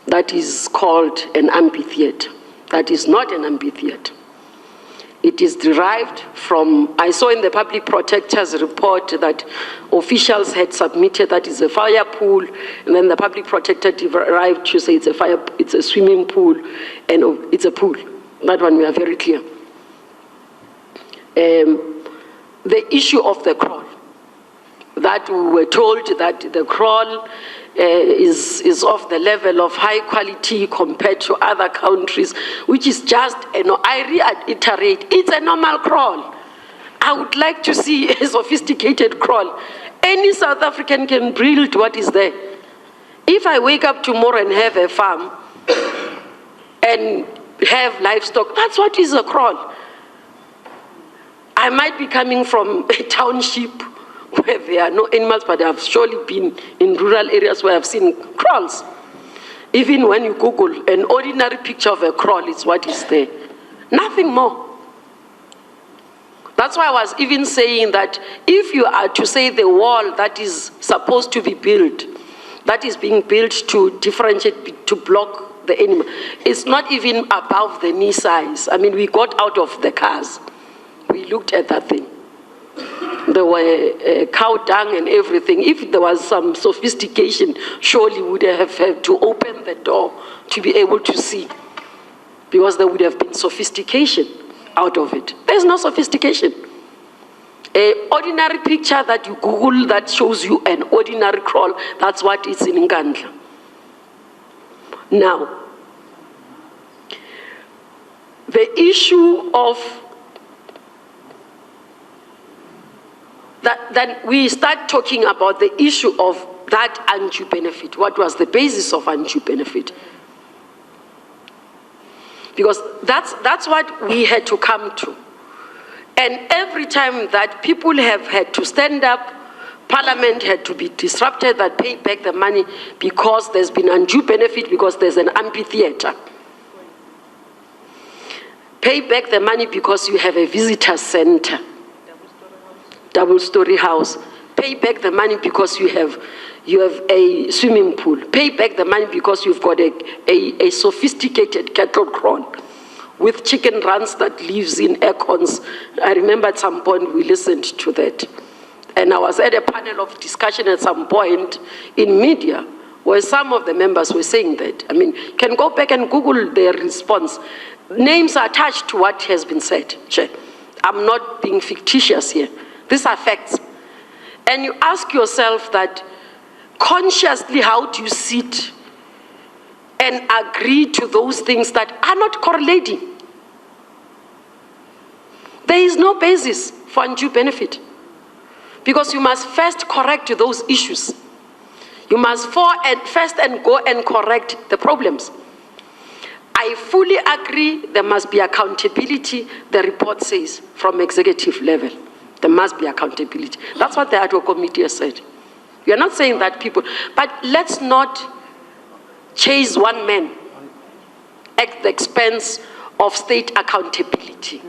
that is called an amphitheater. That is not an amphitheater. It is derived from, I saw in the public protector's report that officials had submitted that is a fire pool, and then the public protector derived to say it's a swimming pool, and it's a pool. That one we are very clear. The issue of the crawl, that we were told that the crawl is of the level of high quality compared to other countries, which is just, I reiterate, it's a normal crawl. I would like to see a sophisticated crawl. Any South African can build what is there. If I wake up tomorrow and have a farm and have livestock, that's what is a kraal. I might be coming from a township where there are no animals, but I've surely been in rural areas where I've seen kraals. Even when you Google an ordinary picture of a kraal, it's what is there. Nothing more. That's why I was even saying that if you are to say the wall that is supposed to be built, that is being built to differentiate, to block the animal, it's not even above the knee size. I mean, we got out of the cars. We looked at that thing. There were cow dung and everything. If there was some sophistication, surely we would have had to open the door to be able to see, because there would have been sophistication out of it. There's no sophistication. An ordinary picture that you Google that shows you an ordinary kraal, that's what is in Nkandla. Now, the issue of that, then we start talking about the issue of that undue benefit. What was the basis of undue benefit? Because that's what we had to come to. And every time that people have had to stand up, Parliament had to be disrupted, that pay back the money because there's been undue benefit, because there's an amphitheater. Pay back the money because you have a visitor center, double-story house. Pay back the money because you have a swimming pool. Pay back the money because you've got a sophisticated cattle kraal with chicken runs that lives in aircons. I remember at some point we listened to that. And I was at a panel of discussion at some point in media where some of the members were saying that. I mean, can go back and Google their response. Names are attached to what has been said, Chair. I'm not being fictitious here. These are facts. And you ask yourself that consciously, how do you sit and agree to those things that are not correlating? There is no basis for undue benefit, because you must first correct those issues. You must first go and correct the problems. I fully agree there must be accountability, the report says, from executive level. There must be accountability. That's what the ad hoc committee has said. We are not saying that people, but let's not chase one man at the expense of state accountability.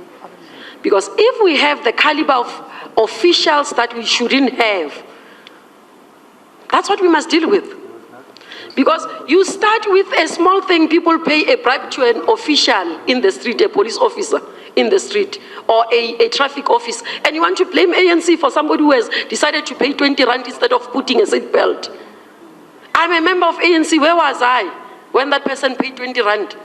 Because if we have the caliber of officials that we shouldn't have, that's what we must deal with. Because you start with a small thing, people pay a bribe to an official in the street, a police officer in the street, or a traffic office, and you want to blame ANC for somebody who has decided to pay 20 rand instead of putting a seat belt. I'm a member of ANC. Where was I when that person paid 20 rand?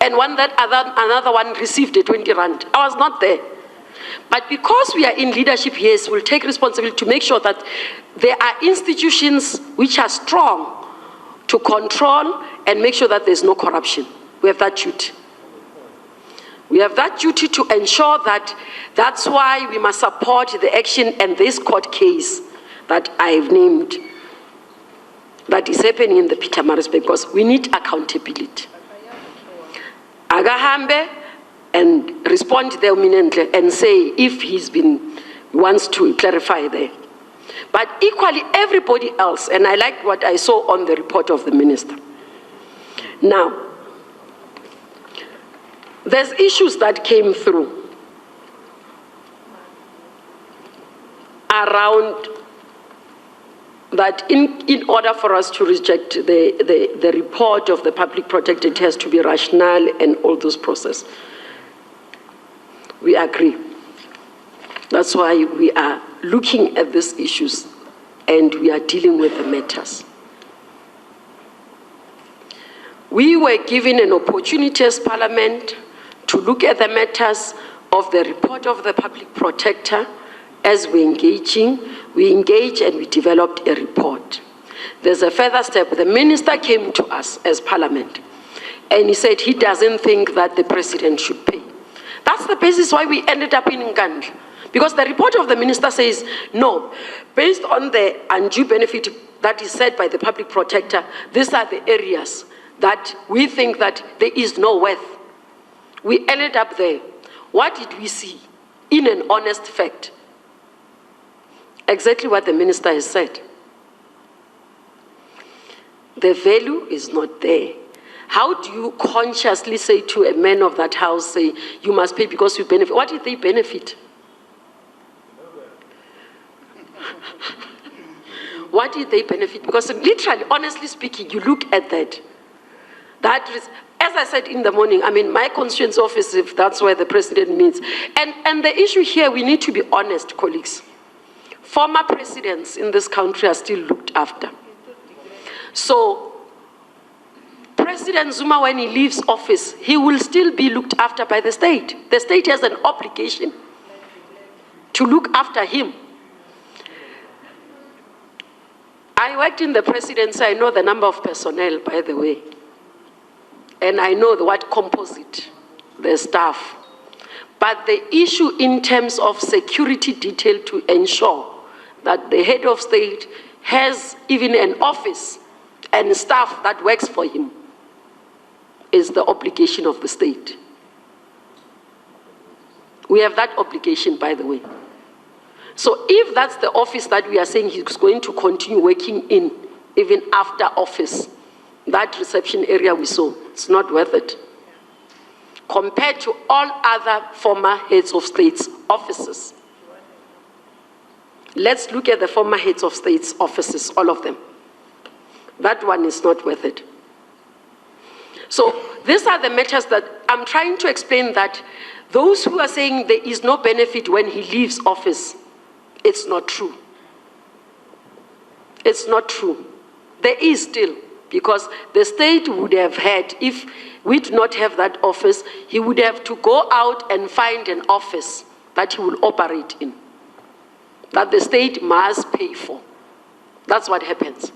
And when that another one received a 20 rand. I was not there. But because we are in leadership, yes, we'll take responsibility to make sure that there are institutions which are strong to control and make sure that there's no corruption. We have that duty. We have that duty to ensure that. That's why we must support the action and this court case that I've named that is happening in the Pietermaritzburg, because we need accountability. Agahambe and respond there imminently and say if wants to clarify there. But equally everybody else, and I like what I saw on the report of the minister. Now, there's issues that came through around that in order for us to reject the report of the public protector, it has to be rational and all those processes. We agree. That's why we are looking at these issues and we are dealing with the matters. We were given an opportunity as Parliament to look at the matters of the report of the public protector. As we engage and we developed a report. There's a further step. The minister came to us as Parliament and he said he doesn't think that the president should pay. That's the basis why we ended up in Nkandla. Because the report of the minister says, no, based on the undue benefit that is said by the public protector, these are the areas that we think that there is no worth. We ended up there. What did we see? In an honest fact, exactly what the minister has said. The value is not there. How do you consciously say to a man of that house, say, you must pay because you benefit? What did they benefit? What did they benefit? Because literally, honestly speaking, you look at that. That is, as I said in the morning, I mean, my constituency office, if that's where the president meets. And the issue here, we need to be honest, colleagues. Former presidents in this country are still looked after. So, President Zuma, when he leaves office, he will still be looked after by the state. The state has an obligation to look after him. I worked in the presidency. I know the number of personnel, by the way. And I know what composite, the staff. But the issue in terms of security detail to ensure that the head of state has even an office and staff that works for him is the obligation of the state. We have that obligation, by the way. So if that's the office that we are saying he's going to continue working in, even after office, that reception area we saw, it's not worth it. Compared to all other former heads of states' offices. Let's look at the former heads of states' offices, all of them. That one is not worth it. So these are the matters that I'm trying to explain, that those who are saying there is no benefit when he leaves office, it's not true. It's not true. There is still, because the state would have had, if we do not have that office, he would have to go out and find an office that he will operate in, that the state must pay for. That's what happens.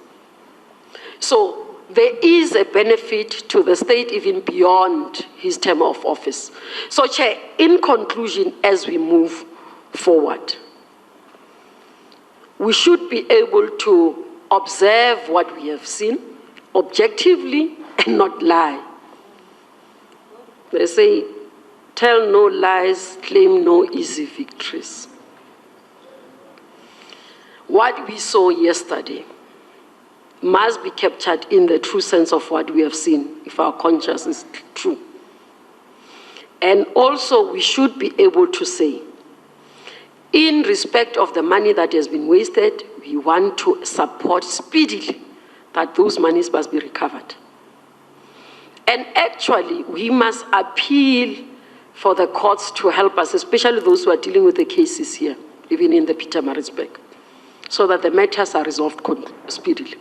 So there is a benefit to the state even beyond his term of office. So, Chair, in conclusion, as we move forward, we should be able to observe what we have seen objectively and not lie. They say, tell no lies, claim no easy victories. What we saw yesterday must be captured in the true sense of what we have seen, if our conscience is true. And also, we should be able to say, in respect of the money that has been wasted, we want to support speedily that those monies must be recovered. And actually, we must appeal for the courts to help us, especially those who are dealing with the cases here, even in the Pietermaritzburg, so that the matters are resolved speedily.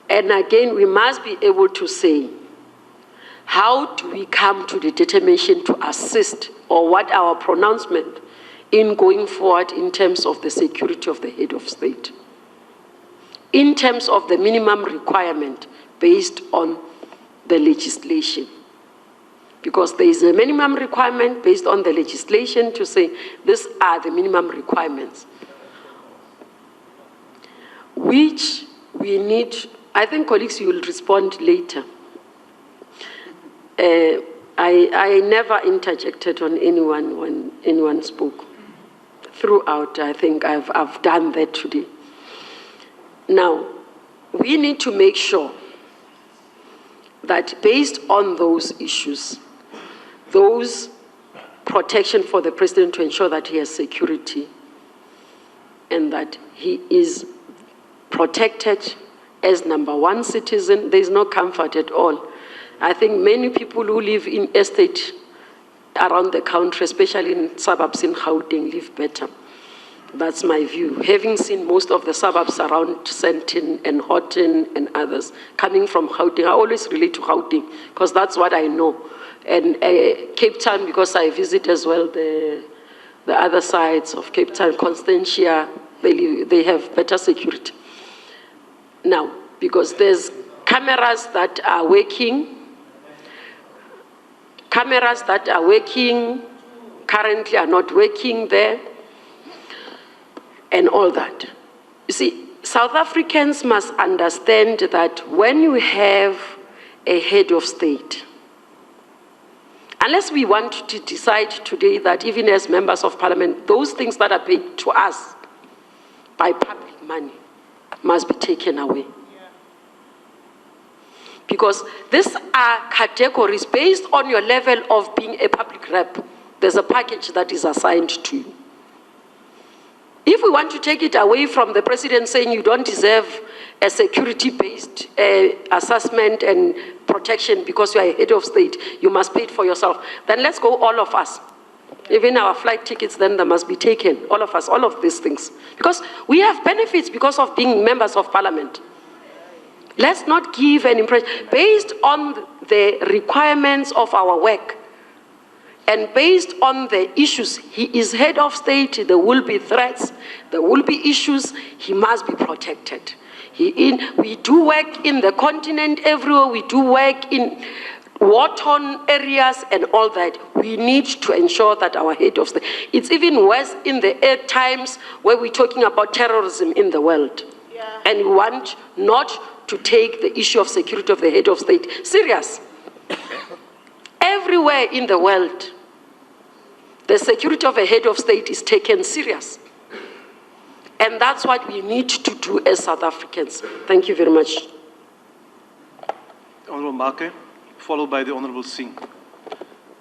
And again, we must be able to say, how do we come to the determination to assist, or what our pronouncement in going forward in terms of the security of the head of state, in terms of the minimum requirement based on the legislation. Because there is a minimum requirement based on the legislation to say, these are the minimum requirements, which we need. I think, colleagues, you will respond later. I never interjected on anyone when anyone spoke. Throughout, I think I've done that today. Now, we need to make sure that based on those issues, those protection for the president to ensure that he has security and that he is protected as number one citizen, there is no comfort at all. I think many people who live in estate around the country, especially in suburbs in Gauteng, live better. That's my view. Having seen most of the suburbs around Sandton and Houghton and others coming from Gauteng, I always relate to Gauteng because that's what I know. And Cape Town, because I visit as well the other sides of Cape Town, Constantia, they have better security. Now, because there's cameras that are working, currently are not working there, and all that. You see, South Africans must understand that when you have a head of state, unless we want to decide today that even as members of parliament, those things that are paid to us by public money must be taken away. Because these are categories based on your level of being a public rep. There's a package that is assigned to you. If we want to take it away from the president saying you don't deserve a security-based assessment and protection because you are a head of state, you must pay it for yourself, then let's go all of us. Even our flight tickets, then they must be taken, all of us, all of these things. Because we have benefits because of being members of parliament. Let's not give an impression. Based on the requirements of our work, and based on the issues, he is head of state, there will be threats, there will be issues, he must be protected. We do work in the continent everywhere, we do work in war-torn areas and all that. We need to ensure that our head of state, it's even worse in the times where we're talking about terrorism in the world. Yeah. And we want not to take the issue of security of the head of state serious. Everywhere in the world, the security of a head of state is taken serious. And that's what we need to do as South Africans. Thank you very much. Honourable Make, followed by the Honourable Singh.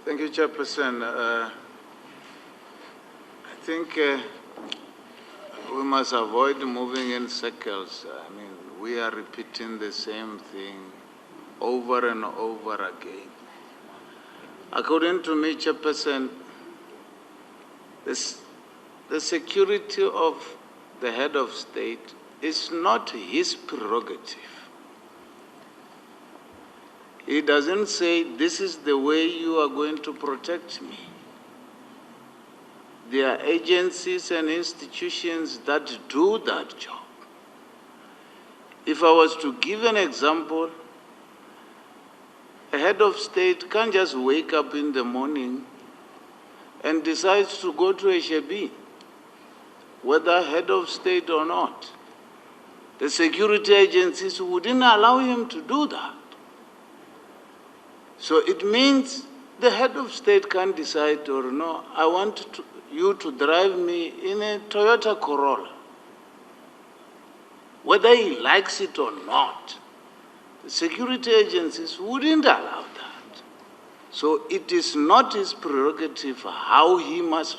Thank you, Chairperson. I think we must avoid moving in circles. I mean, we are repeating the same thing over and over again. According to me, Chairperson, the security of the head of state is not his prerogative. He doesn't say, this is the way you are going to protect me. There are agencies and institutions that do that job. If I was to give an example, a head of state can't just wake up in the morning and decides to go to a shebi, whether head of state or not. The security agencies wouldn't allow him to do that. So it means the head of state can decide, or no, I want you to drive me in a Toyota Corolla. Whether he likes it or not, the security agencies wouldn't allow that. So it is not his prerogative how he must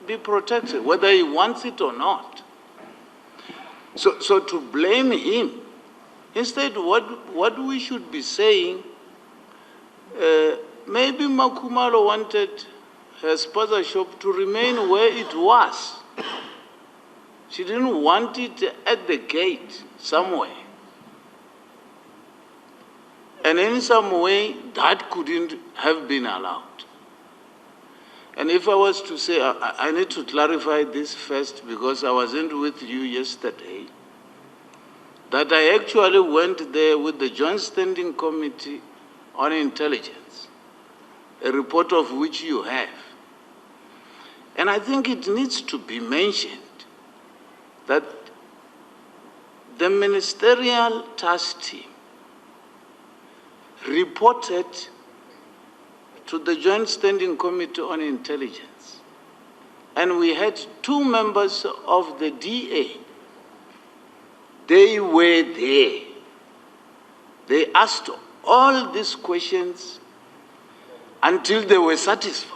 be protected, whether he wants it or not. So to blame him, instead what we should be saying, maybe Makumalo wanted her spaza shop to remain where it was. She didn't want it at the gate somewhere. And in some way, that couldn't have been allowed. And if I was to say, I need to clarify this first because I wasn't with you yesterday, that I actually went there with the Joint Standing Committee on Intelligence, a report of which you have. And I think it needs to be mentioned that the ministerial task team reported to the Joint Standing Committee on Intelligence. And we had 2 members of the DA. They were there. They asked all these questions until they were satisfied.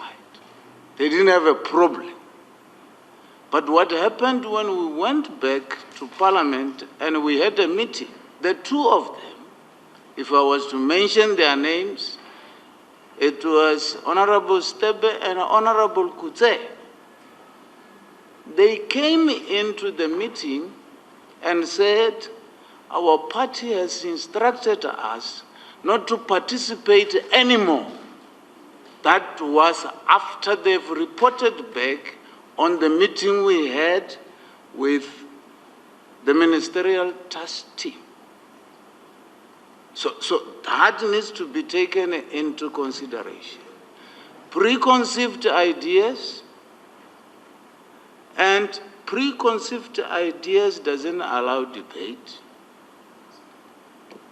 They didn't have a problem. But what happened when we went back to Parliament and we had a meeting, the 2 of them, if I was to mention their names, it was Honorable Stebe and Honorable Kutse. They came into the meeting and said, our party has instructed us not to participate anymore. That was after they've reported back on the meeting we had with the ministerial task team. So that needs to be taken into consideration. Preconceived ideas and preconceived ideas doesn't allow debate.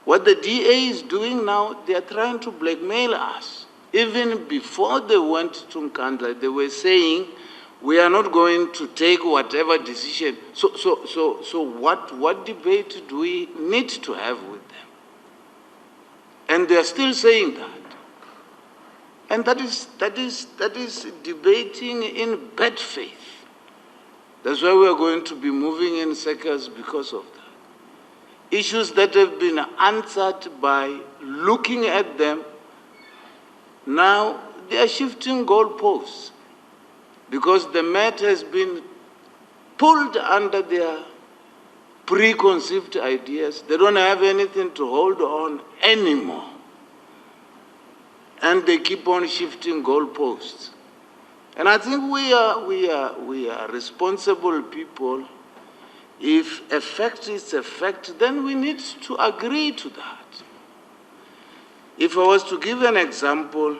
What the DA is doing now, they are trying to blackmail us. Even before they went to Nkandla, they were saying, we are not going to take whatever decision. So what debate do we need to have with them? And they are still saying that. And that is debating in bad faith. That's why we are going to be moving in circles because of that. Issues that have been answered by looking at them, now they are shifting goalposts because the mat has been pulled under their preconceived ideas. They don't have anything to hold on anymore. And they keep on shifting goalposts. And I think we are responsible people. If a fact is a fact, then we need to agree to that. If I was to give an example,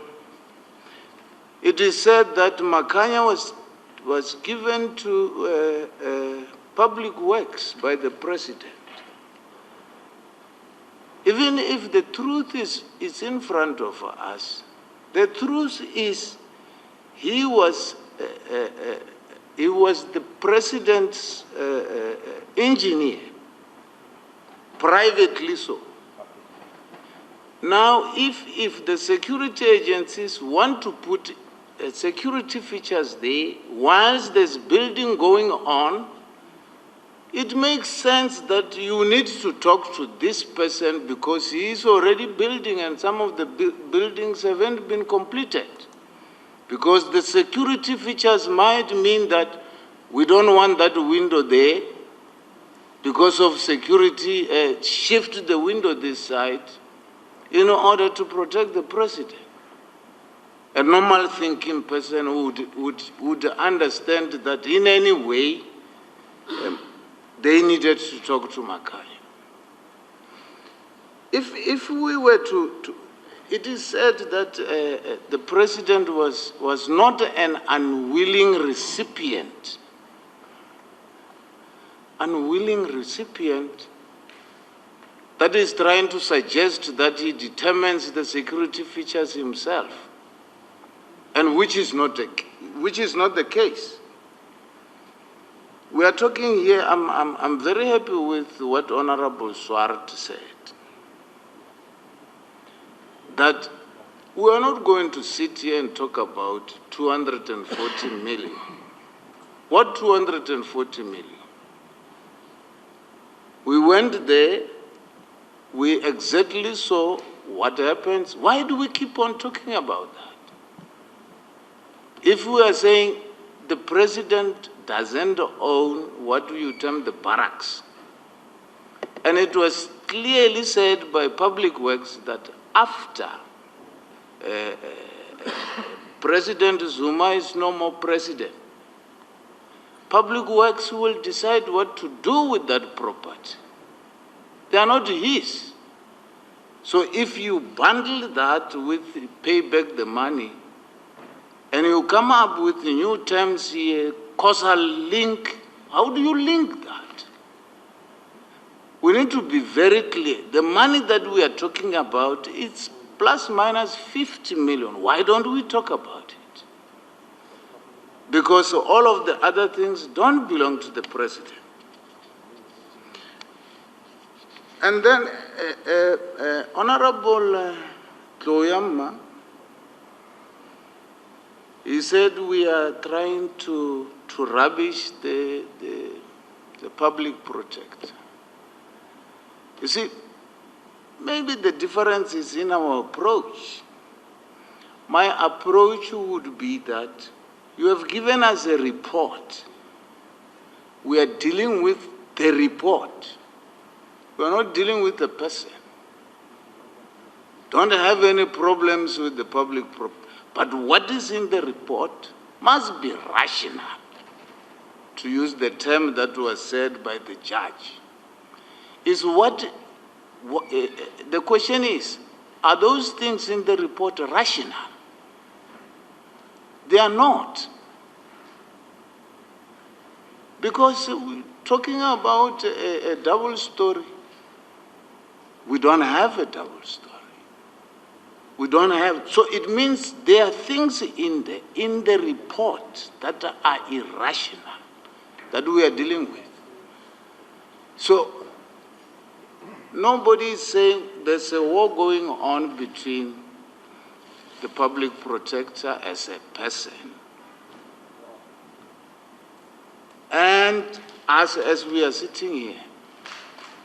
it is said that Makanya was given to public works by the president. Even if the truth is in front of us, the truth is he was the president's engineer, privately so. Now, if the security agencies want to put security features there, whilst there's building going on, it makes sense that you need to talk to this person because he is already building and some of the buildings haven't been completed. Because the security features might mean that we don't want that window there. Because of security, shift the window this side in order to protect the president. A normal thinking person would understand that in any way, they needed to talk to Makanya. If we were to it is said that the president was not an unwilling recipient. Unwilling recipient, that is trying to suggest that he determines the security features himself, and which is not the case. We are talking here, I'm very happy with what Honorable Swart said, that we are not going to sit here and talk about 240 million. What 240 million? We went there, we exactly saw what happens. Why do we keep on talking about that? If we are saying the president doesn't own what you term the barracks, and it was clearly said by Public Works that after President Zuma is no more president, Public Works will decide what to do with that property. They are not his. So if you bundle that with pay back the money, and you come up with new terms here, causal link, how do you link that? We need to be very clear. The money that we are talking about, it's plus minus 50 million. Why don't we talk about it? Because all of the other things don't belong to the president. And then Honorable Tloyama, he said we are trying to rubbish the public protector. You see, maybe the difference is in our approach. My approach would be that you have given us a report. We are dealing with the report. We are not dealing with the person. Don't have any problems with the public property. But what is in the report must be rational, to use the term that was said by the judge. Is the question is, are those things in the report rational? They are not. Because we're talking about a double story. We don't have a double story. We don't have, so it means there are things in the report that are irrational, that we are dealing with. So nobody is saying there's a war going on between the public protector as a person and us as we are sitting here.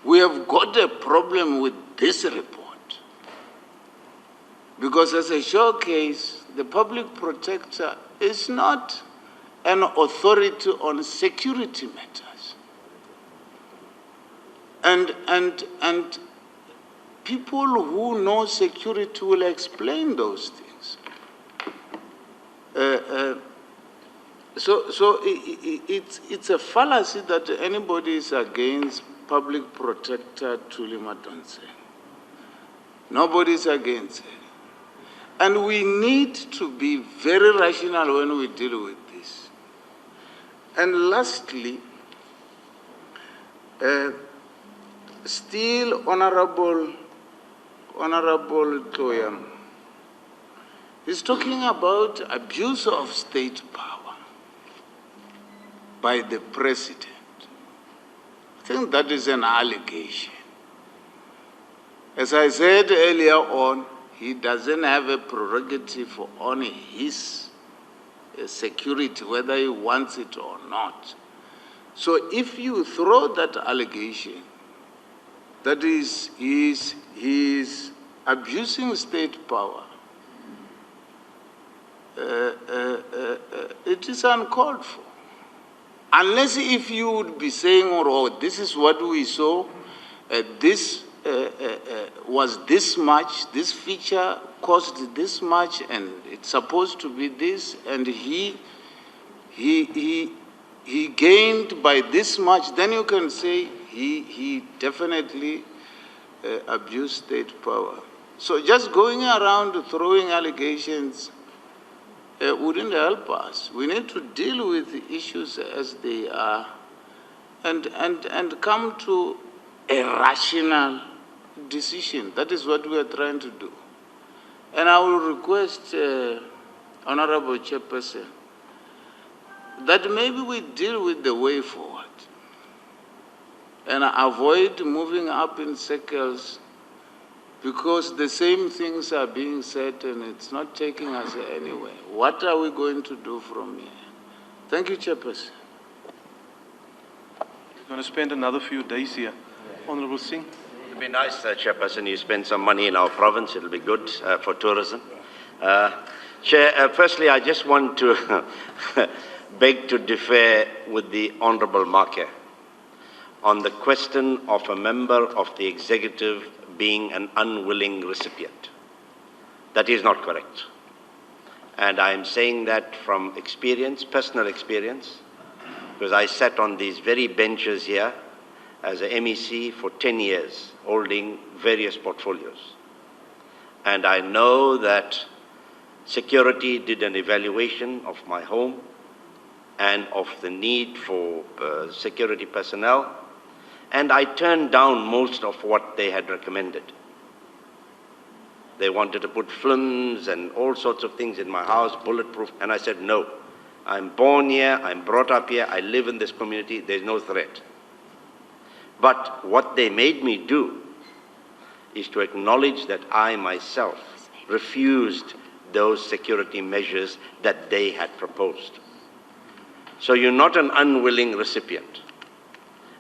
We have got a problem with this report. Because as a showcase, the public protector is not an authority on security matters. And people who know security will explain those things. So it's a fallacy that anybody is against public protector Thuli Madonsela. Nobody is against it. And we need to be very rational when we deal with this. And lastly, still Honorable Toyam is talking about abuse of state power by the president. I think that is an allegation. As I said earlier on, he doesn't have a prerogative on his security, whether he wants it or not. So if you throw that allegation, that is, he is abusing state power, it is uncalled for. Unless if you would be saying, oh, this is what we saw, this was this much, this feature cost this much, and it's supposed to be this, and he gained by this much, then you can say he definitely abused state power. So just going around throwing allegations wouldn't help us. We need to deal with the issues as they are and come to a rational decision. That is what we are trying to do. And I will request, Honorable Chairperson, that maybe we deal with the way forward and avoid moving up in circles, because the same things are being said and it's not taking us anywhere. What are we going to do from here? Thank you, Chairperson. We're going to spend another few days here. Honorable Singh. It'll be nice, Chairperson, you spend some money in our province. It'll be good for tourism. Chair, firstly, I just want to beg to differ with the Honourable Marke on the question of a member of the executive being an unwilling recipient. That is not correct. And I am saying that from experience, personal experience, because I sat on these very benches here as a MEC for 10 years, holding various portfolios. And I know that security did an evaluation of my home and of the need for security personnel, and I turned down most of what they had recommended. They wanted to put films and all sorts of things in my house, bulletproof, and I said, no. I'm born here, I'm brought up here, I live in this community, there's no threat. But what they made me do is to acknowledge that I myself refused those security measures that they had proposed. So you're not an unwilling recipient.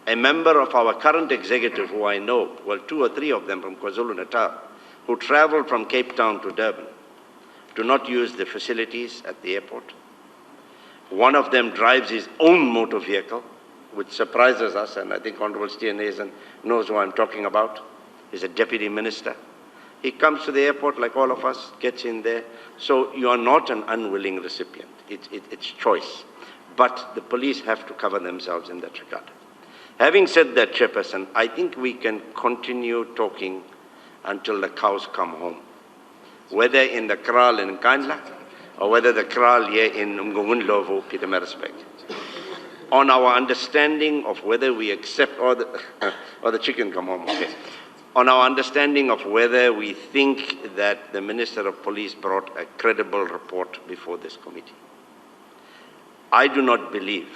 A member of our current executive who I know, well, 2 or 3 of them from KwaZulu-Natal, who traveled from Cape Town to Durban, do not use the facilities at the airport. One of them drives his own motor vehicle, which surprises us, and I think Honorable Steenhuisen knows who I'm talking about. He's a deputy minister. He comes to the airport like all of us, gets in there. So you are not an unwilling recipient. It's choice. But the police have to cover themselves in that regard. Having said that, Chairperson, I think we can continue talking until the cows come home. Whether in the kraal in Nkandla, or whether the kraal here in Nkandla or Pietermaritzburg. on our understanding of whether we accept, or the chicken come home, okay. On our understanding of whether we think that the Minister of Police brought a credible report before this committee. I do not believe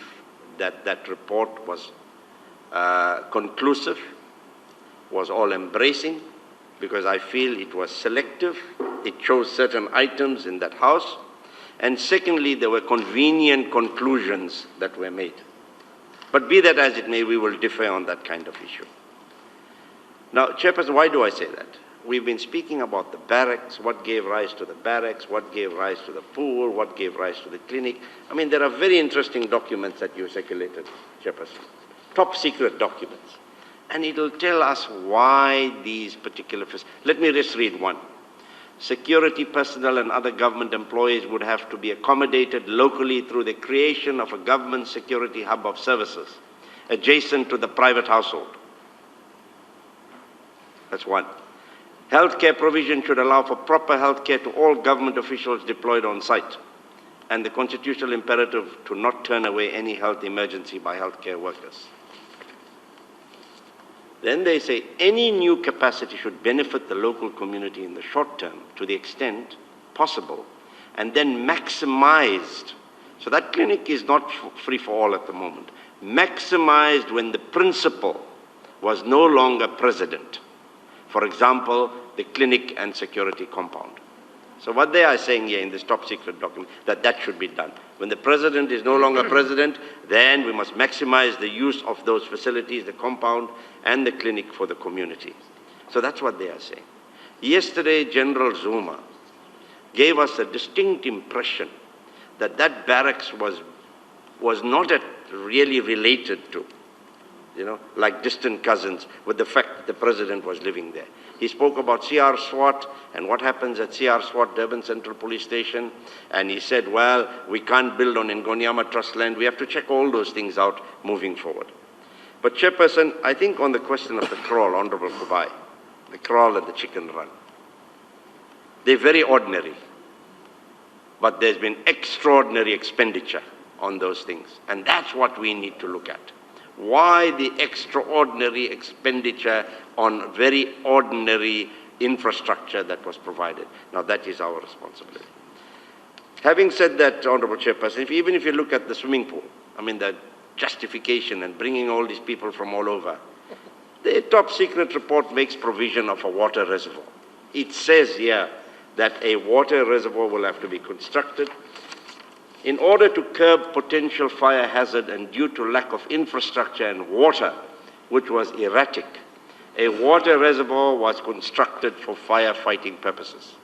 that that report was conclusive, was all-embracing, because I feel it was selective. It chose certain items in that house. And secondly, there were convenient conclusions that were made. But be that as it may, we will differ on that kind of issue. Now, Chairperson, why do I say that? We've been speaking about the barracks, what gave rise to the barracks, what gave rise to the pool, what gave rise to the clinic. I mean, there are very interesting documents that you circulated, Chairperson. Top secret documents. And it'll tell us why these particular... Let me just read one. Security personnel and other government employees would have to be accommodated locally through the creation of a government security hub of services adjacent to the private household. That's one. Healthcare provision should allow for proper healthcare to all government officials deployed on site, and the constitutional imperative to not turn away any health emergency by healthcare workers. Then they say any new capacity should benefit the local community in the short term to the extent possible, and then maximized. So that clinic is not free for all at the moment. Maximized when the principal was no longer president. For example, the clinic and security compound. So what they are saying here in this top secret document, that should be done. When the president is no longer president, then we must maximize the use of those facilities, the compound and the clinic for the community. So that's what they are saying. Yesterday, General Zuma gave us a distinct impression that that barracks was not really related to, like distant cousins, with the fact that the president was living there. He spoke about CR SWAT and what happens at CR SWAT, Durban Central Police Station, and he said, well, we can't build on Ngonyama Trust land. We have to check all those things out moving forward. But Chairperson, I think on the question of the kraal, Honorable Kubai, the kraal and the chicken run, they're very ordinary, but there's been extraordinary expenditure on those things, and that's what we need to look at. Why the extraordinary expenditure on very ordinary infrastructure that was provided? Now that is our responsibility. Having said that, Honorable Chairperson, even if you look at the swimming pool, I mean the justification and bringing all these people from all over, the top secret report makes provision of a water reservoir. It says here that a water reservoir will have to be constructed. In order to curb potential fire hazard and due to lack of infrastructure and water, which was erratic, a water reservoir was constructed for firefighting purposes,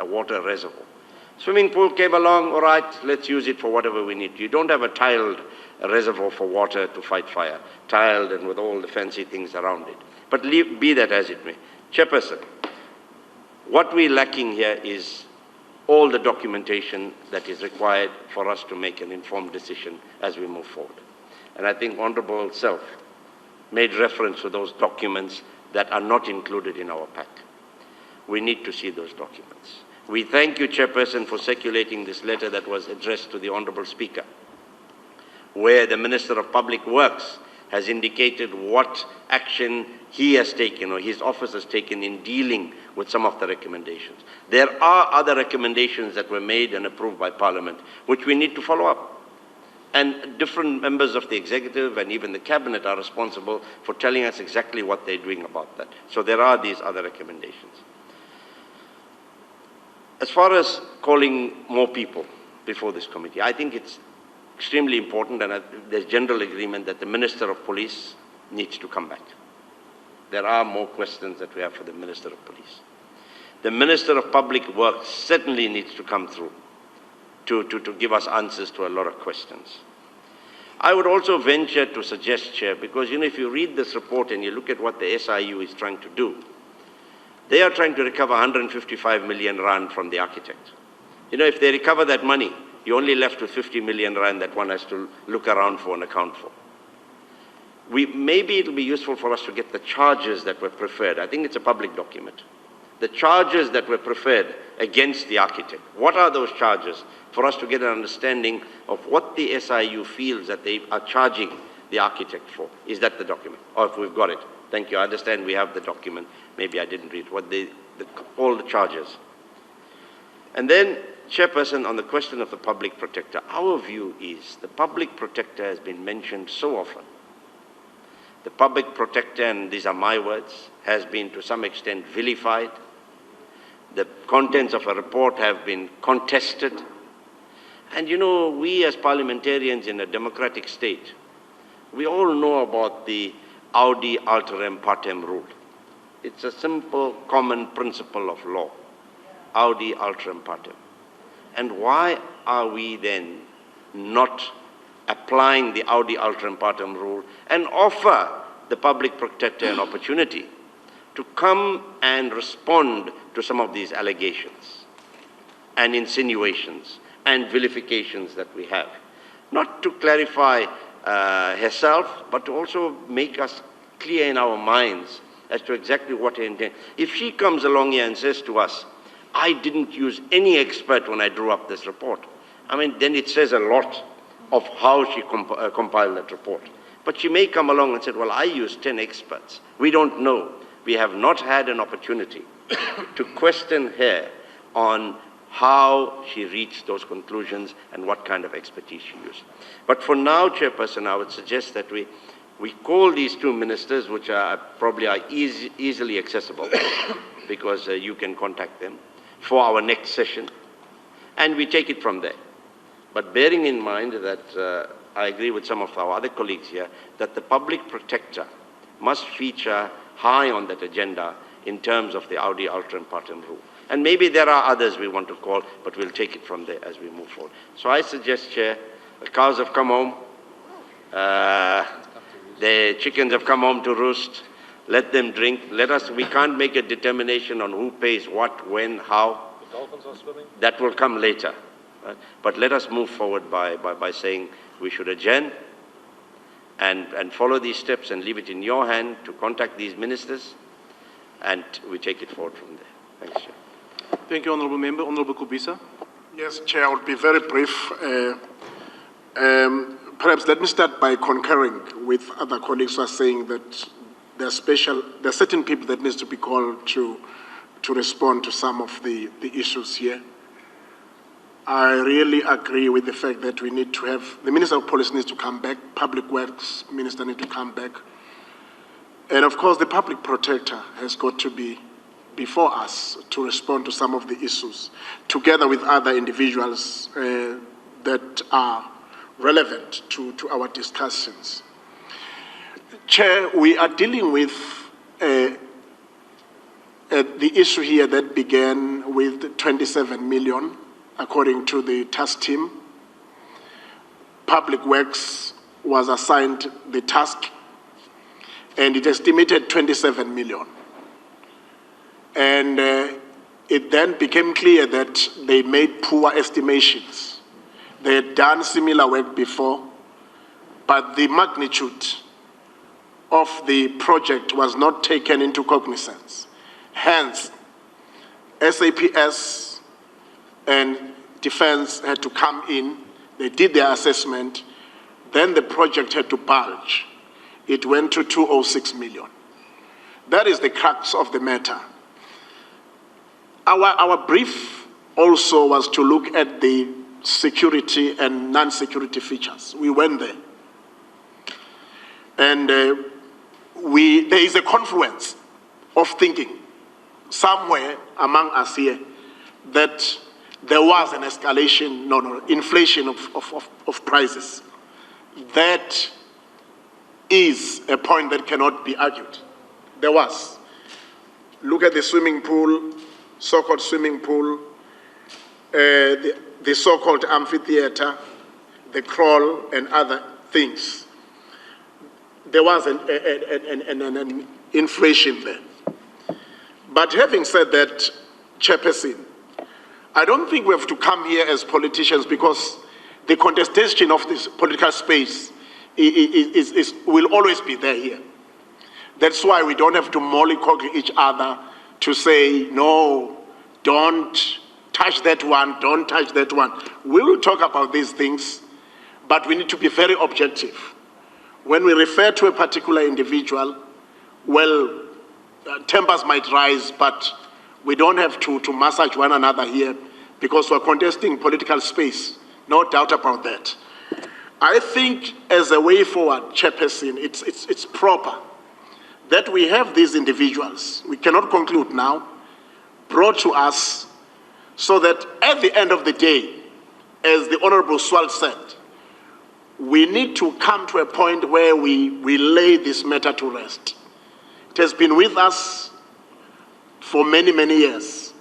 a water reservoir. Swimming pool came along, all right, let's use it for whatever we need. You don't have a tiled reservoir for water to fight fire, tiled and with all the fancy things around it. But be that as it may. Chairperson, what we're lacking here is all the documentation that is required for us to make an informed decision as we move forward. And I think Honorable Self made reference to those documents that are not included in our pack. We need to see those documents. We thank you, Chairperson, for circulating this letter that was addressed to the Honorable Speaker, where the Minister of Public Works has indicated what action he has taken or his office has taken in dealing with some of the recommendations. There are other recommendations that were made and approved by Parliament, which we need to follow up. And different members of the executive and even the cabinet are responsible for telling us exactly what they're doing about that. So there are these other recommendations. As far as calling more people before this committee, I think it's extremely important, and there's general agreement that the Minister of Police needs to come back. There are more questions that we have for the Minister of Police. The Minister of Public Works certainly needs to come through to give us answers to a lot of questions. I would also venture to suggest, Chair, because if you read this report and you look at what the SIU is trying to do, they are trying to recover 155 million rand from the architect. If they recover that money, you're only left with 50 million rand that one has to look around for and account for. Maybe it'll be useful for us to get the charges that were preferred. I think it's a public document. the charges that were preferred against the architect. What are those charges? For us to get an understanding of what the SIU feels that they are charging the architect for. Is that the document? Or if we've got it. Thank you. I understand we have the document. Maybe I didn't read what all the charges. And then, Chairperson, on the question of the public protector, our view is the public protector has been mentioned so often. The public protector, and these are my words, has been to some extent vilified. The contents of a report have been contested. And you know, we as parliamentarians in a democratic state, we all know about the Audi alteram partem rule. It's a simple common principle of law. Audi alteram partem. And why are we then not applying the Audi alteram partem rule and offer the public protector an opportunity to come and respond to some of these allegations and insinuations and vilifications that we have? Not to clarify herself, but to also make us clear in our minds as to exactly what her intent. If she comes along here and says to us, I didn't use any expert when I drew up this report, I mean, then it says a lot of how she compiled that report. But she may come along and say, well, I used 10 experts. We don't know. We have not had an opportunity to question her on how she reached those conclusions and what kind of expertise she used. But for now, Chairperson, I would suggest that we call these two ministers, which are probably easily accessible, because you can contact them, for our next session, and we take it from there. But bearing in mind that I agree with some of our other colleagues here, that the public protector must feature high on that agenda in terms of the Audi alteram partem rule. And maybe there are others we want to call, but we'll take it from there as we move forward. So I suggest, Chair, the cows have come home, the chickens have come home to roost. Let them drink. We can't make a determination on who pays what, when, how. The dolphins are swimming. That will come later. Right? But let us move forward by saying we should adjourn and follow these steps and leave it in your hand to contact these ministers, and we take it forward from there. Thanks, Chair. Thank you, Honourable Member. Honourable Kubisa. Yes, Chair, I will be very brief. Perhaps let me start by concurring with other colleagues who are saying that there are certain people that needs to be called to respond to some of the issues here. I really agree with the fact that we need to have, the Minister of Police needs to come back, Public Works Minister needs to come back, and of course the Public Protector has got to be before us to respond to some of the issues, together with other individuals that are relevant to our discussions. Chair, we are dealing with the issue here that began with 27 million, according to the task team. Public Works was assigned the task, and it estimated 27 million. And it then became clear that they made poor estimations. They had done similar work before, but the magnitude of the project was not taken into cognizance. Hence, SAPS and Defense had to come in, they did their assessment, then the project had to bulge. It went to 206 million. That is the crux of the matter. Our brief also was to look at the security and non-security features. We went there. And there is a confluence of thinking somewhere among us here that there was an escalation, inflation of prices. That is a point that cannot be argued. There was. Look at the swimming pool, so-called swimming pool, the so-called amphitheater, the crawl, and other things. There was an inflation there. But having said that, Chairperson, I don't think we have to come here as politicians, because the contestation of this political space will always be there here. That's why we don't have to mollycoddle each other to say, no, don't touch that one, don't touch that one. We will talk about these things, but we need to be very objective. When we refer to a particular individual, well, tempers might rise, but we don't have to massage one another here because we're contesting political space. No doubt about that. I think as a way forward, Chairperson, it's proper that we have these individuals, we cannot conclude now, brought to us so that at the end of the day, as the Honorable Swal said, we need to come to a point where we lay this matter to rest. It has been with us for many, many years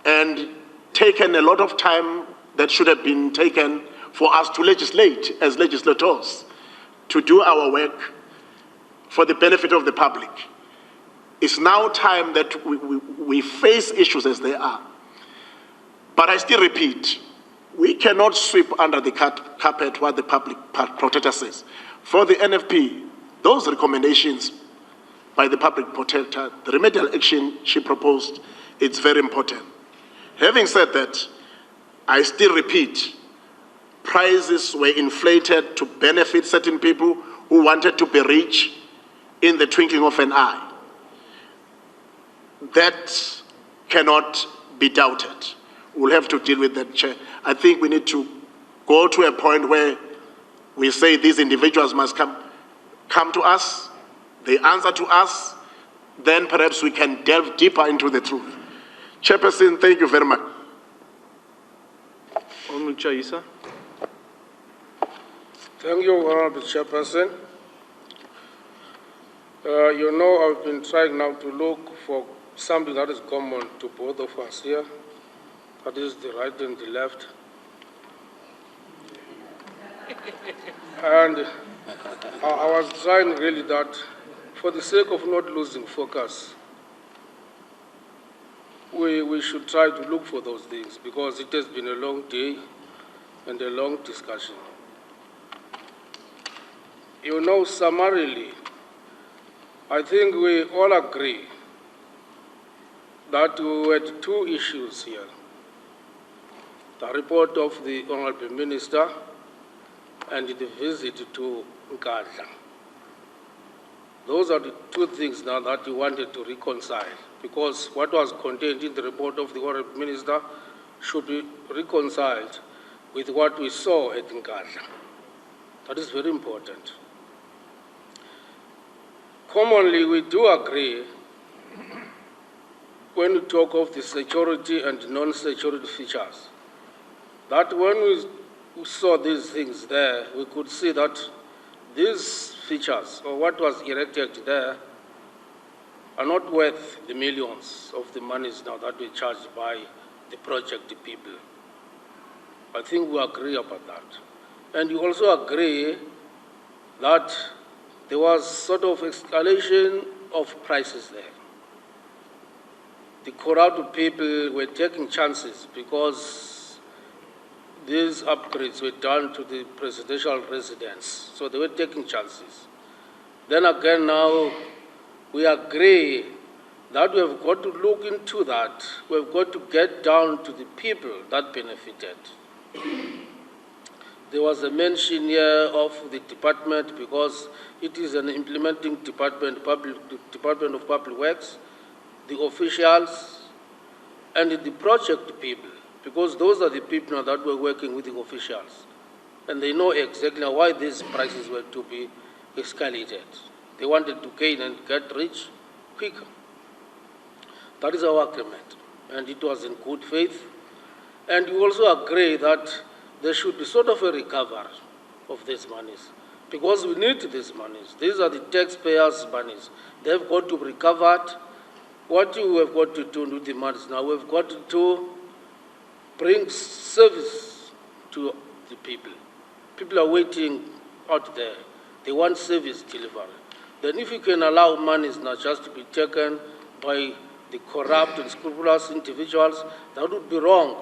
and taken a lot of time that should have been taken for us to legislate as legislators, to do our work for the benefit of the public. It's now time that we face issues as they are. But I still repeat, we cannot sweep under the carpet what the public protector says. For the NFP, those recommendations by the public protector, the remedial action she proposed, it's very important. Having said that, I still repeat, prices were inflated to benefit certain people who wanted to be rich in the twinkling of an eye. That cannot be doubted. We'll have to deal with that, Chair. I think we need to go to a point where we say these individuals must come to us, they answer to us, then perhaps we can delve deeper into the truth. Chairperson, thank you very much. Honourable Chaisa. Thank you, Honourable Chairperson. You know, I've been trying now to look for something that is common to both of us here. That is the right and the left. And I was trying really that, for the sake of not losing focus, we should try to look for those things because it has been a long day and a long discussion. You know, summarily, I think we all agree that we had two issues here. The report of the Honourable Minister and the visit to Nkandla. Those are the two things now that we wanted to reconcile, because what was contained in the report of the Honourable Minister should be reconciled with what we saw at Nkandla. That is very important. Commonly, we do agree when we talk of the security and non-security features, that when we saw these things there, we could see that these features, or what was erected there, are not worth the millions of the monies now that we charged by the project people. I think we agree about that. And you also agree that there was sort of escalation of prices there. The corrupt people were taking chances because these upgrades were done to the presidential residence, so they were taking chances. Then again now, we agree that we have got to look into that. We have got to get down to the people that benefited. There was a mention here of the department because it is an implementing department, Department of Public Works, the officials, and the project people, because those are the people now that were working with the officials. And they know exactly why these prices were to be escalated. They wanted to gain and get rich quicker. That is our agreement, and it was in good faith. And we also agree that there should be sort of a recovery of these monies, because we need these monies. These are the taxpayers' monies. They have got to be recovered. What you have got to do with the monies now, we've got to bring service to the people. People are waiting out there. They want service delivery. Then if you can allow monies now just to be taken by the corrupt and scrupulous individuals, that would be wrong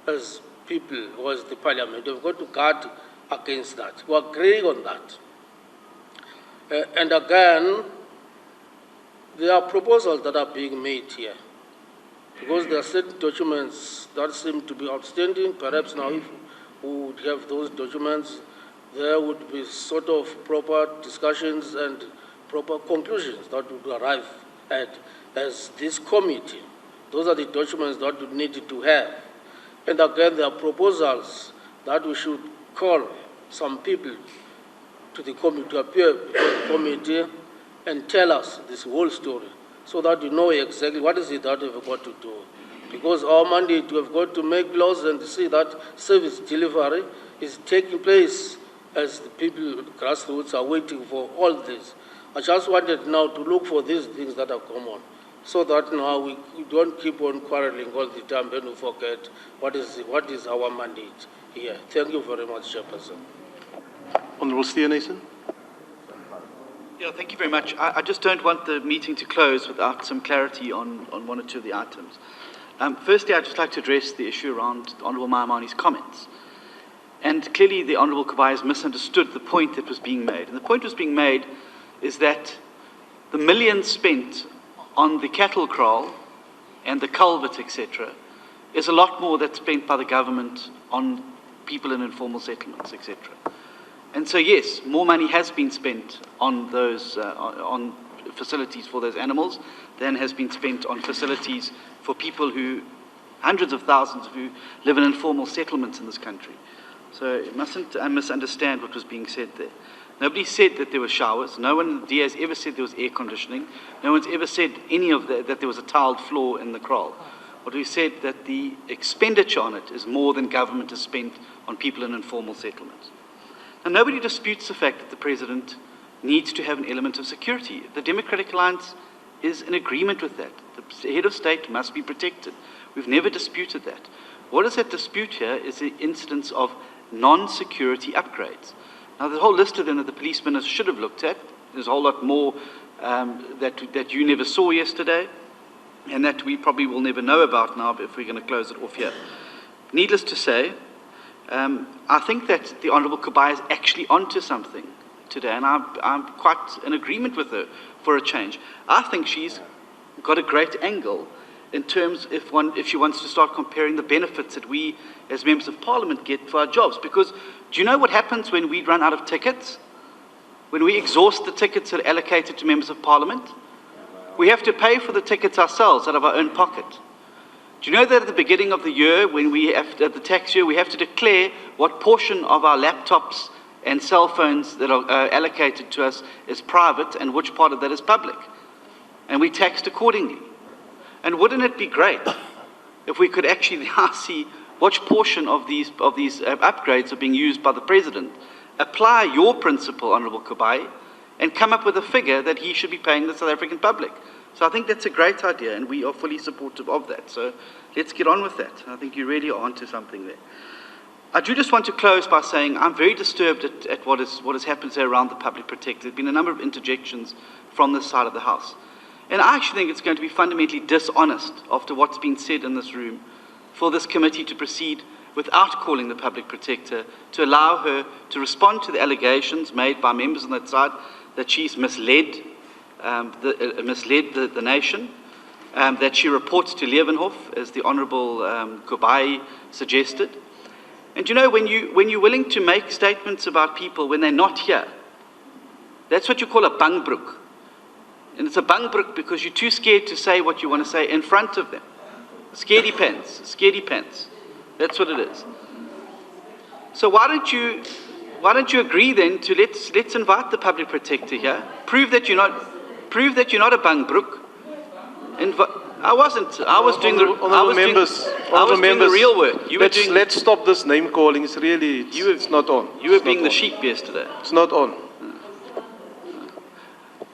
as people or as the parliament. We've got to guard against that. We agree on that. And again, there are proposals that are being made here, because there are certain documents that seem to be outstanding. Perhaps now if we would have those documents, there would be sort of proper discussions and proper conclusions that would arrive at as this committee. Those are the documents that we need to have. And again, there are proposals that we should call some people to the committee, to appear before the committee and tell us this whole story, so that we know exactly what is it that we've got to do. Because our mandate, we have got to make laws and see that service delivery is taking place as the people, the grassroots, are waiting for all this. I just wanted now to look for these things that are common, so that now we don't keep on quarreling all the time and we forget what is our mandate here. Thank you very much, Chairperson. Honourable Steenhuisen. Yeah, thank you very much. I just don't want the meeting to close without some clarity on one or two of the items. Firstly, I'd just like to address the issue around Honourable Maimani's comments. And clearly the Honourable Kabai has misunderstood the point that was being made. And the point was being made is that the millions spent on the cattle kraal and the culvert, etc., is a lot more that's spent by the government on people in informal settlements, etc. And so, yes, more money has been spent on those on facilities for those animals than has been spent on facilities for people who, hundreds of thousands who live in informal settlements in this country. So you mustn't misunderstand what was being said there. Nobody said that there were showers. No one in the DA has ever said there was air conditioning. No one's ever said any of that there was a tiled floor in the kraal. What we said that the expenditure on it is more than government has spent on people in informal settlements. And nobody disputes the fact that the President needs to have an element of security. The Democratic Alliance is in agreement with that. The head of state must be protected. We've never disputed that. What is at dispute here is the incidence of non-security upgrades. Now, the whole list of them that the police minister should have looked at, there's a whole lot more that you never saw yesterday, and that we probably will never know about now if we're going to close it off here. Needless to say, I think that the Honourable Kabai is actually onto something today, and I'm quite in agreement with her for a change. I think she's got a great angle in terms if she wants to start comparing the benefits that we as members of Parliament get for our jobs. Because do you know what happens when we run out of tickets? When we exhaust the tickets that are allocated to members of Parliament? We have to pay for the tickets ourselves out of our own pocket. Do you know that at the beginning of the year, when we have, at the tax year, we have to declare what portion of our laptops and cell phones that are allocated to us is private and which part of that is public? And we taxed accordingly. And wouldn't it be great if we could actually now see which portion of these upgrades are being used by the President? Apply your principle, Honourable Kabai, and come up with a figure that he should be paying the South African public. So I think that's a great idea, and we are fully supportive of that. So let's get on with that. I think you really are onto something there. I do just want to close by saying I'm very disturbed at what has happened there around the public protector. There have been a number of interjections from this side of the House. And I actually think it's going to be fundamentally dishonest after what's been said in this room for this committee to proceed without calling the public protector, to allow her to respond to the allegations made by members on that side that she's misled the nation, that she reports to Leeuwenhof, as the Honourable Kubai suggested. And you know, when you're willing to make statements about people when they're not here, that's what you call a bangbroek. And it's a bangbroek because you're too scared to say what you want to say in front of them. Scaredy pants. That's what it is. So why don't you agree then to let's invite the public protector here. Prove that you're not a bangbroek. I wasn't. I was doing the real work. Let's stop this name calling. It's not on. You were being the sheep yesterday. It's not on.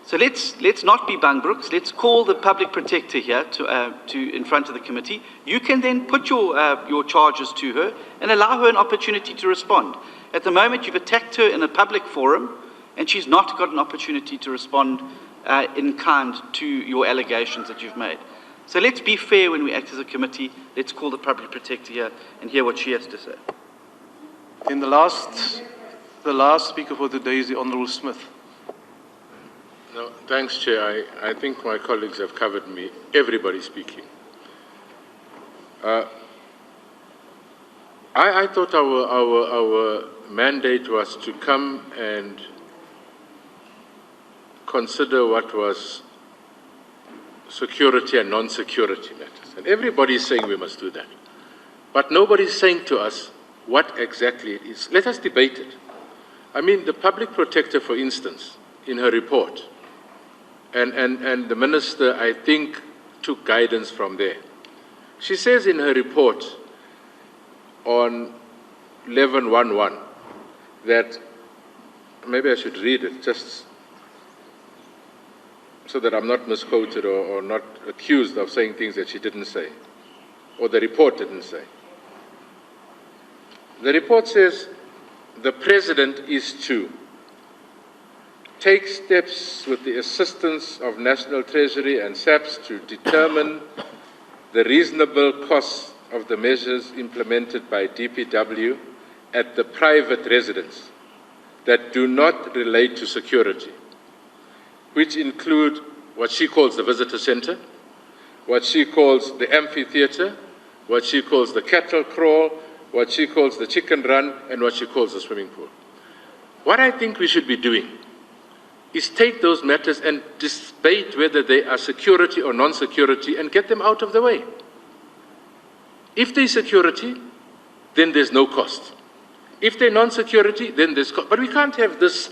So let's not be bangbroeks. Let's call the public protector here to in front of the committee. You can then put your charges to her and allow her an opportunity to respond. At the moment, you've attacked her in a public forum, and she's not got an opportunity to respond in kind to your allegations that you've made. So let's be fair when we act as a committee. Let's call the public protector here and hear what she has to say. And the last speaker for today is the Honourable Smith. No, thanks, Chair. I think my colleagues have covered me. Everybody speaking. I thought our mandate was to come and consider what was security and non-security matters. And everybody is saying we must do that. But nobody is saying to us what exactly it is. Let us debate it. I mean, the public protector, for instance, in her report, and the minister, I think, took guidance from there. She says in her report on 11/11 that, maybe I should read it just so that I'm not misquoted or not accused of saying things that she didn't say, or the report didn't say. The report says the President is to take steps with the assistance of National Treasury and SAPS to determine the reasonable cost of the measures implemented by DPW at the private residence that do not relate to security, which include what she calls the visitor center, what she calls the amphitheater, what she calls the cattle crawl, what she calls the chicken run, and what she calls the swimming pool. What I think we should be doing is take those matters and debate whether they are security or non-security and get them out of the way. If they're security, then there's no cost. If they're non-security, then there's cost. But we can't have this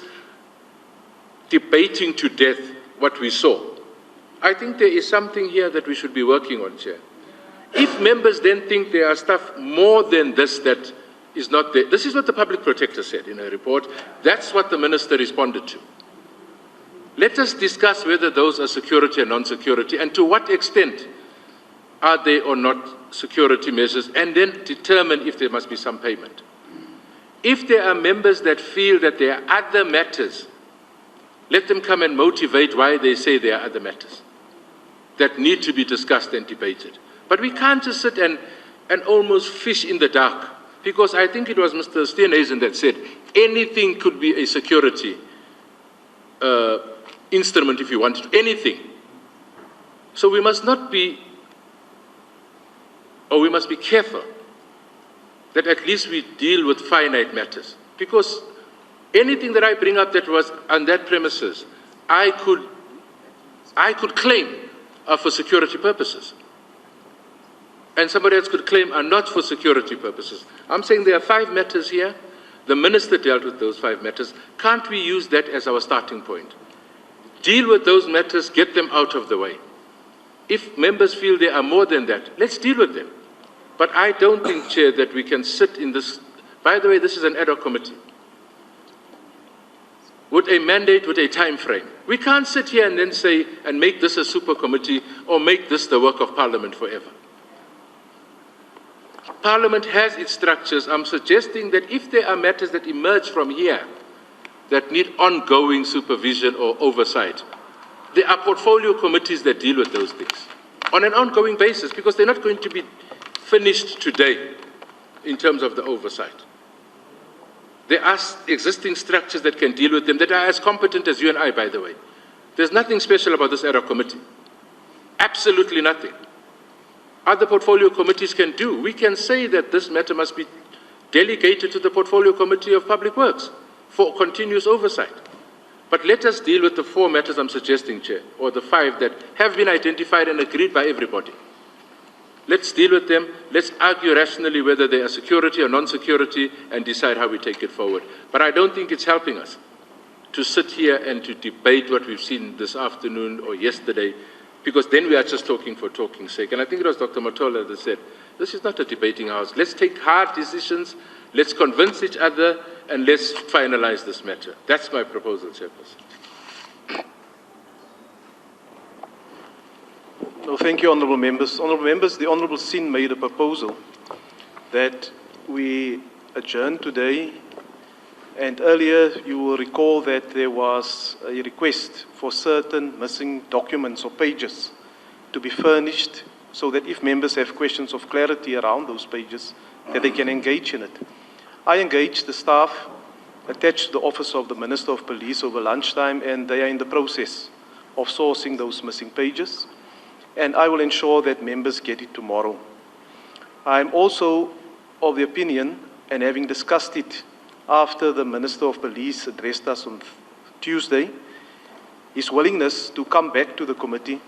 debating to death what we saw. I think there is something here that we should be working on, Chair. If members then think there are stuff more than this that is not there, this is what the public protector said in her report. That's what the minister responded to. Let us discuss whether those are security or non-security, and to what extent are they or not security measures, and then determine if there must be some payment. If there are members that feel that there are other matters, let them come and motivate why they say there are other matters that need to be discussed and debated. But we can't just sit and almost fish in the dark, because I think it was Mr. Steenhuisen that said anything could be a security instrument if you wanted to, anything. So we must not be, or we must be careful that at least we deal with finite matters. Because anything that I bring up that was on that premises, I could claim are for security purposes. And somebody else could claim are not for security purposes. I'm saying there are 5 matters here. The minister dealt with those 5 matters. Can't we use that as our starting point? Deal with those matters, get them out of the way. If members feel there are more than that, let's deal with them. But I don't think, Chair, that we can sit in this. By the way, this is an ad hoc committee with a mandate, with a time frame. We can't sit here and then say, and make this a super committee or make this the work of Parliament forever. Parliament has its structures. I'm suggesting that if there are matters that emerge from here that need ongoing supervision or oversight, there are portfolio committees that deal with those things on an ongoing basis, because they're not going to be finished today in terms of the oversight. There are existing structures that can deal with them that are as competent as you and I, by the way. There's nothing special about this ad hoc committee. Absolutely nothing. Other portfolio committees can do. We can say that this matter must be delegated to the Portfolio Committee of Public Works for continuous oversight. But let us deal with the 4 matters I'm suggesting, Chair, or the 5 that have been identified and agreed by everybody. Let's deal with them. Let's argue rationally whether they are security or non-security and decide how we take it forward. But I don't think it's helping us to sit here and to debate what we've seen this afternoon or yesterday, because then we are just talking for talking's sake. And I think it was Dr. Matola that said, this is not a debating house. Let's take hard decisions, let's convince each other, and let's finalize this matter. That's my proposal, Chairperson. No, thank you, Honourable Members. Honourable Members, the Honourable Sin made a proposal that we adjourn today, and earlier you will recall that there was a request for certain missing documents or pages to be furnished so that if members have questions of clarity around those pages, that they can engage in it. I engaged the staff attached to the office of the Minister of Police over lunchtime, and they are in the process of sourcing those missing pages. And I will ensure that members get it tomorrow. I'm also of the opinion, and having discussed it after the Minister of Police addressed us on Tuesday, his willingness to come back to the committee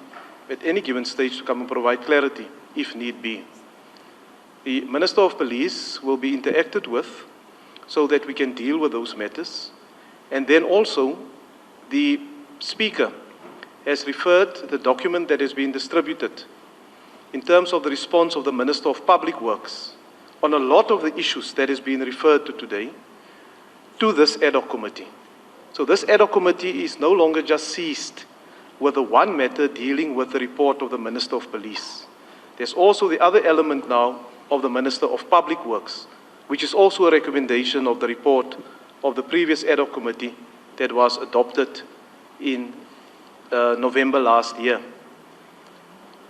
at any given stage to come and provide clarity, if need be. The Minister of Police will be interacted with so that we can deal with those matters. And then also, the Speaker has referred the document that has been distributed in terms of the response of the Minister of Public Works on a lot of the issues that has been referred to today to this ad hoc committee. So this ad hoc committee is no longer just seized with the one matter dealing with the report of the Minister of Police. There's also the other element now of the Minister of Public Works, which is also a recommendation of the report of the previous ad hoc committee that was adopted in November last year.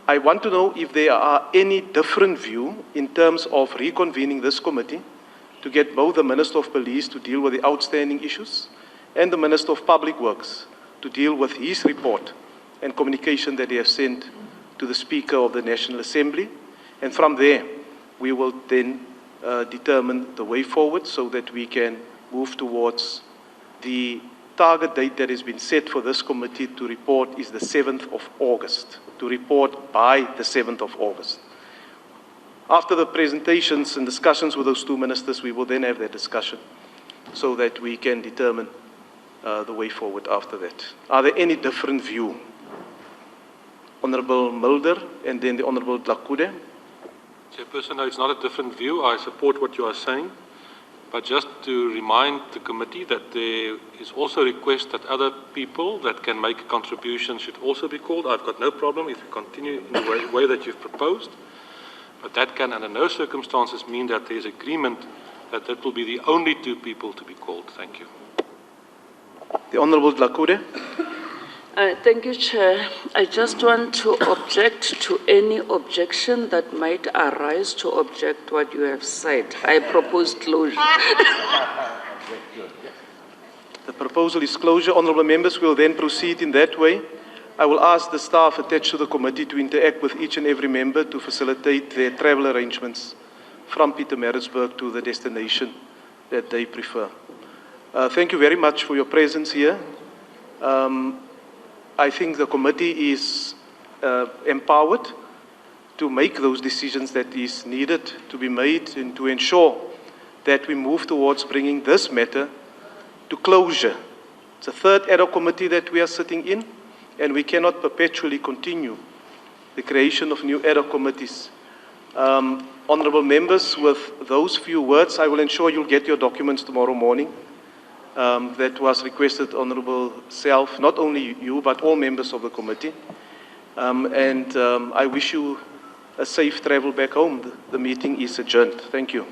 I want to know if there are any different view in terms of reconvening this committee to get both the Minister of Police to deal with the outstanding issues and the Minister of Public Works to deal with his report and communication that he has sent to the Speaker of the National Assembly. And from there, we will then determine the way forward so that we can move towards the target date that has been set for this committee to report is the 7th of August, to report by the 7th of August. After the presentations and discussions with those two ministers, we will then have that discussion so that we can determine the way forward after that. Are there any different view? Honourable Mulder and then the Honourable Dlakude. Chairperson, no, it's not a different view. I support what you are saying. But just to remind the committee that there is also a request that other people that can make a contribution should also be called. I've got no problem if you continue in the way that you've proposed. But that can under no circumstances mean that there is agreement that that will be the only two people to be called. Thank you. The Honourable Dlakude. Thank you, Chair. I just want to object to any objection that might arise to object what you have said. I propose closure. The proposal is closure. Honourable members will then proceed in that way. I will ask the staff attached to the committee to interact with each and every member to facilitate their travel arrangements from Pietermaritzburg to the destination that they prefer. Thank you very much for your presence here. I think the committee is empowered to make those decisions that is needed to be made and to ensure that we move towards bringing this matter to closure. It's the third ad hoc committee that we are sitting in, and we cannot perpetually continue the creation of new ad hoc committees. Honourable members, with those few words, I will ensure you'll get your documents tomorrow morning. That was requested, Honourable Self, not only you, but all members of the committee. I wish you a safe travel back home. The meeting is adjourned. Thank you.